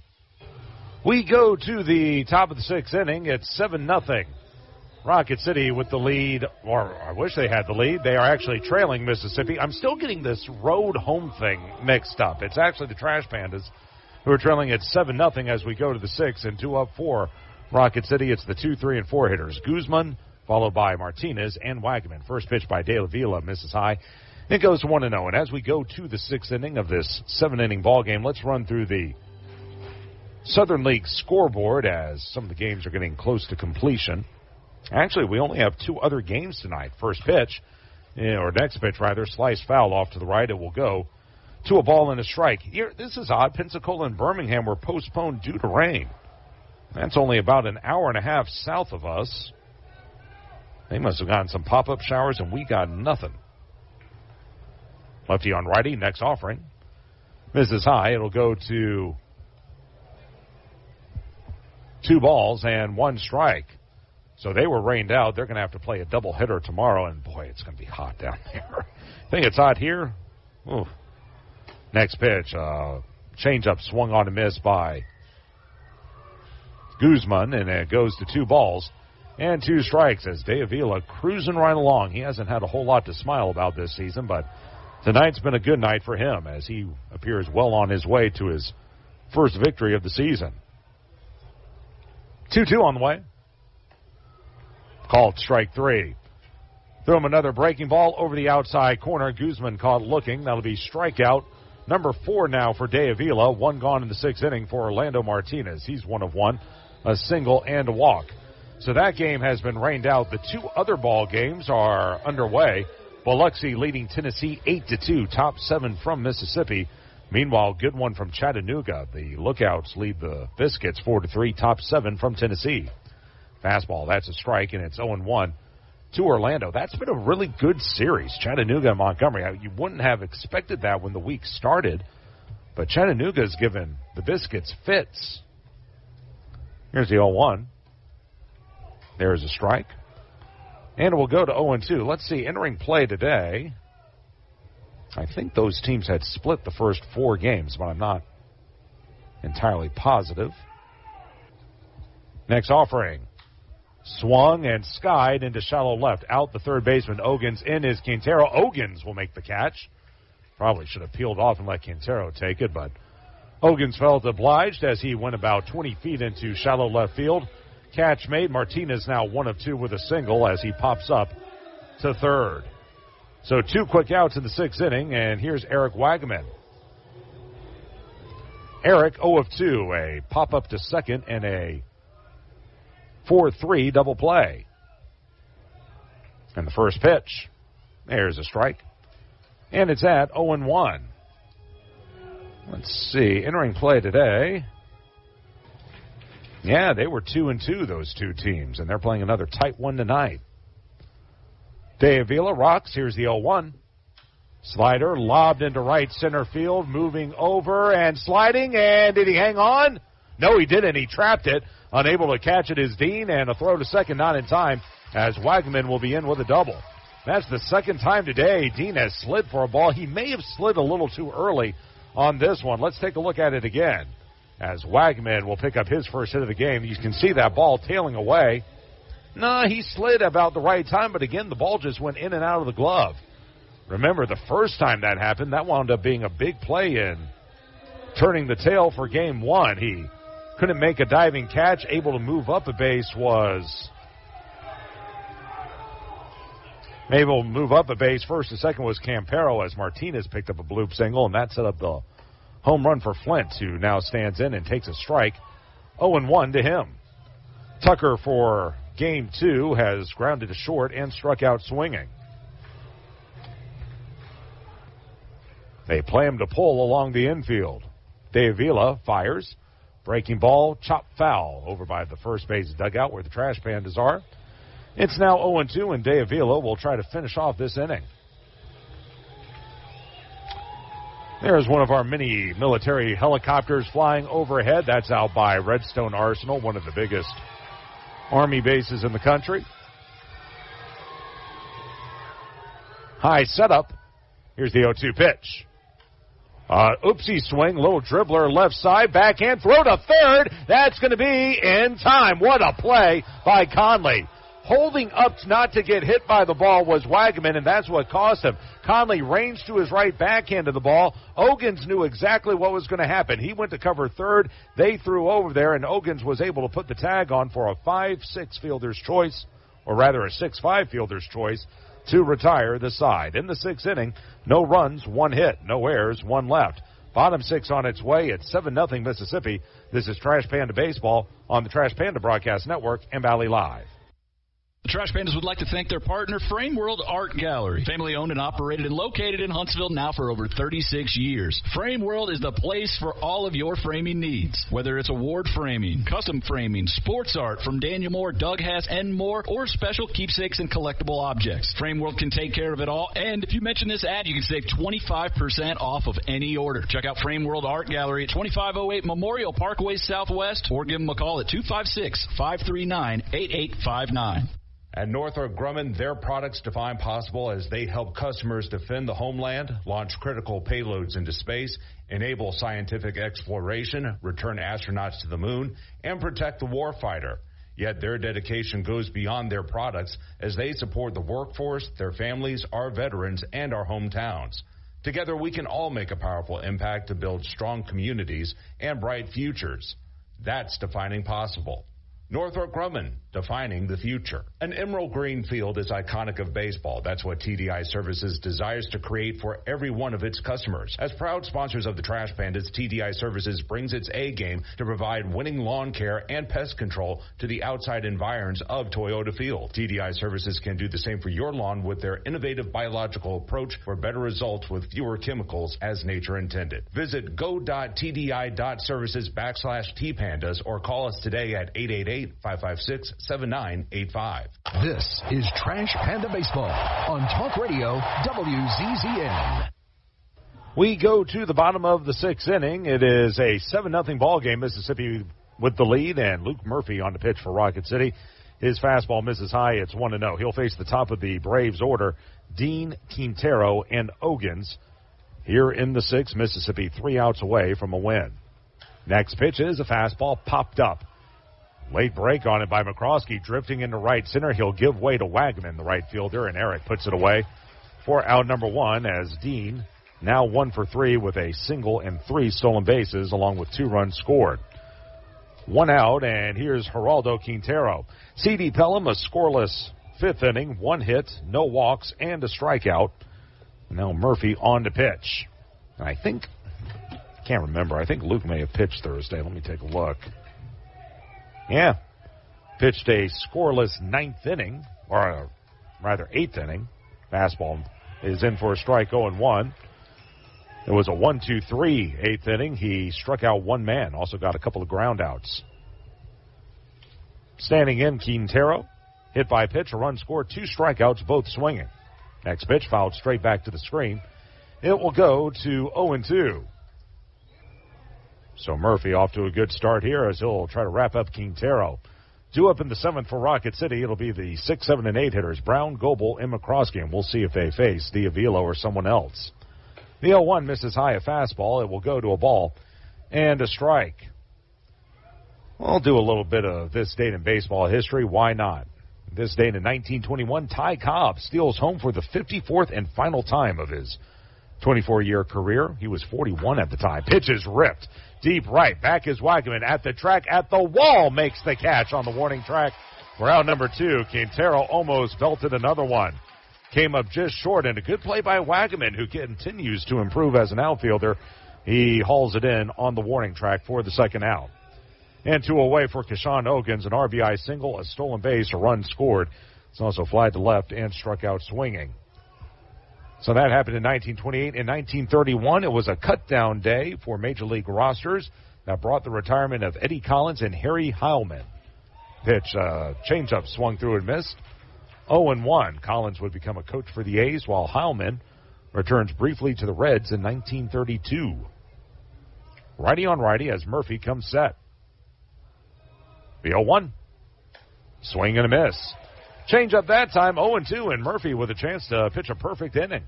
We go to the top of the sixth inning. It's 7-0. Rocket City with the lead, or I wish they had the lead. They are actually trailing Mississippi. I'm still getting this road-home thing mixed up. It's actually the Trash Pandas who are trailing at 7-0 as we go to the sixth, and 2 up for Rocket City. It's the 2, 3, and 4 hitters. Guzman, followed by Martinez and Wagaman. First pitch by De La Vila, misses high. It goes 1-0. And as we go to the sixth inning of this 7-inning ball game, let's run through the Southern League scoreboard as some of the games are getting close to completion. Actually, we only have 2 other games tonight. First pitch, or next pitch rather, slice foul off to the right. It will go to a ball and a strike. Here, this is odd. Pensacola and Birmingham were postponed due to rain. That's only about an hour and a half south of us. They must have gotten some pop-up showers, and we got nothing. Lefty on righty, next offering. Misses high. It'll go to 2 balls and 1 strike. So they were rained out. They're going to have to play a doubleheader tomorrow, and boy, it's going to be hot down there. I think it's hot here. Ooh. Next pitch, changeup swung on a miss by Guzman, and it goes to 2 balls and 2 strikes as De Avila cruising right along. He hasn't had a whole lot to smile about this season, but tonight's been a good night for him as he appears well on his way to his first victory of the season. 2-2 on the way. Called strike 3. Threw him another breaking ball over the outside corner. Guzman caught looking. That'll be strikeout number 4 now for De Avila. 1 gone in the 6th inning for Orlando Martinez. He's 1 of 1, a single and a walk. So that game has been rained out. The 2 other ball games are underway. Biloxi leading Tennessee 8-2, top 7 from Mississippi. Meanwhile, good one from Chattanooga. The Lookouts lead the Biscuits 4-3, top 7 from Tennessee. Fastball, that's a strike, and it's 0-1 to Orlando. That's been a really good series, Chattanooga and Montgomery. You wouldn't have expected that when the week started, but Chattanooga's given the Biscuits fits. Here's the 0-1. There's a strike. And it will go to 0-2. Let's see, entering play today, I think those teams had split the first 4 games, but I'm not entirely positive. Next offering. Swung and skied into shallow left. Out the third baseman, Ogans. In is Quintero. Ogans will make the catch. Probably should have peeled off and let Quintero take it, but Ogans felt obliged as he went about 20 feet into shallow left field. Catch made. Martinez now 1 of 2 with a single as he pops up to third. So 2 quick outs in the 6th inning, and here's Eric Wagaman. Eric 0 of 2, a pop up to second and a 4-3 double play. And the first pitch, there's a strike. And it's at 0-1. Let's see, entering play today. Yeah, they were 2-2, those 2 teams, and they're playing another tight one tonight. De Avila rocks. Here's the 0-1. Slider lobbed into right center field, moving over and sliding, and did he hang on? No, he didn't. He trapped it. Unable to catch it is Dean, and a throw to second not in time as Wagaman will be in with a double. That's the second time today Dean has slid for a ball. He may have slid a little too early on this one. Let's take a look at it again as Wagaman will pick up his first hit of the game. You can see that ball tailing away. No, he slid about the right time, but again, the ball just went in and out of the glove. Remember, the first time that happened, that wound up being a big play in turning the tail for game one. He couldn't make a diving catch. Able to move up a base was first to second was Campero as Martinez picked up a bloop single, and that set up the home run for Flint, who now stands in and takes a strike. 0-1 to him. Tucker for game two has grounded to short and struck out swinging. They play him to pull along the infield. De Avila fires. Breaking ball, chop foul over by the first base dugout where the Trash Pandas are. It's now 0-2, and De Avila will try to finish off this inning. There's one of our mini military helicopters flying overhead. That's out by Redstone Arsenal, one of the biggest Army bases in the country. High setup. Here's the 0-2 pitch. Oopsie swing, little dribbler left side, backhand, throw to third. That's going to be in time. What a play by Conley. Holding up not to get hit by the ball was Wagaman, and that's what cost him. Conley ranged to his right, backhand of the ball. Ogans knew exactly what was going to happen. He went to cover third. They threw over there, and Ogans was able to put the tag on for a 5-6 fielder's choice, or rather a 6-5 fielder's choice, to retire the side. In the sixth inning, no runs, one hit, no errors, one left. Bottom six on its way. It's 7-0 Mississippi. This is Trash Panda Baseball on the Trash Panda Broadcast Network and Valley Live. The Trash Pandas would like to thank their partner, Frame World Art Gallery. Family owned and operated and located in Huntsville now for over 36 years. Frame World is the place for all of your framing needs. Whether it's award framing, custom framing, sports art from Daniel Moore, Doug Hass, and more, or special keepsakes and collectible objects. Frame World can take care of it all. And if you mention this ad, you can save 25% off of any order. Check out Frame World Art Gallery at 2508 Memorial Parkway Southwest, or give them a call at 256-539-8859. At Northrop Grumman, their products define possible as they help customers defend the homeland, launch critical payloads into space, enable scientific exploration, return astronauts to the moon, and protect the warfighter. Yet their dedication goes beyond their products as they support the workforce, their families, our veterans, and our hometowns. Together, we can all make a powerful impact to build strong communities and bright futures. That's defining possible. Northrop Grumman, defining the future. An emerald green field is iconic of baseball. That's what TDI Services desires to create for every one of its customers. As proud sponsors of the Trash Pandas, TDI Services brings its A game to provide winning lawn care and pest control to the outside environs of Toyota Field. TDI Services can do the same for your lawn with their innovative biological approach for better results with fewer chemicals as nature intended. Visit go.tdi.services/tpandas or call us today at 888-556-7985. This is Trash Panda Baseball on Talk Radio WZZN. We go to the bottom of the sixth inning. It is a 7-0 ball game. Mississippi with the lead, and Luke Murphy on the pitch for Rocket City. His fastball misses high. It's 1-0. He'll face the top of the Braves order, Dean, Quintero, and Ogans. Here in the sixth, Mississippi 3 outs away from a win. Next pitch is a fastball popped up. Late break on it by McCroskey, drifting into right center. He'll give way to Wagaman, the right fielder, and Eric puts it away for out number one as Dean, now 1 for 3 with a single and 3 stolen bases, along with 2 runs scored. 1 out, and here's Geraldo Quintero. C.D. Pelham, a scoreless 5th inning, 1 hit, no walks, and a strikeout. Now Murphy on to pitch. And I think Luke may have pitched Thursday. Let me take a look. Yeah, pitched a scoreless 9th inning, or rather 8th inning. Fastball is in for a strike, 0-1. It was a 1-2-3 8th inning. He struck out 1 man, also got a couple of ground outs. Standing in, Quintero, hit by pitch, a run scored, 2 strikeouts, both swinging. Next pitch fouled straight back to the screen. it will go to 0-2. So Murphy off to a good start here as he'll try to wrap up Quintero. Due up in the 7th for Rocket City, it'll be the 6, 7, and 8 hitters, Brown, Goebel, and McCroskey, and we'll see if they face Diavilo or someone else. The 0-1 misses high a fastball. It will go to a ball and a strike. I'll do a little bit of this date in baseball history. Why not? This date in 1921, Ty Cobb steals home for the 54th and final time of his 24-year career. He was 41 at the time. Pitch is ripped. Deep right. Back is Wagaman at the track. At the wall makes the catch on the warning track. For out number 2, Quintero almost belted another one. Came up just short, and a good play by Wagaman, who continues to improve as an outfielder. He hauls it in on the warning track for the second out. And 2 away for Keshawn Ogans, an RBI single, a stolen base, a run scored. It's also flied to left and struck out swinging. So that happened in 1928. In 1931, it was a cut-down day for Major League rosters that brought the retirement of Eddie Collins and Harry Heilman. Pitch, changeup swung through and missed. 0-1. Collins would become a coach for the A's, while Heilman returns briefly to the Reds in 1932. Righty on righty as Murphy comes set. The 0-1. Swing and a miss. Change up that time, 0-2, and Murphy with a chance to pitch a perfect inning.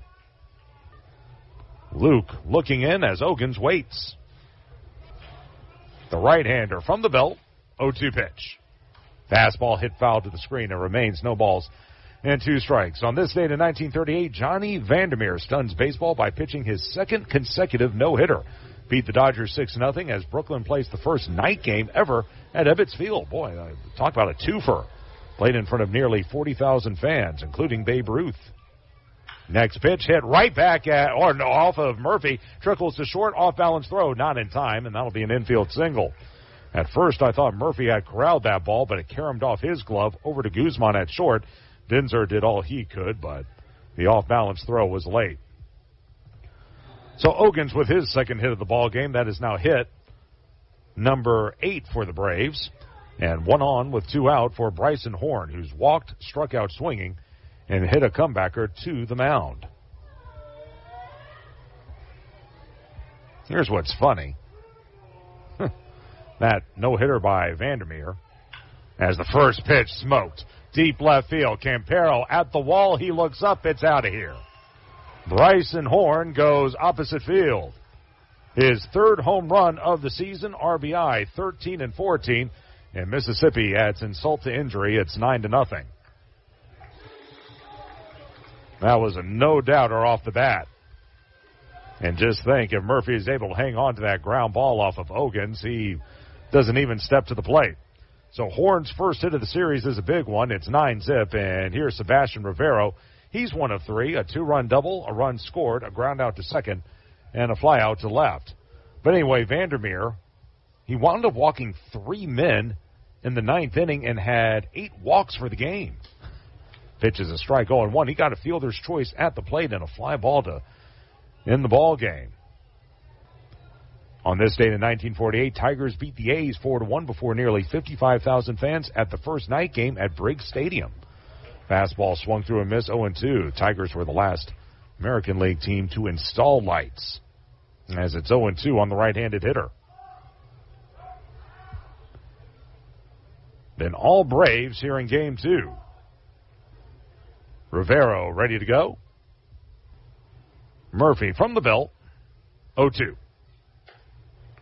Luke looking in as Ogans waits. The right-hander from the belt, 0-2 pitch. Fastball hit foul to the screen and remains no balls and 2 strikes. On this date in 1938, Johnny Vandermeer stuns baseball by pitching his second consecutive no-hitter. Beat the Dodgers 6-0 as Brooklyn plays the first night game ever at Ebbets Field. Boy, talk about a twofer. Played in front of nearly 40,000 fans, including Babe Ruth. Next pitch hit right back off of Murphy. Trickles to short, off-balance throw, not in time, and that'll be an infield single. At first, I thought Murphy had corralled that ball, but it caromed off his glove over to Guzman at short. Dinzer did all he could, but the off-balance throw was late. So Ogans with his second hit of the ball game. That is now hit number 8 for the Braves. And 1 on with 2 out for Bryson Horn, who's walked, struck out swinging, and hit a comebacker to the mound. Here's what's funny. That no-hitter by Vandermeer as the first pitch smoked. Deep left field. Campero at the wall. He looks up. It's out of here. Bryson Horn goes opposite field. His 3rd home run of the season, RBI 13 and 14. And Mississippi adds insult to injury. It's 9-0. That was a no-doubter off the bat. And just think, if Murphy is able to hang on to that ground ball off of Ogans, he doesn't even step to the plate. So Horn's first hit of the series is a big one. It's 9-zip, and here's Sebastian Rivero. He's 1 of 3, a 2-run double, a run scored, a ground out to second, and a fly out to left. But anyway, Vandermeer, he wound up walking 3 men in the 9th inning and had 8 walks for the game. Pitch is a strike, 0-1. He got a fielder's choice at the plate and a fly ball to end the ball game. On this date in 1948, Tigers beat the A's 4-1 before nearly 55,000 fans at the first night game at Briggs Stadium. Fastball swung through and miss, 0-2. Tigers were the last American League team to install lights, as it's 0-2 on the right-handed hitter. Then all Braves here in Game 2. Rivero ready to go. Murphy from the belt, 0-2.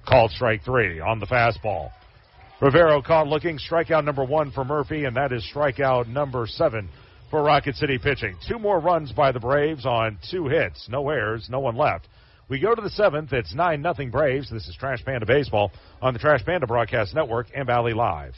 Called strike 3 on the fastball. Rivero caught looking, strikeout number 1 for Murphy, and that is strikeout number 7 for Rocket City pitching. 2 more runs by the Braves on 2 hits. No errors, no one left. We go to the 7th. It's 9-0 Braves. This is Trash Panda Baseball on the Trash Panda Broadcast Network and Valley Live.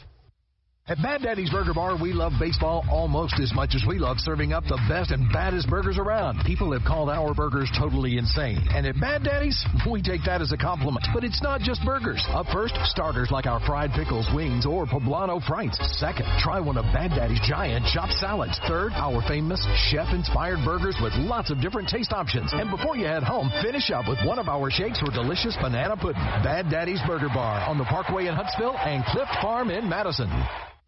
At Bad Daddy's Burger Bar, we love baseball almost as much as we love serving up the best and baddest burgers around. People have called our burgers totally insane. And at Bad Daddy's, we take that as a compliment. But it's not just burgers. Up first, starters like our fried pickles, wings, or poblano frites. Second, try one of Bad Daddy's giant chopped salads. Third, our famous chef-inspired burgers with lots of different taste options. And before you head home, finish up with one of our shakes or delicious banana pudding. Bad Daddy's Burger Bar on the Parkway in Huntsville and Cliff Farm in Madison.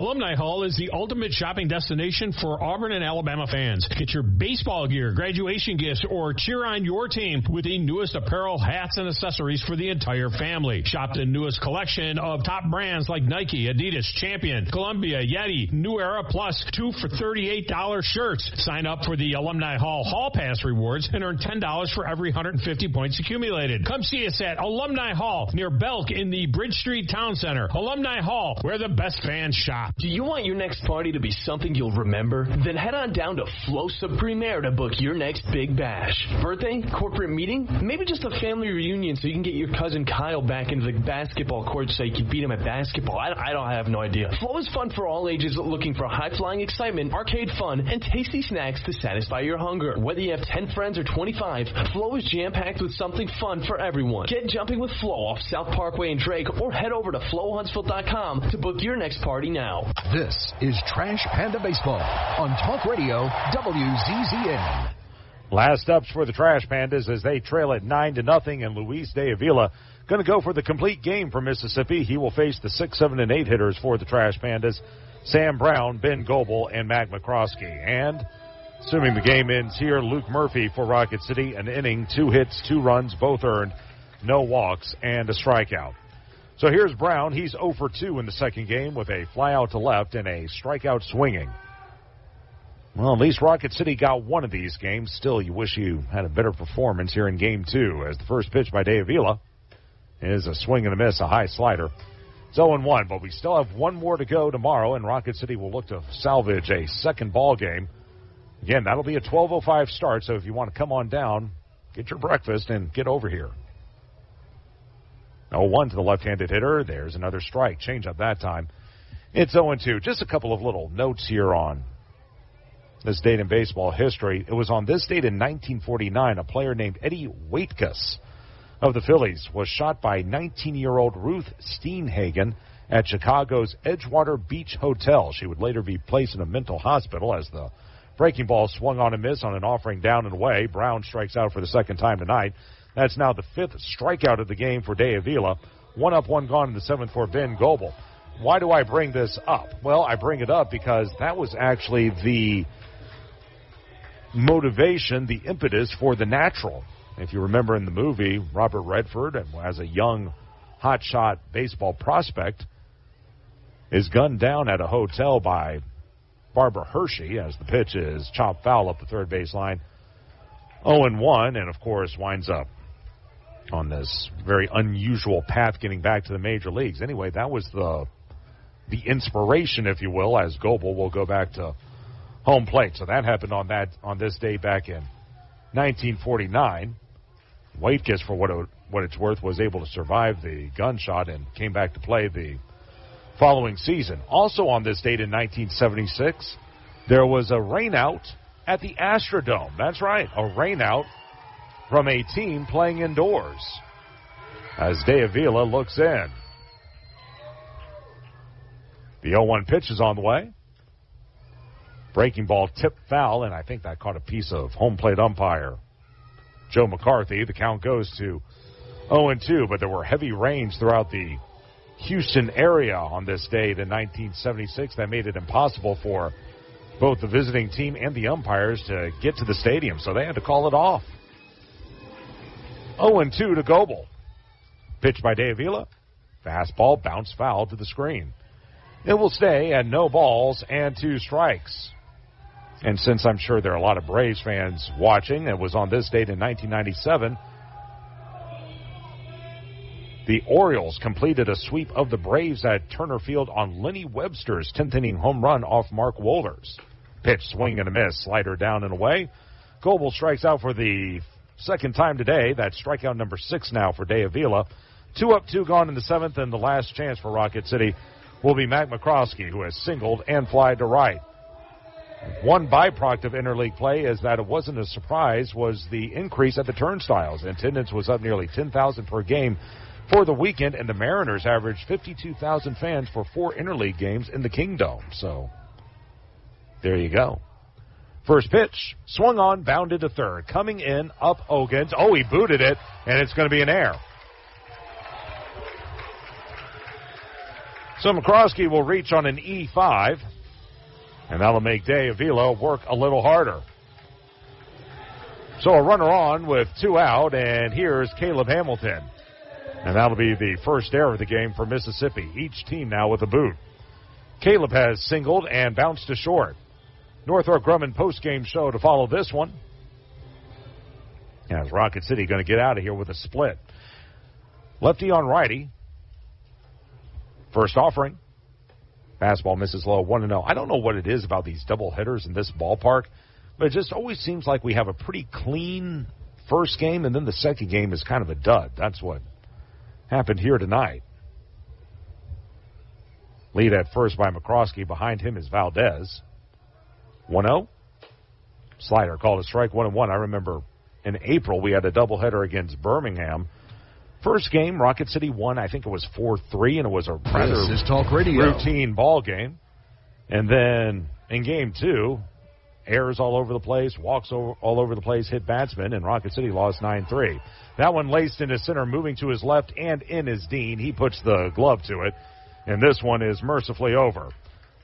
Alumni Hall is the ultimate shopping destination for Auburn and Alabama fans. Get your baseball gear, graduation gifts, or cheer on your team with the newest apparel, hats, and accessories for the entire family. Shop the newest collection of top brands like Nike, Adidas, Champion, Columbia, Yeti, New Era, plus 2 for $38 shirts. Sign up for the Alumni Hall Pass rewards and earn $10 for every 150 points accumulated. Come see us at Alumni Hall near Belk in the Bridge Street Town Center. Alumni Hall, where the best fans shop. Do you want your next party to be something you'll remember? Then head on down to Flosa Premier to book your next big bash. Birthday? Corporate meeting? Maybe just a family reunion so you can get your cousin Kyle back into the basketball court so you can beat him at basketball. I have no idea. Flow is fun for all ages looking for high-flying excitement, arcade fun, and tasty snacks to satisfy your hunger. Whether you have 10 friends or 25, Flow is jam-packed with something fun for everyone. Get jumping with Flow off South Parkway in Drake or head over to flowhuntsville.com to book your next party now. This is Trash Panda Baseball on Talk Radio WZZN. Last ups for the Trash Pandas as they trail at 9-0, and Luis de Avila going to go for the complete game for Mississippi. He will face the 6, 7, and 8 hitters for the Trash Pandas, Sam Brown, Ben Goebel, and Mac McCroskey. And assuming the game ends here, Luke Murphy for Rocket City, an inning, 2 hits, 2 runs, both earned, no walks, and a strikeout. So here's Brown. He's 0 for 2 in the second game with a fly out to left and a strikeout swinging. Well, at least Rocket City got one of these games. Still, you wish you had a better performance here in Game 2, as the first pitch by De Avila is a swing and a miss, a high slider. It's 0-1, but we still have one more to go tomorrow, and Rocket City will look to salvage a second ball game. Again, that'll be a 12:05 start, so if you want to come on down, get your breakfast and get over here. 0-1 to the left-handed hitter. There's another strike. Change up that time. It's 0-2. Just a couple of little notes here on this date in baseball history. It was on this date in 1949, a player named Eddie Waitkus of the Phillies was shot by 19-year-old Ruth Steenhagen at Chicago's Edgewater Beach Hotel. She would later be placed in a mental hospital as the breaking ball swung on a miss on an offering down and away. Brown strikes out for the second time tonight. That's now the 5th strikeout of the game for De Avila. 1 up, 1 gone in the 7th for Ben Goebel. Why do I bring this up? Well, I bring it up because that was actually the motivation, the impetus for The Natural. If you remember in the movie, Robert Redford, as a young hotshot baseball prospect, is gunned down at a hotel by Barbara Hershey as the pitch is chopped foul up the third base line. 0-1, and of course winds up on this very unusual path getting back to the major leagues. Anyway, that was the inspiration, if you will, as Goebel will go back to home plate. So that happened on this day back in 1949. Waitkus, for what it's worth, was able to survive the gunshot and came back to play the following season. Also on this date in 1976, there was a rainout at the Astrodome. That's right, a rainout from a team playing indoors as De Avila looks in. The 0-1 pitch is on the way. Breaking ball tipped foul, and I think that caught a piece of home plate umpire Joe McCarthy. The count goes to 0-2, but there were heavy rains throughout the Houston area on this date in 1976 that made it impossible for both the visiting team and the umpires to get to the stadium, so they had to call it off. 0-2 to Goebel. Pitch by De Avila. Fastball, bounce foul to the screen. It will stay at no balls and 2 strikes. And since I'm sure there are a lot of Braves fans watching, it was on this date in 1997, the Orioles completed a sweep of the Braves at Turner Field on Lenny Webster's 10th inning home run off Mark Wohlers. Pitch, swing and a miss, slider down and away. Goebel strikes out for the second time today. That's strikeout number 6 now for De Avila. 2 up, 2 gone in the 7th, and the last chance for Rocket City will be Mac McCroskey, who has singled and flied to right. One byproduct of interleague play is that it wasn't a surprise was the increase at the turnstiles. Attendance was up nearly 10,000 per game for the weekend, and the Mariners averaged 52,000 fans for 4 interleague games in the Kingdome. So there you go. First pitch, swung on, bounded to third. Coming in, up Ogans. Oh, he booted it, and it's going to be an error. So McCroskey will reach on an E5, and that'll make De Avila work a little harder. So a runner on with 2 out, and here's Caleb Hamilton. And that'll be the first error of the game for Mississippi. Each team now with a boot. Caleb has singled and bounced to short. Northrop Grumman postgame show to follow this one. As Rocket City going to get out of here with a split. Lefty on righty. First offering. Fastball misses low, 1-0. I don't know what it is about these double hitters in this ballpark, but it just always seems like we have a pretty clean first game, and then the second game is kind of a dud. That's what happened here tonight. Lead at first by McCroskey. Behind him is Valdez. 1-0. Slider called a strike, 1-1. I remember in April we had a doubleheader against Birmingham. First game, Rocket City won, I think it was 4-3, and it was a rather routine ball game. And then in game 2, errors all over the place, walks all over the place, hit batsmen, and Rocket City lost 9-3. That one laced into center, moving to his left, and in is Dean. He puts the glove to it, and this one is mercifully over.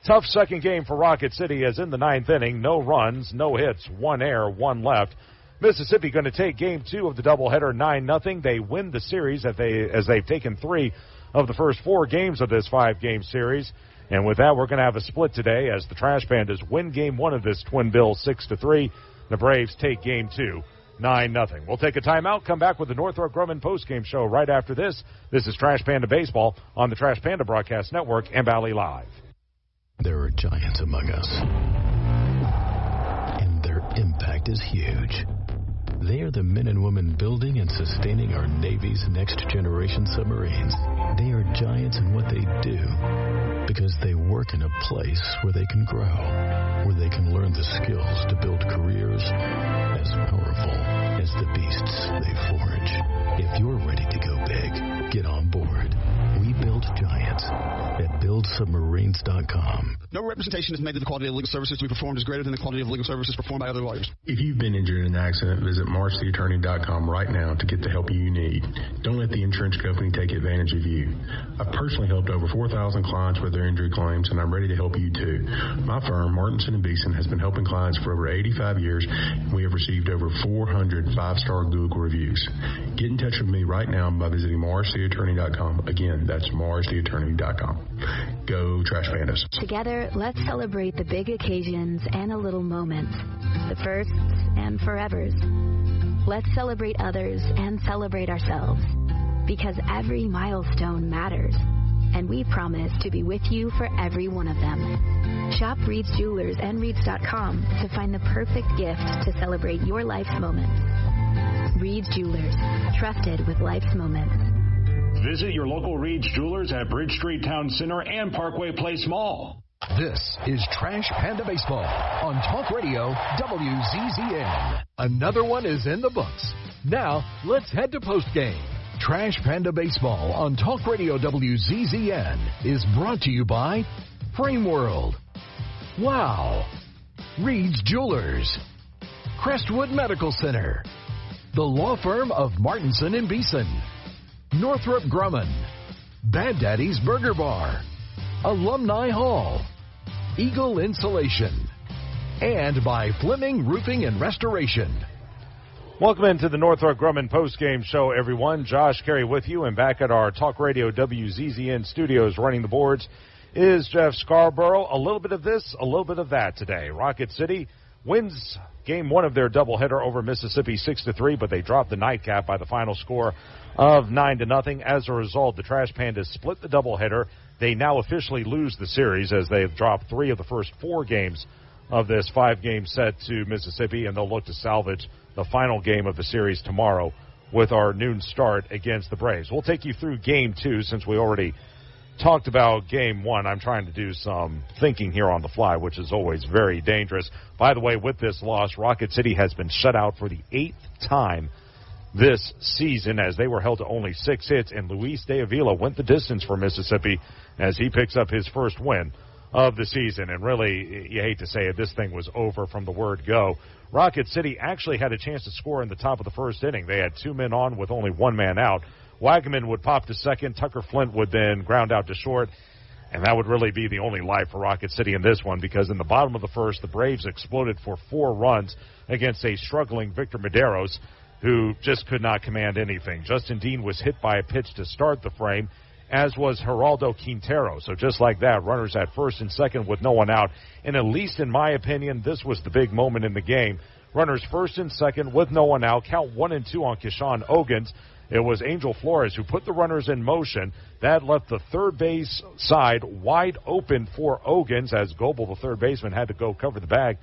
Tough second game for Rocket City, as in the 9th inning, no runs, no hits, 1 error, 1 left. Mississippi going to take game 2 of the doubleheader 9-0. They win the series as they've taken 3 of the first 4 games of this 5-game series. And with that, we're going to have a split today as the Trash Pandas win game 1 of this twin bill 6-3. The Braves take game 2, 9-0. We'll take a timeout, come back with the Northrop Grumman postgame show right after this. This is Trash Panda Baseball on the Trash Panda Broadcast Network and Valley Live. There are giants among us, and their impact is huge. They are the men and women building and sustaining our Navy's next-generation submarines. They are giants in what they do because they work in a place where they can grow, where they can learn the skills to build careers as powerful as the beasts they forge. If you're ready to go big, get on board. We build giants at buildsubmarines.com. No representation is made that the quality of legal services to be performed is greater than the quality of legal services performed by other lawyers. If you've been injured in an accident, visit marshtheattorney.com right now to get the help you need. Don't let the insurance company take advantage of you. I've personally helped over 4,000 clients with their injury claims, and I'm ready to help you too. My firm, Martinson & Beeson, has been helping clients for over 85 years, and we have received over 400 5-star Google reviews. Get in touch with me right now by visiting marshtheattorney.com. Again, that's marshtheattorney.com. Go Trash Pandas. Together, let's celebrate the big occasions and a little moments, the firsts and forevers. Let's celebrate others and celebrate ourselves, because every milestone matters, and we promise to be with you for every one of them. Shop Reed's Jewelers and Reeds.com to find the perfect gift to celebrate your life's moments. Reed's Jewelers, trusted with life's moments. Visit your local Reed's Jewelers at Bridge Street Town Center and Parkway Place Mall. This is Trash Panda Baseball on Talk Radio WZZN. Another one is in the books. Now, let's head to postgame. Trash Panda Baseball on Talk Radio WZZN is brought to you by Frame World. Wow. Reed's Jewelers. Crestwood Medical Center. The law firm of Martinson & Beeson. Northrop Grumman. Bad Daddy's Burger Bar. Alumni Hall. Eagle Insulation. And by Fleming Roofing and Restoration. Welcome into the Northrop Grumman postgame show, everyone. Josh Carey with you, and back at our Talk Radio WZZN studios running the boards is Jeff Scarborough. A little bit of this, a little bit of that today. Rocket City wins game 1 of their doubleheader over Mississippi 6-3, but they dropped the nightcap by the final score of 9-0. As a result, the Trash Pandas split the doubleheader. They now officially lose the series as they've dropped 3 of the first 4 games of this 5-game set to Mississippi, and they'll look to salvage the final game of the series tomorrow with our noon start against the Braves. We'll take you through game 2 since we already talked about game 1. I'm trying to do some thinking here on the fly, which is always very dangerous. By the way, with this loss, Rocket City has been shut out for the 8th time this season as they were held to only 6 hits, and Luis De Avila went the distance for Mississippi as he picks up his first win of the season. And really, you hate to say it, this thing was over from the word go. Rocket City actually had a chance to score in the top of the first inning. They had 2 men on with only 1 man out. Wagaman would pop to second. Tucker Flint would then ground out to short. And that would really be the only life for Rocket City in this one, because in the bottom of the first, the Braves exploded for 4 runs against a struggling Victor Medeiros, who just could not command anything. Justin Dean was hit by a pitch to start the frame, as was Geraldo Quintero. So just like that, runners at first and second with no one out. And at least in my opinion, this was the big moment in the game. Runners first and second with no one out. Count 1-2 on Keshawn Ogans. It was Angel Flores who put the runners in motion. That left the third base side wide open for Ogans, as Goebel, the third baseman, had to go cover the bag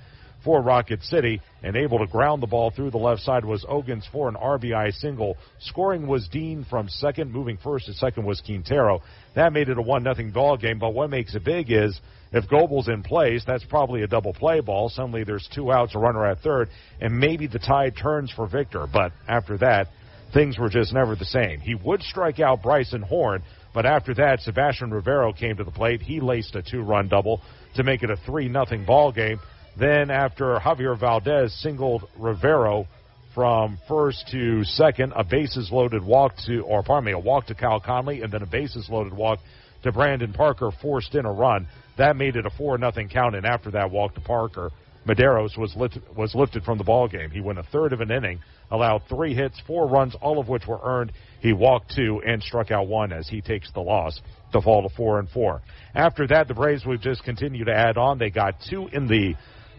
for Rocket City, and able to ground the ball through the left side was Ogans for an RBI single. Scoring was Dean from second. Moving first to second was Quintero. That made it a 1-0 ball game, but what makes it big is if Goebel's in place, that's probably a double play ball. Suddenly there's 2 outs, a runner at third, and maybe the tide turns for Victor. But after that, things were just never the same. He would strike out Bryson Horn, but after that, Sebastian Rivero came to the plate. He laced a 2-run double to make it a 3-0 ball game. Then after Javier Valdez singled Rivero from first to second, a walk to Kyle Conley, and then a bases-loaded walk to Brandon Parker forced in a run. That made it a 4-0 count, and after that walk to Parker, Medeiros was lifted from the ball game. He went a third of an inning, allowed 3 hits, 4 runs, all of which were earned. He walked 2 and struck out 1 as he takes the loss to fall to 4-4. After that, the Braves would just continue to add on. They got 2 in the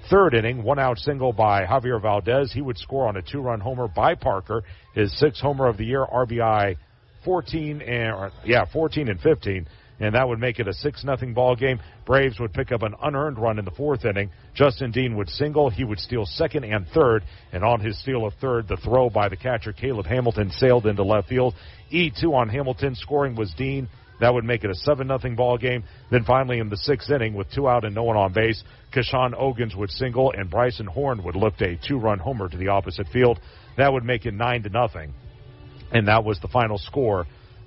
third inning, 1-out single by Javier Valdez. He would score on a 2-run homer by Parker, his 6th homer of the year, RBI 14 and 15. And that would make it a 6-0 ball game. Braves would pick up an unearned run in the 4th inning. Justin Dean would single. He would steal second and third. And on his steal of third, the throw by the catcher, Caleb Hamilton, sailed into left field. E2 on Hamilton. Scoring was Dean. That would make it a 7-0 ball game. Then finally in the 6th inning, with 2 out and no one on base, Keshawn Ogans would single, and Bryson Horn would lift a 2-run homer to the opposite field. That would make it 9-0. And that was the final score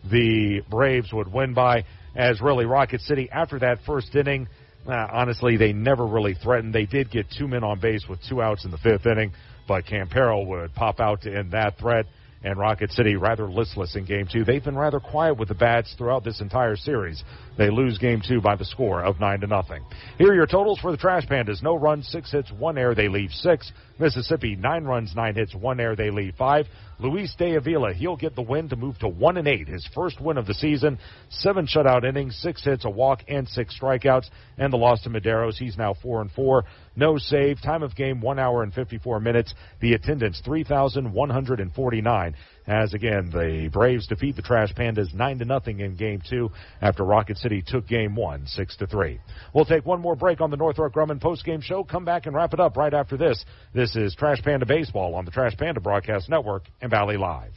the Braves would win by. As really Rocket City, after that first inning, honestly, they never really threatened. They did get 2 men on base with 2 outs in the 5th inning, but Campero would pop out to end that threat, and Rocket City rather listless in Game 2. They've been rather quiet with the bats throughout this entire series. They lose Game 2 by the score of 9-0. Here are your totals for the Trash Pandas. No runs, 6 hits, 1 error, they leave 6. Mississippi, 9 runs, 9 hits, 1 error, they leave 5. Luis de Avila, he'll get the win to move to 1-8, his first win of the season. 7 shutout innings, 6 hits, a walk, and 6 strikeouts. And the loss to Medeiros, he's now 4-4. No save. Time of game, 1 hour and 54 minutes. The attendance, 3,149. As again, the Braves defeat the Trash Pandas 9-0 in Game 2 after Rocket City took Game 1 6-3. We'll take one more break on the Northrop Grumman postgame show. Come back and wrap it up right after this. This is Trash Panda Baseball on the Trash Panda Broadcast Network and Valley Live.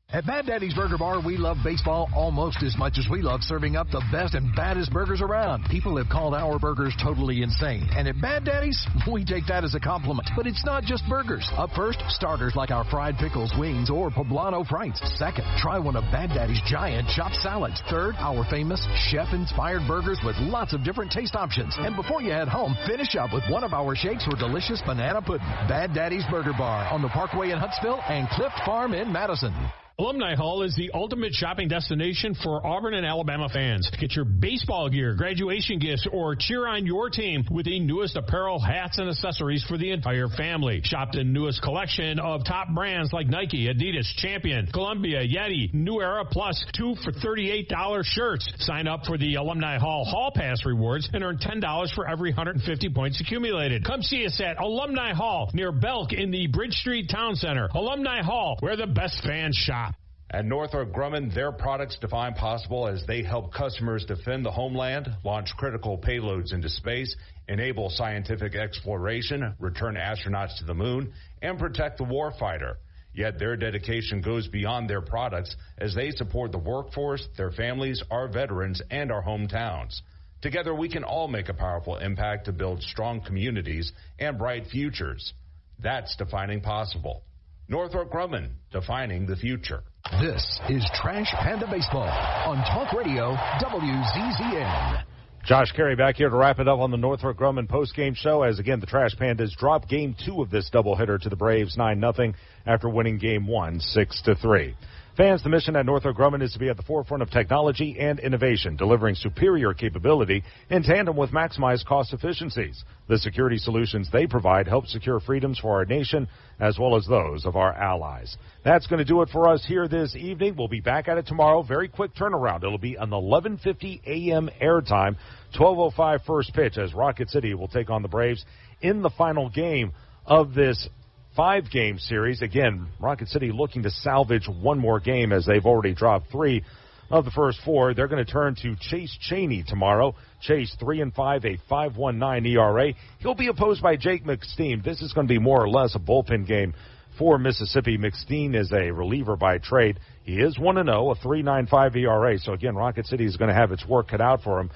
At Bad Daddy's Burger Bar, we love baseball almost as much as we love serving up the best and baddest burgers around. People have called our burgers totally insane. And at Bad Daddy's, we take that as a compliment. But it's not just burgers. Up first, starters like our fried pickles, wings, or poblano frites. Second, try one of Bad Daddy's giant chopped salads. Third, our famous chef-inspired burgers with lots of different taste options. And before you head home, finish up with one of our shakes or delicious banana pudding. Bad Daddy's Burger Bar on the Parkway in Huntsville and Clift Farm in Madison. Alumni Hall is the ultimate shopping destination for Auburn and Alabama fans. Get your baseball gear, graduation gifts, or cheer on your team with the newest apparel, hats, and accessories for the entire family. Shop the newest collection of top brands like Nike, Adidas, Champion, Columbia, Yeti, New Era, plus 2 for $38 shirts. Sign up for the Alumni Hall Pass rewards and earn $10 for every 150 points accumulated. Come see us at Alumni Hall near Belk in the Bridge Street Town Center. Alumni Hall, where the best fans shop. At Northrop Grumman, their products define possible as they help customers defend the homeland, launch critical payloads into space, enable scientific exploration, return astronauts to the moon, and protect the warfighter. Yet their dedication goes beyond their products as they support the workforce, their families, our veterans, and our hometowns. Together, we can all make a powerful impact to build strong communities and bright futures. That's defining possible. Northrop Grumman, defining the future. This is Trash Panda Baseball on Talk Radio WZZN. Josh Carey back here to wrap it up on the Northrop Grumman postgame show as, again, the Trash Pandas drop Game 2 of this doubleheader to the Braves 9-0 after winning Game 1 6-3. Fans, the mission at Northrop Grumman is to be at the forefront of technology and innovation, delivering superior capability in tandem with maximized cost efficiencies. The security solutions they provide help secure freedoms for our nation as well as those of our allies. That's going to do it for us here this evening. We'll be back at it tomorrow. Very quick turnaround. It'll be an 11:50 a.m. airtime, 12:05 first pitch as Rocket City will take on the Braves in the final game of this 5-game series. Again, Rocket City looking to salvage one more game as they've already dropped 3 of the first 4. They're going to turn to Chase Cheney tomorrow. Chase 3-5, a 5.19 ERA. He'll be opposed by Jake McSteen. This is going to be more or less a bullpen game for Mississippi. McSteen is a reliever by trade. He is 1-0, a 3.95 ERA. So again, Rocket City is going to have its work cut out for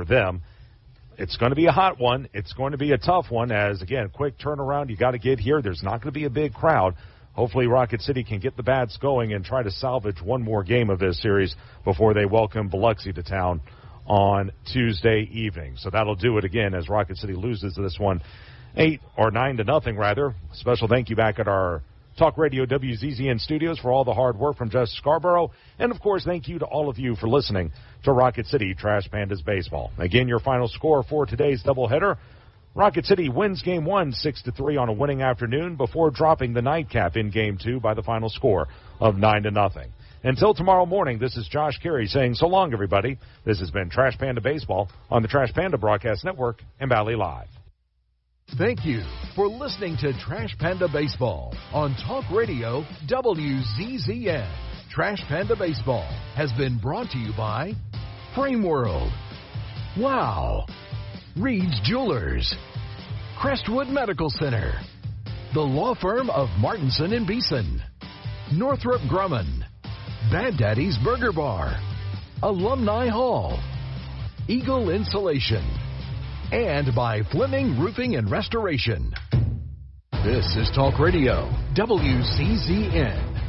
them. It's going to be a hot one. It's going to be a tough one as, again, quick turnaround. You got to get here. There's not going to be a big crowd. Hopefully Rocket City can get the bats going and try to salvage one more game of this series before they welcome Biloxi to town on Tuesday evening. So that'll do it again as Rocket City loses this one 9-0 rather. Special thank you back at our Talk Radio WZZN studios for all the hard work from Jess Scarborough. And, of course, thank you to all of you for listening to Rocket City Trash Pandas Baseball. Again, your final score for today's doubleheader. Rocket City wins Game 1 6-3 on a winning afternoon before dropping the nightcap in Game 2 by the final score of 9-0. Until tomorrow morning, this is Josh Carey saying so long, everybody. This has been Trash Panda Baseball on the Trash Panda Broadcast Network and Valley Live. Thank you for listening to Trash Panda Baseball on Talk Radio WZZN. Trash Panda Baseball has been brought to you by Frame World, Wow, Reed's Jewelers, Crestwood Medical Center, the law firm of Martinson and Beeson, Northrop Grumman, Bad Daddy's Burger Bar, Alumni Hall, Eagle Insulation, and by Fleming Roofing and Restoration. This is Talk Radio WZZN.